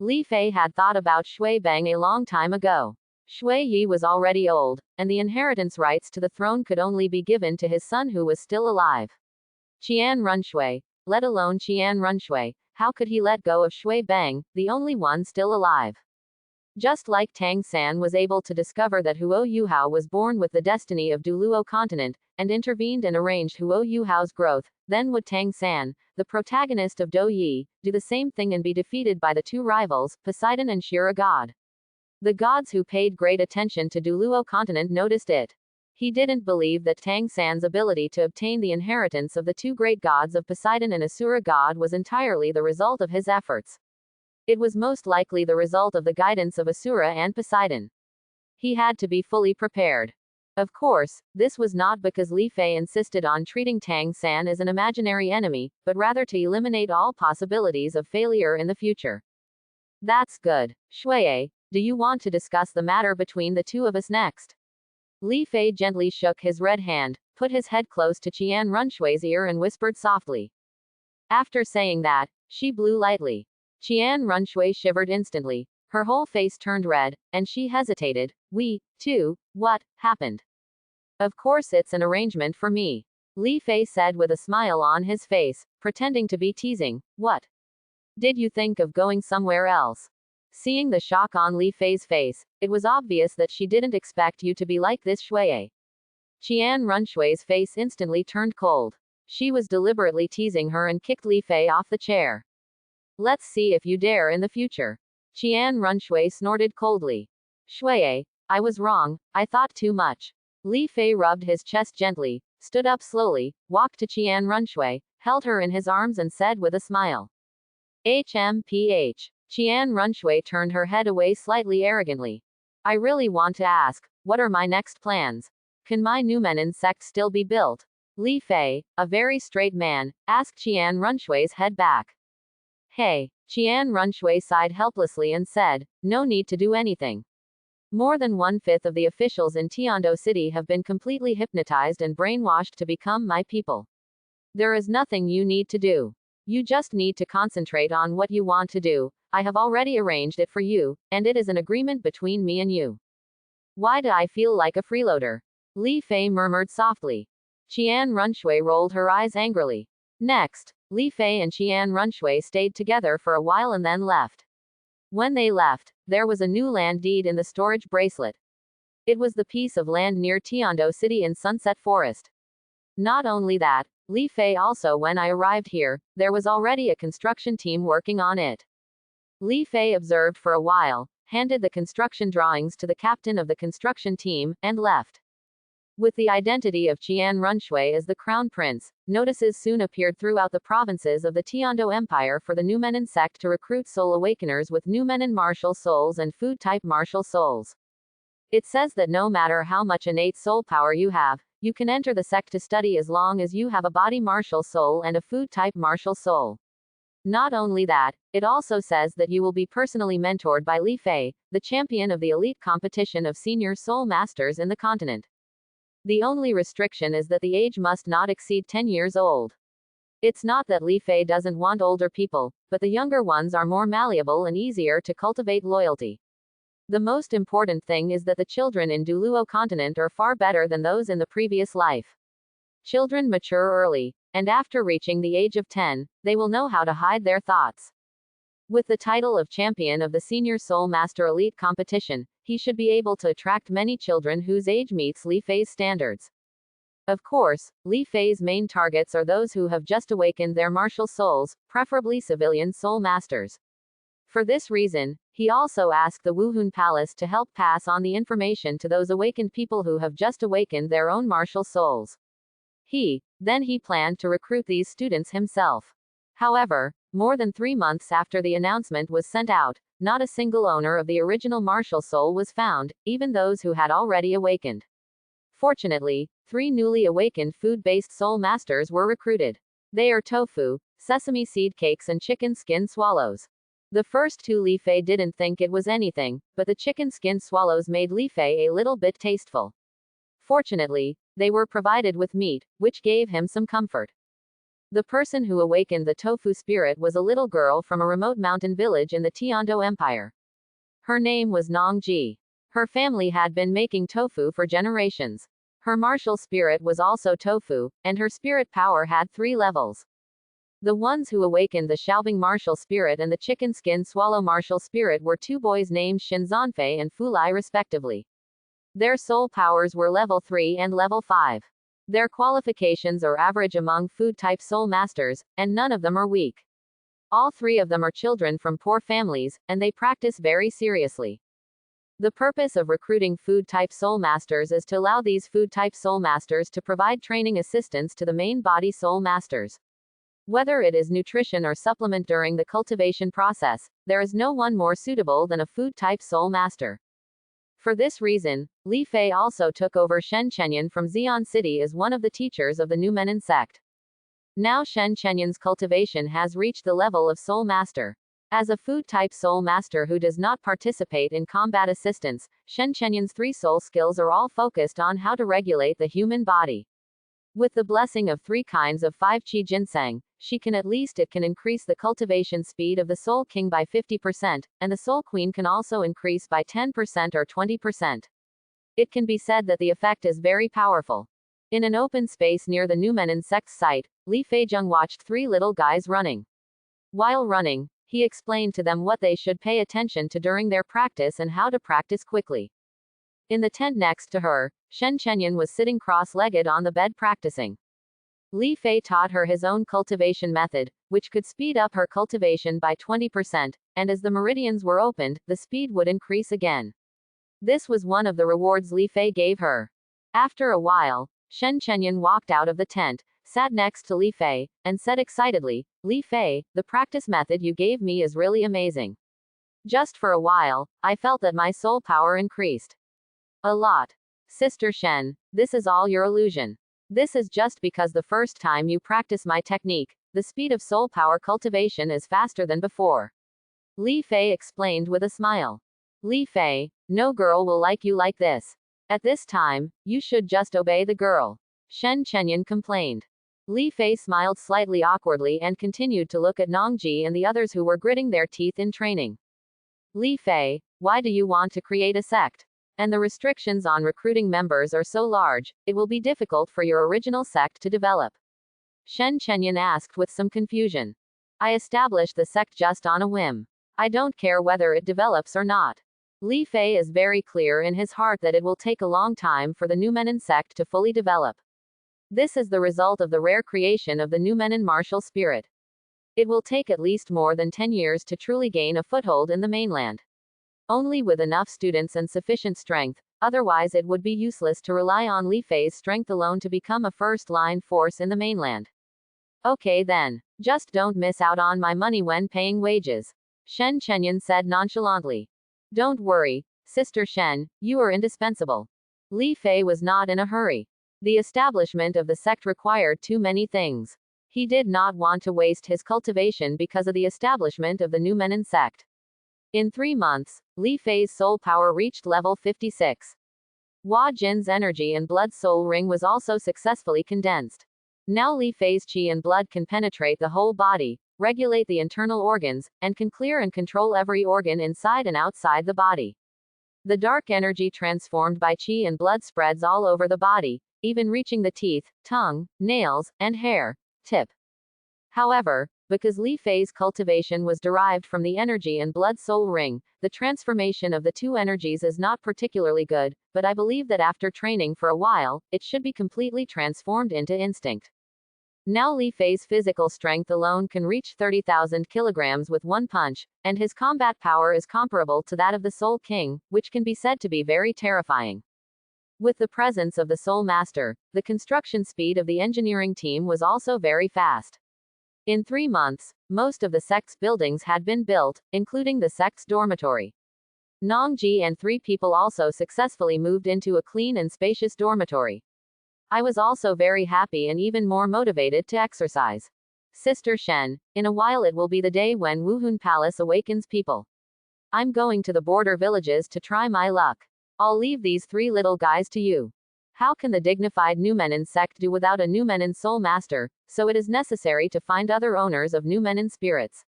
Li Fei had thought about Shui Bang a long time ago. Shui Yi was already old, and the inheritance rights to the throne could only be given to his son who was still alive. Qian Runshui, let alone Qian Runshui, how could he let go of Shui Bang, the only one still alive? Just like Tang San was able to discover that Huo Yuhao was born with the destiny of Douluo continent, and intervened and arranged Huo Yuhao's growth, then would Tang San, the protagonist of Do Yi, do the same thing and be defeated by the two rivals, Poseidon and Shira God. The gods who paid great attention to Douluo continent noticed it. He didn't believe that Tang San's ability to obtain the inheritance of the two great gods of Poseidon and Asura God was entirely the result of his efforts. It was most likely the result of the guidance of Asura and Poseidon. He had to be fully prepared. Of course, this was not because Li Fei insisted on treating Tang San as an imaginary enemy, but rather to eliminate all possibilities of failure in the future. That's good. Shui, do you want to discuss the matter between the two of us next? Li Fei gently shook his red hand, put his head close to Qian Runshui's ear and whispered softly. After saying that, she blew lightly. Qian Runshui shivered instantly, her whole face turned red, and she hesitated. We, too, what happened? Of course it's an arrangement for me. Li Fei said with a smile on his face, pretending to be teasing. What? Did you think of going somewhere else? Seeing the shock on Li Fei's face, it was obvious that she didn't expect you to be like this, Shui. Qian Runshui's face instantly turned cold. She was deliberately teasing her and kicked Li Fei off the chair. Let's see if you dare in the future. Qian Runshui snorted coldly. Shui, I was wrong, I thought too much. Li Fei rubbed his chest gently, stood up slowly, walked to Qian Runshui, held her in his arms and said with a smile. HMPH. Qian Runshui turned her head away slightly arrogantly. I really want to ask, what are my next plans? Can my Numenon sect still be built? Li Fei, a very straight man, asked Qian Runshui's head back. Hey, Qian Runshui sighed helplessly and said, no need to do anything. More than 1/5 of the officials in Tiando City have been completely hypnotized and brainwashed to become my people. There is nothing you need to do. You just need to concentrate on what you want to do. I have already arranged it for you, and it is an agreement between me and you. Why do I feel like a freeloader? Li Fei murmured softly. Qian Runshui rolled her eyes angrily. Next, Li Fei and Qian Runshui stayed together for a while and then left. When they left, there was a new land deed in the storage bracelet. It was the piece of land near Tiando City in Sunset Forest. Not only that, Li Fei also when I arrived here, there was already a construction team working on it. Li Fei observed for a while, handed the construction drawings to the captain of the construction team, and left. With the identity of Qian Runshui as the crown prince, notices soon appeared throughout the provinces of the Tiando Empire for the Numenon sect to recruit soul awakeners with Numenon martial souls and food-type martial souls. It says that no matter how much innate soul power you have, you can enter the sect to study as long as you have a body martial soul and a food-type martial soul. Not only that, it also says that you will be personally mentored by Li Fei, the champion of the elite competition of senior soul masters in the continent. The only restriction is that the age must not exceed 10 years old. It's not that Li Fei doesn't want older people, but the younger ones are more malleable and easier to cultivate loyalty. The most important thing is that the children in Douluo continent are far better than those in the previous life. Children mature early, and after reaching the age of 10, they will know how to hide their thoughts. With the title of champion of the Senior Soul Master Elite competition, he should be able to attract many children whose age meets Li Fei's standards. Of course, Li Fei's main targets are those who have just awakened their martial souls, preferably civilian soul masters. For this reason, he also asked the Wuhun Palace to help pass on the information to those awakened people who have just awakened their own martial souls. Then he planned to recruit these students himself. However, more than 3 months after the announcement was sent out, not a single owner of the original martial soul was found, even those who had already awakened. Fortunately, 3 newly awakened food-based soul masters were recruited. They are tofu, sesame seed cakes and chicken skin swallows. The first 2 Li Fei didn't think it was anything, but the chicken skin swallows made Li Fei a little bit tasteful. Fortunately, they were provided with meat, which gave him some comfort. The person who awakened the tofu spirit was a little girl from a remote mountain village in the Tiando Empire. Her name was Nong Ji. Her family had been making tofu for generations. Her martial spirit was also tofu, and her spirit power had 3 levels. The ones who awakened the Xiaobing martial spirit and the chicken skin swallow martial spirit were 2 boys named Shinzanfei and Fulai respectively. Their soul powers were level 3 and level 5. Their qualifications are average among food-type soul masters, and none of them are weak. All 3 of them are children from poor families, and they practice very seriously. The purpose of recruiting food-type soul masters is to allow these food-type soul masters to provide training assistance to the main body soul masters. Whether it is nutrition or supplement during the cultivation process, there is no one more suitable than a food-type soul master. For this reason, Li Fei also took over Shen Chenyan from Xi'an City as one of the teachers of the Numenon sect. Now Shen Chenyan's cultivation has reached the level of soul master. As a food-type soul master who does not participate in combat assistance, Shen Chenyan's 3 soul skills are all focused on how to regulate the human body. With the blessing of 3 kinds of 5 qi ginseng, it can increase the cultivation speed of the Soul King by 50%, and the Soul Queen can also increase by 10% or 20%. It can be said that the effect is very powerful. In an open space near the Numenon sect site, Li Feizheng watched 3 little guys running. While running, he explained to them what they should pay attention to during their practice and how to practice quickly. In the tent next to her, Shen Chenyan was sitting cross-legged on the bed practicing. Li Fei taught her his own cultivation method, which could speed up her cultivation by 20%, and as the meridians were opened, the speed would increase again. This was one of the rewards Li Fei gave her. After a while, Shen Chenyan walked out of the tent, sat next to Li Fei, and said excitedly, "Li Fei, the practice method you gave me is really amazing. Just for a while, I felt that my soul power increased. A lot. Sister Shen, this is all your illusion. This is just because the first time you practice my technique, the speed of soul power cultivation is faster than before." Li Fei explained with a smile. "Li Fei, no girl will like you like this. At this time, you should just obey the girl," Shen Chenyan complained. Li Fei smiled slightly awkwardly and continued to look at Nongji and the others who were gritting their teeth in training. "Li Fei, why do you want to create a sect? And the restrictions on recruiting members are so large, it will be difficult for your original sect to develop," Shen Chenyan asked with some confusion. "I established the sect just on a whim. I don't care whether it develops or not." Li Fei is very clear in his heart that it will take a long time for the Numenon sect to fully develop. This is the result of the rare creation of the Numenon martial spirit. It will take at least more than 10 years to truly gain a foothold in the mainland. Only with enough students and sufficient strength, otherwise it would be useless to rely on Li Fei's strength alone to become a first-line force in the mainland. "Okay then, just don't miss out on my money when paying wages," Shen Chenyan said nonchalantly. "Don't worry, Sister Shen, you are indispensable." Li Fei was not in a hurry. The establishment of the sect required too many things. He did not want to waste his cultivation because of the establishment of the Numenon sect. In 3 months, Li Fei's soul power reached level 56. Hua Jin's energy and blood soul ring was also successfully condensed. Now Li Fei's qi and blood can penetrate the whole body, regulate the internal organs, and can clear and control every organ inside and outside the body. The dark energy transformed by qi and blood spreads all over the body, even reaching the teeth, tongue, nails, and hair tip. However, because Li Fei's cultivation was derived from the energy and blood soul ring, the transformation of the 2 energies is not particularly good, but I believe that after training for a while, it should be completely transformed into instinct. Now Li Fei's physical strength alone can reach 30,000 kilograms with one punch, and his combat power is comparable to that of the Soul King, which can be said to be very terrifying. With the presence of the Soul Master, the construction speed of the engineering team was also very fast. In 3 months, most of the sect's buildings had been built, including the sect's dormitory. Nongji and 3 people also successfully moved into a clean and spacious dormitory. I was also very happy and even more motivated to exercise. Sister Shen, in a while it will be the day when Wuhun Palace awakens people. I'm going to the border villages to try my luck. I'll leave these 3 little guys to you. How can the dignified Numenon sect do without a Numenon soul master, so it is necessary to find other owners of Numenon spirits.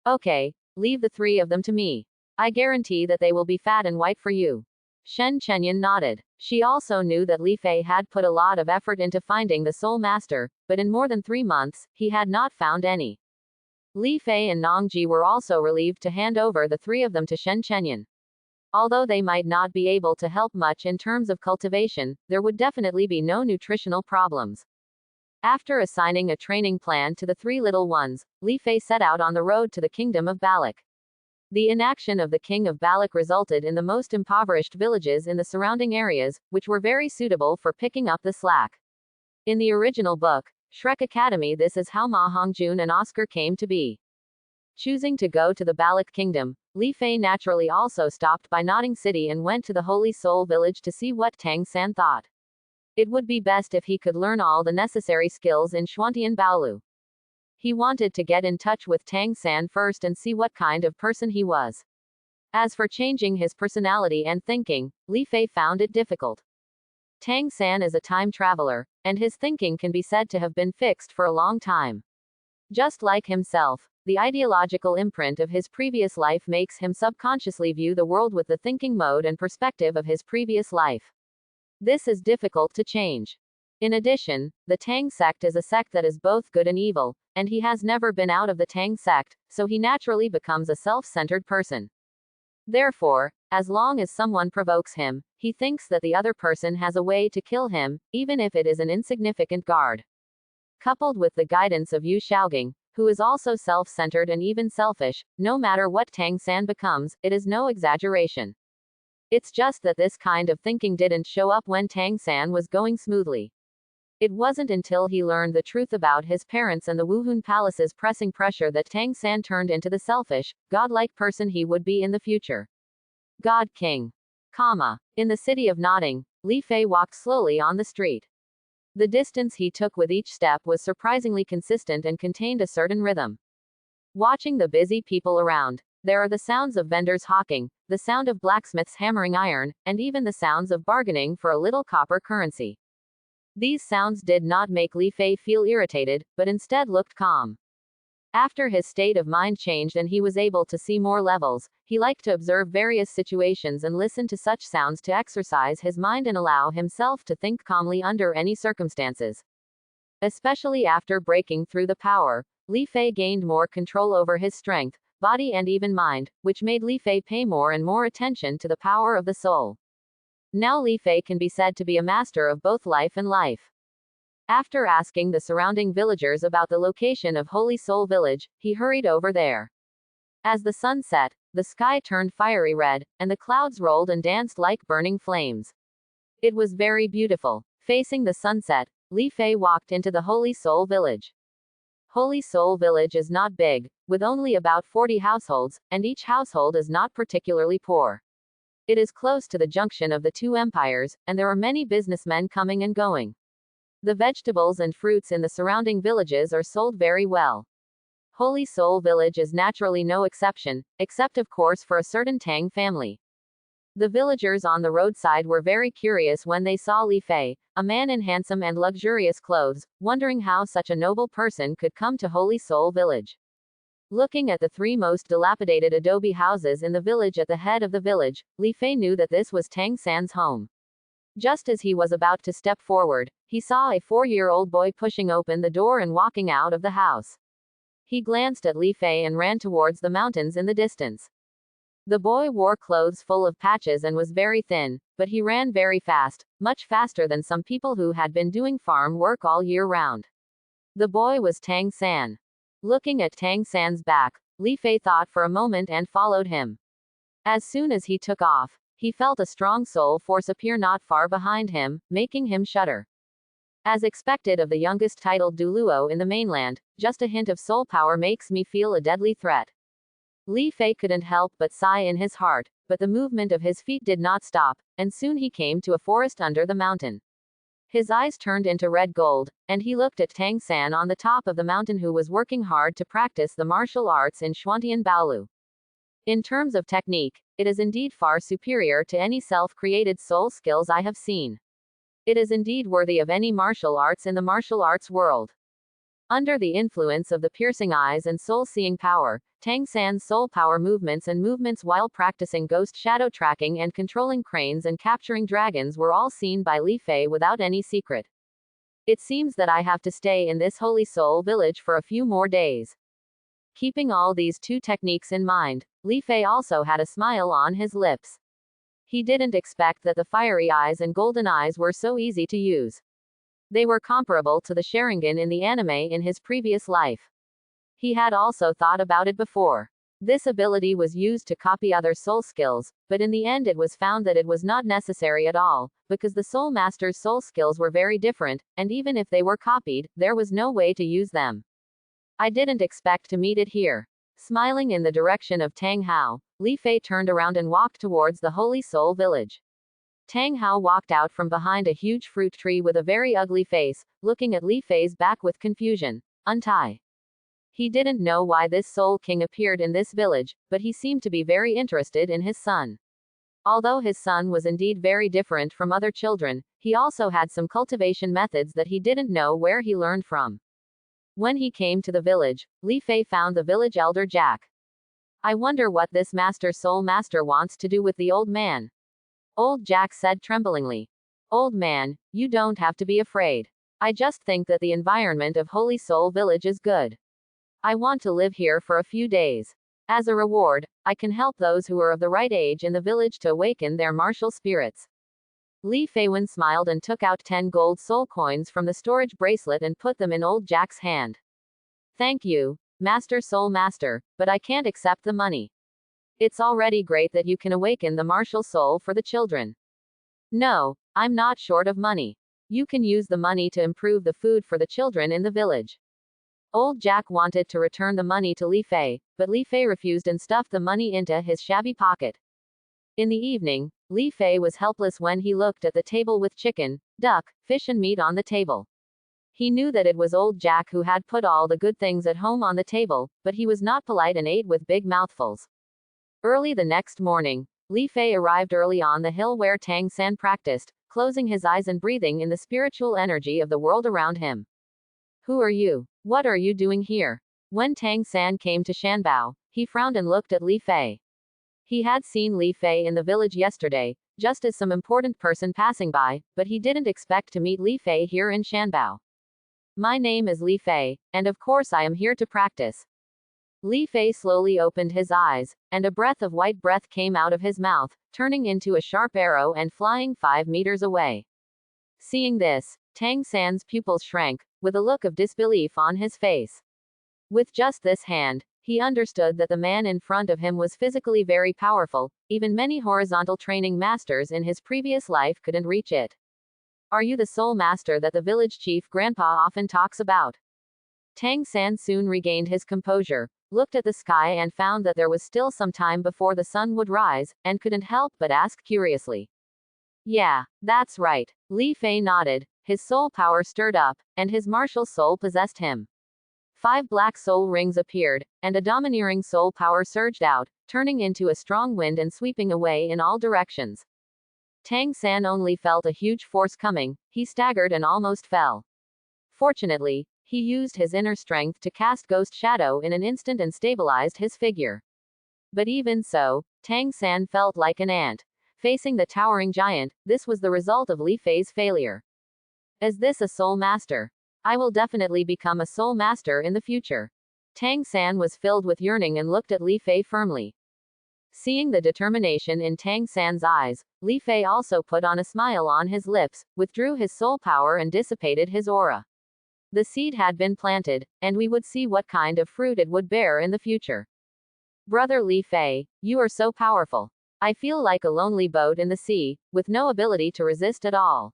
Okay, leave the 3 of them to me. I guarantee that they will be fat and white for you. Shen Chenyan nodded. She also knew that Li Fei had put a lot of effort into finding the soul master, but in more than 3 months, he had not found any. Li Fei and Nongji were also relieved to hand over the 3 of them to Shen Chenyan. Although they might not be able to help much in terms of cultivation, there would definitely be no nutritional problems. After assigning a training plan to the 3 little ones, Li Fei set out on the road to the kingdom of Balak. The inaction of the king of Balak resulted in the most impoverished villages in the surrounding areas, which were very suitable for picking up the slack. In the original book, Shrek Academy, this is how Ma Hongjun and Oscar came to be. Choosing to go to the Balak kingdom, Li Fei naturally also stopped by Nodding City and went to the Holy Soul village to see what Tang San thought. It would be best if he could learn all the necessary skills in Xuantian Baolu. He wanted to get in touch with Tang San first and see what kind of person he was. As for changing his personality and thinking, Li Fei found it difficult. Tang San is a time traveler, and his thinking can be said to have been fixed for a long time. Just like himself, the ideological imprint of his previous life makes him subconsciously view the world with the thinking mode and perspective of his previous life. This is difficult to change. In addition, the Tang sect is a sect that is both good and evil, and he has never been out of the Tang sect, so he naturally becomes a self-centered person. Therefore, as long as someone provokes him, he thinks that the other person has a way to kill him, even if it is an insignificant guard. Coupled with the guidance of Yu Shaogang, who is also self-centered and even selfish, no matter what Tang San becomes, it is no exaggeration. It's just that this kind of thinking didn't show up when Tang San was going smoothly. It wasn't until he learned the truth about his parents and the Wuhun Palace's pressing pressure that Tang San turned into the selfish, godlike person he would be in the future. God King. In the city of Nodding, Li Fei walked slowly on the street. The distance he took with each step was surprisingly consistent and contained a certain rhythm. Watching the busy people around, there are the sounds of vendors hawking, the sound of blacksmiths hammering iron, and even the sounds of bargaining for a little copper currency. These sounds did not make Li Fei feel irritated, but instead looked calm. After his state of mind changed and he was able to see more levels, he liked to observe various situations and listen to such sounds to exercise his mind and allow himself to think calmly under any circumstances. Especially after breaking through the power, Li Fei gained more control over his strength, body and even mind, which made Li Fei pay more and more attention to the power of the soul. Now Li Fei can be said to be a master of both life and life. After asking the surrounding villagers about the location of Holy Soul Village, he hurried over there. As the sun set, the sky turned fiery red, and the clouds rolled and danced like burning flames. It was very beautiful. Facing the sunset, Li Fei walked into the Holy Soul Village. Holy Soul Village is not big, with only about 40 households, and each household is not particularly poor. It is close to the junction of the 2 empires, and there are many businessmen coming and going. The vegetables and fruits in the surrounding villages are sold very well. Holy Soul Village is naturally no exception, except of course for a certain Tang family. The villagers on the roadside were very curious when they saw Li Fei, a man in handsome and luxurious clothes, wondering how such a noble person could come to Holy Soul Village. Looking at the 3 most dilapidated adobe houses in the village at the head of the village, Li Fei knew that this was Tang San's home. Just as he was about to step forward, he saw a 4-year-old boy pushing open the door and walking out of the house. He glanced at Li Fei and ran towards the mountains in the distance. The boy wore clothes full of patches and was very thin, but he ran very fast, much faster than some people who had been doing farm work all year round. The boy was Tang San. Looking at Tang San's back, Li Fei thought for a moment and followed him. As soon as he took off, he felt a strong soul force appear not far behind him, making him shudder. As expected of the youngest titled Douluo in the mainland, just a hint of soul power makes me feel a deadly threat. Li Fei couldn't help but sigh in his heart, but the movement of his feet did not stop, and soon he came to a forest under the mountain. His eyes turned into red gold, and he looked at Tang San on the top of the mountain, who was working hard to practice the martial arts in Xuantian Baolu. In terms of technique, it is indeed far superior to any self-created soul skills I have seen. It is indeed worthy of any martial arts in the martial arts world. Under the influence of the piercing eyes and soul-seeing power, Tang San's soul power movements while practicing ghost shadow tracking and controlling cranes and capturing dragons were all seen by Li Fei without any secret. It seems that I have to stay in this holy soul village for a few more days. Keeping all these two techniques in mind, Li Fei also had a smile on his lips. He didn't expect that the fiery eyes and golden eyes were so easy to use. They were comparable to the Sharingan in the anime in his previous life. He had also thought about it before. This ability was used to copy other soul skills, but in the end it was found that it was not necessary at all, because the soul master's soul skills were very different, and even if they were copied, there was no way to use them. I didn't expect to meet it here. Smiling in the direction of Tang Hao, Li Fei turned around and walked towards the Holy Soul Village. Tang Hao walked out from behind a huge fruit tree with a very ugly face, looking at Li Fei's back with confusion. Untie. He didn't know why this Soul King appeared in this village, but he seemed to be very interested in his son. Although his son was indeed very different from other children, he also had some cultivation methods that he didn't know where he learned from. When he came to the village, Li Fei found the village elder Jack. I wonder what this Soul Master wants to do with the old man. Old Jack said tremblingly. Old man, you don't have to be afraid. I just think that the environment of Holy Soul Village is good. I want to live here for a few days. As a reward, I can help those who are of the right age in the village to awaken their martial spirits. Li Feiwen smiled and took out 10 gold soul coins from the storage bracelet and put them in old Jack's hand. Thank you, Master Soul Master, but I can't accept the money. It's already great that you can awaken the martial soul for the children. No, I'm not short of money. You can use the money to improve the food for the children in the village. Old Jack wanted to return the money to Li Fei, but Li Fei refused and stuffed the money into his shabby pocket. In the evening, Li Fei was helpless when he looked at the table with chicken, duck, fish and meat on the table. He knew that it was old Jack who had put all the good things at home on the table, but he was not polite and ate with big mouthfuls. Early the next morning, Li Fei arrived early on the hill where Tang San practiced, closing his eyes and breathing in the spiritual energy of the world around him. Who are you? What are you doing here? When Tang San came to Shanbao, he frowned and looked at Li Fei. He had seen Li Fei in the village yesterday, just as some important person passing by, but he didn't expect to meet Li Fei here in Shanbao. My name is Li Fei, and of course I am here to practice. Li Fei slowly opened his eyes, and a breath of white breath came out of his mouth, turning into a sharp arrow and flying 5 meters away. Seeing this, Tang San's pupils shrank, with a look of disbelief on his face. With just this hand, he understood that the man in front of him was physically very powerful, even many horizontal training masters in his previous life couldn't reach it. Are you the soul master that the village chief grandpa often talks about? Tang San soon regained his composure, looked at the sky and found that there was still some time before the sun would rise, and couldn't help but ask curiously. Yeah, that's right. Li Fei nodded, his soul power stirred up, and his martial soul possessed him. 5 black soul rings appeared, and a domineering soul power surged out, turning into a strong wind and sweeping away in all directions. Tang San only felt a huge force coming, he staggered and almost fell. Fortunately, he used his inner strength to cast Ghost Shadow in an instant and stabilized his figure. But even so, Tang San felt like an ant. Facing the towering giant, this was the result of Li Fei's failure. Is this a soul master? I will definitely become a soul master in the future. Tang San was filled with yearning and looked at Li Fei firmly. Seeing the determination in Tang San's eyes, Li Fei also put on a smile on his lips, withdrew his soul power and dissipated his aura. The seed had been planted, and we would see what kind of fruit it would bear in the future. Brother Li Fei, you are so powerful. I feel like a lonely boat in the sea, with no ability to resist at all.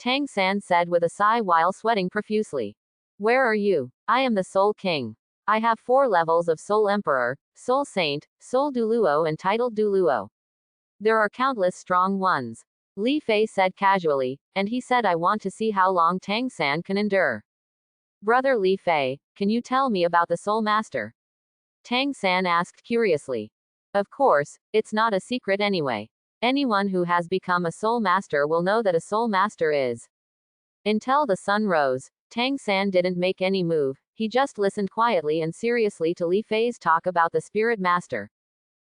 Tang San said with a sigh while sweating profusely. Where are you? I am the Soul King. I have 4 levels of Soul Emperor, Soul Saint, Soul Douluo and titled Douluo. There are countless strong ones. Li Fei said casually, and he said I want to see how long Tang San can endure. Brother Li Fei, can you tell me about the Soul Master? Tang San asked curiously. Of course, it's not a secret anyway. Anyone who has become a Soul Master will know that a Soul Master is. Until the sun rose, Tang San didn't make any move, he just listened quietly and seriously to Li Fei's talk about the Spirit Master.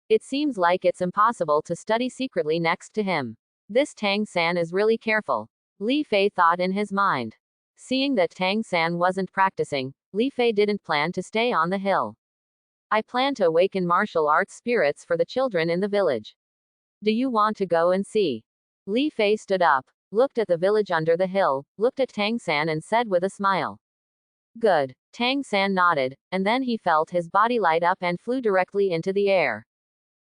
It seems like it's impossible to study secretly next to him. This Tang San is really careful. Li Fei thought in his mind. Seeing that Tang San wasn't practicing, Li Fei didn't plan to stay on the hill. I plan to awaken martial arts spirits for the children in the village. Do you want to go and see? Li Fei stood up, looked at the village under the hill, looked at Tang San and said with a smile. Good. Tang San nodded, and then he felt his body light up and flew directly into the air.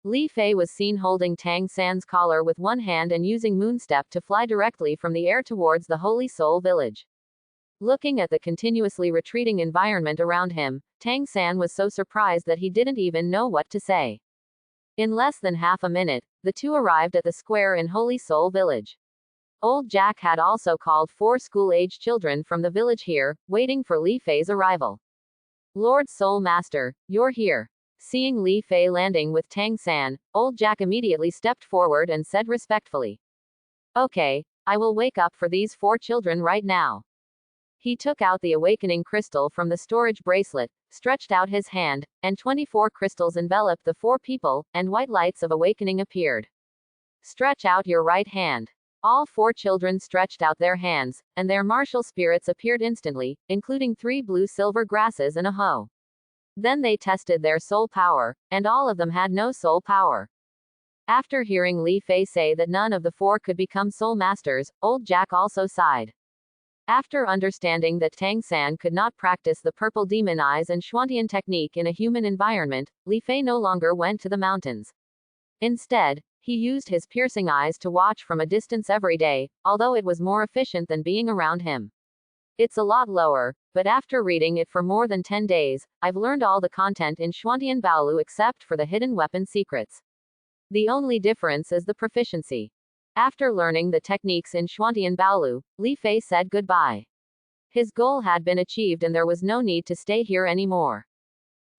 Li Fei was seen holding Tang San's collar with one hand and using Moonstep to fly directly from the air towards the Holy Soul village. Looking at the continuously retreating environment around him, Tang San was so surprised that he didn't even know what to say. In less than half a minute, the two arrived at the square in Holy Soul village. Old Jack had also called 4 school-age children from the village here, waiting for Li Fei's arrival. Lord Soul Master, you're here. Seeing Li Fei landing with Tang San, Old Jack immediately stepped forward and said respectfully. Okay, I will wake up for these 4 children right now. He took out the awakening crystal from the storage bracelet, stretched out his hand, and 24 crystals enveloped the 4 people, and white lights of awakening appeared. Stretch out your right hand. All 4 children stretched out their hands, and their martial spirits appeared instantly, including 3 blue-silver grasses and a hoe. Then they tested their soul power, and all of them had no soul power. After hearing Li Fei say that none of the 4 could become soul masters, Old Jack also sighed. After understanding that Tang San could not practice the purple demon eyes and Xuantian technique in a human environment, Li Fei no longer went to the mountains. Instead, he used his piercing eyes to watch from a distance every day, although it was more efficient than being around him. It's a lot lower, but after reading it for more than 10 days, I've learned all the content in Xuantian Baolu except for the hidden weapon secrets. The only difference is the proficiency. After learning the techniques in Xuantian Baolu, Li Fei said goodbye. His goal had been achieved and there was no need to stay here anymore.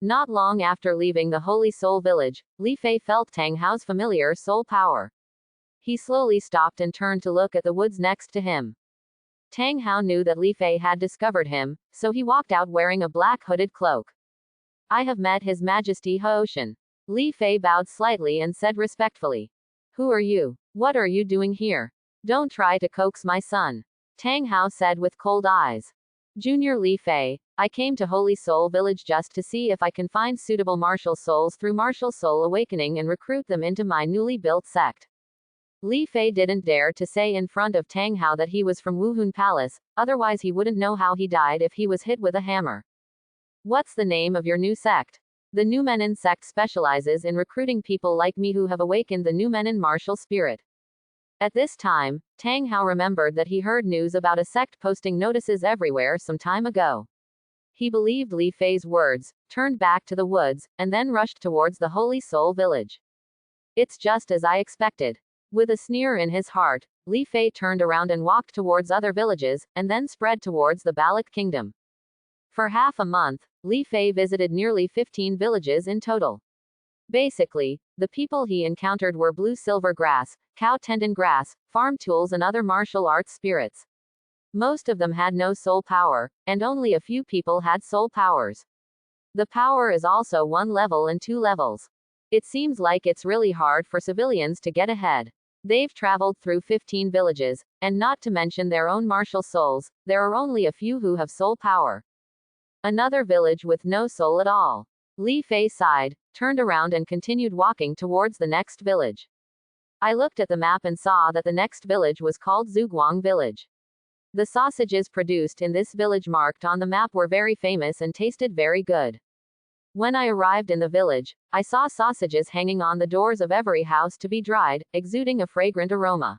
Not long after leaving the Holy Soul village, Li Fei felt Tang Hao's familiar soul power. He slowly stopped and turned to look at the woods next to him. Tang Hao knew that Li Fei had discovered him, so he walked out wearing a black hooded cloak. I have met His Majesty Hoshan. Li Fei bowed slightly and said respectfully. Who are you? What are you doing here? Don't try to coax my son. Tang Hao said with cold eyes. Junior Li Fei, I came to Holy Soul village just to see if I can find suitable martial souls through martial soul awakening and recruit them into my newly built sect. Li Fei didn't dare to say in front of Tang Hao that he was from Wuhun Palace, otherwise he wouldn't know how he died if he was hit with a hammer. What's the name of your new sect? The Numenon sect specializes in recruiting people like me who have awakened the Numenon martial spirit. At this time, Tang Hao remembered that he heard news about a sect posting notices everywhere some time ago. He believed Li Fei's words, turned back to the woods, and then rushed towards the Holy Soul village. It's just as I expected. With a sneer in his heart, Li Fei turned around and walked towards other villages, and then spread towards the Balak Kingdom. For half a month, Li Fei visited nearly 15 villages in total. Basically, the people he encountered were blue-silver grass, cow tendon grass, farm tools and other martial arts spirits. Most of them had no soul power, and only a few people had soul powers. The power is also 1 level and 2 levels. It seems like it's really hard for civilians to get ahead. They've traveled through 15 villages, and not to mention their own martial souls, there are only a few who have soul power. Another village with no soul at all. Li Fei sighed, turned around and continued walking towards the next village. I looked at the map and saw that the next village was called Zhuguang Village. The sausages produced in this village marked on the map were very famous and tasted very good. When I arrived in the village, I saw sausages hanging on the doors of every house to be dried, exuding a fragrant aroma.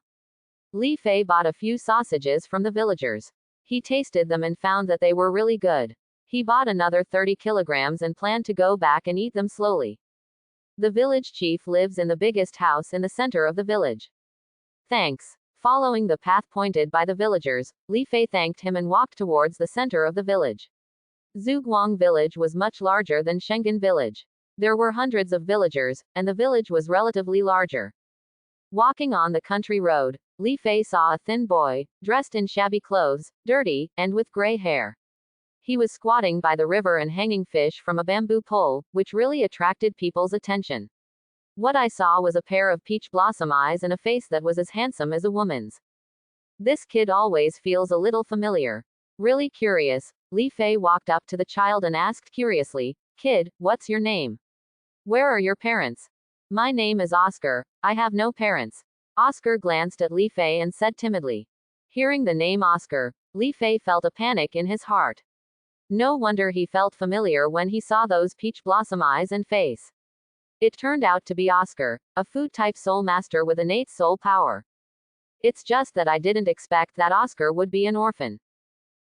Li Fei bought a few sausages from the villagers. He tasted them and found that they were really good. He bought another 30 kilograms and planned to go back and eat them slowly. The village chief lives in the biggest house in the center of the village. Thanks. Following the path pointed by the villagers, Li Fei thanked him and walked towards the center of the village. Zhuguang village was much larger than Shengan village. There were hundreds of villagers, and the village was relatively larger. Walking on the country road, Li Fei saw a thin boy, dressed in shabby clothes, dirty, and with gray hair. He was squatting by the river and hanging fish from a bamboo pole, which really attracted people's attention. What I saw was a pair of peach blossom eyes and a face that was as handsome as a woman's. This kid always feels a little familiar. Really curious, Li Fei walked up to the child and asked curiously, "Kid, what's your name? Where are your parents?" "My name is Oscar. I have no parents." Oscar glanced at Li Fei and said timidly. Hearing the name Oscar, Li Fei felt a panic in his heart. No wonder he felt familiar when he saw those peach blossom eyes and face. It turned out to be Oscar, a food-type soul master with innate soul power. It's just that I didn't expect that Oscar would be an orphan.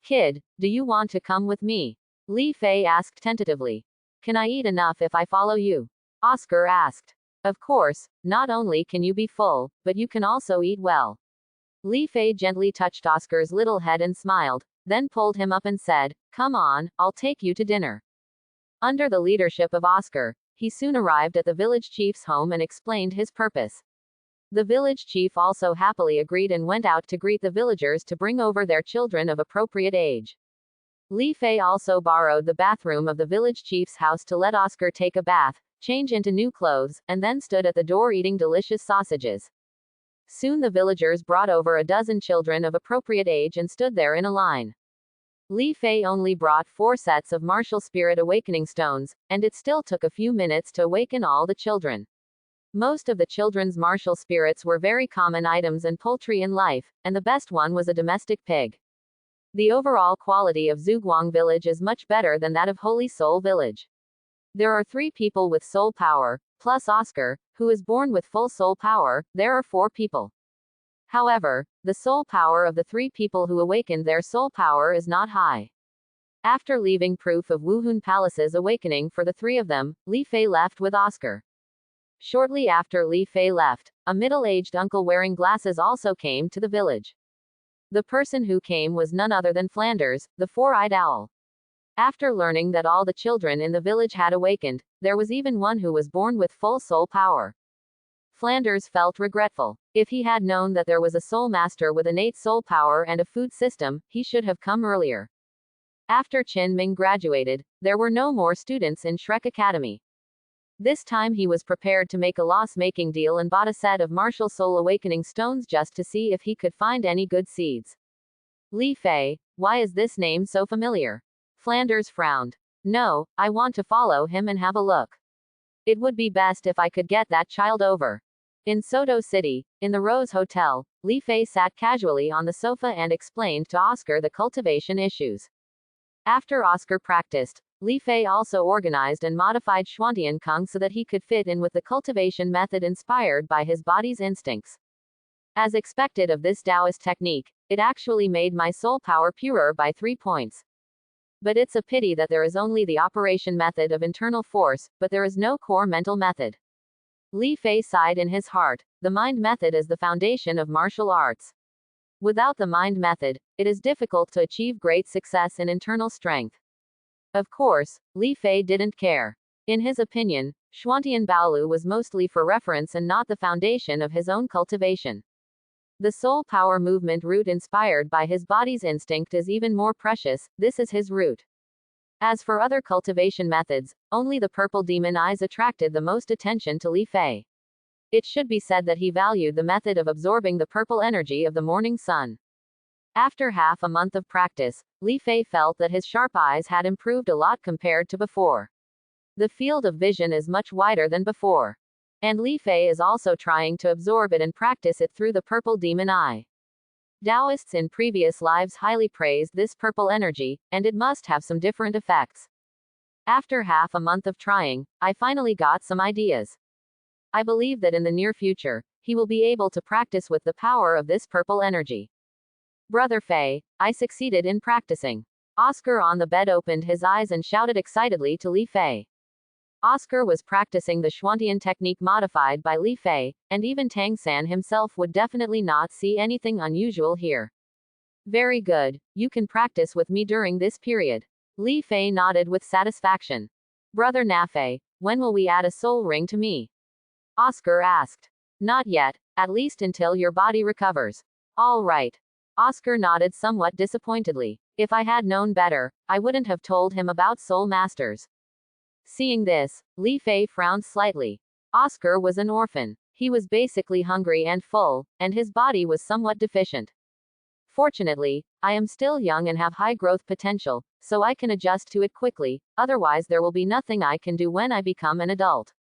"Kid, do you want to come with me?" Li Fei asked tentatively. "Can I eat enough if I follow you?" Oscar asked. "Of course, not only can you be full, but you can also eat well." Li Fei gently touched Oscar's little head and smiled, then pulled him up and said, "Come on, I'll take you to dinner." Under the leadership of Oscar, he soon arrived at the village chief's home and explained his purpose. The village chief also happily agreed and went out to greet the villagers to bring over their children of appropriate age. Li Fei also borrowed the bathroom of the village chief's house to let Oscar take a bath, change into new clothes, and then stood at the door eating delicious sausages. Soon the villagers brought over a dozen children of appropriate age and stood there in a line. Li Fei only brought 4 sets of martial spirit awakening stones, and it still took a few minutes to awaken all the children. Most of the children's martial spirits were very common items and poultry in life, and the best one was a domestic pig. The overall quality of Zhuguang village is much better than that of Holy Soul village. There are 3 people with soul power, plus Oscar, who is born with full soul power. There are 4 people. However, the soul power of the 3 people who awakened their soul power is not high. After leaving proof of Wuhun Palace's awakening for the 3 of them, Li Fei left with Oscar. Shortly after Li Fei left, a middle-aged uncle wearing glasses also came to the village. The person who came was none other than Flanders, the 4-eyed owl. After learning that all the children in the village had awakened, there was even one who was born with full soul power. Flanders felt regretful. If he had known that there was a soul master with innate soul power and a food system, he should have come earlier. After Chen Ming graduated, there were no more students in Shrek Academy. This time he was prepared to make a loss-making deal and bought a set of martial soul awakening stones just to see if he could find any good seeds. Li Fei, why is this name so familiar? Flanders frowned. No, I want to follow him and have a look. It would be best if I could get that child over. In Soto City, in the Rose Hotel, Li Fei sat casually on the sofa and explained to Oscar the cultivation issues. After Oscar practiced, Li Fei also organized and modified Xuantian Kung so that he could fit in with the cultivation method inspired by his body's instincts. As expected of this Taoist technique, it actually made my soul power purer by 3 points. But it's a pity that there is only the operation method of internal force, but there is no core mental method. Li Fei sighed in his heart. The mind method is the foundation of martial arts. Without the mind method, it is difficult to achieve great success in internal strength. Of course, Li Fei didn't care. In his opinion, Xuantian Baolu was mostly for reference and not the foundation of his own cultivation. The soul power movement route inspired by his body's instinct is even more precious. This is his route. As for other cultivation methods, only the purple demon eyes attracted the most attention to Li Fei. It should be said that he valued the method of absorbing the purple energy of the morning sun. After half a month of practice, Li Fei felt that his sharp eyes had improved a lot compared to before. The field of vision is much wider than before. And Li Fei is also trying to absorb it and practice it through the purple demon eye. Taoists in previous lives highly praised this purple energy, and it must have some different effects. After half a month of trying, I finally got some ideas. I believe that in the near future, he will be able to practice with the power of this purple energy. Brother Fei, I succeeded in practicing. Oscar on the bed opened his eyes and shouted excitedly to Li Fei. Oscar was practicing the Xuantian technique modified by Li Fei, and even Tang San himself would definitely not see anything unusual here. Very good, you can practice with me during this period. Li Fei nodded with satisfaction. Brother Nafei, when will we add a soul ring to me? Oscar asked. Not yet, at least until your body recovers. All right. Oscar nodded somewhat disappointedly. If I had known better, I wouldn't have told him about soul masters. Seeing this, Li Fei frowned slightly. Oscar was an orphan. He was basically hungry and full, and his body was somewhat deficient. Fortunately, I am still young and have high growth potential, so I can adjust to it quickly, otherwise there will be nothing I can do when I become an adult.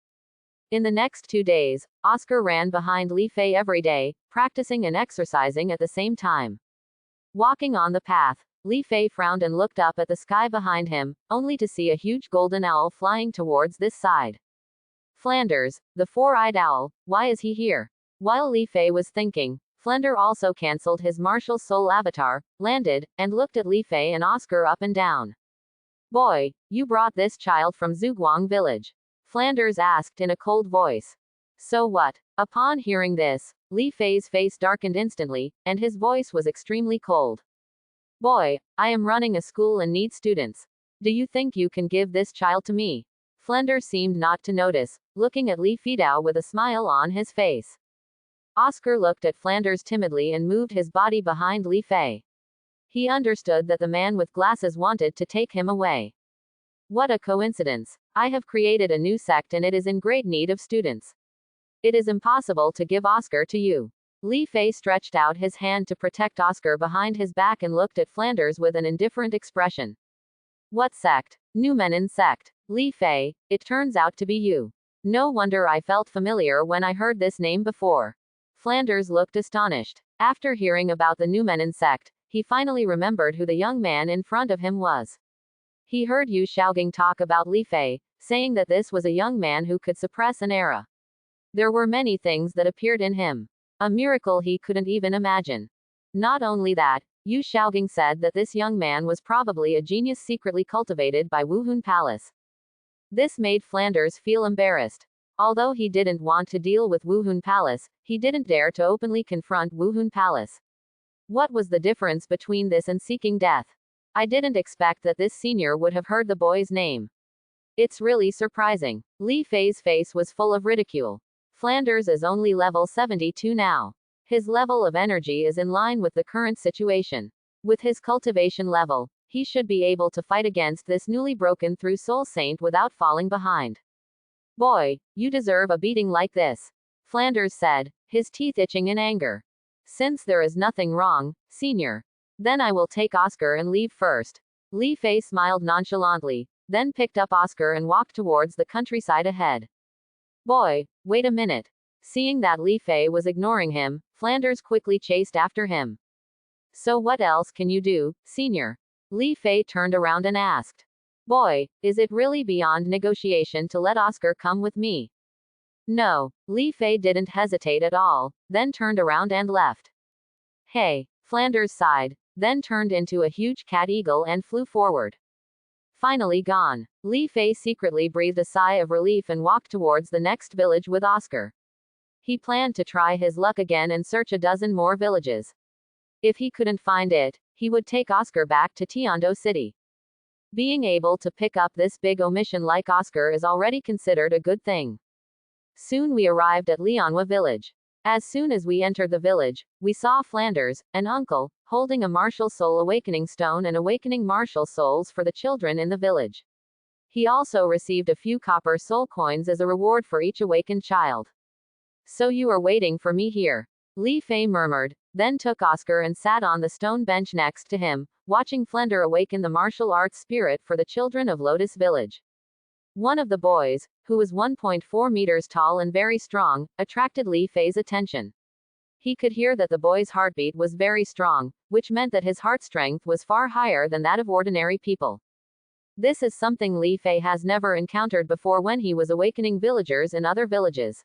In the next 2 days, Oscar ran behind Li Fei every day, practicing and exercising at the same time. Walking on the path, Li Fei frowned and looked up at the sky behind him, only to see a huge golden owl flying towards this side. Flanders, the four-eyed owl, why is he here? While Li Fei was thinking, Flender also cancelled his martial soul avatar, landed, and looked at Li Fei and Oscar up and down. Boy, you brought this child from Zhuguang village? Flanders asked in a cold voice. So what? Upon hearing this, Li Fei's face darkened instantly, and his voice was extremely cold. Boy, I am running a school and need students. Do you think you can give this child to me? Flender seemed not to notice, looking at Li Fidao with a smile on his face. Oscar looked at Flanders timidly and moved his body behind Li Fei. He understood that the man with glasses wanted to take him away. What a coincidence. I have created a new sect and it is in great need of students. It is impossible to give Oscar to you. Li Fei stretched out his hand to protect Oscar behind his back and looked at Flanders with an indifferent expression. What sect? Numenon sect. Li Fei, it turns out to be you. No wonder I felt familiar when I heard this name before. Flanders looked astonished. After hearing about the Numenon sect, he finally remembered who the young man in front of him was. He heard Yu Xiaogang talk about Li Fei, saying that this was a young man who could suppress an era. There were many things that appeared in him. A miracle he couldn't even imagine. Not only that, Yu Xiaogang said that this young man was probably a genius secretly cultivated by Wuhun Palace. This made Flanders feel embarrassed. Although he didn't want to deal with Wuhun Palace, he didn't dare to openly confront Wuhun Palace. What was the difference between this and seeking death? I didn't expect that this senior would have heard the boy's name. It's really surprising. Li Fei's face was full of ridicule. Flanders is only level 72 now. His level of energy is in line with the current situation. With his cultivation level, he should be able to fight against this newly broken through soul saint without falling behind. Boy, you deserve a beating like this. Flanders said, his teeth itching in anger. Since there is nothing wrong, senior. Then I will take Oscar and leave first. Li Fei smiled nonchalantly, then picked up Oscar and walked towards the countryside ahead. Boy, wait a minute. Seeing that Li Fei was ignoring him, Flanders quickly chased after him. So what else can you do, senior? Li Fei turned around and asked. Boy, is it really beyond negotiation to let Oscar come with me? No, Li Fei didn't hesitate at all, then turned around and left. Hey, Flanders sighed, then turned into a huge cat eagle and flew forward. Finally gone. Li Fei secretly breathed a sigh of relief and walked towards the next village with Oscar. He planned to try his luck again and search a dozen more villages. If he couldn't find it, he would take Oscar back to Tiando City. Being able to pick up this big omission like Oscar is already considered a good thing. Soon we arrived at Lianhua village. As soon as we entered the village, we saw Flanders, an uncle, holding a martial soul awakening stone and awakening martial souls for the children in the village. He also received a few copper soul coins as a reward for each awakened child. So you are waiting for me here? Li Fei murmured, then took Oscar and sat on the stone bench next to him, watching Flender awaken the martial arts spirit for the children of Lotus Village. One of the boys, who was 1.4 meters tall and very strong, attracted Li Fei's attention. He could hear that the boy's heartbeat was very strong, which meant that his heart strength was far higher than that of ordinary people. This is something Li Fei has never encountered before when he was awakening villagers in other villages.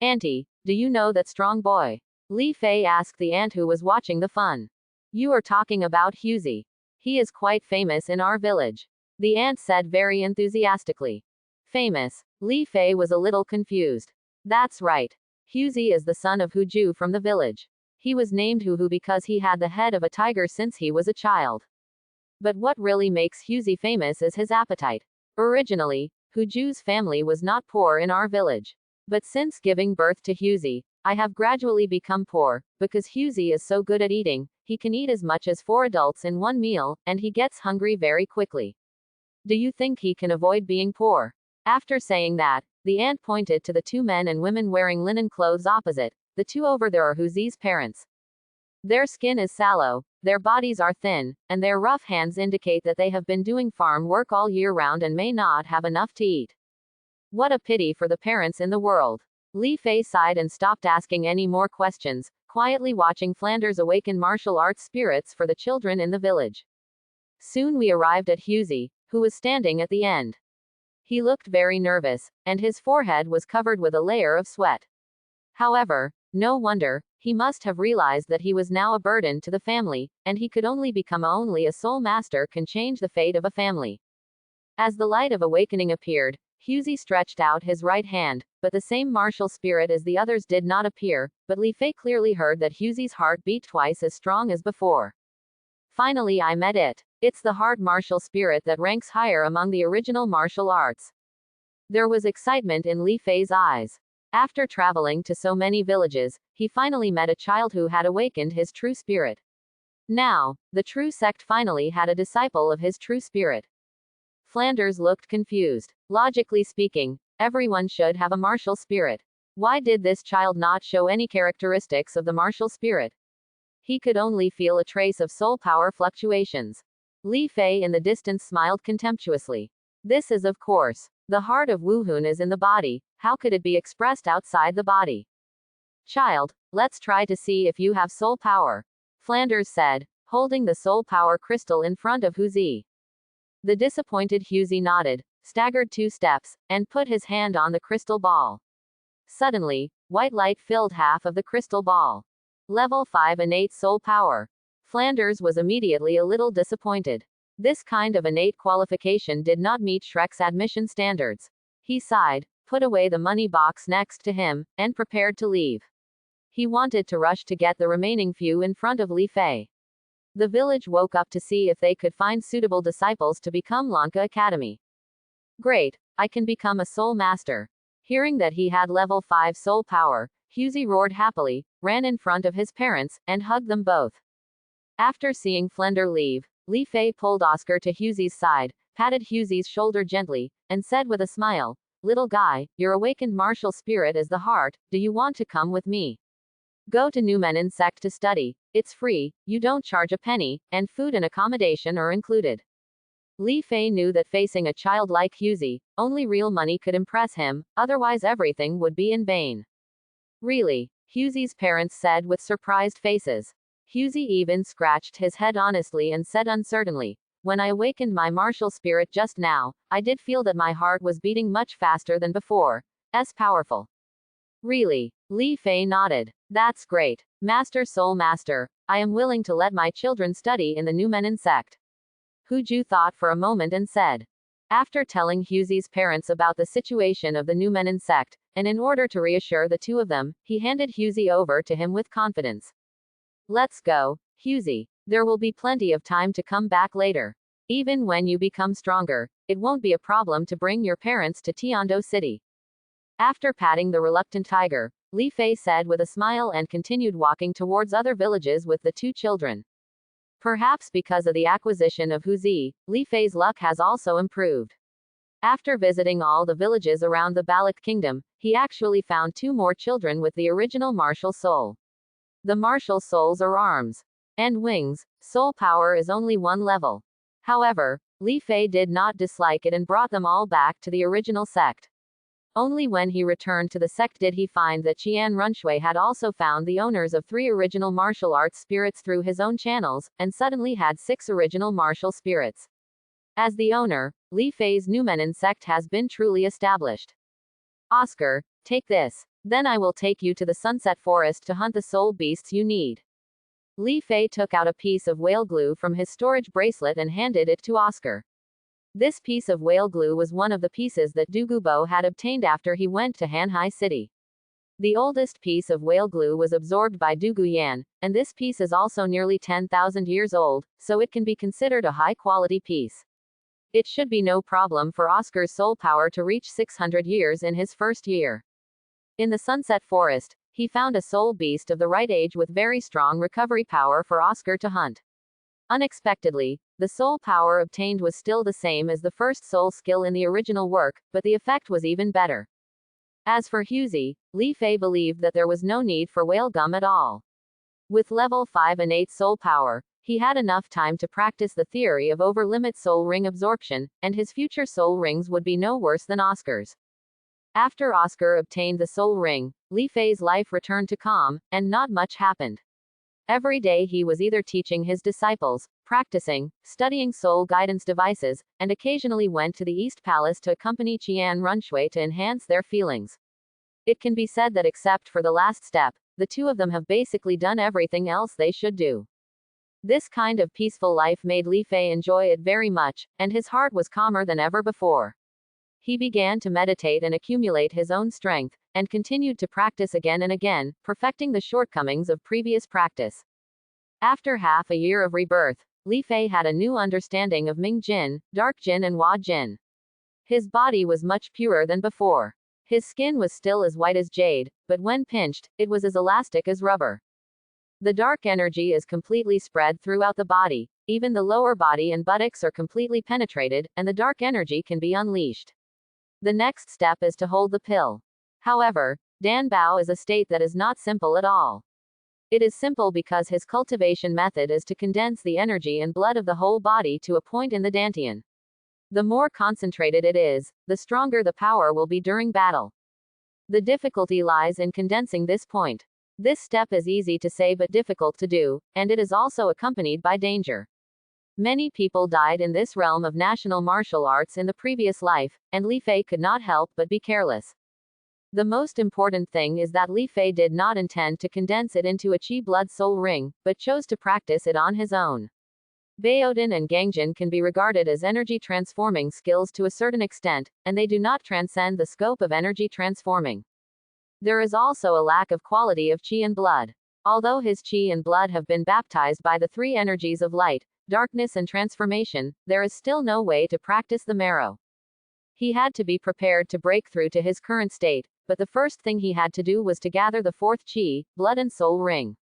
Auntie, Do you know that strong boy? Li Fei asked the ant who was watching the fun. You are talking about Hughesy. He is quite famous in our village. The ant said very enthusiastically. Famous? Li Fei was a little confused. That's right. Hughesy is the son of Huju from the village. He was named Huhu because he had the head of a tiger since he was a child. But what really makes Hughesy famous is his appetite. Originally, Huju's family was not poor in our village. But since giving birth to Hughesy, I have gradually become poor, because Hughesy is so good at eating, he can eat as much as 4 adults in one meal, and he gets hungry very quickly. Do you think he can avoid being poor? After saying that, the ant pointed to the 2 men and women wearing linen clothes opposite. The 2 over there are Hughie's parents. Their skin is sallow, their bodies are thin, and their rough hands indicate that they have been doing farm work all year round and may not have enough to eat. What a pity for the parents in the world. Li Fei sighed and stopped asking any more questions, quietly watching Flanders awaken martial arts spirits for the children in the village. Soon we arrived at Hughesy, who was standing at the end. He looked very nervous, and his forehead was covered with a layer of sweat. However, no wonder, he must have realized that he was now a burden to the family, and he could only become only a soul master can change the fate of a family. As the light of awakening appeared, Hughesy stretched out his right hand, but the same martial spirit as the others did not appear, but Li Fei clearly heard that Hughiesy's heart beat twice as strong as before. Finally I met it. It's the heart martial spirit that ranks higher among the original martial arts. There was excitement in Li Fei's eyes. After traveling to so many villages, he finally met a child who had awakened his true spirit. Now, the true sect finally had a disciple of his true spirit. Flanders looked confused. Logically speaking, everyone should have a martial spirit. Why did this child not show any characteristics of the martial spirit? He could only feel a trace of soul power fluctuations. Li Fei in the distance smiled contemptuously. This is of course. The heart of Wuhun is in the body, how could it be expressed outside the body? Child, let's try to see if you have soul power. Flanders said, holding the soul power crystal in front of Hughesy. The disappointed Hughesy nodded, staggered 2 steps, and put his hand on the crystal ball. Suddenly, white light filled half of the crystal ball. Level 5 innate soul power. Flanders was immediately a little disappointed. This kind of innate qualification did not meet Shrek's admission standards. He sighed, put away the money box next to him, and prepared to leave. He wanted to rush to get the remaining few in front of Li Fei. The village woke up to see if they could find suitable disciples to become Lanka Academy. Great, I can become a soul master. Hearing that he had level 5 soul power, Hughesy roared happily, ran in front of his parents, and hugged them both. After seeing Flender leave, Li Fei pulled Oscar to Hughesy's side, patted Hughesy's shoulder gently, and said with a smile, little guy, your awakened martial spirit is the heart, do you want to come with me? Go to Numenon sect to study, it's free, you don't charge a penny, and food and accommodation are included. Li Fei knew that facing a child like Hughesy, only real money could impress him, otherwise everything would be in vain. Really? Hughesy's parents said with surprised faces. Hughesy even scratched his head honestly and said uncertainly, when I awakened my martial spirit just now, I did feel that my heart was beating much faster than before. As powerful. Really? Li Fei nodded. That's great. Master Soul Master, I am willing to let my children study in the Numenon sect. Huju thought for a moment and said. After telling Hughesy's parents about the situation of the Numenon sect, and in order to reassure the 2 of them, he handed Hughesy over to him with confidence. Let's go, Hughesy. There will be plenty of time to come back later. Even when you become stronger, it won't be a problem to bring your parents to Tiando City. After patting the reluctant tiger, Li Fei said with a smile and continued walking towards other villages with the 2 children. Perhaps because of the acquisition of Hughesy, Li Fei's luck has also improved. After visiting all the villages around the Balak Kingdom, he actually found 2 more children with the original martial soul. The martial souls are arms and wings, soul power is only 1 level. However, Li Fei did not dislike it and brought them all back to the original sect. Only when he returned to the sect did he find that Qian Runshui had also found the owners of 3 original martial arts spirits through his own channels, and suddenly had 6 original martial spirits. As the owner, Li Fei's Numenon sect has been truly established. Oscar, take this. Then I will take you to the sunset forest to hunt the soul beasts you need. Li Fei took out a piece of whale glue from his storage bracelet and handed it to Oscar. This piece of whale glue was one of the pieces that Douluo had obtained after he went to Hanhai City. The oldest piece of whale glue was absorbed by Du Guyan, and this piece is also nearly 10,000 years old, so it can be considered a high-quality piece. It should be no problem for Oscar's soul power to reach 600 years in his first year. In the Sunset Forest, he found a soul beast of the right age with very strong recovery power for Oscar to hunt. Unexpectedly, the soul power obtained was still the same as the first soul skill in the original work, but the effect was even better. As for Huzi, Li Fei believed that there was no need for whale gum at all. With level 5 innate soul power, he had enough time to practice the theory of over-limit soul ring absorption, and his future soul rings would be no worse than Oscar's. After Oscar obtained the soul ring, Li Fei's life returned to calm, and not much happened. Every day he was either teaching his disciples, practicing, studying soul guidance devices, and occasionally went to the East Palace to accompany Qian Runshui to enhance their feelings. It can be said that except for the last step, the two of them have basically done everything else they should do. This kind of peaceful life made Li Fei enjoy it very much, and his heart was calmer than ever before. He began to meditate and accumulate his own strength, and continued to practice again and again, perfecting the shortcomings of previous practice. After half a year of rebirth, Li Fei had a new understanding of Ming Jin, Dark Jin and Hua Jin. His body was much purer than before. His skin was still as white as jade, but when pinched, it was as elastic as rubber. The dark energy is completely spread throughout the body, even the lower body and buttocks are completely penetrated, and the dark energy can be unleashed. The next step is to hold the pill. However, Dan Bao is a state that is not simple at all. It is simple because his cultivation method is to condense the energy and blood of the whole body to a point in the dantian. The more concentrated it is, the stronger the power will be during battle. The difficulty lies in condensing this point. This step is easy to say but difficult to do, and it is also accompanied by danger. Many people died in this realm of national martial arts in the previous life, and Li Fei could not help but be careless. The most important thing is that Li Fei did not intend to condense it into a Qi blood soul ring, but chose to practice it on his own. Baodin and Gangjin can be regarded as energy transforming skills to a certain extent, and they do not transcend the scope of energy transforming. There is also a lack of quality of Qi and blood. Although his Qi and blood have been baptized by the three energies of light, darkness and transformation, there is still no way to practice the marrow. He had to be prepared to break through to his current state, but the first thing he had to do was to gather the fourth Qi, blood and soul ring.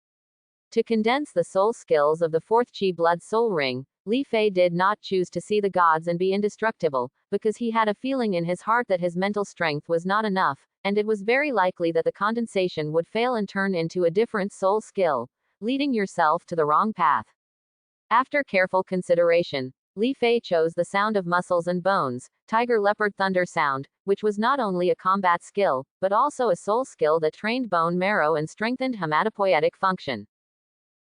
To condense the soul skills of the fourth Qi blood soul ring, Li Fei did not choose to see the gods and be indestructible, because he had a feeling in his heart that his mental strength was not enough, and it was very likely that the condensation would fail and turn into a different soul skill, leading yourself to the wrong path. After careful consideration, Li Fei chose the sound of muscles and bones, tiger leopard thunder sound, which was not only a combat skill, but also a soul skill that trained bone marrow and strengthened hematopoietic function.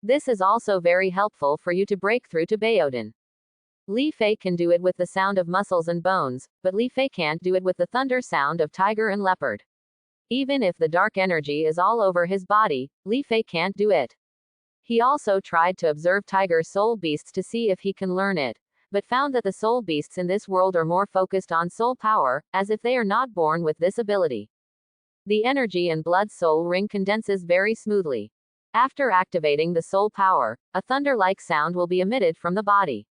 This is also very helpful for you to break through to Baodin. Li Fei can do it with the sound of muscles and bones, but Li Fei can't do it with the thunder sound of tiger and leopard. Even if the dark energy is all over his body, Li Fei can't do it. He also tried to observe tiger soul beasts to see if he can learn it, but found that the soul beasts in this world are more focused on soul power, as if they are not born with this ability. The energy and blood soul ring condenses very smoothly. After activating the soul power, a thunder-like sound will be emitted from the body.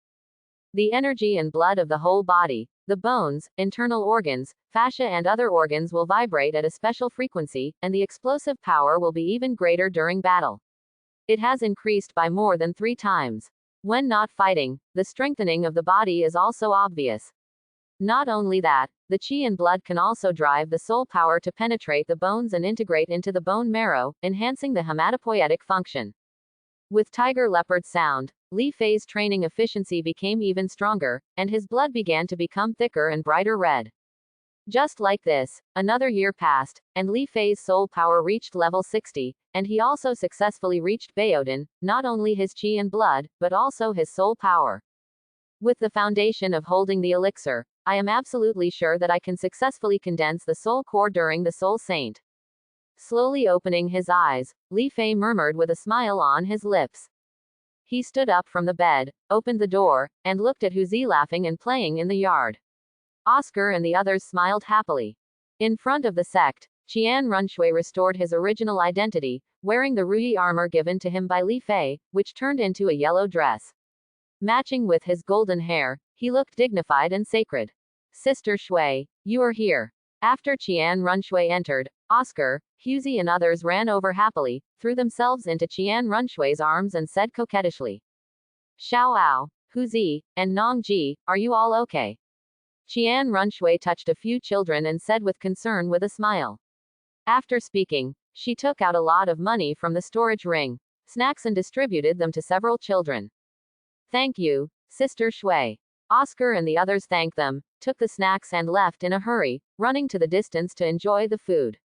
The energy and blood of the whole body, the bones, internal organs, fascia and other organs will vibrate at a special frequency, and the explosive power will be even greater during battle. It has increased by more than 3 times. When not fighting, the strengthening of the body is also obvious. Not only that, the Qi and blood can also drive the soul power to penetrate the bones and integrate into the bone marrow, enhancing the hematopoietic function. With tiger leopard sound, Li Fei's training efficiency became even stronger, and his blood began to become thicker and brighter red. Just like this, another year passed, and Li Fei's soul power reached level 60, and he also successfully reached Baodin, not only his Qi and blood, but also his soul power. With the foundation of holding the elixir, I am absolutely sure that I can successfully condense the soul core during the soul saint. Slowly opening his eyes, Li Fei murmured with a smile on his lips. He stood up from the bed, opened the door, and looked at Huzi laughing and playing in the yard. Oscar and the others smiled happily. In front of the sect, Qian Runshui restored his original identity, wearing the Ruyi armor given to him by Li Fei, which turned into a yellow dress. Matching with his golden hair, he looked dignified and sacred. Sister Shui, you are here. After Qian Runshui entered, Oscar, Huzi and others ran over happily, threw themselves into Qian Runshui's arms and said coquettishly. Xiaoao, Huzi, and Nongji, are you all okay? Qian Runshui touched a few children and said with concern with a smile. After speaking, she took out a lot of money from the storage ring, snacks and distributed them to several children. Thank you, Sister Shui. Oscar and the others thanked them, took the snacks and left in a hurry, running to the distance to enjoy the food.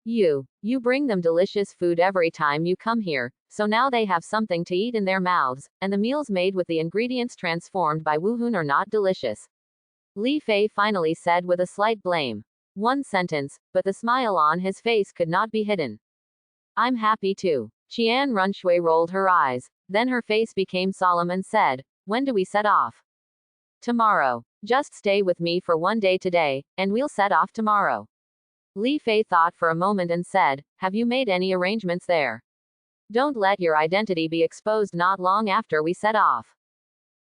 You bring them delicious food every time you come here, so now they have something to eat in their mouths, and the meals made with the ingredients transformed by Wuhun are not delicious. Li Fei finally said with a slight blame. One sentence, but the smile on his face could not be hidden. I'm happy too. Qian Runshui rolled her eyes, then her face became solemn and said, when do we set off? Tomorrow. Just stay with me for one day today, and we'll set off tomorrow. Li Fei thought for a moment and said, have you made any arrangements there? Don't let your identity be exposed not long after we set off.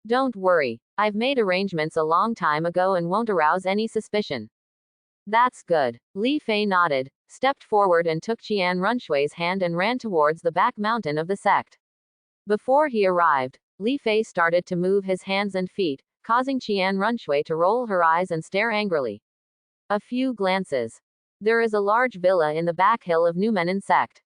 Don't worry. I've made arrangements a long time ago and won't arouse any suspicion. That's good. Li Fei nodded, stepped forward and took Qian Runshui's hand and ran towards the back mountain of the sect. Before he arrived, Li Fei started to move his hands and feet, causing Qian Runshui to roll her eyes and stare angrily. A few glances. There is a large villa in the back hill of Numenon sect.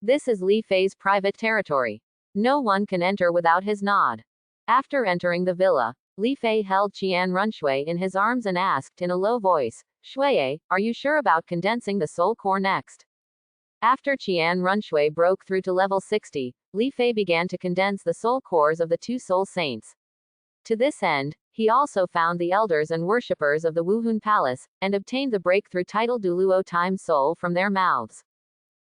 This is Li Fei's private territory. No one can enter without his nod. After entering the villa, Li Fei held Qian Runshui in his arms and asked in a low voice, Shui, are you sure about condensing the soul core next? After Qian Runshui broke through to level 60, Li Fei began to condense the soul cores of the two soul saints. To this end, he also found the elders and worshippers of the Wuhun Palace, and obtained the breakthrough title Douluo Time Soul from their mouths.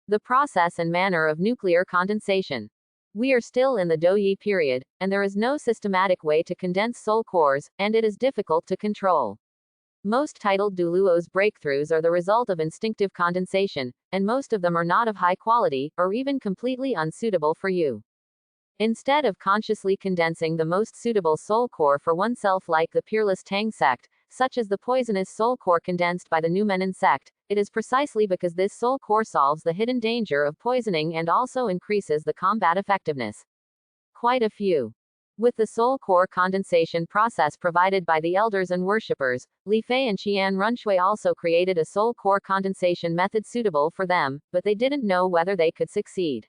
The process and manner of nuclear condensation. We are still in the Douyi period, and there is no systematic way to condense soul cores, and it is difficult to control. Most titled Douluo's breakthroughs are the result of instinctive condensation, and most of them are not of high quality, or even completely unsuitable for you. Instead of consciously condensing the most suitable soul core for oneself like the peerless Tang sect, such as the poisonous soul core condensed by the Numenon sect, it is precisely because this soul core solves the hidden danger of poisoning and also increases the combat effectiveness. Quite a few. With the soul core condensation process provided by the elders and worshippers, Li Fei and Qian Runshui also created a soul core condensation method suitable for them, but they didn't know whether they could succeed.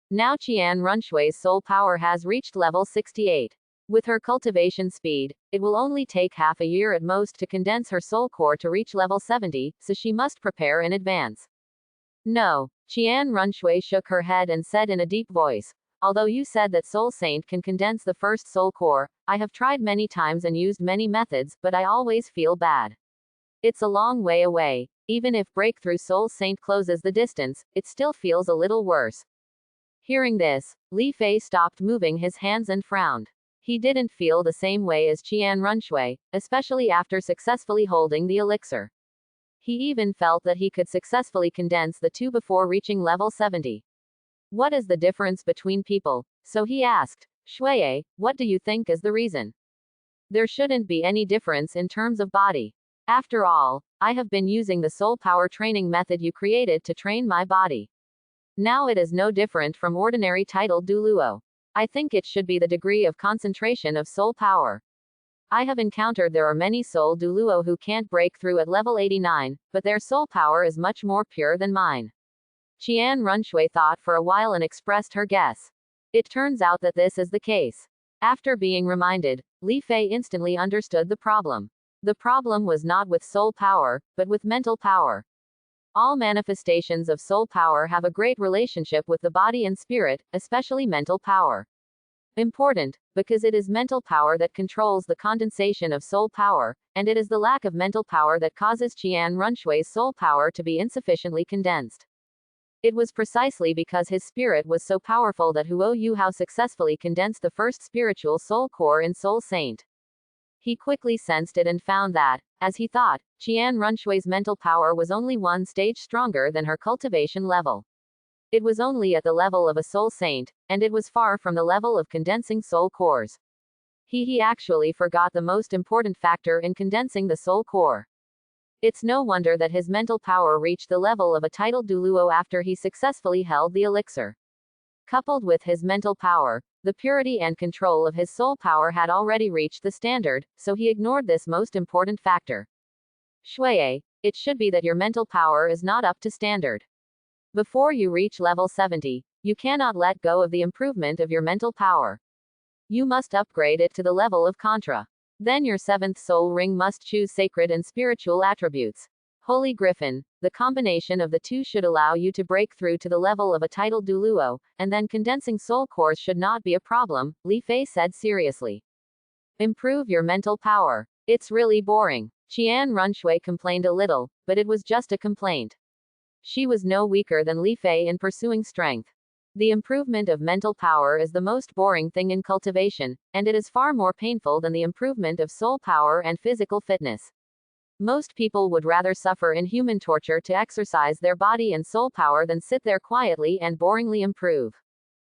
Now Qian Runshui's soul power has reached level 68. With her cultivation speed, it will only take half a year at most to condense her soul core to reach level 70, so she must prepare in advance. No. Qian Runshui shook her head and said in a deep voice, although you said that Soul Saint can condense the first soul core, I have tried many times and used many methods, but I always feel bad. It's a long way away. Even if Breakthrough Soul Saint closes the distance, it still feels a little worse. Hearing this, Li Fei stopped moving his hands and frowned. He didn't feel the same way as Qian Runshui, especially after successfully holding the elixir. He even felt that he could successfully condense the two before reaching level 70. What is the difference between people? So he asked, Shui, what do you think is the reason? There shouldn't be any difference in terms of body. After all, I have been using the soul power training method you created to train my body. Now it is no different from ordinary titled Douluo. I think it should be the degree of concentration of soul power. I have encountered there are many soul Douluo who can't break through at level 89, but their soul power is much more pure than mine. Qian Runshui thought for a while and expressed her guess. It turns out that this is the case. After being reminded, Li Fei instantly understood the problem. The problem was not with soul power, but with mental power. All manifestations of soul power have a great relationship with the body and spirit, especially mental power. Important, because it is mental power that controls the condensation of soul power, and it is the lack of mental power that causes Qian Runshui's soul power to be insufficiently condensed. It was precisely because his spirit was so powerful that Huo Yu Hao successfully condensed the first spiritual soul core in Soul Saint. He quickly sensed it and found that, as he thought, Qian Runshui's mental power was only one stage stronger than her cultivation level. It was only at the level of a soul saint, and it was far from the level of condensing soul cores. He actually forgot the most important factor in condensing the soul core. It's no wonder that his mental power reached the level of a titled Douluo after he successfully held the elixir. Coupled with his mental power, the purity and control of his soul power had already reached the standard, so he ignored this most important factor. Shuai, it should be that your mental power is not up to standard. Before you reach level 70, you cannot let go of the improvement of your mental power. You must upgrade it to the level of Contra. Then your 7th soul ring must choose sacred and spiritual attributes. Holy Griffin, the combination of the two should allow you to break through to the level of a titled Douluo, and then condensing soul cores should not be a problem, Li Fei said seriously. Improve your mental power. It's really boring. Qian Runshui complained a little, but it was just a complaint. She was no weaker than Li Fei in pursuing strength. The improvement of mental power is the most boring thing in cultivation, and it is far more painful than the improvement of soul power and physical fitness. Most people would rather suffer inhuman torture to exercise their body and soul power than sit there quietly and boringly improve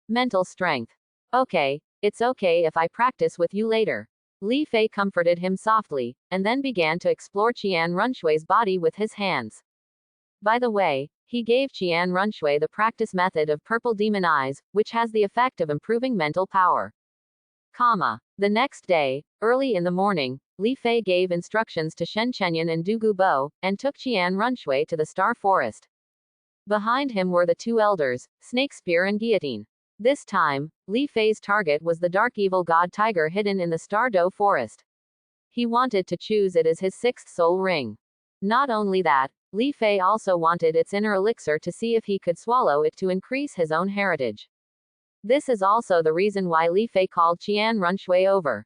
mental strength. Okay, it's okay if I practice with you later. Li Fei comforted him softly, and then began to explore Qian Runshui's body with his hands. By the way, he gave Qian Runshui the practice method of purple demon eyes, which has the effect of improving mental power. The next day, early in the morning, Li Fei gave instructions to Shen Chenyan and Du Gubo, and took Qian Runshui to the Star Forest. Behind him were the two elders, Snake Spear and Guillotine. This time, Li Fei's target was the dark evil god tiger hidden in the Star Do Forest. He wanted to choose it as his 6th soul ring. Not only that, Li Fei also wanted its inner elixir to see if he could swallow it to increase his own heritage. This is also the reason why Li Fei called Qian Runshui over.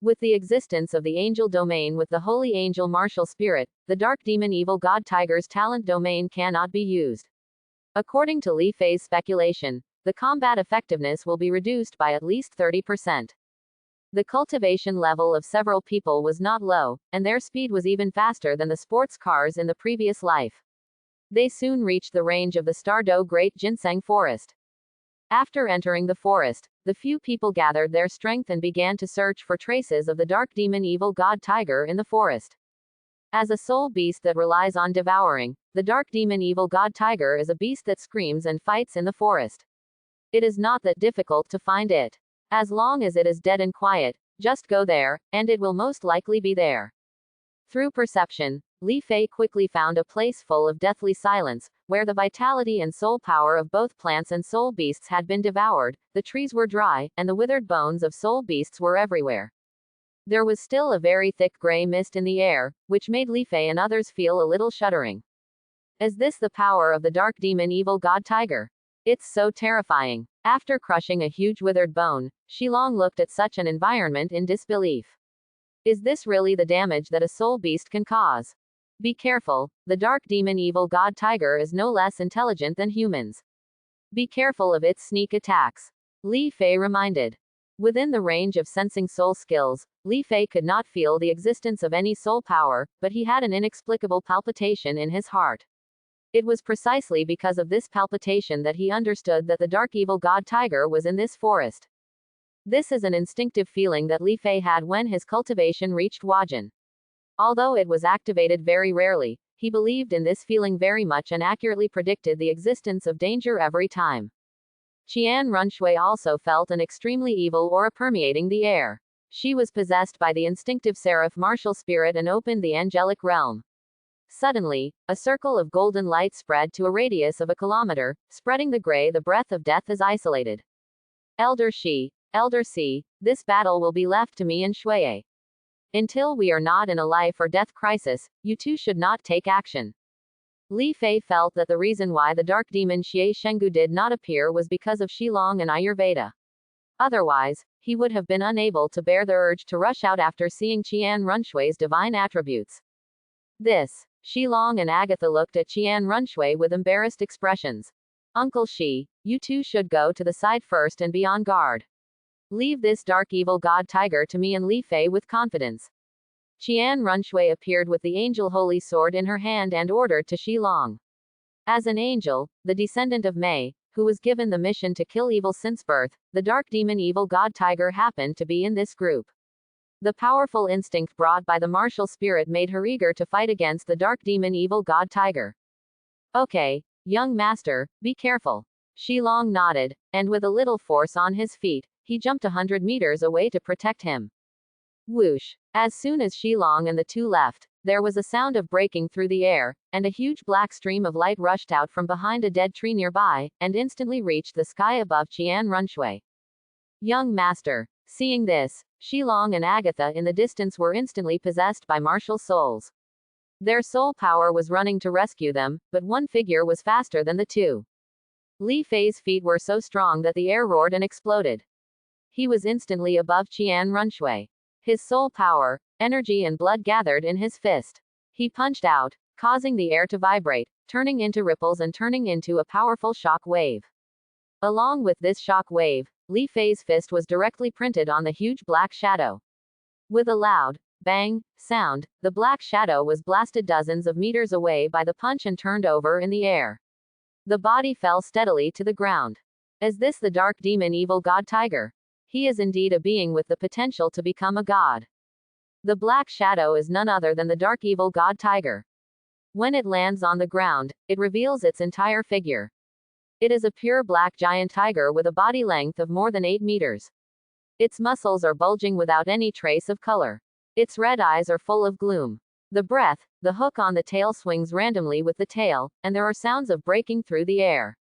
With the existence of the angel domain with the holy angel martial spirit, the dark demon evil god tiger's talent domain cannot be used. According to Li Fei's speculation, the combat effectiveness will be reduced by at least 30%. The cultivation level of several people was not low, and their speed was even faster than the sports cars in the previous life. They soon reached the range of the Star Do Great Ginseng Forest. After entering the forest, the few people gathered their strength and began to search for traces of the dark demon evil god tiger in the forest. As a soul beast that relies on devouring, the dark demon evil god tiger is a beast that screams and fights in the forest. It is not that difficult to find it. As long as it is dead and quiet, just go there, and it will most likely be there. Through perception, Li Fei quickly found a place full of deathly silence, where the vitality and soul power of both plants and soul beasts had been devoured, the trees were dry, and the withered bones of soul beasts were everywhere. There was still a very thick gray mist in the air, which made Li Fei and others feel a little shuddering. Is this the power of the dark demon evil god tiger? It's so terrifying. After crushing a huge withered bone, Shilong looked at such an environment in disbelief. Is this really the damage that a soul beast can cause? Be careful, the dark demon evil god tiger is no less intelligent than humans. Be careful of its sneak attacks. Li Fei reminded. Within the range of sensing soul skills, Li Fei could not feel the existence of any soul power, but he had an inexplicable palpitation in his heart. It was precisely because of this palpitation that he understood that the dark evil god tiger was in this forest. This is an instinctive feeling that Li Fei had when his cultivation reached Huajin. Although it was activated very rarely, he believed in this feeling very much and accurately predicted the existence of danger every time. Qian Runshui also felt an extremely evil aura permeating the air. She was possessed by the instinctive seraph martial spirit and opened the angelic realm. Suddenly, a circle of golden light spread to a radius of a kilometer, spreading the breath of death is isolated. Elder Si, this battle will be left to me and Shuai. Until we are not in a life or death crisis, you two should not take action. Li Fei felt that the reason why the dark demon Xie Shengu did not appear was because of Shilong and Ayurveda. Otherwise, he would have been unable to bear the urge to rush out after seeing Qian Runshui's divine attributes. Shilong and Agatha looked at Qian Runshui with embarrassed expressions. Uncle Shi, you two should go to the side first and be on guard. Leave this dark evil god tiger to me and Li Fei with confidence. Qian Runshui appeared with the angel holy sword in her hand and ordered to Shi Long. As an angel, the descendant of Mei, who was given the mission to kill evil since birth, the dark demon evil god tiger happened to be in this group. The powerful instinct brought by the martial spirit made her eager to fight against the dark demon evil god tiger. Okay, young master, be careful. Shi Long nodded, and with a little force on his feet, he jumped 100 meters away to protect him. Whoosh! As soon as Shi Long and the two left, there was a sound of breaking through the air, and a huge black stream of light rushed out from behind a dead tree nearby, and instantly reached the sky above Qian Runshui. Young master. Seeing this, Shi Long and Agatha in the distance were instantly possessed by martial souls. Their soul power was running to rescue them, but one figure was faster than the two. Li Fei's feet were so strong that the air roared and exploded. He was instantly above Qian Runshui. His soul power, energy and blood gathered in his fist. He punched out, causing the air to vibrate, turning into ripples and turning into a powerful shock wave. Along with this shock wave, Li Fei's fist was directly printed on the huge black shadow. With a loud, bang, sound, the black shadow was blasted dozens of meters away by the punch and turned over in the air. The body fell steadily to the ground. Is this the dark demon evil god tiger? He is indeed a being with the potential to become a god. The black shadow is none other than the dark evil god tiger. When it lands on the ground, it reveals its entire figure. It is a pure black giant tiger with a body length of more than 8 meters. Its muscles are bulging without any trace of color. Its red eyes are full of gloom. The hook on the tail swings randomly with the tail, and there are sounds of breaking through the air.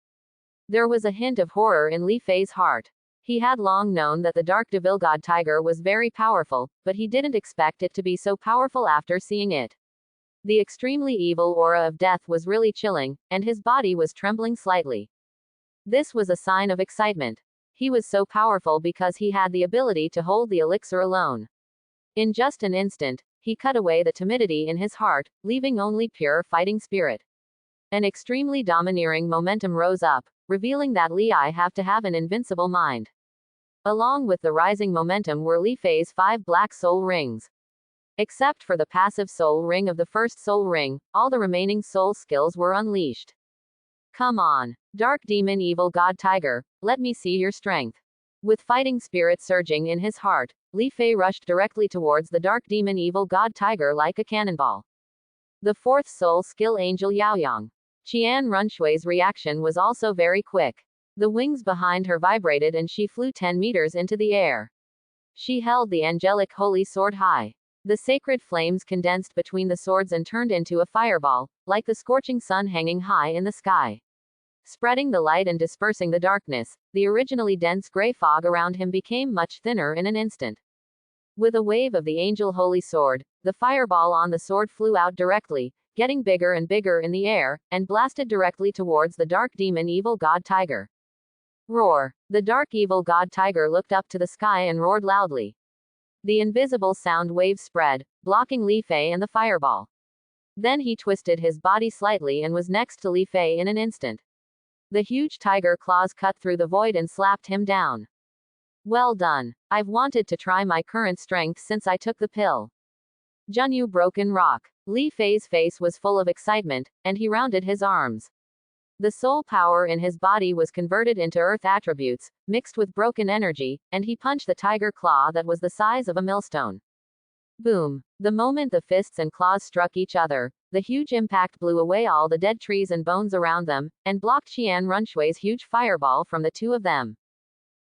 There was a hint of horror in Li Fei's heart. He had long known that the dark devil god tiger was very powerful, but he didn't expect it to be so powerful after seeing it. The extremely evil aura of death was really chilling, and his body was trembling slightly. This was a sign of excitement. He was so powerful because he had the ability to hold the elixir alone. In just an instant, he cut away the timidity in his heart, leaving only pure fighting spirit. An extremely domineering momentum rose up, revealing that Li I have to have an invincible mind. Along with the rising momentum were Li Fei's 5 black soul rings. Except for the passive soul ring of the first soul ring, all the remaining soul skills were unleashed. Come on, dark demon evil god tiger, let me see your strength. With fighting spirit surging in his heart, Li Fei rushed directly towards the dark demon evil god tiger like a cannonball. The fourth soul skill angel Yaoyang. Qian Runshui's reaction was also very quick. The wings behind her vibrated and she flew 10 meters into the air. She held the angelic holy sword high. The sacred flames condensed between the swords and turned into a fireball, like the scorching sun hanging high in the sky. Spreading the light and dispersing the darkness, the originally dense gray fog around him became much thinner in an instant. With a wave of the angel holy sword, the fireball on the sword flew out directly, getting bigger and bigger in the air, and blasted directly towards the dark demon evil god tiger. Roar! The dark evil god tiger looked up to the sky and roared loudly. The invisible sound wave spread, blocking Li Fei and the fireball. Then he twisted his body slightly and was next to Li Fei in an instant. The huge tiger claws cut through the void and slapped him down. Well done. I've wanted to try my current strength since I took the pill. Junyu broken rock. Li Fei's face was full of excitement, and he rounded his arms. The soul power in his body was converted into earth attributes, mixed with broken energy, and he punched the tiger claw that was the size of a millstone. Boom! The moment the fists and claws struck each other, the huge impact blew away all the dead trees and bones around them, and blocked Qian Runshui's huge fireball from the two of them.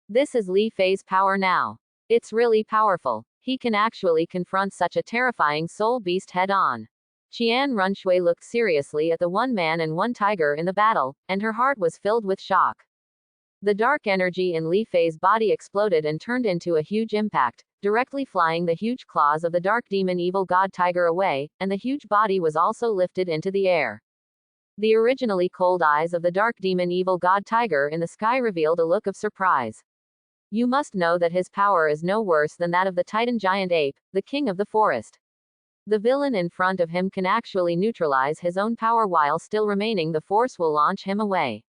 This is Li Fei's power now. It's really powerful. He can actually confront such a terrifying soul beast head-on. Qian Runshui looked seriously at the one man and one tiger in the battle, and her heart was filled with shock. The dark energy in Li Fei's body exploded and turned into a huge impact, directly flying the huge claws of the dark demon evil god tiger away, and the huge body was also lifted into the air. The originally cold eyes of the dark demon evil god tiger in the sky revealed a look of surprise. You must know that his power is no worse than that of the Titan giant ape, the king of the forest. The villain in front of him can actually neutralize his own power while still remaining the force will launch him away.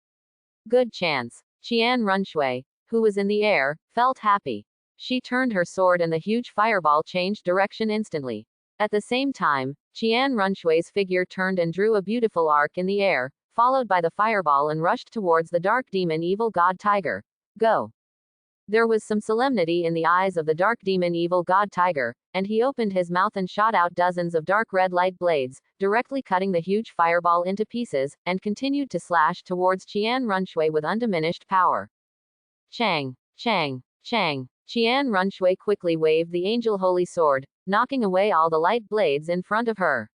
Good chance. Qian Runshui, who was in the air, felt happy. She turned her sword and the huge fireball changed direction instantly. At the same time, Qian Runshui's figure turned and drew a beautiful arc in the air, followed by the fireball and rushed towards the dark demon evil god tiger. Go! There was some solemnity in the eyes of the dark demon evil god tiger, and he opened his mouth and shot out dozens of dark red light blades, directly cutting the huge fireball into pieces, and continued to slash towards Qian Runshui with undiminished power. Chang! Chang! Chang! Qian Runshui quickly waved the angel holy sword, knocking away all the light blades in front of her.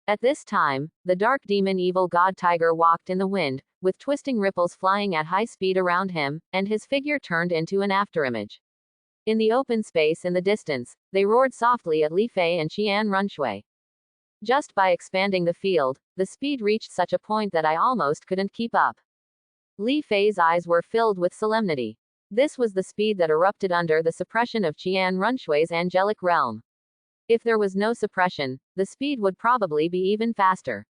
At this time, the dark demon evil god tiger walked in the wind, with twisting ripples flying at high speed around him, and his figure turned into an afterimage. In the open space in the distance, they roared softly at Li Fei and Qian Runshui. Just by expanding the field, the speed reached such a point that I almost couldn't keep up. Li Fei's eyes were filled with solemnity. This was the speed that erupted under the suppression of Qian Runshui's angelic realm. If there was no suppression, the speed would probably be even faster.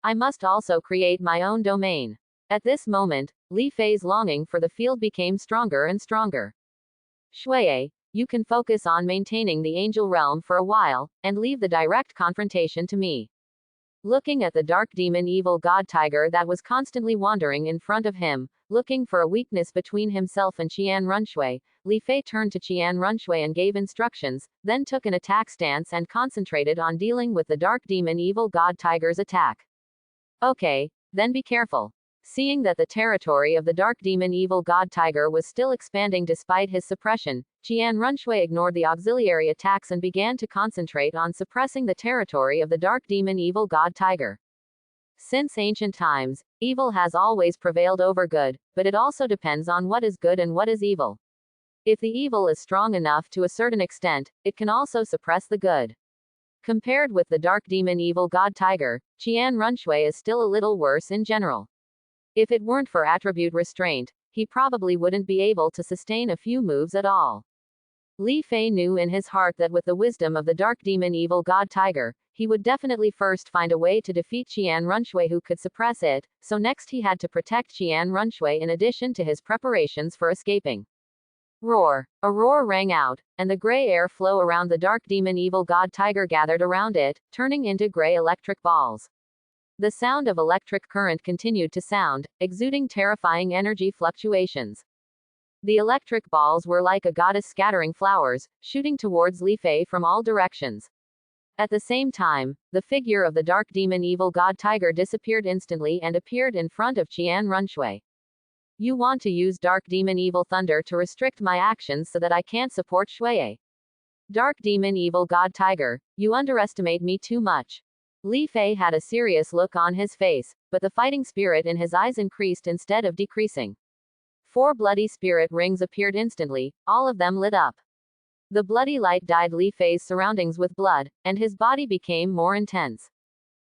I must also create my own domain. At this moment, Li Fei's longing for the field became stronger and stronger. Shui, you can focus on maintaining the angel realm for a while, and leave the direct confrontation to me. Looking at the dark demon evil god tiger that was constantly wandering in front of him, looking for a weakness between himself and Qian Runshui, Li Fei turned to Qian Runshui and gave instructions, then took an attack stance and concentrated on dealing with the dark demon evil god tiger's attack. Okay, then be careful. Seeing that the territory of the dark demon evil god tiger was still expanding despite his suppression, Qian Runshui ignored the auxiliary attacks and began to concentrate on suppressing the territory of the dark demon evil god tiger. Since ancient times, evil has always prevailed over good, but it also depends on what is good and what is evil. If the evil is strong enough to a certain extent, it can also suppress the good. Compared with the dark demon evil god tiger, Qian Runshui is still a little worse in general. If it weren't for attribute restraint, he probably wouldn't be able to sustain a few moves at all. Li Fei knew in his heart that with the wisdom of the dark demon evil god tiger, he would definitely first find a way to defeat Qian Runshui who could suppress it, so next he had to protect Qian Runshui in addition to his preparations for escaping. Roar! A roar rang out, and the gray air flow around the dark demon evil god tiger gathered around it, turning into gray electric balls. The sound of electric current continued to sound, exuding terrifying energy fluctuations. The electric balls were like a goddess scattering flowers, shooting towards Li Fei from all directions. At the same time, the figure of the dark demon evil god tiger disappeared instantly and appeared in front of Qian Runshui. You want to use dark demon evil thunder to restrict my actions so that I can't support Shui. Dark demon evil god tiger, you underestimate me too much. Li Fei had a serious look on his face, but the fighting spirit in his eyes increased instead of decreasing. 4 bloody spirit rings appeared instantly, all of them lit up. The bloody light dyed Li Fei's surroundings with blood, and his body became more intense.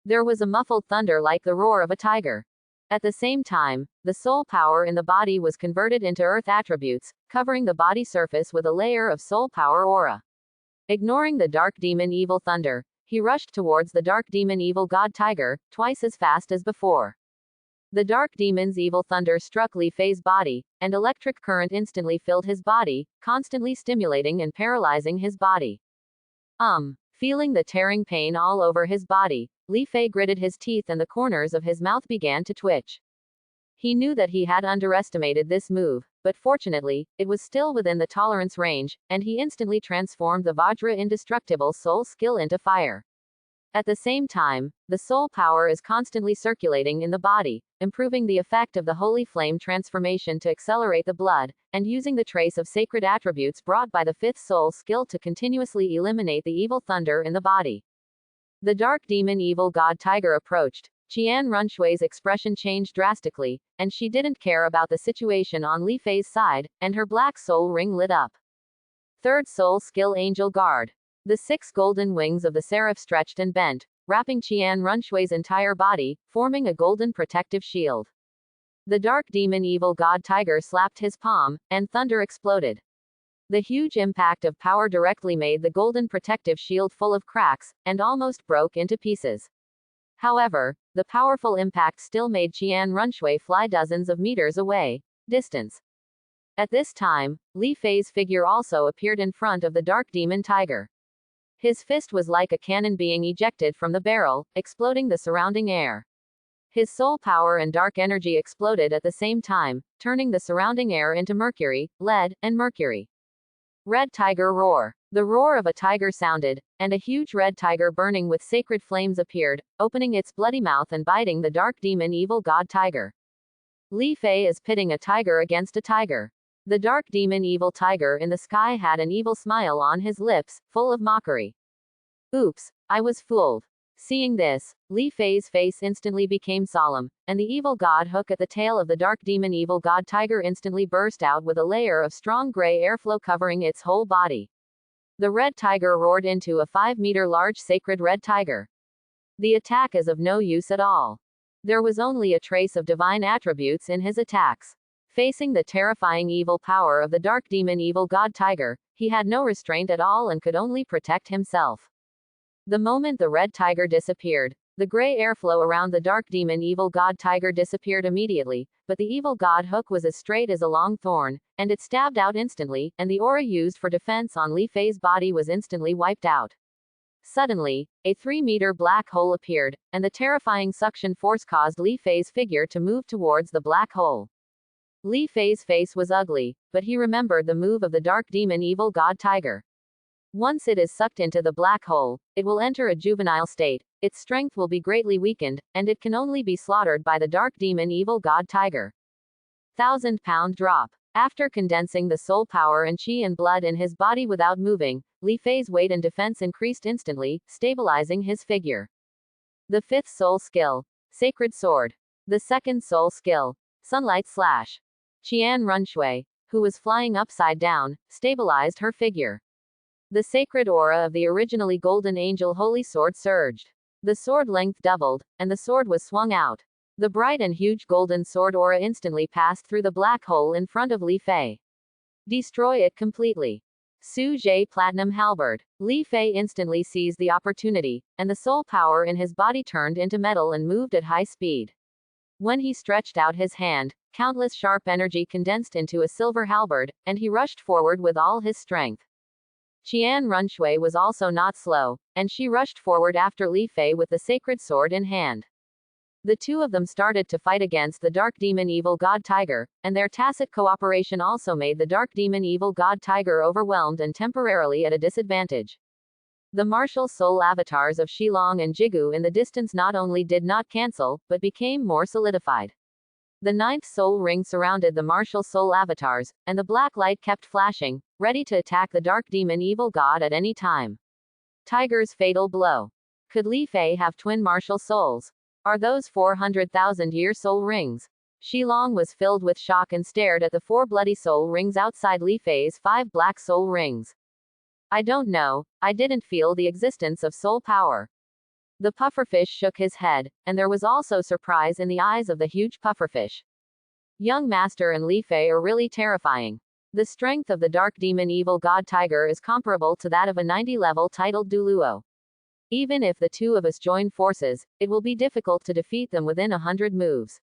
There was a muffled thunder like the roar of a tiger. At the same time, the soul power in the body was converted into earth attributes, covering the body surface with a layer of soul power aura. Ignoring the dark demon evil thunder, he rushed towards the dark demon evil god tiger, twice as fast as before. The dark demon's evil thunder struck Li Fei's body, and electric current instantly filled his body, constantly stimulating and paralyzing his body. Feeling the tearing pain all over his body, Li Fei gritted his teeth and the corners of his mouth began to twitch. He knew that he had underestimated this move, but fortunately, it was still within the tolerance range, and he instantly transformed the Vajra indestructible soul skill into fire. At the same time, the soul power is constantly circulating in the body, improving the effect of the holy flame transformation to accelerate the blood, and using the trace of sacred attributes brought by the 5th soul skill to continuously eliminate the evil thunder in the body. The dark demon evil god tiger approached. Qian Runshui's expression changed drastically, and she didn't care about the situation on Li Fei's side, and her black soul ring lit up. 3rd soul skill Angel Guard. The 6 golden wings of the seraph stretched and bent, wrapping Qian Runshui's entire body, forming a golden protective shield. The dark demon evil god tiger slapped his palm, and thunder exploded. The huge impact of power directly made the golden protective shield full of cracks, and almost broke into pieces. However, the powerful impact still made Qian Runshui fly dozens of meters away. Distance. At this time, Li Fei's figure also appeared in front of the dark demon tiger. His fist was like a cannon being ejected from the barrel, exploding the surrounding air. His soul power and dark energy exploded at the same time, turning the surrounding air into mercury, lead, and mercury. Red tiger roar. The roar of a tiger sounded, and a huge red tiger burning with sacred flames appeared, opening its bloody mouth and biting the dark demon evil god tiger. Li Fei is pitting a tiger against a tiger. The dark demon evil tiger in the sky had an evil smile on his lips, full of mockery. Oops, I was fooled. Seeing this, Li Fei's face instantly became solemn, and the evil god hook at the tail of the dark demon evil god tiger instantly burst out with a layer of strong gray airflow covering its whole body. The red tiger roared into a 5-meter large sacred red tiger. The attack is of no use at all. There was only a trace of divine attributes in his attacks. Facing the terrifying evil power of the dark demon evil god tiger, he had no restraint at all and could only protect himself. The moment the red tiger disappeared, the gray airflow around the dark demon evil god tiger disappeared immediately, but the evil god hook was as straight as a long thorn, and it stabbed out instantly, and the aura used for defense on Li Fei's body was instantly wiped out. Suddenly, a 3-meter black hole appeared, and the terrifying suction force caused Li Fei's figure to move towards the black hole. Li Fei's face was ugly, but he remembered the move of the dark demon evil god tiger. Once it is sucked into the black hole, it will enter a juvenile state, its strength will be greatly weakened, and it can only be slaughtered by the dark demon evil god tiger. 1,000-pound drop. After condensing the soul power and chi and blood in his body without moving, Li Fei's weight and defense increased instantly, stabilizing his figure. The 5th soul skill. Sacred Sword. The 2nd soul skill. Sunlight Slash. Qian Runshui, who was flying upside down, stabilized her figure. The sacred aura of the originally golden angel holy sword surged. The sword length doubled, and the sword was swung out. The bright and huge golden sword aura instantly passed through the black hole in front of Li Fei. Destroy it completely. Su Jie Platinum Halberd. Li Fei instantly seized the opportunity, and the soul power in his body turned into metal and moved at high speed. When he stretched out his hand, countless sharp energy condensed into a silver halberd, and he rushed forward with all his strength. Qian Runshui was also not slow, and she rushed forward after Li Fei with the sacred sword in hand. The two of them started to fight against the dark demon evil god tiger, and their tacit cooperation also made the dark demon evil god tiger overwhelmed and temporarily at a disadvantage. The martial soul avatars of Shilong and Jigu in the distance not only did not cancel, but became more solidified. The 9th soul ring surrounded the martial soul avatars, and the black light kept flashing, ready to attack the dark demon evil god at any time. Tiger's fatal blow. Could Li Fei have twin martial souls? Are those 400,000-year soul rings? Shilong was filled with shock and stared at the 4 bloody soul rings outside Li Fei's 5 black soul rings. I don't know, I didn't feel the existence of soul power. The pufferfish shook his head, and there was also surprise in the eyes of the huge pufferfish. Young Master and Li Fei are really terrifying. The strength of the dark demon evil god tiger is comparable to that of a 90-level titled Douluo. Even if the two of us join forces, it will be difficult to defeat them within 100 moves.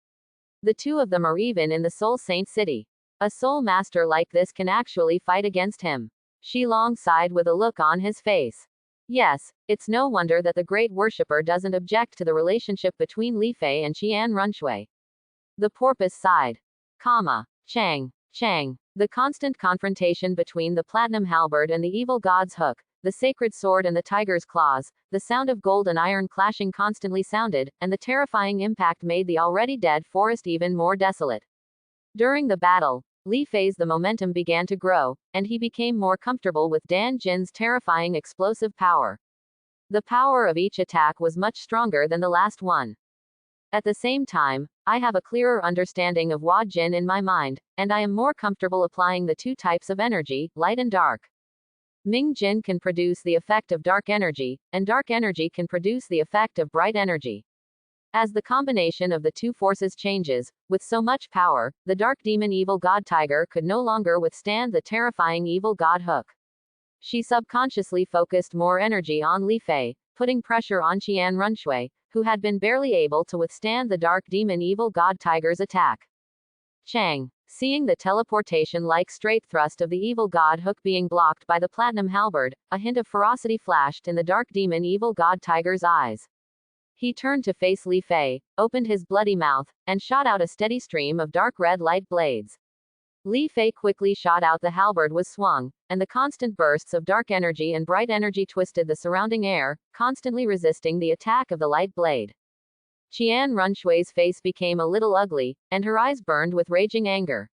The two of them are even in the Soul Saint City. A soul master like this can actually fight against him. Shilong sighed with a look on his face. Yes, it's no wonder that the great worshipper doesn't object to the relationship between Li Fei and Qian Runshui. The porpoise sighed. Chang. The constant confrontation between the platinum halberd and the evil god's hook, the sacred sword and the tiger's claws, the sound of gold and iron clashing constantly sounded, and the terrifying impact made the already dead forest even more desolate. During the battle, Li Fei's the momentum began to grow, and he became more comfortable with Dan Jin's terrifying explosive power. The power of each attack was much stronger than the last one. At the same time, I have a clearer understanding of Hua Jin in my mind, and I am more comfortable applying the 2 types of energy, light and dark. Ming Jin can produce the effect of dark energy, and dark energy can produce the effect of bright energy. As the combination of the 2 forces changes, with so much power, the dark demon evil god tiger could no longer withstand the terrifying evil god hook. She subconsciously focused more energy on Li Fei, putting pressure on Qian Runshui, who had been barely able to withstand the dark demon evil god tiger's attack. Chang, seeing the teleportation-like straight thrust of the evil god hook being blocked by the platinum halberd, a hint of ferocity flashed in the dark demon evil god tiger's eyes. He turned to face Li Fei, opened his bloody mouth, and shot out a steady stream of dark red light blades. Li Fei quickly shot out the halberd was swung, and the constant bursts of dark energy and bright energy twisted the surrounding air, constantly resisting the attack of the light blade. Qian Runshui's face became a little ugly, and her eyes burned with raging anger.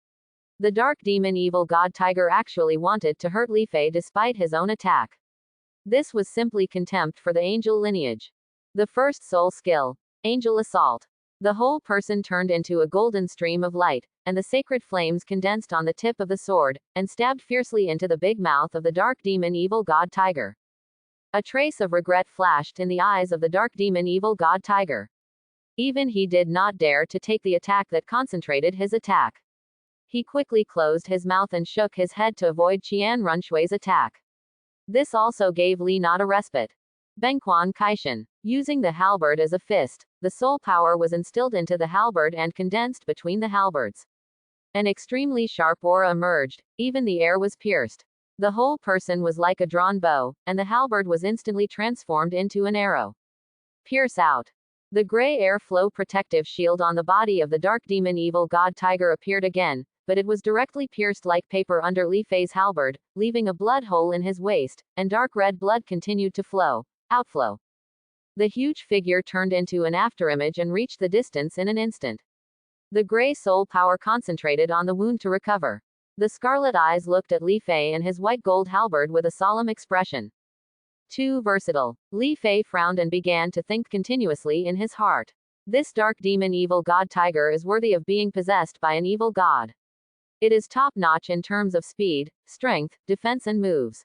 The dark demon evil god tiger actually wanted to hurt Li Fei despite his own attack. This was simply contempt for the angel lineage. The first soul skill, Angel Assault. The whole person turned into a golden stream of light, and the sacred flames condensed on the tip of the sword, and stabbed fiercely into the big mouth of the dark demon evil god tiger. A trace of regret flashed in the eyes of the dark demon evil god tiger. Even he did not dare to take the attack that concentrated his attack. He quickly closed his mouth and shook his head to avoid Qian Runshui's attack. This also gave Li not a respite. Bengquan Kaishan. Using the halberd as a fist, the soul power was instilled into the halberd and condensed between the halberds. An extremely sharp aura emerged, even the air was pierced. The whole person was like a drawn bow, and the halberd was instantly transformed into an arrow. Pierce out. The gray airflow protective shield on the body of the dark demon evil god tiger appeared again, but it was directly pierced like paper under Li Fei's halberd, leaving a blood hole in his waist, and dark red blood continued to flow. Outflow. The huge figure turned into an afterimage and reached the distance in an instant. The gray soul power concentrated on the wound to recover. The scarlet eyes looked at Li Fei and his white gold halberd with a solemn expression. Too versatile. Li Fei frowned and began to think continuously in his heart. This dark demon evil god tiger is worthy of being possessed by an evil god. It is top-notch in terms of speed, strength, defense and moves.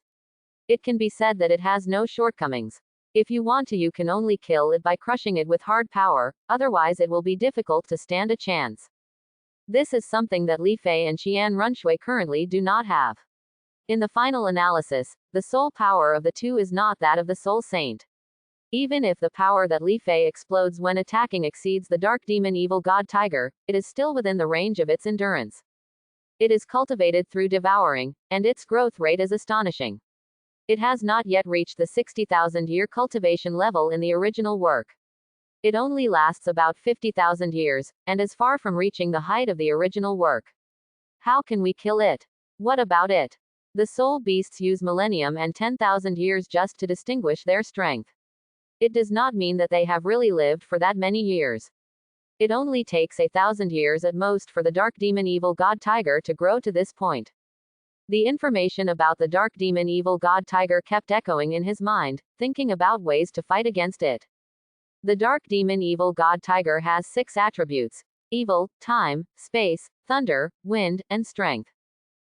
It can be said that it has no shortcomings. If you want to, you can only kill it by crushing it with hard power, otherwise it will be difficult to stand a chance. This is something that Li Fei and Qian Runshui currently do not have. In the final analysis, the soul power of the two is not that of the soul saint. Even if the power that Li Fei explodes when attacking exceeds the dark demon evil god tiger, it is still within the range of its endurance. It is cultivated through devouring, and its growth rate is astonishing. It has not yet reached the 60,000-year cultivation level in the original work. It only lasts about 50,000 years, and is far from reaching the height of the original work. How can we kill it? What about it? The soul beasts use millennium and 10,000 years just to distinguish their strength. It does not mean that they have really lived for that many years. It only takes 1,000 years at most for the dark demon evil god tiger to grow to this point. The information about the dark demon evil god tiger kept echoing in his mind, thinking about ways to fight against it. The dark demon evil god tiger has 6 attributes: evil, time, space, thunder, wind, and strength.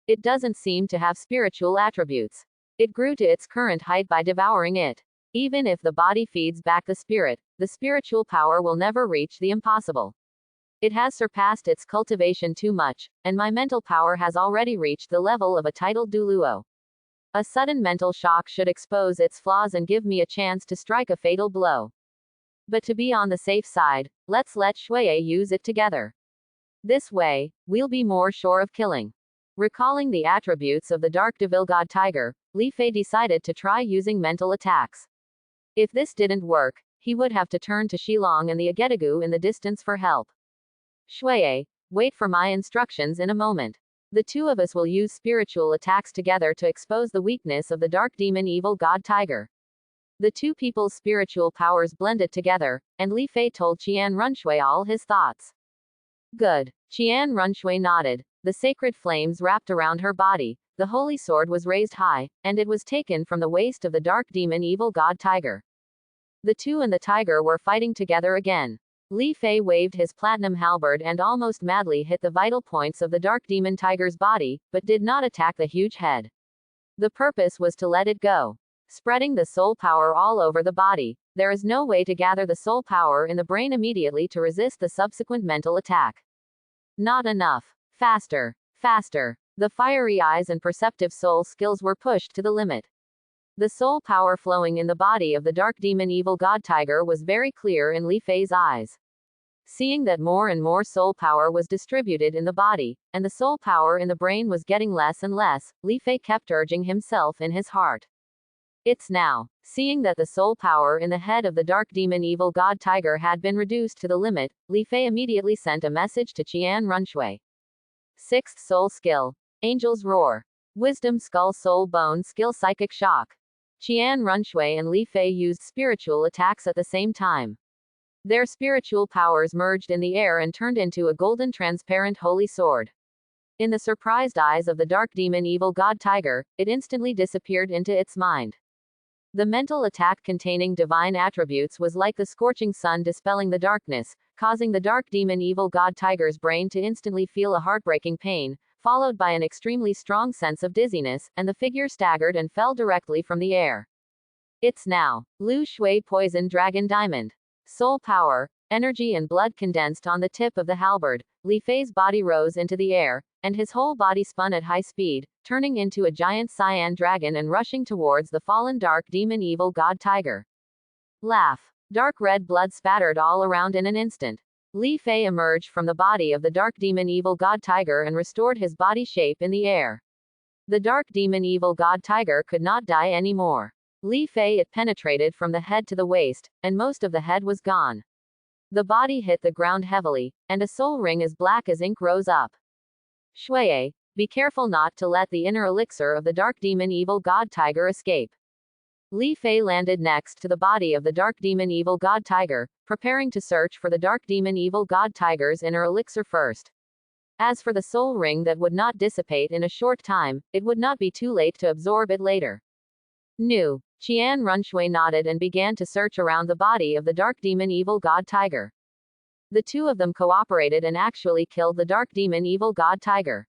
It doesn't seem to have spiritual attributes. It grew to its current height by devouring it. Even if the body feeds back the spiritual power will never reach the impossible. It has surpassed its cultivation too much, and my mental power has already reached the level of a titled Douluo. A sudden mental shock should expose its flaws and give me a chance to strike a fatal blow. But to be on the safe side, let's let Shuiye use it together. This way, we'll be more sure of killing. Recalling the attributes of the dark devil god tiger, Li Fei decided to try using mental attacks. If this didn't work, he would have to turn to Shilong and the Agetagu in the distance for help. Shuiye, wait for my instructions in a moment. The two of us will use spiritual attacks together to expose the weakness of the dark demon evil god tiger. The two people's spiritual powers blended together, and Li Fei told Qian Runshui all his thoughts. Good. Qian Runshui nodded. The sacred flames wrapped around her body, the holy sword was raised high, and it was taken from the waist of the dark demon evil god tiger. The two and the tiger were fighting together again. Li Fei waved his platinum halberd and almost madly hit the vital points of the dark demon tiger's body, but did not attack the huge head. The purpose was to let it go. Spreading the soul power all over the body, there is no way to gather the soul power in the brain immediately to resist the subsequent mental attack. Not enough. Faster. Faster. The fiery eyes and perceptive soul skills were pushed to the limit. The soul power flowing in the body of the dark demon evil god tiger was very clear in Li Fei's eyes. Seeing that more and more soul power was distributed in the body, and the soul power in the brain was getting less and less, Li Fei kept urging himself in his heart. It's now. Seeing that the soul power in the head of the dark demon evil god tiger had been reduced to the limit, Li Fei immediately sent a message to Qian Runshui. 6th Soul Skill. Angel's Roar. Wisdom Skull Soul Bone Skill Psychic Shock. Qian Runshui and Li Fei used spiritual attacks at the same time. Their spiritual powers merged in the air and turned into a golden transparent holy sword. In the surprised eyes of the dark demon evil god tiger, it instantly disappeared into its mind. The mental attack containing divine attributes was like the scorching sun dispelling the darkness, causing the dark demon evil god tiger's brain to instantly feel a heartbreaking pain, followed by an extremely strong sense of dizziness, and the figure staggered and fell directly from the air. It's now. Lu Shui Poison Dragon Diamond. Soul power, energy and blood condensed on the tip of the halberd, Li Fei's body rose into the air, and his whole body spun at high speed, turning into a giant cyan dragon and rushing towards the fallen dark demon evil god tiger. Laugh. Dark red blood spattered all around in an instant. Li Fei emerged from the body of the dark demon evil god tiger and restored his body shape in the air. The dark demon evil god tiger could not die anymore. Li Fei it penetrated from the head to the waist, and most of the head was gone. The body hit the ground heavily, and a soul ring as black as ink rose up. Shui, be careful not to let the inner elixir of the dark demon evil god tiger escape. Li Fei landed next to the body of the dark demon evil god tiger, preparing to search for the dark demon evil god tiger's inner elixir first. As for the soul ring that would not dissipate in a short time, it would not be too late to absorb it later. Nu. Qian Runshui nodded and began to search around the body of the dark demon evil god tiger. The two of them cooperated and actually killed the dark demon evil god tiger.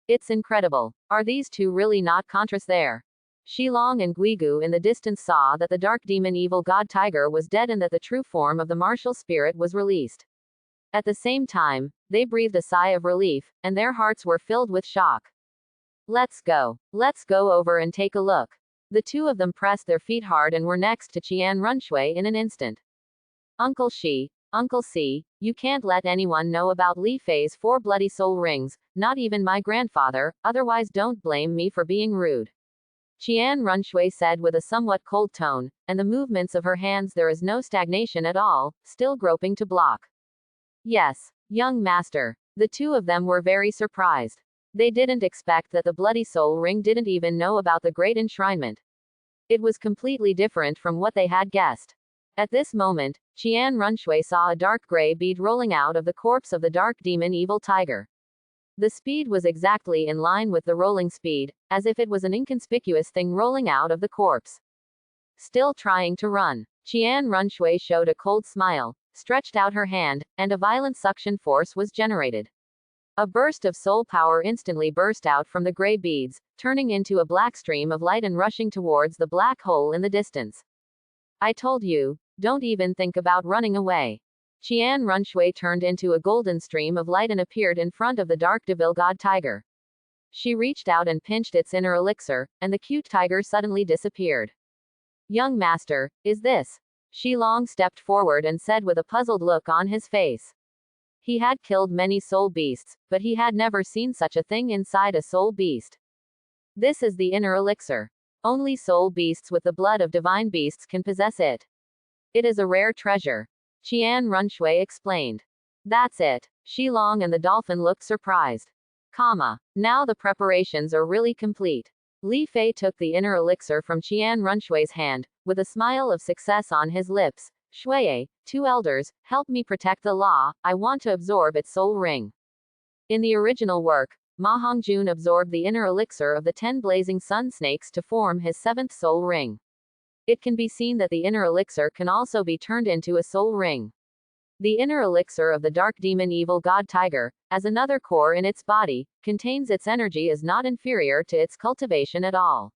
It's incredible. Are these two really not contras there? Shilong and Guigu in the distance saw that the dark demon evil god tiger was dead and that the true form of the martial spirit was released. At the same time, they breathed a sigh of relief, and their hearts were filled with shock. Let's go. Let's go over and take a look. The two of them pressed their feet hard and were next to Qian Runshui in an instant. Uncle Shi, Uncle Si, you can't let anyone know about Li Fei's 4 bloody soul rings, not even my grandfather, otherwise don't blame me for being rude. Qian Runshui said with a somewhat cold tone, and the movements of her hands there is no stagnation at all, still groping to block. Yes, young master. The two of them were very surprised. They didn't expect that the bloody soul ring didn't even know about the great enshrinement. It was completely different from what they had guessed. At this moment, Qian Runshui saw a dark gray bead rolling out of the corpse of the dark demon evil tiger. The speed was exactly in line with the rolling speed, as if it was an inconspicuous thing rolling out of the corpse. Still trying to run. Qian Runshui showed a cold smile, stretched out her hand, and a violent suction force was generated. A burst of soul power instantly burst out from the gray beads, turning into a black stream of light and rushing towards the black hole in the distance. I told you, don't even think about running away. Qian Runshui turned into a golden stream of light and appeared in front of the dark devil god tiger. She reached out and pinched its inner elixir, and the cute tiger suddenly disappeared. Young master, is this? Shilong stepped forward and said with a puzzled look on his face. He had killed many soul beasts, but he had never seen such a thing inside a soul beast. This is the inner elixir. Only soul beasts with the blood of divine beasts can possess it. It is a rare treasure. Qian Runshui explained. That's it. Shilong and the dolphin looked surprised. Now the preparations are really complete. Li Fei took the inner elixir from Qian Runshui's hand, with a smile of success on his lips. Shui, 2 elders, help me protect the law, I want to absorb its soul ring. In the original work, Ma Hongjun absorbed the inner elixir of the 10 blazing sun snakes to form his 7th soul ring. It can be seen that the inner elixir can also be turned into a soul ring. The inner elixir of the dark demon evil god tiger, as another core in its body, contains its energy is not inferior to its cultivation at all.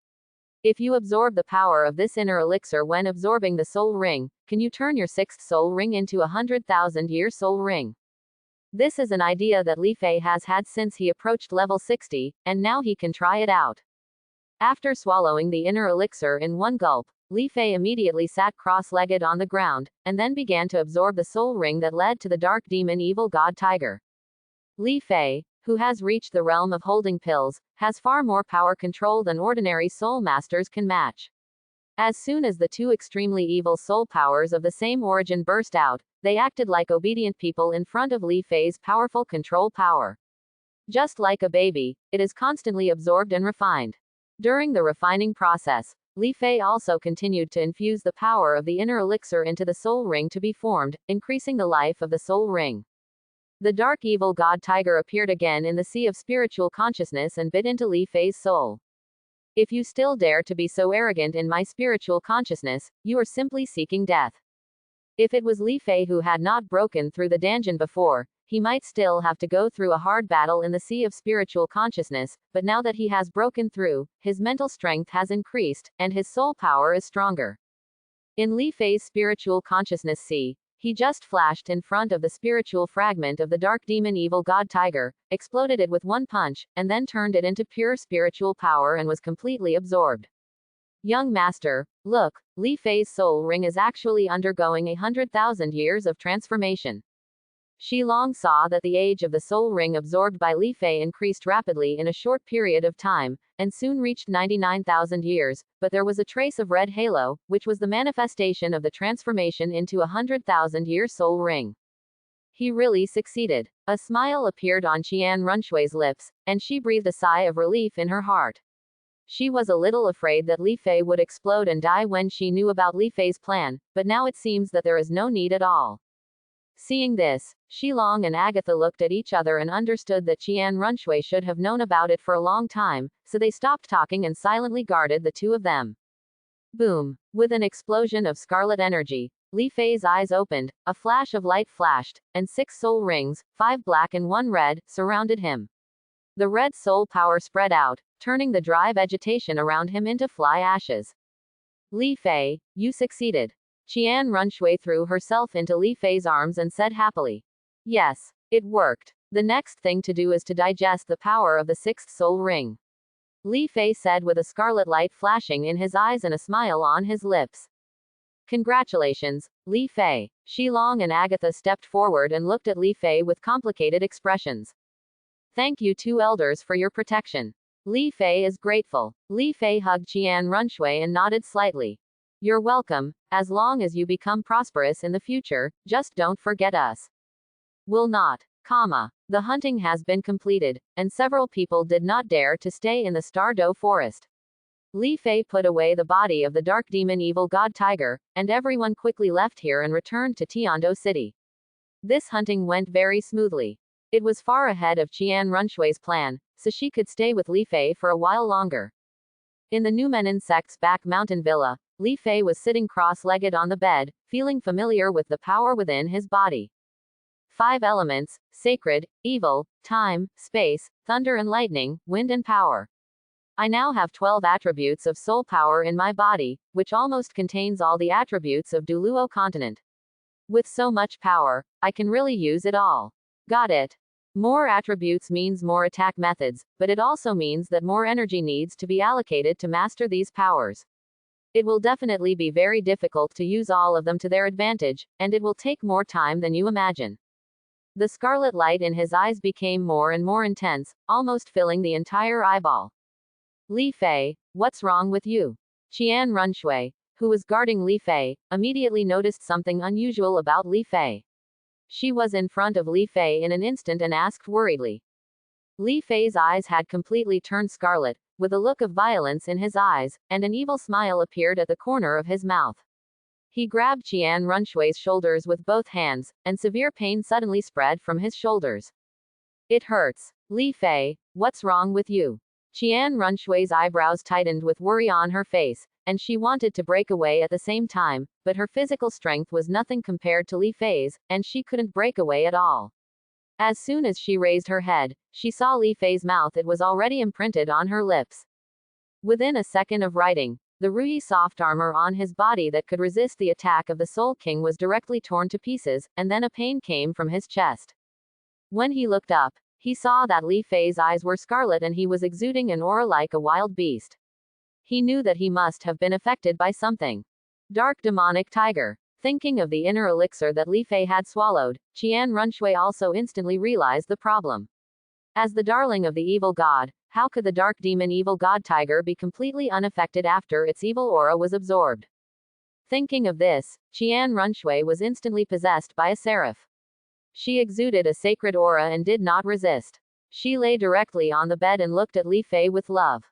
If you absorb the power of this inner elixir when absorbing the soul ring, can you turn your 6th soul ring into a 100,000-year soul ring? This is an idea that Li Fei has had since he approached level 60, and now he can try it out. After swallowing the inner elixir in one gulp, Li Fei immediately sat cross-legged on the ground, and then began to absorb the soul ring that led to the dark demon evil god tiger. Li Fei, who has reached the realm of holding pills, has far more power control than ordinary soul masters can match. As soon as the two extremely evil soul powers of the same origin burst out, they acted like obedient people in front of Li Fei's powerful control power. Just like a baby, it is constantly absorbed and refined. During the refining process, Li Fei also continued to infuse the power of the inner elixir into the soul ring to be formed, increasing the life of the soul ring. The dark evil god tiger appeared again in the sea of spiritual consciousness and bit into Li Fei's soul. If you still dare to be so arrogant in my spiritual consciousness, you are simply seeking death. If it was Li Fei who had not broken through the dungeon before, he might still have to go through a hard battle in the sea of spiritual consciousness, but now that he has broken through, his mental strength has increased, and his soul power is stronger. In Li Fei's spiritual consciousness sea, he just flashed in front of the spiritual fragment of the dark demon evil god tiger, exploded it with one punch, and then turned it into pure spiritual power and was completely absorbed. Young master, look, Li Fei's soul ring is actually undergoing 100,000 years of transformation. Shi Long saw that the age of the soul ring absorbed by Li Fei increased rapidly in a short period of time, and soon reached 99,000 years, but there was a trace of red halo, which was the manifestation of the transformation into a 100,000-year soul ring. He really succeeded. A smile appeared on Qian Runshui's lips, and she breathed a sigh of relief in her heart. She was a little afraid that Li Fei would explode and die when she knew about Li Fei's plan, but now it seems that there is no need at all. Seeing this, Shi Long and Agatha looked at each other and understood that Qian Runshui should have known about it for a long time, so they stopped talking and silently guarded the two of them. Boom! With an explosion of scarlet energy, Li Fei's eyes opened, a flash of light flashed, and 6 soul rings, 5 black and 1 red, surrounded him. The red soul power spread out, turning the dry vegetation around him into fly ashes. Li Fei, you succeeded. Qian Runshui threw herself into Li Fei's arms and said happily. Yes, it worked. The next thing to do is to digest the power of the 6th soul ring. Li Fei said with a scarlet light flashing in his eyes and a smile on his lips. Congratulations, Li Fei. Shi Long and Agatha stepped forward and looked at Li Fei with complicated expressions. Thank you two elders for your protection. Li Fei is grateful. Li Fei hugged Qian Runshui and nodded slightly. You're welcome. As long as you become prosperous in the future, just don't forget us. Will not. The hunting has been completed, and several people did not dare to stay in the Stardow forest. Li Fei put away the body of the dark demon evil god tiger, and everyone quickly left here and returned to Tiando City. This hunting went very smoothly. It was far ahead of Qian Runshui's plan, so she could stay with Li Fei for a while longer. In the Numenon sect's back mountain villa, Li Fei was sitting cross-legged on the bed, feeling familiar with the power within his body. 5 elements: sacred, evil, time, space, thunder and lightning, wind and power. I now have 12 attributes of soul power in my body, which almost contains all the attributes of Douluo continent. With so much power, I can really use it all. Got it. More attributes means more attack methods, but it also means that more energy needs to be allocated to master these powers. It will definitely be very difficult to use all of them to their advantage, and it will take more time than you imagine. The scarlet light in his eyes became more and more intense, almost filling the entire eyeball. Li Fei, what's wrong with you? Qian Runshui, who was guarding Li Fei, immediately noticed something unusual about Li Fei. She was in front of Li Fei in an instant and asked worriedly. Li Fei's eyes had completely turned scarlet, with a look of violence in his eyes, and an evil smile appeared at the corner of his mouth. He grabbed Qian Runshui's shoulders with both hands, and severe pain suddenly spread from his shoulders. It hurts. Li Fei, what's wrong with you? Qian Runshui's eyebrows tightened with worry on her face, and she wanted to break away at the same time, but her physical strength was nothing compared to Li Fei's, and she couldn't break away at all. As soon as she raised her head, she saw Li Fei's mouth. It was already imprinted on her lips. Within a second of writing, the Ruyi soft armor on his body that could resist the attack of the Soul King was directly torn to pieces, and then a pain came from his chest. When he looked up, he saw that Li Fei's eyes were scarlet and he was exuding an aura like a wild beast. He knew that he must have been affected by something. Dark demonic tiger. Thinking of the inner elixir that Li Fei had swallowed, Qian Runshui also instantly realized the problem. As the darling of the evil god, how could the dark demon evil god tiger be completely unaffected after its evil aura was absorbed? Thinking of this, Qian Runshui was instantly possessed by a seraph. She exuded a sacred aura and did not resist. She lay directly on the bed and looked at Li Fei with love.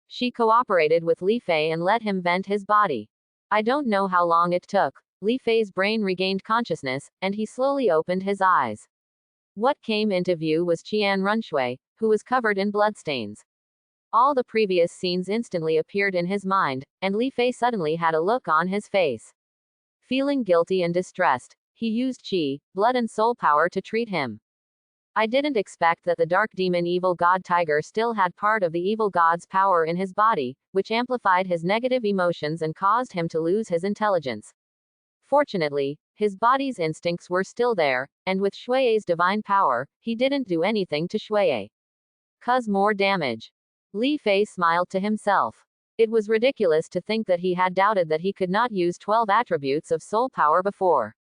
She cooperated with Li Fei and let him vent his body. I don't know how long it took. Li Fei's brain regained consciousness, and he slowly opened his eyes. What came into view was Qian Runshui, who was covered in bloodstains. All the previous scenes instantly appeared in his mind, and Li Fei suddenly had a look on his face. Feeling guilty and distressed, he used qi, blood and soul power to treat him. I didn't expect that the dark demon evil god tiger still had part of the evil god's power in his body, which amplified his negative emotions and caused him to lose his intelligence. Fortunately, his body's instincts were still there, and with Shui's divine power, he didn't do anything to Shui. Cause more damage. Li Fei smiled to himself. It was ridiculous to think that he had doubted that he could not use 12 attributes of soul power before.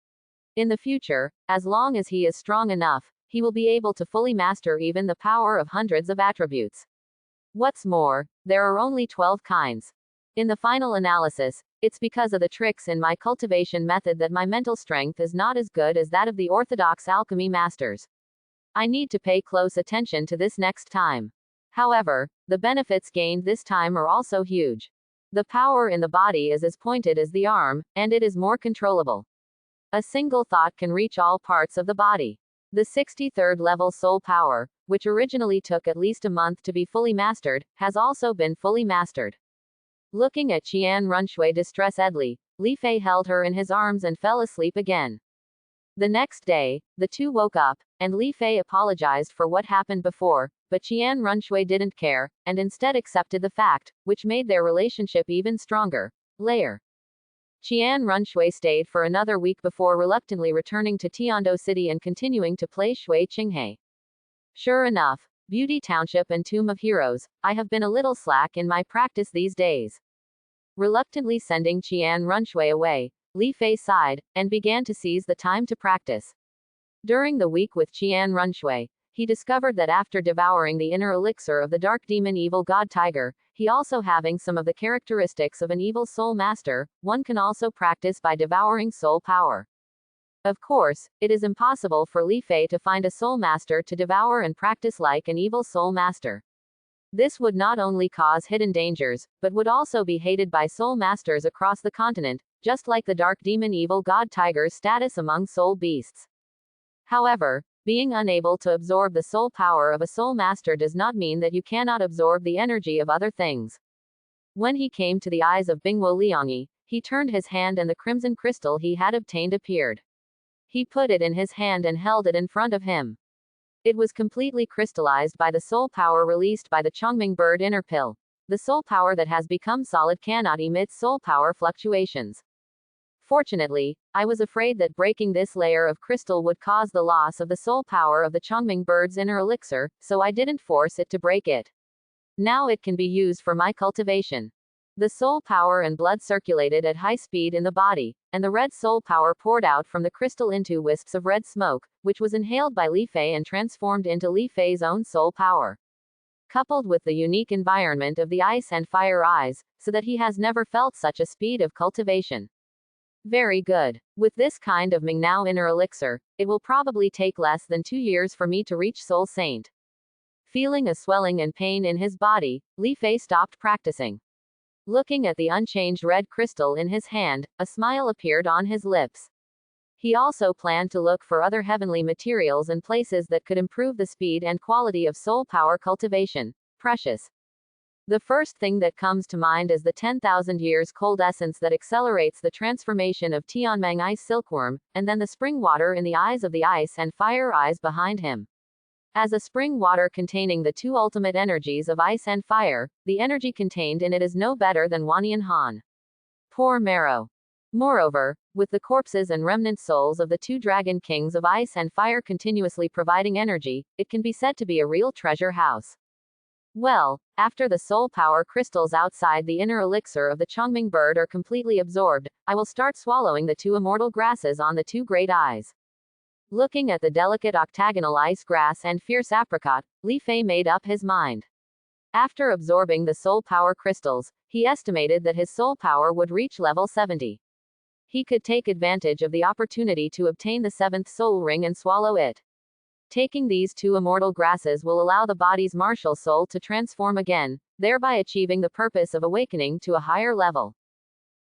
In the future, as long as he is strong enough, he will be able to fully master even the power of hundreds of attributes. What's more, there are only 12 kinds. In the final analysis, it's because of the tricks in my cultivation method that my mental strength is not as good as that of the orthodox alchemy masters. I need to pay close attention to this next time. However, the benefits gained this time are also huge. The power in the body is as pointed as the arm, and it is more controllable. A single thought can reach all parts of the body. The 63rd level soul power, which originally took at least a month to be fully mastered, has also been fully mastered. Looking at Qian Runshui distressed, Li Fei held her in his arms and fell asleep again. The next day, the two woke up, and Li Fei apologized for what happened before, but Qian Runshui didn't care, and instead accepted the fact, which made their relationship even stronger. Later, Qian Runshui stayed for another week before reluctantly returning to Tiando City and continuing to play Shui Qinghe. Sure enough, Beauty Township and Tomb of Heroes, I have been a little slack in my practice these days. Reluctantly sending Qian Runshui away, Li Fei sighed, and began to seize the time to practice. During the week with Qian Runshui, he discovered that after devouring the inner elixir of the dark demon evil god tiger, he also having some of the characteristics of an evil soul master, one can also practice by devouring soul power. Of course, it is impossible for Li Fei to find a soul master to devour and practice like an evil soul master. This would not only cause hidden dangers, but would also be hated by soul masters across the continent, just like the dark demon evil god tiger's status among soul beasts. However, being unable to absorb the soul power of a soul master does not mean that you cannot absorb the energy of other things. When he came to the eyes of Bingwo Liangyi, he turned his hand and the crimson crystal he had obtained appeared. He put it in his hand and held it in front of him. It was completely crystallized by the soul power released by the Chongming bird inner pill. The soul power that has become solid cannot emit soul power fluctuations. Fortunately, I was afraid that breaking this layer of crystal would cause the loss of the soul power of the Chongming bird's inner elixir, so I didn't force it to break it. Now it can be used for my cultivation. The soul power and blood circulated at high speed in the body, and the red soul power poured out from the crystal into wisps of red smoke, which was inhaled by Li Fei and transformed into Li Fei's own soul power. Coupled with the unique environment of the ice and fire eyes, so that he has never felt such a speed of cultivation. Very good. With this kind of Mingnao inner elixir, it will probably take less than 2 years for me to reach Soul Saint. Feeling a swelling and pain in his body, Li Fei stopped practicing. Looking at the unchanged red crystal in his hand, a smile appeared on his lips. He also planned to look for other heavenly materials and places that could improve the speed and quality of soul power cultivation. Precious. The first thing that comes to mind is the 10,000 years cold essence that accelerates the transformation of Tianmeng ice silkworm, and then the spring water in the eyes of the ice and fire eyes behind him. As a spring water containing the two ultimate energies of ice and fire, the energy contained in it is no better than Wanyan Han. Poor marrow. Moreover, with the corpses and remnant souls of the two dragon kings of ice and fire continuously providing energy, it can be said to be a real treasure house. Well, after the soul power crystals outside the inner elixir of the Chongming bird are completely absorbed, I will start swallowing the two immortal grasses on the two great eyes. Looking at the delicate octagonal ice grass and fierce apricot, Li Fei made up his mind. After absorbing the soul power crystals, he estimated that his soul power would reach level 70. He could take advantage of the opportunity to obtain the seventh soul ring and swallow it. Taking these two immortal grasses will allow the body's martial soul to transform again, thereby achieving the purpose of awakening to a higher level.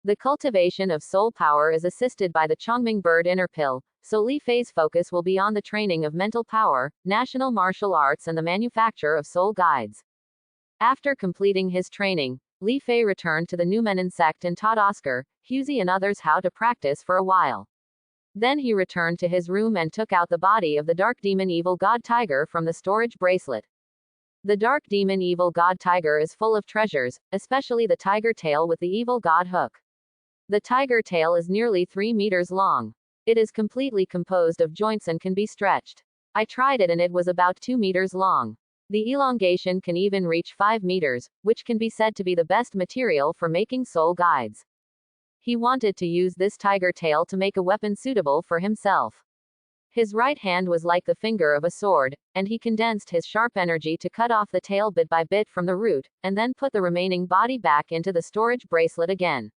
The cultivation of soul power is assisted by the Chongming bird inner pill, so Li Fei's focus will be on the training of mental power, national martial arts and the manufacture of soul guides. After completing his training, Li Fei returned to the Numenon sect and taught Oscar, Husey and others how to practice for a while. Then he returned to his room and took out the body of the dark demon evil god tiger from the storage bracelet. The dark demon evil god tiger is full of treasures, especially the tiger tail with the evil god hook. The tiger tail is nearly 3 meters long. It is completely composed of joints and can be stretched. I tried it and it was about 2 meters long. The elongation can even reach 5 meters, which can be said to be the best material for making soul guides. He wanted to use this tiger tail to make a weapon suitable for himself. His right hand was like the finger of a sword, and he condensed his sharp energy to cut off the tail bit by bit from the root, and then put the remaining body back into the storage bracelet again.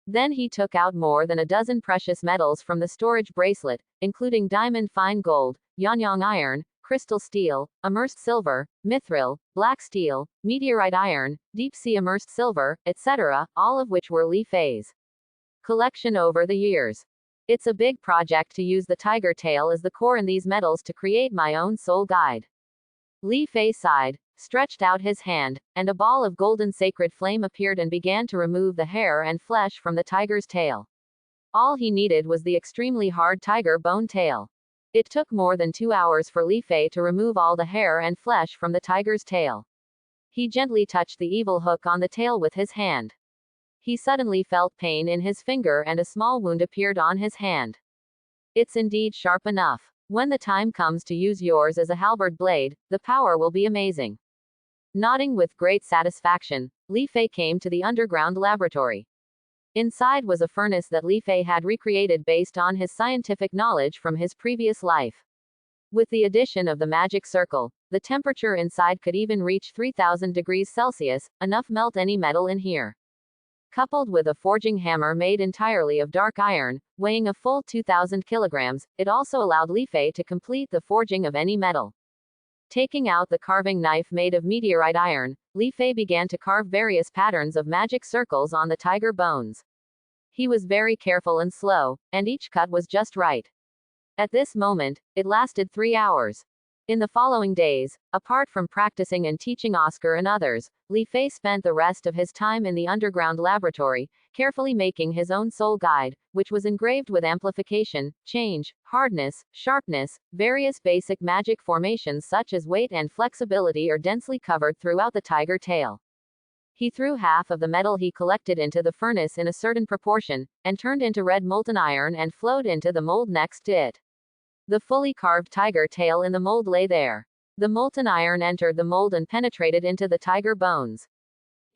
Then he took out more than a dozen precious metals from the storage bracelet, including diamond fine gold, yanyang iron, crystal steel, immersed silver, mithril, black steel, meteorite iron, deep sea immersed silver, etc., all of which were Li Fei's collection over the years. It's a big project to use the tiger tail as the core in these metals to create my own soul guide. Li Fei sighed, stretched out his hand, and a ball of golden sacred flame appeared and began to remove the hair and flesh from the tiger's tail. All he needed was the extremely hard tiger bone tail. It took more than 2 hours for Li Fei to remove all the hair and flesh from the tiger's tail. He gently touched the evil hook on the tail with his hand. He suddenly felt pain in his finger and a small wound appeared on his hand. It's indeed sharp enough. When the time comes to use yours as a halberd blade, the power will be amazing. Nodding with great satisfaction, Li Fei came to the underground laboratory. Inside was a furnace that Li Fei had recreated based on his scientific knowledge from his previous life. With the addition of the magic circle, the temperature inside could even reach 3000 degrees Celsius, enough melt any metal in here. Coupled with a forging hammer made entirely of dark iron, weighing a full 2,000 kilograms, it also allowed Li Fei to complete the forging of any metal. Taking out the carving knife made of meteorite iron, Li Fei began to carve various patterns of magic circles on the tiger bones. He was very careful and slow, and each cut was just right. At this moment, it lasted 3 hours. In the following days, apart from practicing and teaching Oscar and others, Li Fei spent the rest of his time in the underground laboratory, carefully making his own soul guide, which was engraved with amplification, change, hardness, sharpness, various basic magic formations such as weight and flexibility are densely covered throughout the tiger tail. He threw half of the metal he collected into the furnace in a certain proportion, and turned into red molten iron and flowed into the mold next to it. The fully carved tiger tail in the mold lay there. The molten iron entered the mold and penetrated into the tiger bones.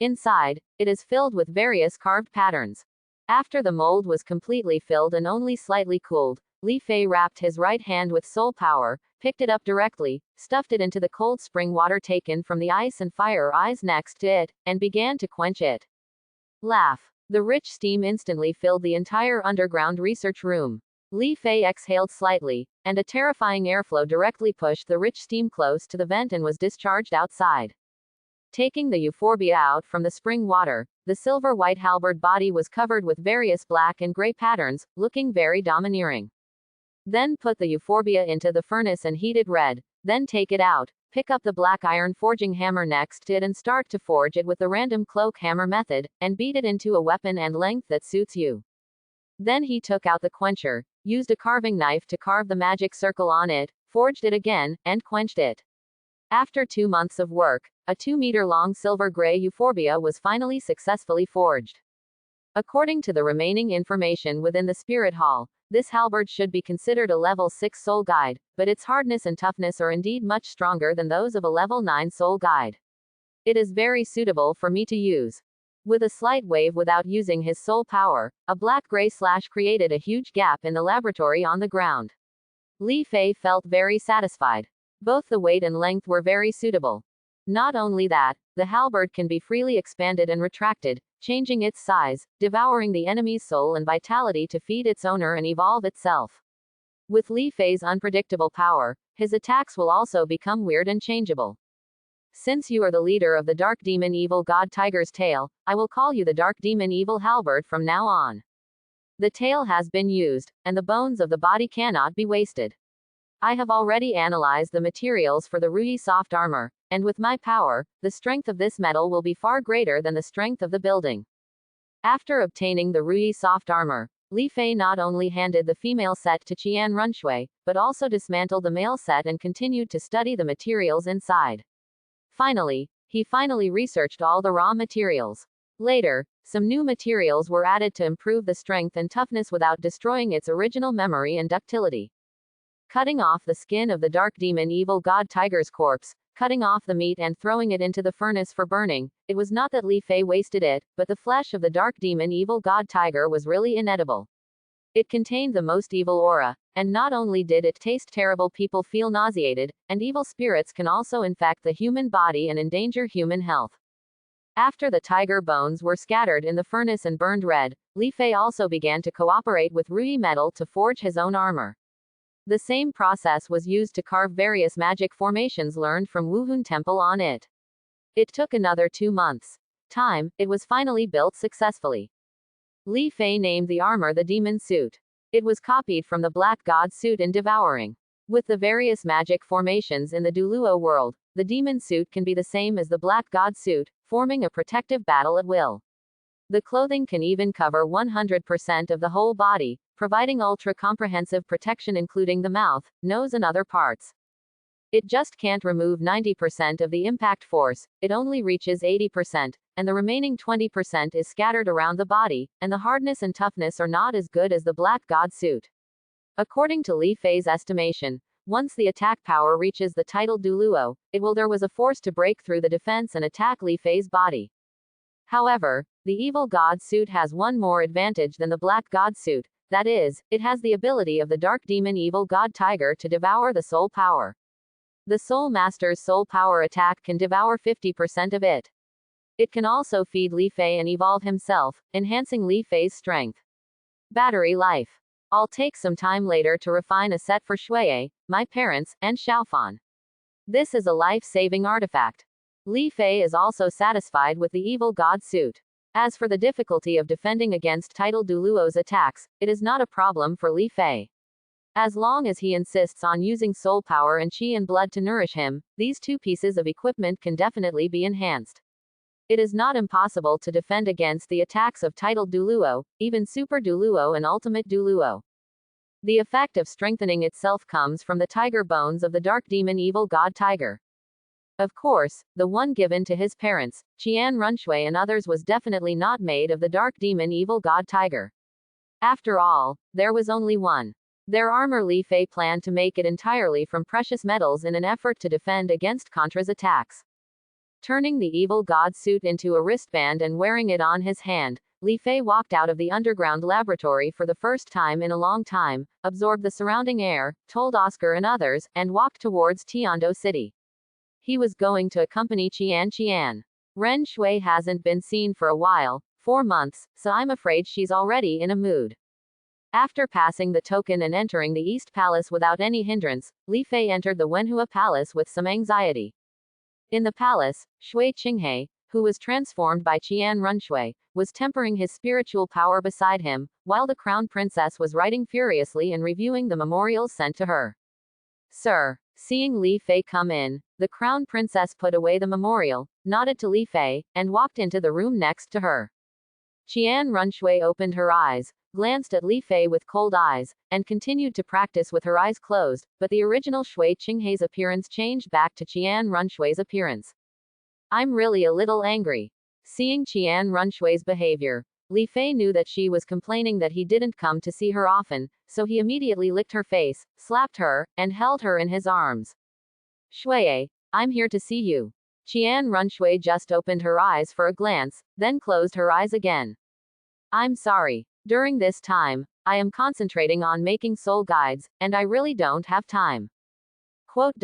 Inside, it is filled with various carved patterns. After the mold was completely filled and only slightly cooled, Li Fei wrapped his right hand with soul power, picked it up directly, stuffed it into the cold spring water taken from the ice and fire eyes next to it, and began to quench it. Laugh. The rich steam instantly filled the entire underground research room. Li Fei exhaled slightly, and a terrifying airflow directly pushed the rich steam close to the vent and was discharged outside. Taking the euphorbia out from the spring water, the silver-white halberd body was covered with various black and gray patterns, looking very domineering. Then put the euphorbia into the furnace and heat it red, then take it out, pick up the black iron forging hammer next to it and start to forge it with the random cloak hammer method, and beat it into a weapon and length that suits you. Then he took out the quencher, used a carving knife to carve the magic circle on it, forged it again, and quenched it. After 2 months of work, a 2-meter-long silver-gray euphorbia was finally successfully forged. According to the remaining information within the Spirit Hall, this halberd should be considered a level 6 soul guide, but its hardness and toughness are indeed much stronger than those of a level 9 soul guide. It is very suitable for me to use. With a slight wave without using his soul power, a black-gray slash created a huge gap in the laboratory on the ground. Li Fei felt very satisfied. Both the weight and length were very suitable. Not only that, the halberd can be freely expanded and retracted, changing its size, devouring the enemy's soul and vitality to feed its owner and evolve itself. With Li Fei's unpredictable power, his attacks will also become weird and changeable. Since you are the leader of the Dark Demon Evil God Tiger's tail, I will call you the Dark Demon Evil Halberd from now on. The tail has been used, and the bones of the body cannot be wasted. I have already analyzed the materials for the Ruyi soft armor, and with my power, the strength of this metal will be far greater than the strength of the building. After obtaining the Ruyi soft armor, Li Fei not only handed the female set to Qian Runshui, but also dismantled the male set and continued to study the materials inside. Finally, he researched all the raw materials. Later, some new materials were added to improve the strength and toughness without destroying its original memory and ductility. Cutting off the skin of the Dark Demon Evil God Tiger's corpse, cutting off the meat and throwing it into the furnace for burning, it was not that Li Fei wasted it, but the flesh of the Dark Demon Evil God Tiger was really inedible. It contained the most evil aura, and not only did it taste terrible, people feel nauseated, and evil spirits can also infect the human body and endanger human health. After the tiger bones were scattered in the furnace and burned red, Li Fei also began to cooperate with Ruyi metal to forge his own armor. The same process was used to carve various magic formations learned from Wuhun Temple on it. It took another 2 months. It was finally built successfully. Li Fei named the armor the Demon Suit. It was copied from the Black God Suit in Devouring. With the various magic formations in the Douluo world, the Demon Suit can be the same as the Black God Suit, forming a protective battle at will. The clothing can even cover 100% of the whole body, providing ultra-comprehensive protection including the mouth, nose and other parts. It just can't remove 90% of the impact force, it only reaches 80%, and the remaining 20% is scattered around the body, and the hardness and toughness are not as good as the Black God Suit. According to Li Fei's estimation, once the attack power reaches the title Douluo, there was a force to break through the defense and attack Li Fei's body. However, the Evil God Suit has one more advantage than the Black God Suit, that is, it has the ability of the Dark Demon Evil God Tiger to devour the soul power. The Soul Master's soul power attack can devour 50% of it. It can also feed Li Fei and evolve himself, enhancing Li Fei's strength. Battery life. I'll take some time later to refine a set for Shuiye, my parents, and Xiaofan. This is a life-saving artifact. Li Fei is also satisfied with the Evil God Suit. As for the difficulty of defending against title Douluo's attacks, it is not a problem for Li Fei. As long as he insists on using soul power and qi and blood to nourish him, these two pieces of equipment can definitely be enhanced. It is not impossible to defend against the attacks of title Douluo, even Super Douluo and Ultimate Douluo. The effect of strengthening itself comes from the tiger bones of the Dark Demon Evil God Tiger. Of course, the one given to his parents, Qian Runshui and others was definitely not made of the Dark Demon Evil God Tiger. After all, there was only one. Their armor Li Fei planned to make it entirely from precious metals in an effort to defend against Contra's attacks. Turning the Evil God Suit into a wristband and wearing it on his hand, Li Fei walked out of the underground laboratory for the first time in a long time, absorbed the surrounding air, told Oscar and others, and walked towards Tiando City. He was going to accompany Qian. Ren Shui hasn't been seen for a while, 4 months, so I'm afraid she's already in a mood. After passing the token and entering the East Palace without any hindrance, Li Fei entered the Wenhua Palace with some anxiety. In the palace, Shui Qinghe, who was transformed by Qian Runshui, was tempering his spiritual power beside him, while the crown princess was writing furiously and reviewing the memorials sent to her. Sir. Seeing Li Fei come in, the crown princess put away the memorial, nodded to Li Fei, and walked into the room next to her. Qian Runshui opened her eyes, glanced at Li Fei with cold eyes, and continued to practice with her eyes closed, but the original Shui Qinghe's appearance changed back to Qian Runshui's appearance. I'm really a little angry. Seeing Qian Runshui's behavior, Li Fei knew that she was complaining that he didn't come to see her often, so he immediately licked her face, slapped her, and held her in his arms. Shuiye, I'm here to see you. Qian Runshui just opened her eyes for a glance, then closed her eyes again. I'm sorry. During this time, I am concentrating on making soul guides, and I really don't have time. Quote.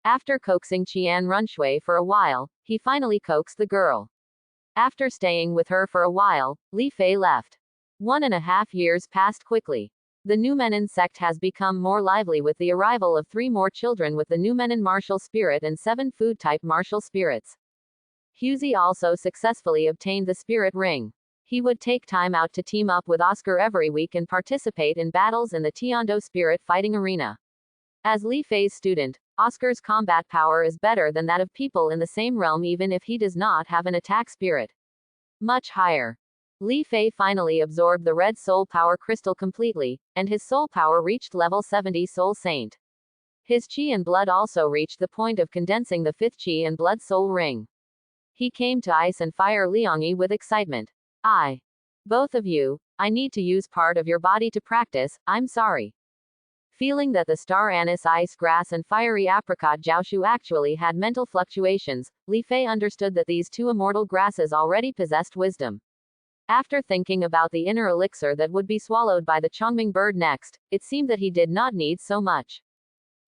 After coaxing Qian Runshui for a while, he finally coaxed the girl. After staying with her for a while, Li Fei left. 1.5 years passed quickly. The Numenon sect has become more lively with the arrival of 3 more children with the Numenon martial spirit and 7 food-type martial spirits. Huzi also successfully obtained the spirit ring. He would take time out to team up with Oscar every week and participate in battles in the Tiando spirit fighting arena. As Li Fei's student, Oscar's combat power is better than that of people in the same realm even if he does not have an attack spirit. Much higher. Li Fei finally absorbed the red soul power crystal completely, and his soul power reached level 70 soul saint. His qi and blood also reached the point of condensing the 5th qi and blood soul ring. He came to Ice and Fire Liangyi with excitement. Both of you, I need to use part of your body to practice, I'm sorry. Feeling that the star anise ice grass and fiery apricot jiaoshu actually had mental fluctuations, Li Fei understood that these 2 immortal grasses already possessed wisdom. After thinking about the inner elixir that would be swallowed by the Chongming bird next, it seemed that he did not need so much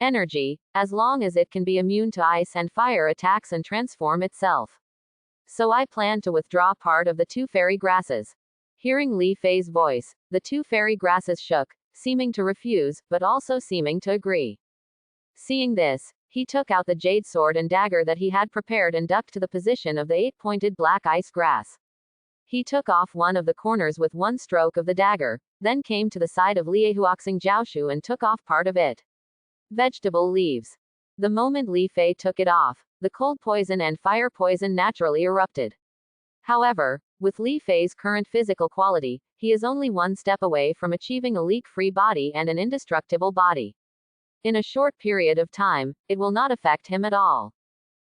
energy, as long as it can be immune to ice and fire attacks and transform itself. So I plan to withdraw part of the 2 fairy grasses. Hearing Li Fei's voice, the 2 fairy grasses shook, seeming to refuse, but also seeming to agree. Seeing this, he took out the jade sword and dagger that he had prepared and ducked to the position of the 8-pointed black ice grass. He took off one of the corners with one stroke of the dagger, then came to the side of Liehuoxing Jiaoshu and took off part of it. Vegetable leaves. The moment Li Fei took it off, the cold poison and fire poison naturally erupted. However, with Li Fei's current physical quality, he is only 1 step away from achieving a leak-free body and an indestructible body. In a short period of time, it will not affect him at all.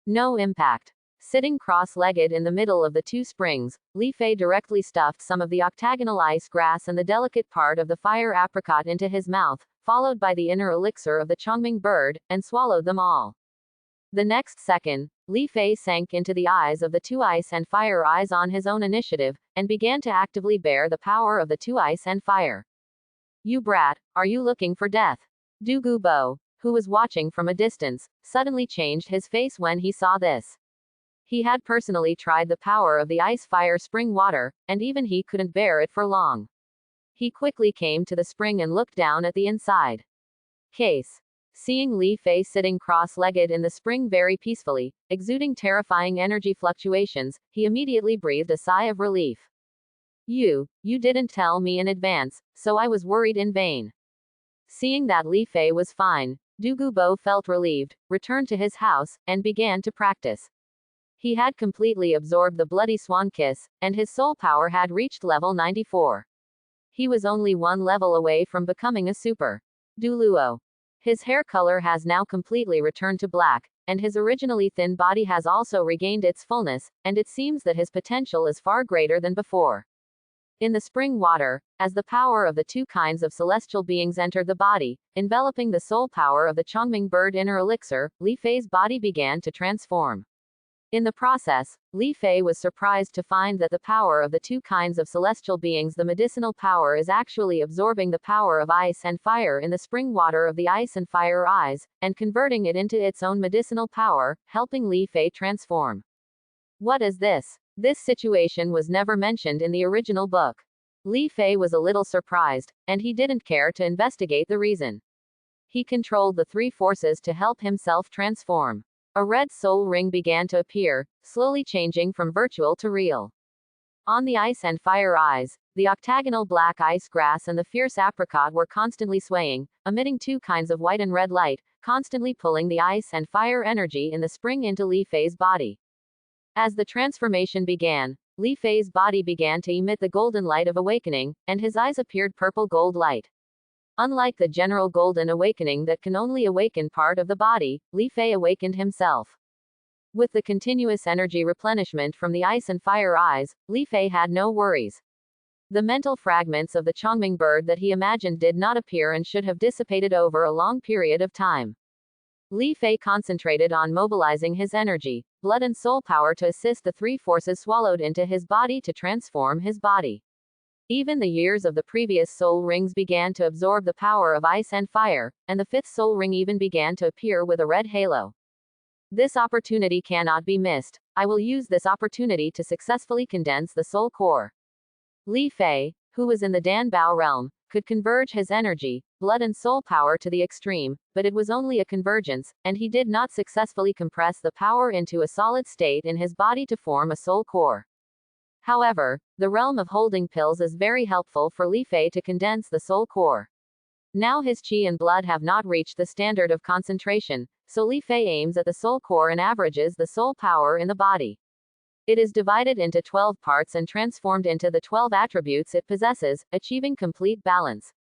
No impact. Sitting cross-legged in the middle of the 2 springs, Li Fei directly stuffed some of the octagonal ice grass and the delicate part of the fire apricot into his mouth, followed by the inner elixir of the Chongming bird, and swallowed them all. The next second, Li Fei sank into the eyes of the 2 ice and fire eyes on his own initiative, and began to actively bear the power of the 2 ice and fire. You brat, are you looking for death? Douluo, who was watching from a distance, suddenly changed his face when he saw this. He had personally tried the power of the ice-fire spring water, and even he couldn't bear it for long. He quickly came to the spring and looked down at the inside case. Seeing Li Fei sitting cross-legged in the spring very peacefully, exuding terrifying energy fluctuations, he immediately breathed a sigh of relief. You didn't tell me in advance, so I was worried in vain. Seeing that Li Fei was fine, Douluo felt relieved, returned to his house, and began to practice. He had completely absorbed the bloody swan kiss, and his soul power had reached level 94. He was only 1 level away from becoming a super Douluo. His hair color has now completely returned to black, and his originally thin body has also regained its fullness, and it seems that his potential is far greater than before. In the spring water, as the power of the 2 kinds of celestial beings entered the body, enveloping the soul power of the Chongming bird inner elixir, Li Fei's body began to transform. In the process, Li Fei was surprised to find that the power of the 2 kinds of celestial beings, the medicinal power, is actually absorbing the power of ice and fire in the spring water of the ice and fire eyes, and converting it into its own medicinal power, helping Li Fei transform. What is this? This situation was never mentioned in the original book. Li Fei was a little surprised, and he didn't care to investigate the reason. He controlled the 3 forces to help himself transform. A red soul ring began to appear, slowly changing from virtual to real. On the ice and fire eyes, the octagonal black ice grass and the fierce apricot were constantly swaying, emitting 2 kinds of white and red light, constantly pulling the ice and fire energy in the spring into Li Fei's body. As the transformation began, Li Fei's body began to emit the golden light of awakening, and his eyes appeared purple gold light. Unlike the general golden awakening that can only awaken part of the body, Li Fei awakened himself. With the continuous energy replenishment from the ice and fire eyes, Li Fei had no worries. The mental fragments of the Chongming bird that he imagined did not appear and should have dissipated over a long period of time. Li Fei concentrated on mobilizing his energy, blood and soul power to assist the three forces swallowed into his body to transform his body. Even the years of the previous soul rings began to absorb the power of ice and fire, and the fifth soul ring even began to appear with a red halo. This opportunity cannot be missed. I will use this opportunity to successfully condense the soul core. Li Fei, who was in the Danbao realm, could converge his energy, blood and soul power to the extreme, but it was only a convergence, and he did not successfully compress the power into a solid state in his body to form a soul core. However, the realm of holding pills is very helpful for Li Fei to condense the soul core. Now his qi and blood have not reached the standard of concentration, so Li Fei aims at the soul core and averages the soul power in the body. It is divided into 12 parts and transformed into the 12 attributes it possesses, achieving complete balance.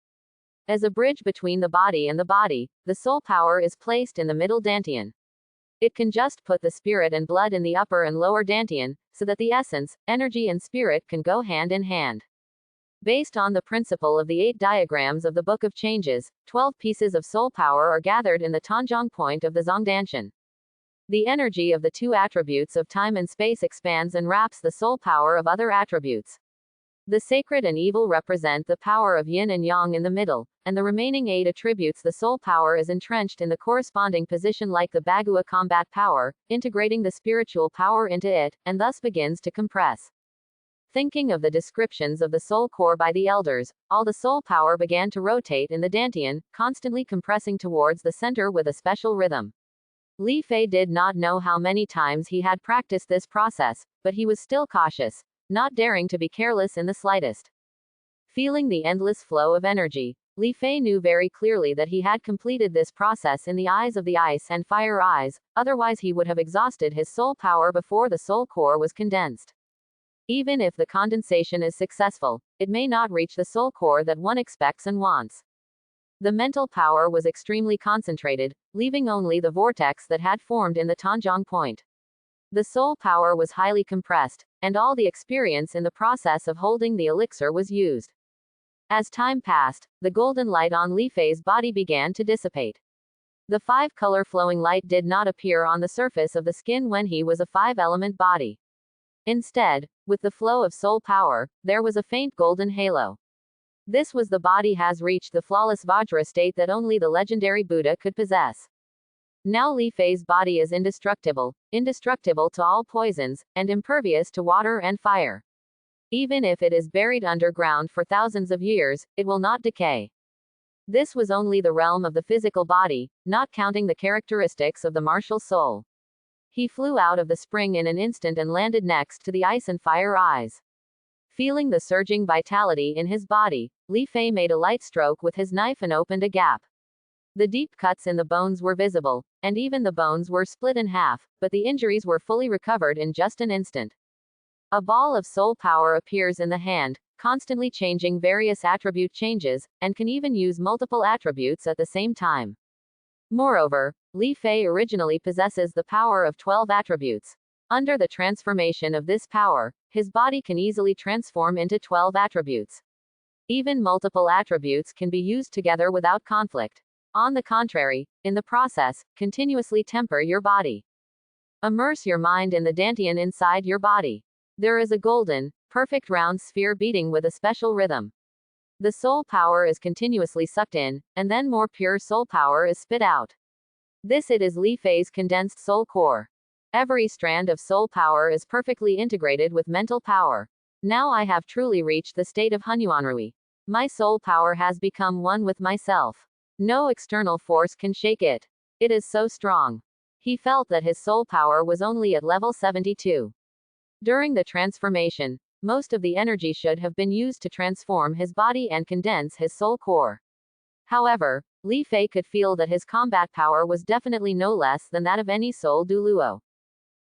As a bridge between the body and the body, the soul power is placed in the middle dantian. It can just put the spirit and blood in the upper and lower dantian, so that the essence, energy and spirit can go hand in hand. Based on the principle of the 8 diagrams of the Book of Changes, 12 pieces of soul power are gathered in the Tanjiang point of the Zongdanshan. The energy of the 2 attributes of time and space expands and wraps the soul power of other attributes. The sacred and evil represent the power of yin and yang in the middle, and the remaining 8 attributes the soul power is entrenched in the corresponding position like the Bagua combat power, integrating the spiritual power into it, and thus begins to compress. Thinking of the descriptions of the soul core by the elders, all the soul power began to rotate in the dantian, constantly compressing towards the center with a special rhythm. Li Fei did not know how many times he had practiced this process, but he was still cautious, not daring to be careless in the slightest. Feeling the endless flow of energy, Li Fei knew very clearly that he had completed this process in the eyes of the ice and fire eyes, otherwise he would have exhausted his soul power before the soul core was condensed. Even if the condensation is successful, it may not reach the soul core that one expects and wants. The mental power was extremely concentrated, leaving only the vortex that had formed in the Tanjiang point. The soul power was highly compressed, and all the experience in the process of holding the elixir was used. As time passed, the golden light on Li Fei's body began to dissipate. The 5-color flowing light did not appear on the surface of the skin when he was a 5-element body. Instead, with the flow of soul power, there was a faint golden halo. This was the body has reached the flawless Vajra state that only the legendary Buddha could possess. Now Li Fei's body is indestructible to all poisons, and impervious to water and fire. Even if it is buried underground for thousands of years, it will not decay. This was only the realm of the physical body, not counting the characteristics of the martial soul. He flew out of the spring in an instant and landed next to the ice and fire eyes. Feeling the surging vitality in his body, Li Fei made a light stroke with his knife and opened a gap. The deep cuts in the bones were visible, and even the bones were split in half, but the injuries were fully recovered in just an instant. A ball of soul power appears in the hand, constantly changing various attribute changes, and can even use multiple attributes at the same time. Moreover, Li Fei originally possesses the power of 12 attributes. Under the transformation of this power, his body can easily transform into 12 attributes. Even multiple attributes can be used together without conflict. On the contrary, in the process, continuously temper your body. Immerse your mind in the dantian inside your body. There is a golden, perfect round sphere beating with a special rhythm. The soul power is continuously sucked in, and then more pure soul power is spit out. This it is Li Fei's condensed soul core. Every strand of soul power is perfectly integrated with mental power. Now I have truly reached the state of Hunyuanrui. My soul power has become one with myself. No external force can shake it. It is so strong. He felt that his soul power was only at level 72. During the transformation, most of the energy should have been used to transform his body and condense his soul core. However, Li Fei could feel that his combat power was definitely no less than that of any soul Douluo.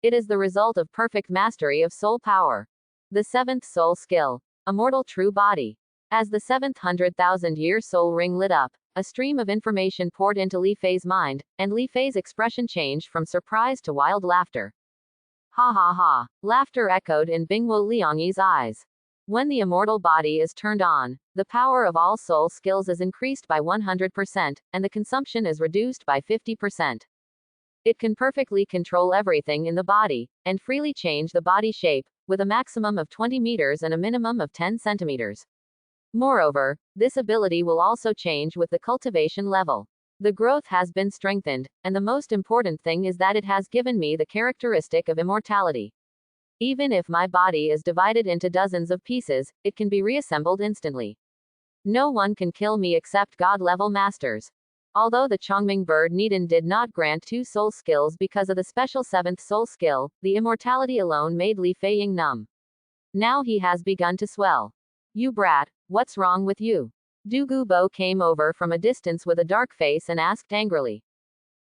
It is the result of perfect mastery of soul power. The 7th soul skill, Immortal True Body. As the 7th 100,000-year soul ring lit up, a stream of information poured into Li Fei's mind, and Li Fei's expression changed from surprise to wild laughter. Ha ha ha. Laughter echoed in Bingwo Liangyi's eyes. When the immortal body is turned on, the power of all soul skills is increased by 100%, and the consumption is reduced by 50%. It can perfectly control everything in the body, and freely change the body shape, with a maximum of 20 meters and a minimum of 10 centimeters. Moreover, this ability will also change with the cultivation level. The growth has been strengthened, and the most important thing is that it has given me the characteristic of immortality. Even if my body is divided into dozens of pieces, it can be reassembled instantly. No one can kill me except God-level masters. Although the Chongming bird Niden did not grant 2 soul skills because of the special 7th soul skill, the immortality alone made Li Feiying numb. Now he has begun to swell. You brat, what's wrong with you? Douluo Bo came over from a distance with a dark face and asked angrily.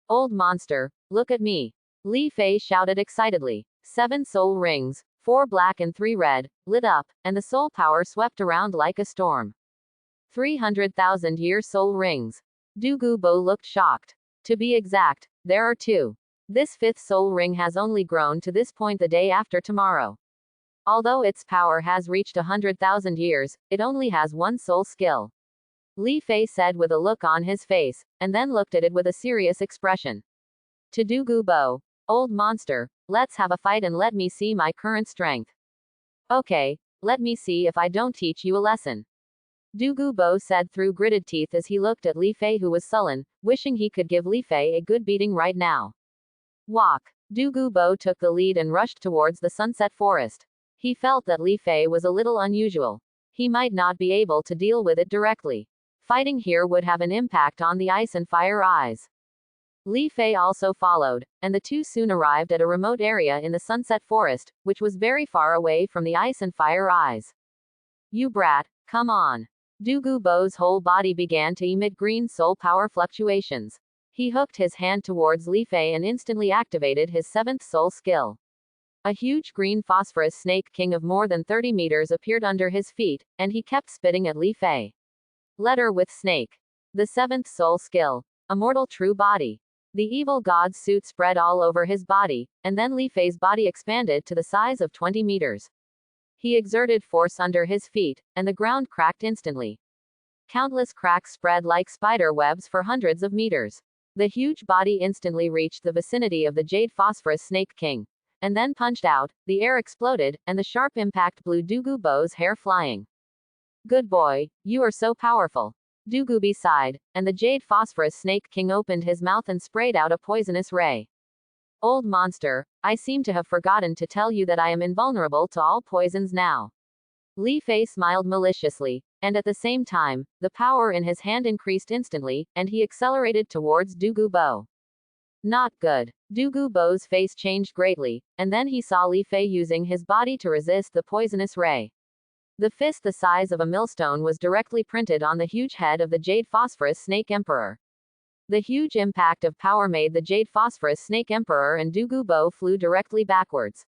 Old monster, look at me. Li Fei shouted excitedly. 7 soul rings, 4 black and 3 red, lit up, and the soul power swept around like a storm. 300,000-year soul rings. Douluo Bo looked shocked. To be exact, there are 2. This 5th soul ring has only grown to this point the day after tomorrow. Although its power has reached 100,000 years, it only has 1 soul skill. Li Fei said with a look on his face, and then looked at it with a serious expression. To Douluo Bo, old monster, let's have a fight and let me see my current strength. Okay, let me see if I don't teach you a lesson. Douluo Bo said through gritted teeth as he looked at Li Fei, who was sullen, wishing he could give Li Fei a good beating right now. Walk. Douluo Bo took the lead and rushed towards the sunset forest. He felt that Li Fei was a little unusual. He might not be able to deal with it directly. Fighting here would have an impact on the ice and fire eyes. Li Fei also followed, and the 2 soon arrived at a remote area in the sunset forest, which was very far away from the ice and fire eyes. You brat, come on. Douluo Bo's whole body began to emit green soul power fluctuations. He hooked his hand towards Li Fei and instantly activated his 7th soul skill. A huge green phosphorus snake king of more than 30 meters appeared under his feet, and he kept spitting at Li Fei. Letter with snake. The 7th soul skill. Immortal true body. The evil god's suit spread all over his body, and then Li Fei's body expanded to the size of 20 meters. He exerted force under his feet, and the ground cracked instantly. Countless cracks spread like spider webs for hundreds of meters. The huge body instantly reached the vicinity of the jade phosphorus snake king, and then punched out. The air exploded, and the sharp impact blew Douluo Bo's hair flying. Good boy, you are so powerful. Douluo sighed, and the jade phosphorus snake king opened his mouth and sprayed out a poisonous ray. Old monster, I seem to have forgotten to tell you that I am invulnerable to all poisons now. Li Fei smiled maliciously, and at the same time, the power in his hand increased instantly, and he accelerated towards Douluo Bo. Not good. Douluo Bo's face changed greatly, and then he saw Li Fei using his body to resist the poisonous ray. The fist the size of a millstone was directly printed on the huge head of the Jade Phosphorus Snake Emperor. The huge impact of power made the Jade Phosphorus Snake Emperor and Douluo Bo flew directly backwards.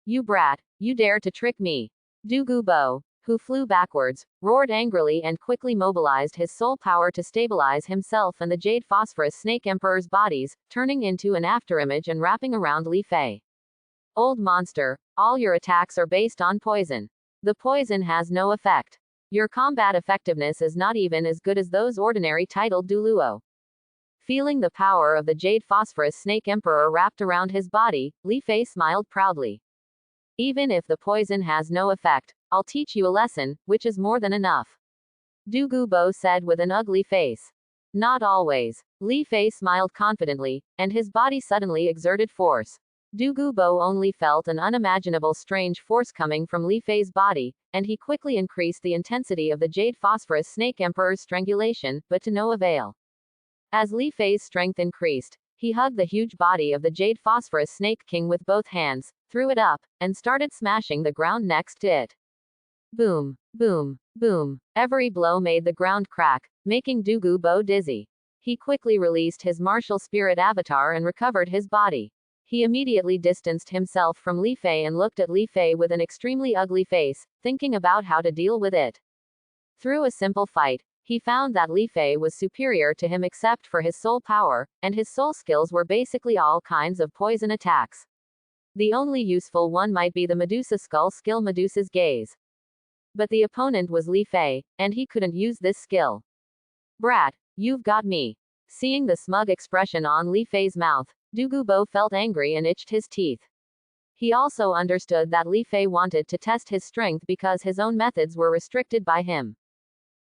You brat, you dare to trick me. Douluo Bo, who flew backwards, roared angrily and quickly mobilized his soul power to stabilize himself and the Jade Phosphorus Snake Emperor's bodies, turning into an afterimage and wrapping around Li Fei. Old monster, all your attacks are based on poison. The poison has no effect. Your combat effectiveness is not even as good as those ordinary titled Douluo. Feeling the power of the Jade Phosphorus Snake Emperor wrapped around his body, Li Fei smiled proudly. Even if the poison has no effect, I'll teach you a lesson, which is more than enough. Douluo Bo said with an ugly face. Not always. Li Fei smiled confidently, and his body suddenly exerted force. Douluo Bo only felt an unimaginable strange force coming from Li Fei's body, and he quickly increased the intensity of the Jade Phosphorus Snake Emperor's strangulation, but to no avail. As Li Fei's strength increased, he hugged the huge body of the Jade Phosphorus Snake King with both hands, threw it up, and started smashing the ground next to it. Boom, boom, boom. Every blow made the ground crack, making Douluo Bo dizzy. He quickly released his martial spirit avatar and recovered his body. He immediately distanced himself from Li Fei and looked at Li Fei with an extremely ugly face, thinking about how to deal with it. Through a simple fight, he found that Li Fei was superior to him except for his soul power, and his soul skills were basically all kinds of poison attacks. The only useful one might be the Medusa skull skill Medusa's gaze. But the opponent was Li Fei, and he couldn't use this skill. Brat, you've got me. Seeing the smug expression on Li Fei's mouth, Douluo felt angry and itched his teeth. He also understood that Li Fei wanted to test his strength because his own methods were restricted by him.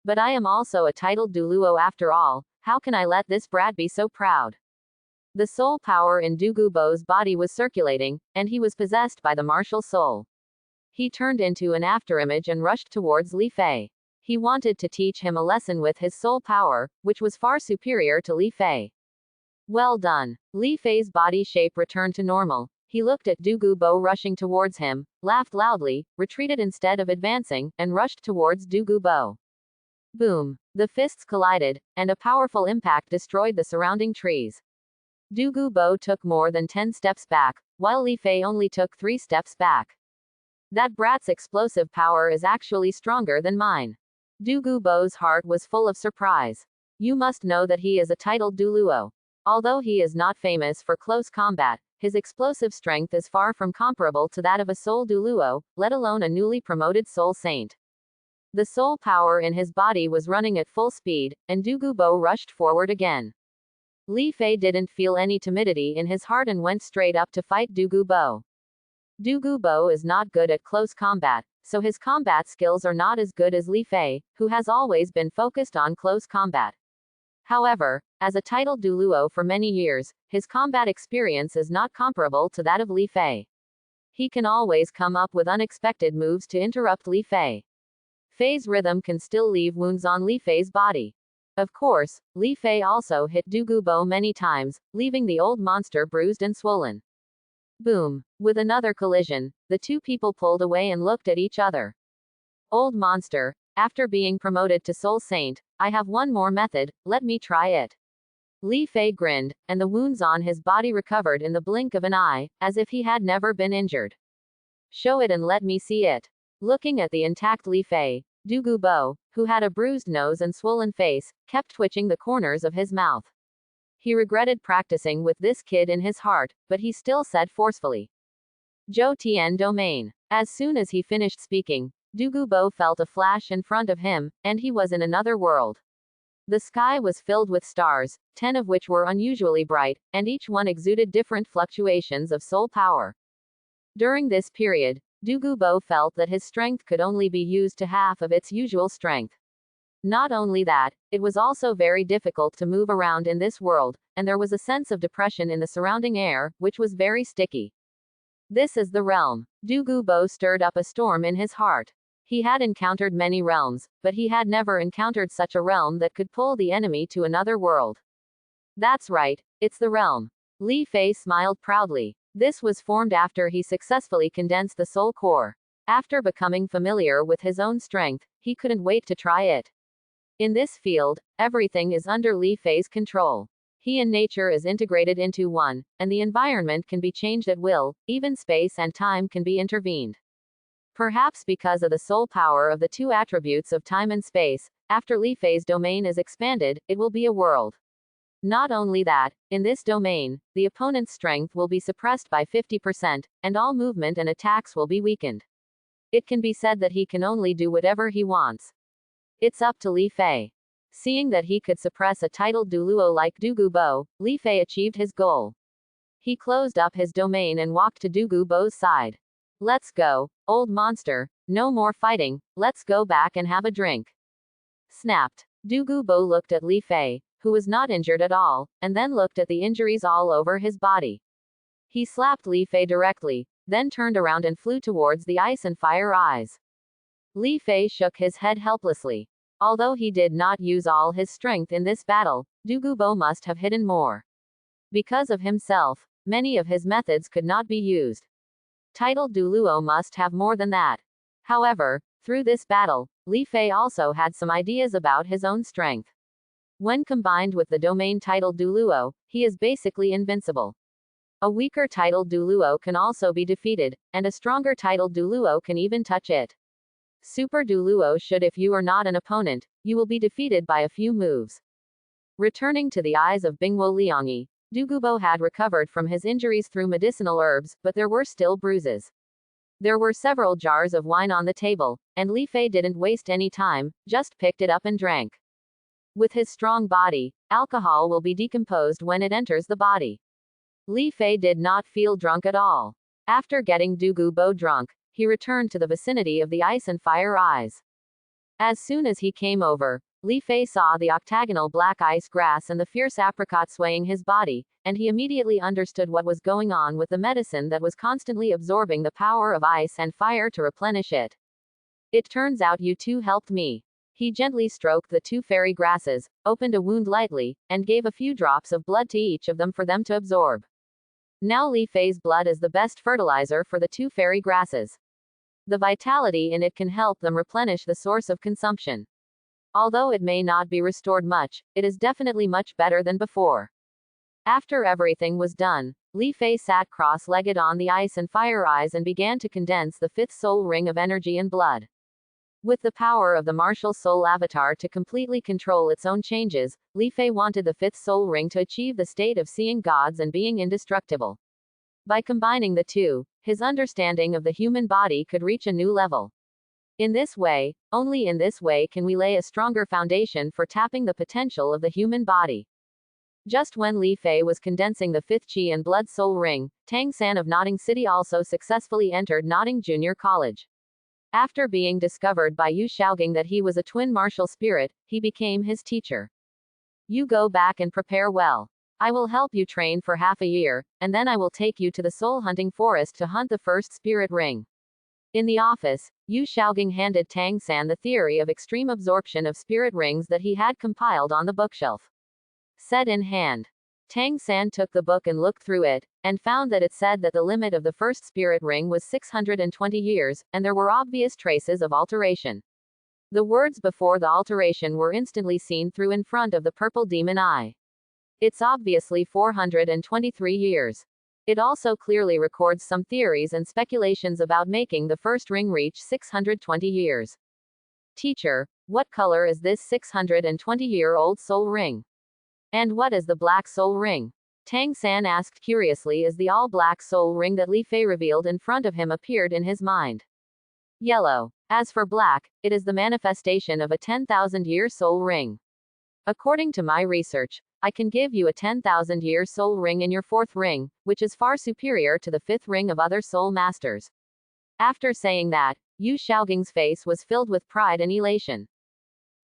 But I am also a titled Douluo after all, how can I let this brat be so proud? The soul power in Douluo's body was circulating, and he was possessed by the martial soul. He turned into an afterimage and rushed towards Li Fei. He wanted to teach him a lesson with his soul power, which was far superior to Li Fei. Well done. Li Fei's body shape returned to normal. He looked at Douluo rushing towards him, laughed loudly, retreated instead of advancing, and rushed towards Douluo. Boom! The fists collided, and a powerful impact destroyed the surrounding trees. Douluo took more than 10 steps back, while Li Fei only took 3 steps back. That brat's explosive power is actually stronger than mine. Douluo's heart was full of surprise. You must know that he is a titled Douluo. Although he is not famous for close combat, his explosive strength is far from comparable to that of a soul Douluo, let alone a newly promoted soul saint. The soul power in his body was running at full speed, and Douluo rushed forward again. Li Fei didn't feel any timidity in his heart and went straight up to fight Douluo. Douluo is not good at close combat, so his combat skills are not as good as Li Fei, who has always been focused on close combat. However, as a titled Douluo for many years, his combat experience is not comparable to that of Li Fei. He can always come up with unexpected moves to interrupt Li Fei. Fei's rhythm can still leave wounds on Li Fei's body. Of course, Li Fei also hit Douluo many times, leaving the old monster bruised and swollen. Boom! With another collision, the two people pulled away and looked at each other. Old monster, after being promoted to Soul Saint, I have one more method, let me try it. Li Fei grinned, and the wounds on his body recovered in the blink of an eye, as if he had never been injured. Show it and let me see it. Looking at the intact Li Fei, Douluo, who had a bruised nose and swollen face, kept twitching the corners of his mouth. He regretted practicing with this kid in his heart, but he still said forcefully, Zhou Tian Domain. As soon as he finished speaking, Douluo felt a flash in front of him, and he was in another world. The sky was filled with stars, 10 of which were unusually bright, and each one exuded different fluctuations of soul power. During this period, Douluo felt that his strength could only be used to half of its usual strength. Not only that, it was also very difficult to move around in this world, and there was a sense of depression in the surrounding air, which was very sticky. This is the realm. Douluo stirred up a storm in his heart. He had encountered many realms, but he had never encountered such a realm that could pull the enemy to another world. That's right, it's the realm. Li Fei smiled proudly. This was formed after he successfully condensed the soul core. After becoming familiar with his own strength, he couldn't wait to try it. In this field, everything is under Li Fei's control. He and nature is integrated into one, and the environment can be changed at will, even space and time can be intervened. Perhaps because of the soul power of the two attributes of time and space, after Li Fei's domain is expanded, it will be a world. Not only that, in this domain, the opponent's strength will be suppressed by 50%, and all movement and attacks will be weakened. It can be said that he can only do whatever he wants. It's up to Li Fei. Seeing that he could suppress a titled Douluo like Douluo, Li Fei achieved his goal. He closed up his domain and walked to Douluo's side. Let's go, old monster, no more fighting, let's go back and have a drink. Snapped. Douluo looked at Li Fei, who was not injured at all, and then looked at the injuries all over his body. He slapped Li Fei directly, then turned around and flew towards the ice and fire eyes. Li Fei shook his head helplessly. Although he did not use all his strength in this battle, Douluo must have hidden more. Because of himself, many of his methods could not be used. Titled Douluo must have more than that. However, through this battle, Li Fei also had some ideas about his own strength. When combined with the domain titled Douluo, he is basically invincible. A weaker titled Douluo can also be defeated, and a stronger titled Douluo can even touch it. Super Douluo should if you are not an opponent, you will be defeated by a few moves. Returning to the eyes of Bingwo Liangyi, Douluo had recovered from his injuries through medicinal herbs, but there were still bruises. There were several jars of wine on the table, and Li Fei didn't waste any time, just picked it up and drank. With his strong body, alcohol will be decomposed when it enters the body. Li Fei did not feel drunk at all. After getting Douluo drunk, he returned to the vicinity of the ice and fire eyes. As soon as he came over, Li Fei saw the octagonal black ice grass and the fierce apricot swaying his body, and he immediately understood what was going on with the medicine that was constantly absorbing the power of ice and fire to replenish it. It turns out you two helped me. He gently stroked the two fairy grasses, opened a wound lightly, and gave a few drops of blood to each of them for them to absorb. Now Li Fei's blood is the best fertilizer for the two fairy grasses. The vitality in it can help them replenish the source of consumption. Although it may not be restored much, it is definitely much better than before. After everything was done, Li Fei sat cross-legged on the ice and fire eyes and began to condense the fifth soul ring of energy and blood. With the power of the martial soul avatar to completely control its own changes, Li Fei wanted the fifth soul ring to achieve the state of seeing gods and being indestructible. By combining the two, his understanding of the human body could reach a new level. In this way, only in this way can we lay a stronger foundation for tapping the potential of the human body. Just when Li Fei was condensing the fifth Qi and blood soul ring, Tang San of Notting City also successfully entered Notting Junior College. After being discovered by Yu Xiaogang that he was a twin martial spirit, he became his teacher. You go back and prepare well. I will help you train for half a year, and then I will take you to the soul hunting forest to hunt the first spirit ring. In the office, Yu Xiaogang handed Tang San the theory of extreme absorption of spirit rings that he had compiled on the bookshelf. Set in hand. Tang San took the book and looked through it, and found that it said that the limit of the first spirit ring was 620 years, and there were obvious traces of alteration. The words before the alteration were instantly seen through in front of the purple demon eye. It's obviously 423 years. It also clearly records some theories and speculations about making the first ring reach 620 years. Teacher, what color is this 620-year-old soul ring? And what is the black soul ring? Tang San asked curiously as the all-black soul ring that Li Fei revealed in front of him appeared in his mind. Yellow. As for black, it is the manifestation of a 10,000-year soul ring. According to my research, I can give you a 10,000-year soul ring in your fourth ring, which is far superior to the fifth ring of other soul masters. After saying that, Yu Xiaogang's face was filled with pride and elation.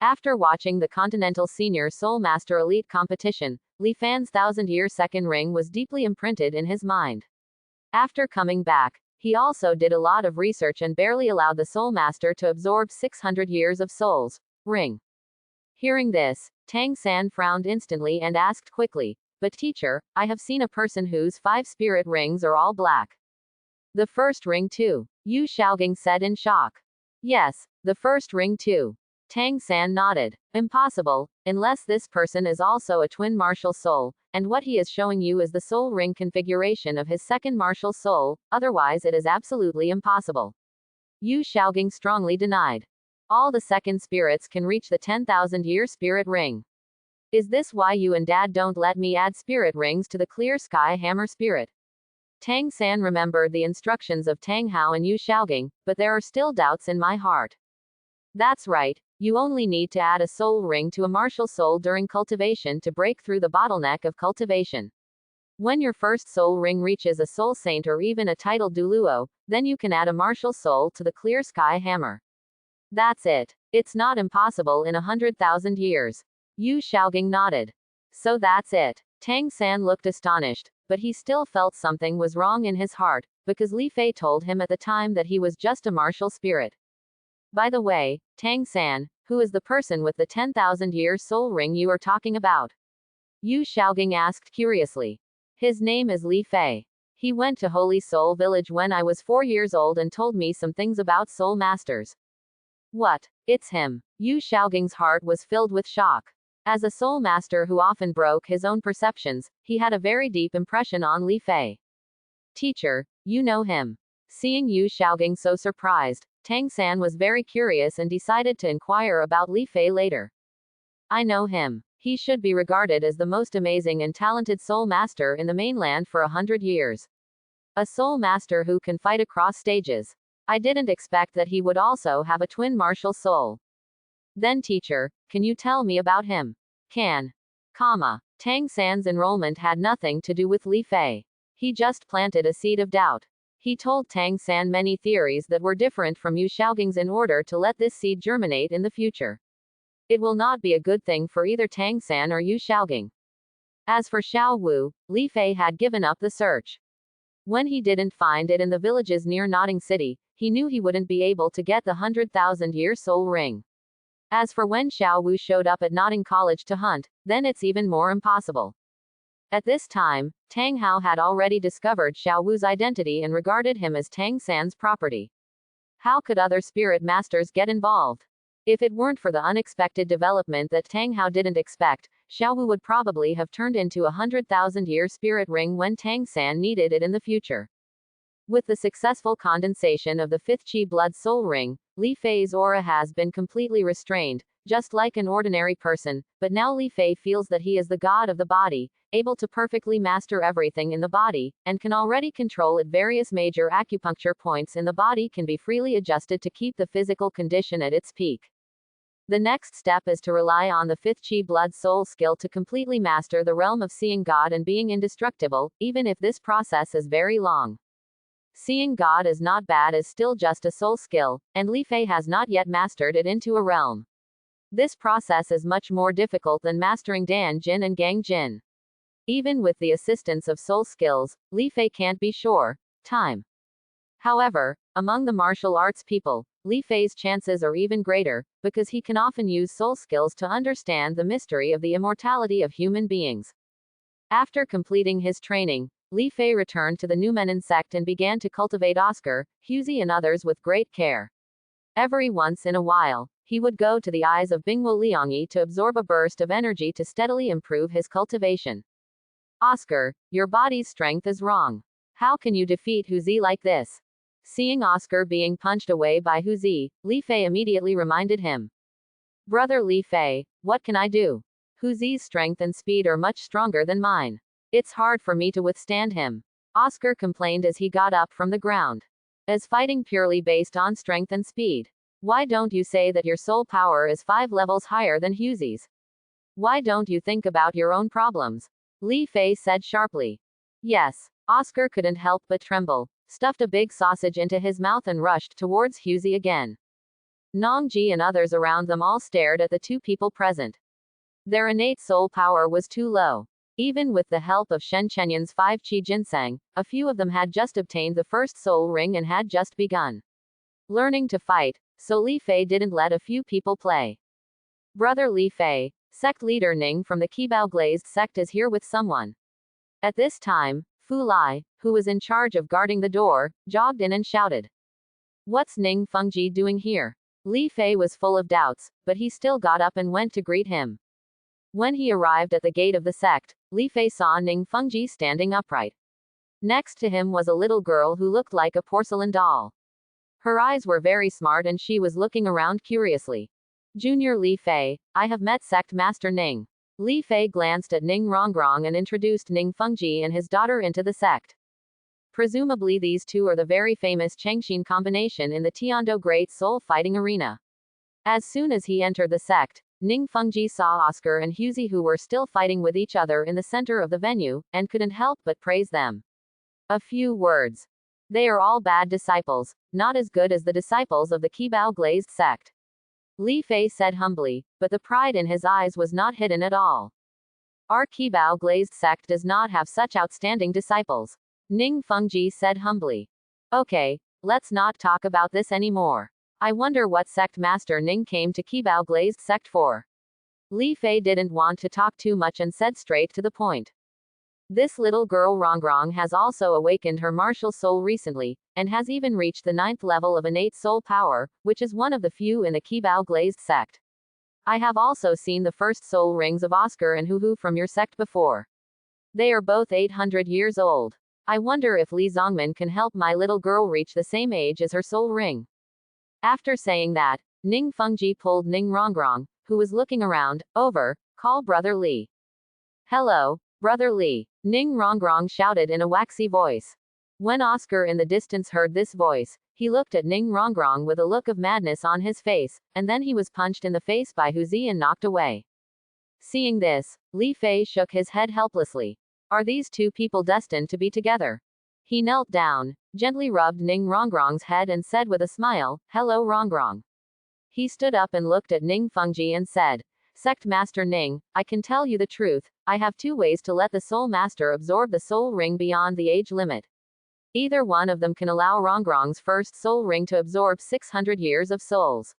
After watching the Continental Senior Soul Master Elite competition, Li Fan's 1,000-year second ring was deeply imprinted in his mind. After coming back, he also did a lot of research and barely allowed the Soul Master to absorb 600 years of Soul's ring. Hearing this, Tang San frowned instantly and asked quickly, "But teacher, I have seen a person whose 5 spirit rings are all black." "The first ring too," Yu Xiaogang said in shock. "Yes, the first ring too." Tang San nodded. "Impossible, unless this person is also a twin martial soul, and what he is showing you is the soul ring configuration of his second martial soul, otherwise it is absolutely impossible." Yu Xiaogang strongly denied. "All the second spirits can reach the 10,000-year spirit ring. Is this why you and Dad don't let me add spirit rings to the clear sky hammer spirit?" Tang San remembered the instructions of Tang Hao and Yu Xiaogang, but there are still doubts in my heart. "That's right. You only need to add a soul ring to a martial soul during cultivation to break through the bottleneck of cultivation. When your first soul ring reaches a soul saint or even a titled Douluo, then you can add a martial soul to the clear sky hammer. That's it. It's not impossible in 100,000 years." Yu Xiaogang nodded. "So that's it." Tang San looked astonished, but he still felt something was wrong in his heart, because Li Fei told him at the time that he was just a martial spirit. "By the way, Tang San, who is the person with the 10,000-year soul ring you are talking about?" Yu Xiaogang asked curiously. "His name is Li Fei. He went to Holy Soul Village when I was 4 years old and told me some things about soul masters." "What? It's him." Yu Xiaogang's heart was filled with shock. As a soul master who often broke his own perceptions, he had a very deep impression on Li Fei. "Teacher, you know him?" Seeing Yu Xiaogang so surprised, Tang San was very curious and decided to inquire about Li Fei later. "I know him. He should be regarded as the most amazing and talented soul master in the mainland for 100 years. A soul master who can fight across stages. I didn't expect that he would also have a twin martial soul." "Then teacher, can you tell me about him?" Tang San's enrollment had nothing to do with Li Fei. He just planted a seed of doubt. He told Tang San many theories that were different from Yu Xiaoging's in order to let this seed germinate in the future. It will not be a good thing for either Tang San or Yu Xiaoging. As for Xiao Wu, Li Fei had given up the search. When he didn't find it in the villages near Notting City, he knew he wouldn't be able to get the 100,000-year soul ring. As for when Xiao Wu showed up at Notting College to hunt, then it's even more impossible. At this time, Tang Hao had already discovered Xiao Wu's identity and regarded him as Tang San's property. How could other spirit masters get involved? If it weren't for the unexpected development that Tang Hao didn't expect, Xiao Wu would probably have turned into a 100,000-year spirit ring when Tang San needed it in the future. With the successful condensation of the 5th Qi blood soul ring, Li Fei's aura has been completely restrained, just like an ordinary person, but now Li Fei feels that he is the god of the body, able to perfectly master everything in the body, and can already control it. Various major acupuncture points in the body can be freely adjusted to keep the physical condition at its peak. The next step is to rely on the 5th Qi blood soul skill to completely master the realm of seeing God and being indestructible, even if this process is very long. Seeing God is not bad, is still just a soul skill, and Li Fei has not yet mastered it into a realm. This process is much more difficult than mastering Dan Jin and Gang Jin. Even with the assistance of soul skills, Li Fei can't be sure. Time. However, among the martial arts people, Li Fei's chances are even greater, because he can often use soul skills to understand the mystery of the immortality of human beings. After completing his training, Li Fei returned to the Numenon sect and began to cultivate Oscar, Huzi and others with great care. Every once in a while, he would go to the eyes of Bingwo Liangyi to absorb a burst of energy to steadily improve his cultivation. Oscar, your body's strength is wrong. How can you defeat Huzi like this? Seeing Oscar being punched away by Huzi, Li Fei immediately reminded him. Brother Li Fei, what can I do? Huzi's strength and speed are much stronger than mine. It's hard for me to withstand him. Oscar complained as he got up from the ground. Is fighting purely based on strength and speed? Why don't you say that your soul power is 5 levels higher than Huzi's? Why don't you think about your own problems? Li Fei said sharply. Yes. Oscar couldn't help but tremble, stuffed a big sausage into his mouth and rushed towards Huzi again. Nongji and others around them all stared at the two people present. Their innate soul power was too low. Even with the help of Shen Chenyan's 5 Qi Ginseng, a few of them had just obtained the first soul ring and had just begun learning to fight, so Li Fei didn't let a few people play. Brother Li Fei, sect leader Ning from the Qibao Glazed sect is here with someone. At this time, Fu Lai, who was in charge of guarding the door, jogged in and shouted. What's Ning Fengji doing here? Li Fei was full of doubts, but he still got up and went to greet him. When he arrived at the gate of the sect, Li Fei saw Ning Fengji standing upright. Next to him was a little girl who looked like a porcelain doll. Her eyes were very smart and she was looking around curiously. Junior Li Fei, I have met sect master Ning. Li Fei glanced at Ning Rongrong and introduced Ning Fengji and his daughter into the sect. Presumably these two are the very famous Chengxin combination in the Tiando Great Soul Fighting Arena. As soon as he entered the sect, Ning Fengji saw Oscar and Huzi who were still fighting with each other in the center of the venue, and couldn't help but praise them. A few words. They are all bad disciples, not as good as the disciples of the Qibao Glazed sect. Li Fei said humbly, but the pride in his eyes was not hidden at all. Our Qibao Glazed sect does not have such outstanding disciples. Ning Fengji said humbly. Okay, let's not talk about this anymore. I wonder what sect master Ning came to Qibao Glazed sect for. Li Fei didn't want to talk too much and said straight to the point. This little girl Rongrong has also awakened her martial soul recently, and has even reached the 9th level of innate soul power, which is one of the few in the Qibao Glazed sect. I have also seen the first soul rings of Oscar and Huhu from your sect before. They are both 800 years old. I wonder if Li Zongmin can help my little girl reach the same age as her soul ring. After saying that, Ning Fengji pulled Ning Rongrong, who was looking around, over. Call Brother Li. Hello, Brother Li, Ning Rongrong shouted in a waxy voice. When Oscar in the distance heard this voice, he looked at Ning Rongrong with a look of madness on his face, and then he was punched in the face by Huzi and knocked away. Seeing this, Li Fei shook his head helplessly. Are these two people destined to be together? He knelt down, gently rubbed Ning Rongrong's head and said with a smile, "Hello Rongrong." He stood up and looked at Ning Fengji and said, "Sect Master Ning, I can tell you the truth, I have two ways to let the Soul Master absorb the Soul Ring beyond the age limit. Either one of them can allow Rongrong's first Soul Ring to absorb 600 years of souls.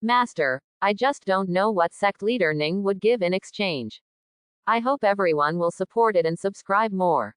Master, I just don't know what sect leader Ning would give in exchange. I hope everyone will support it and subscribe more."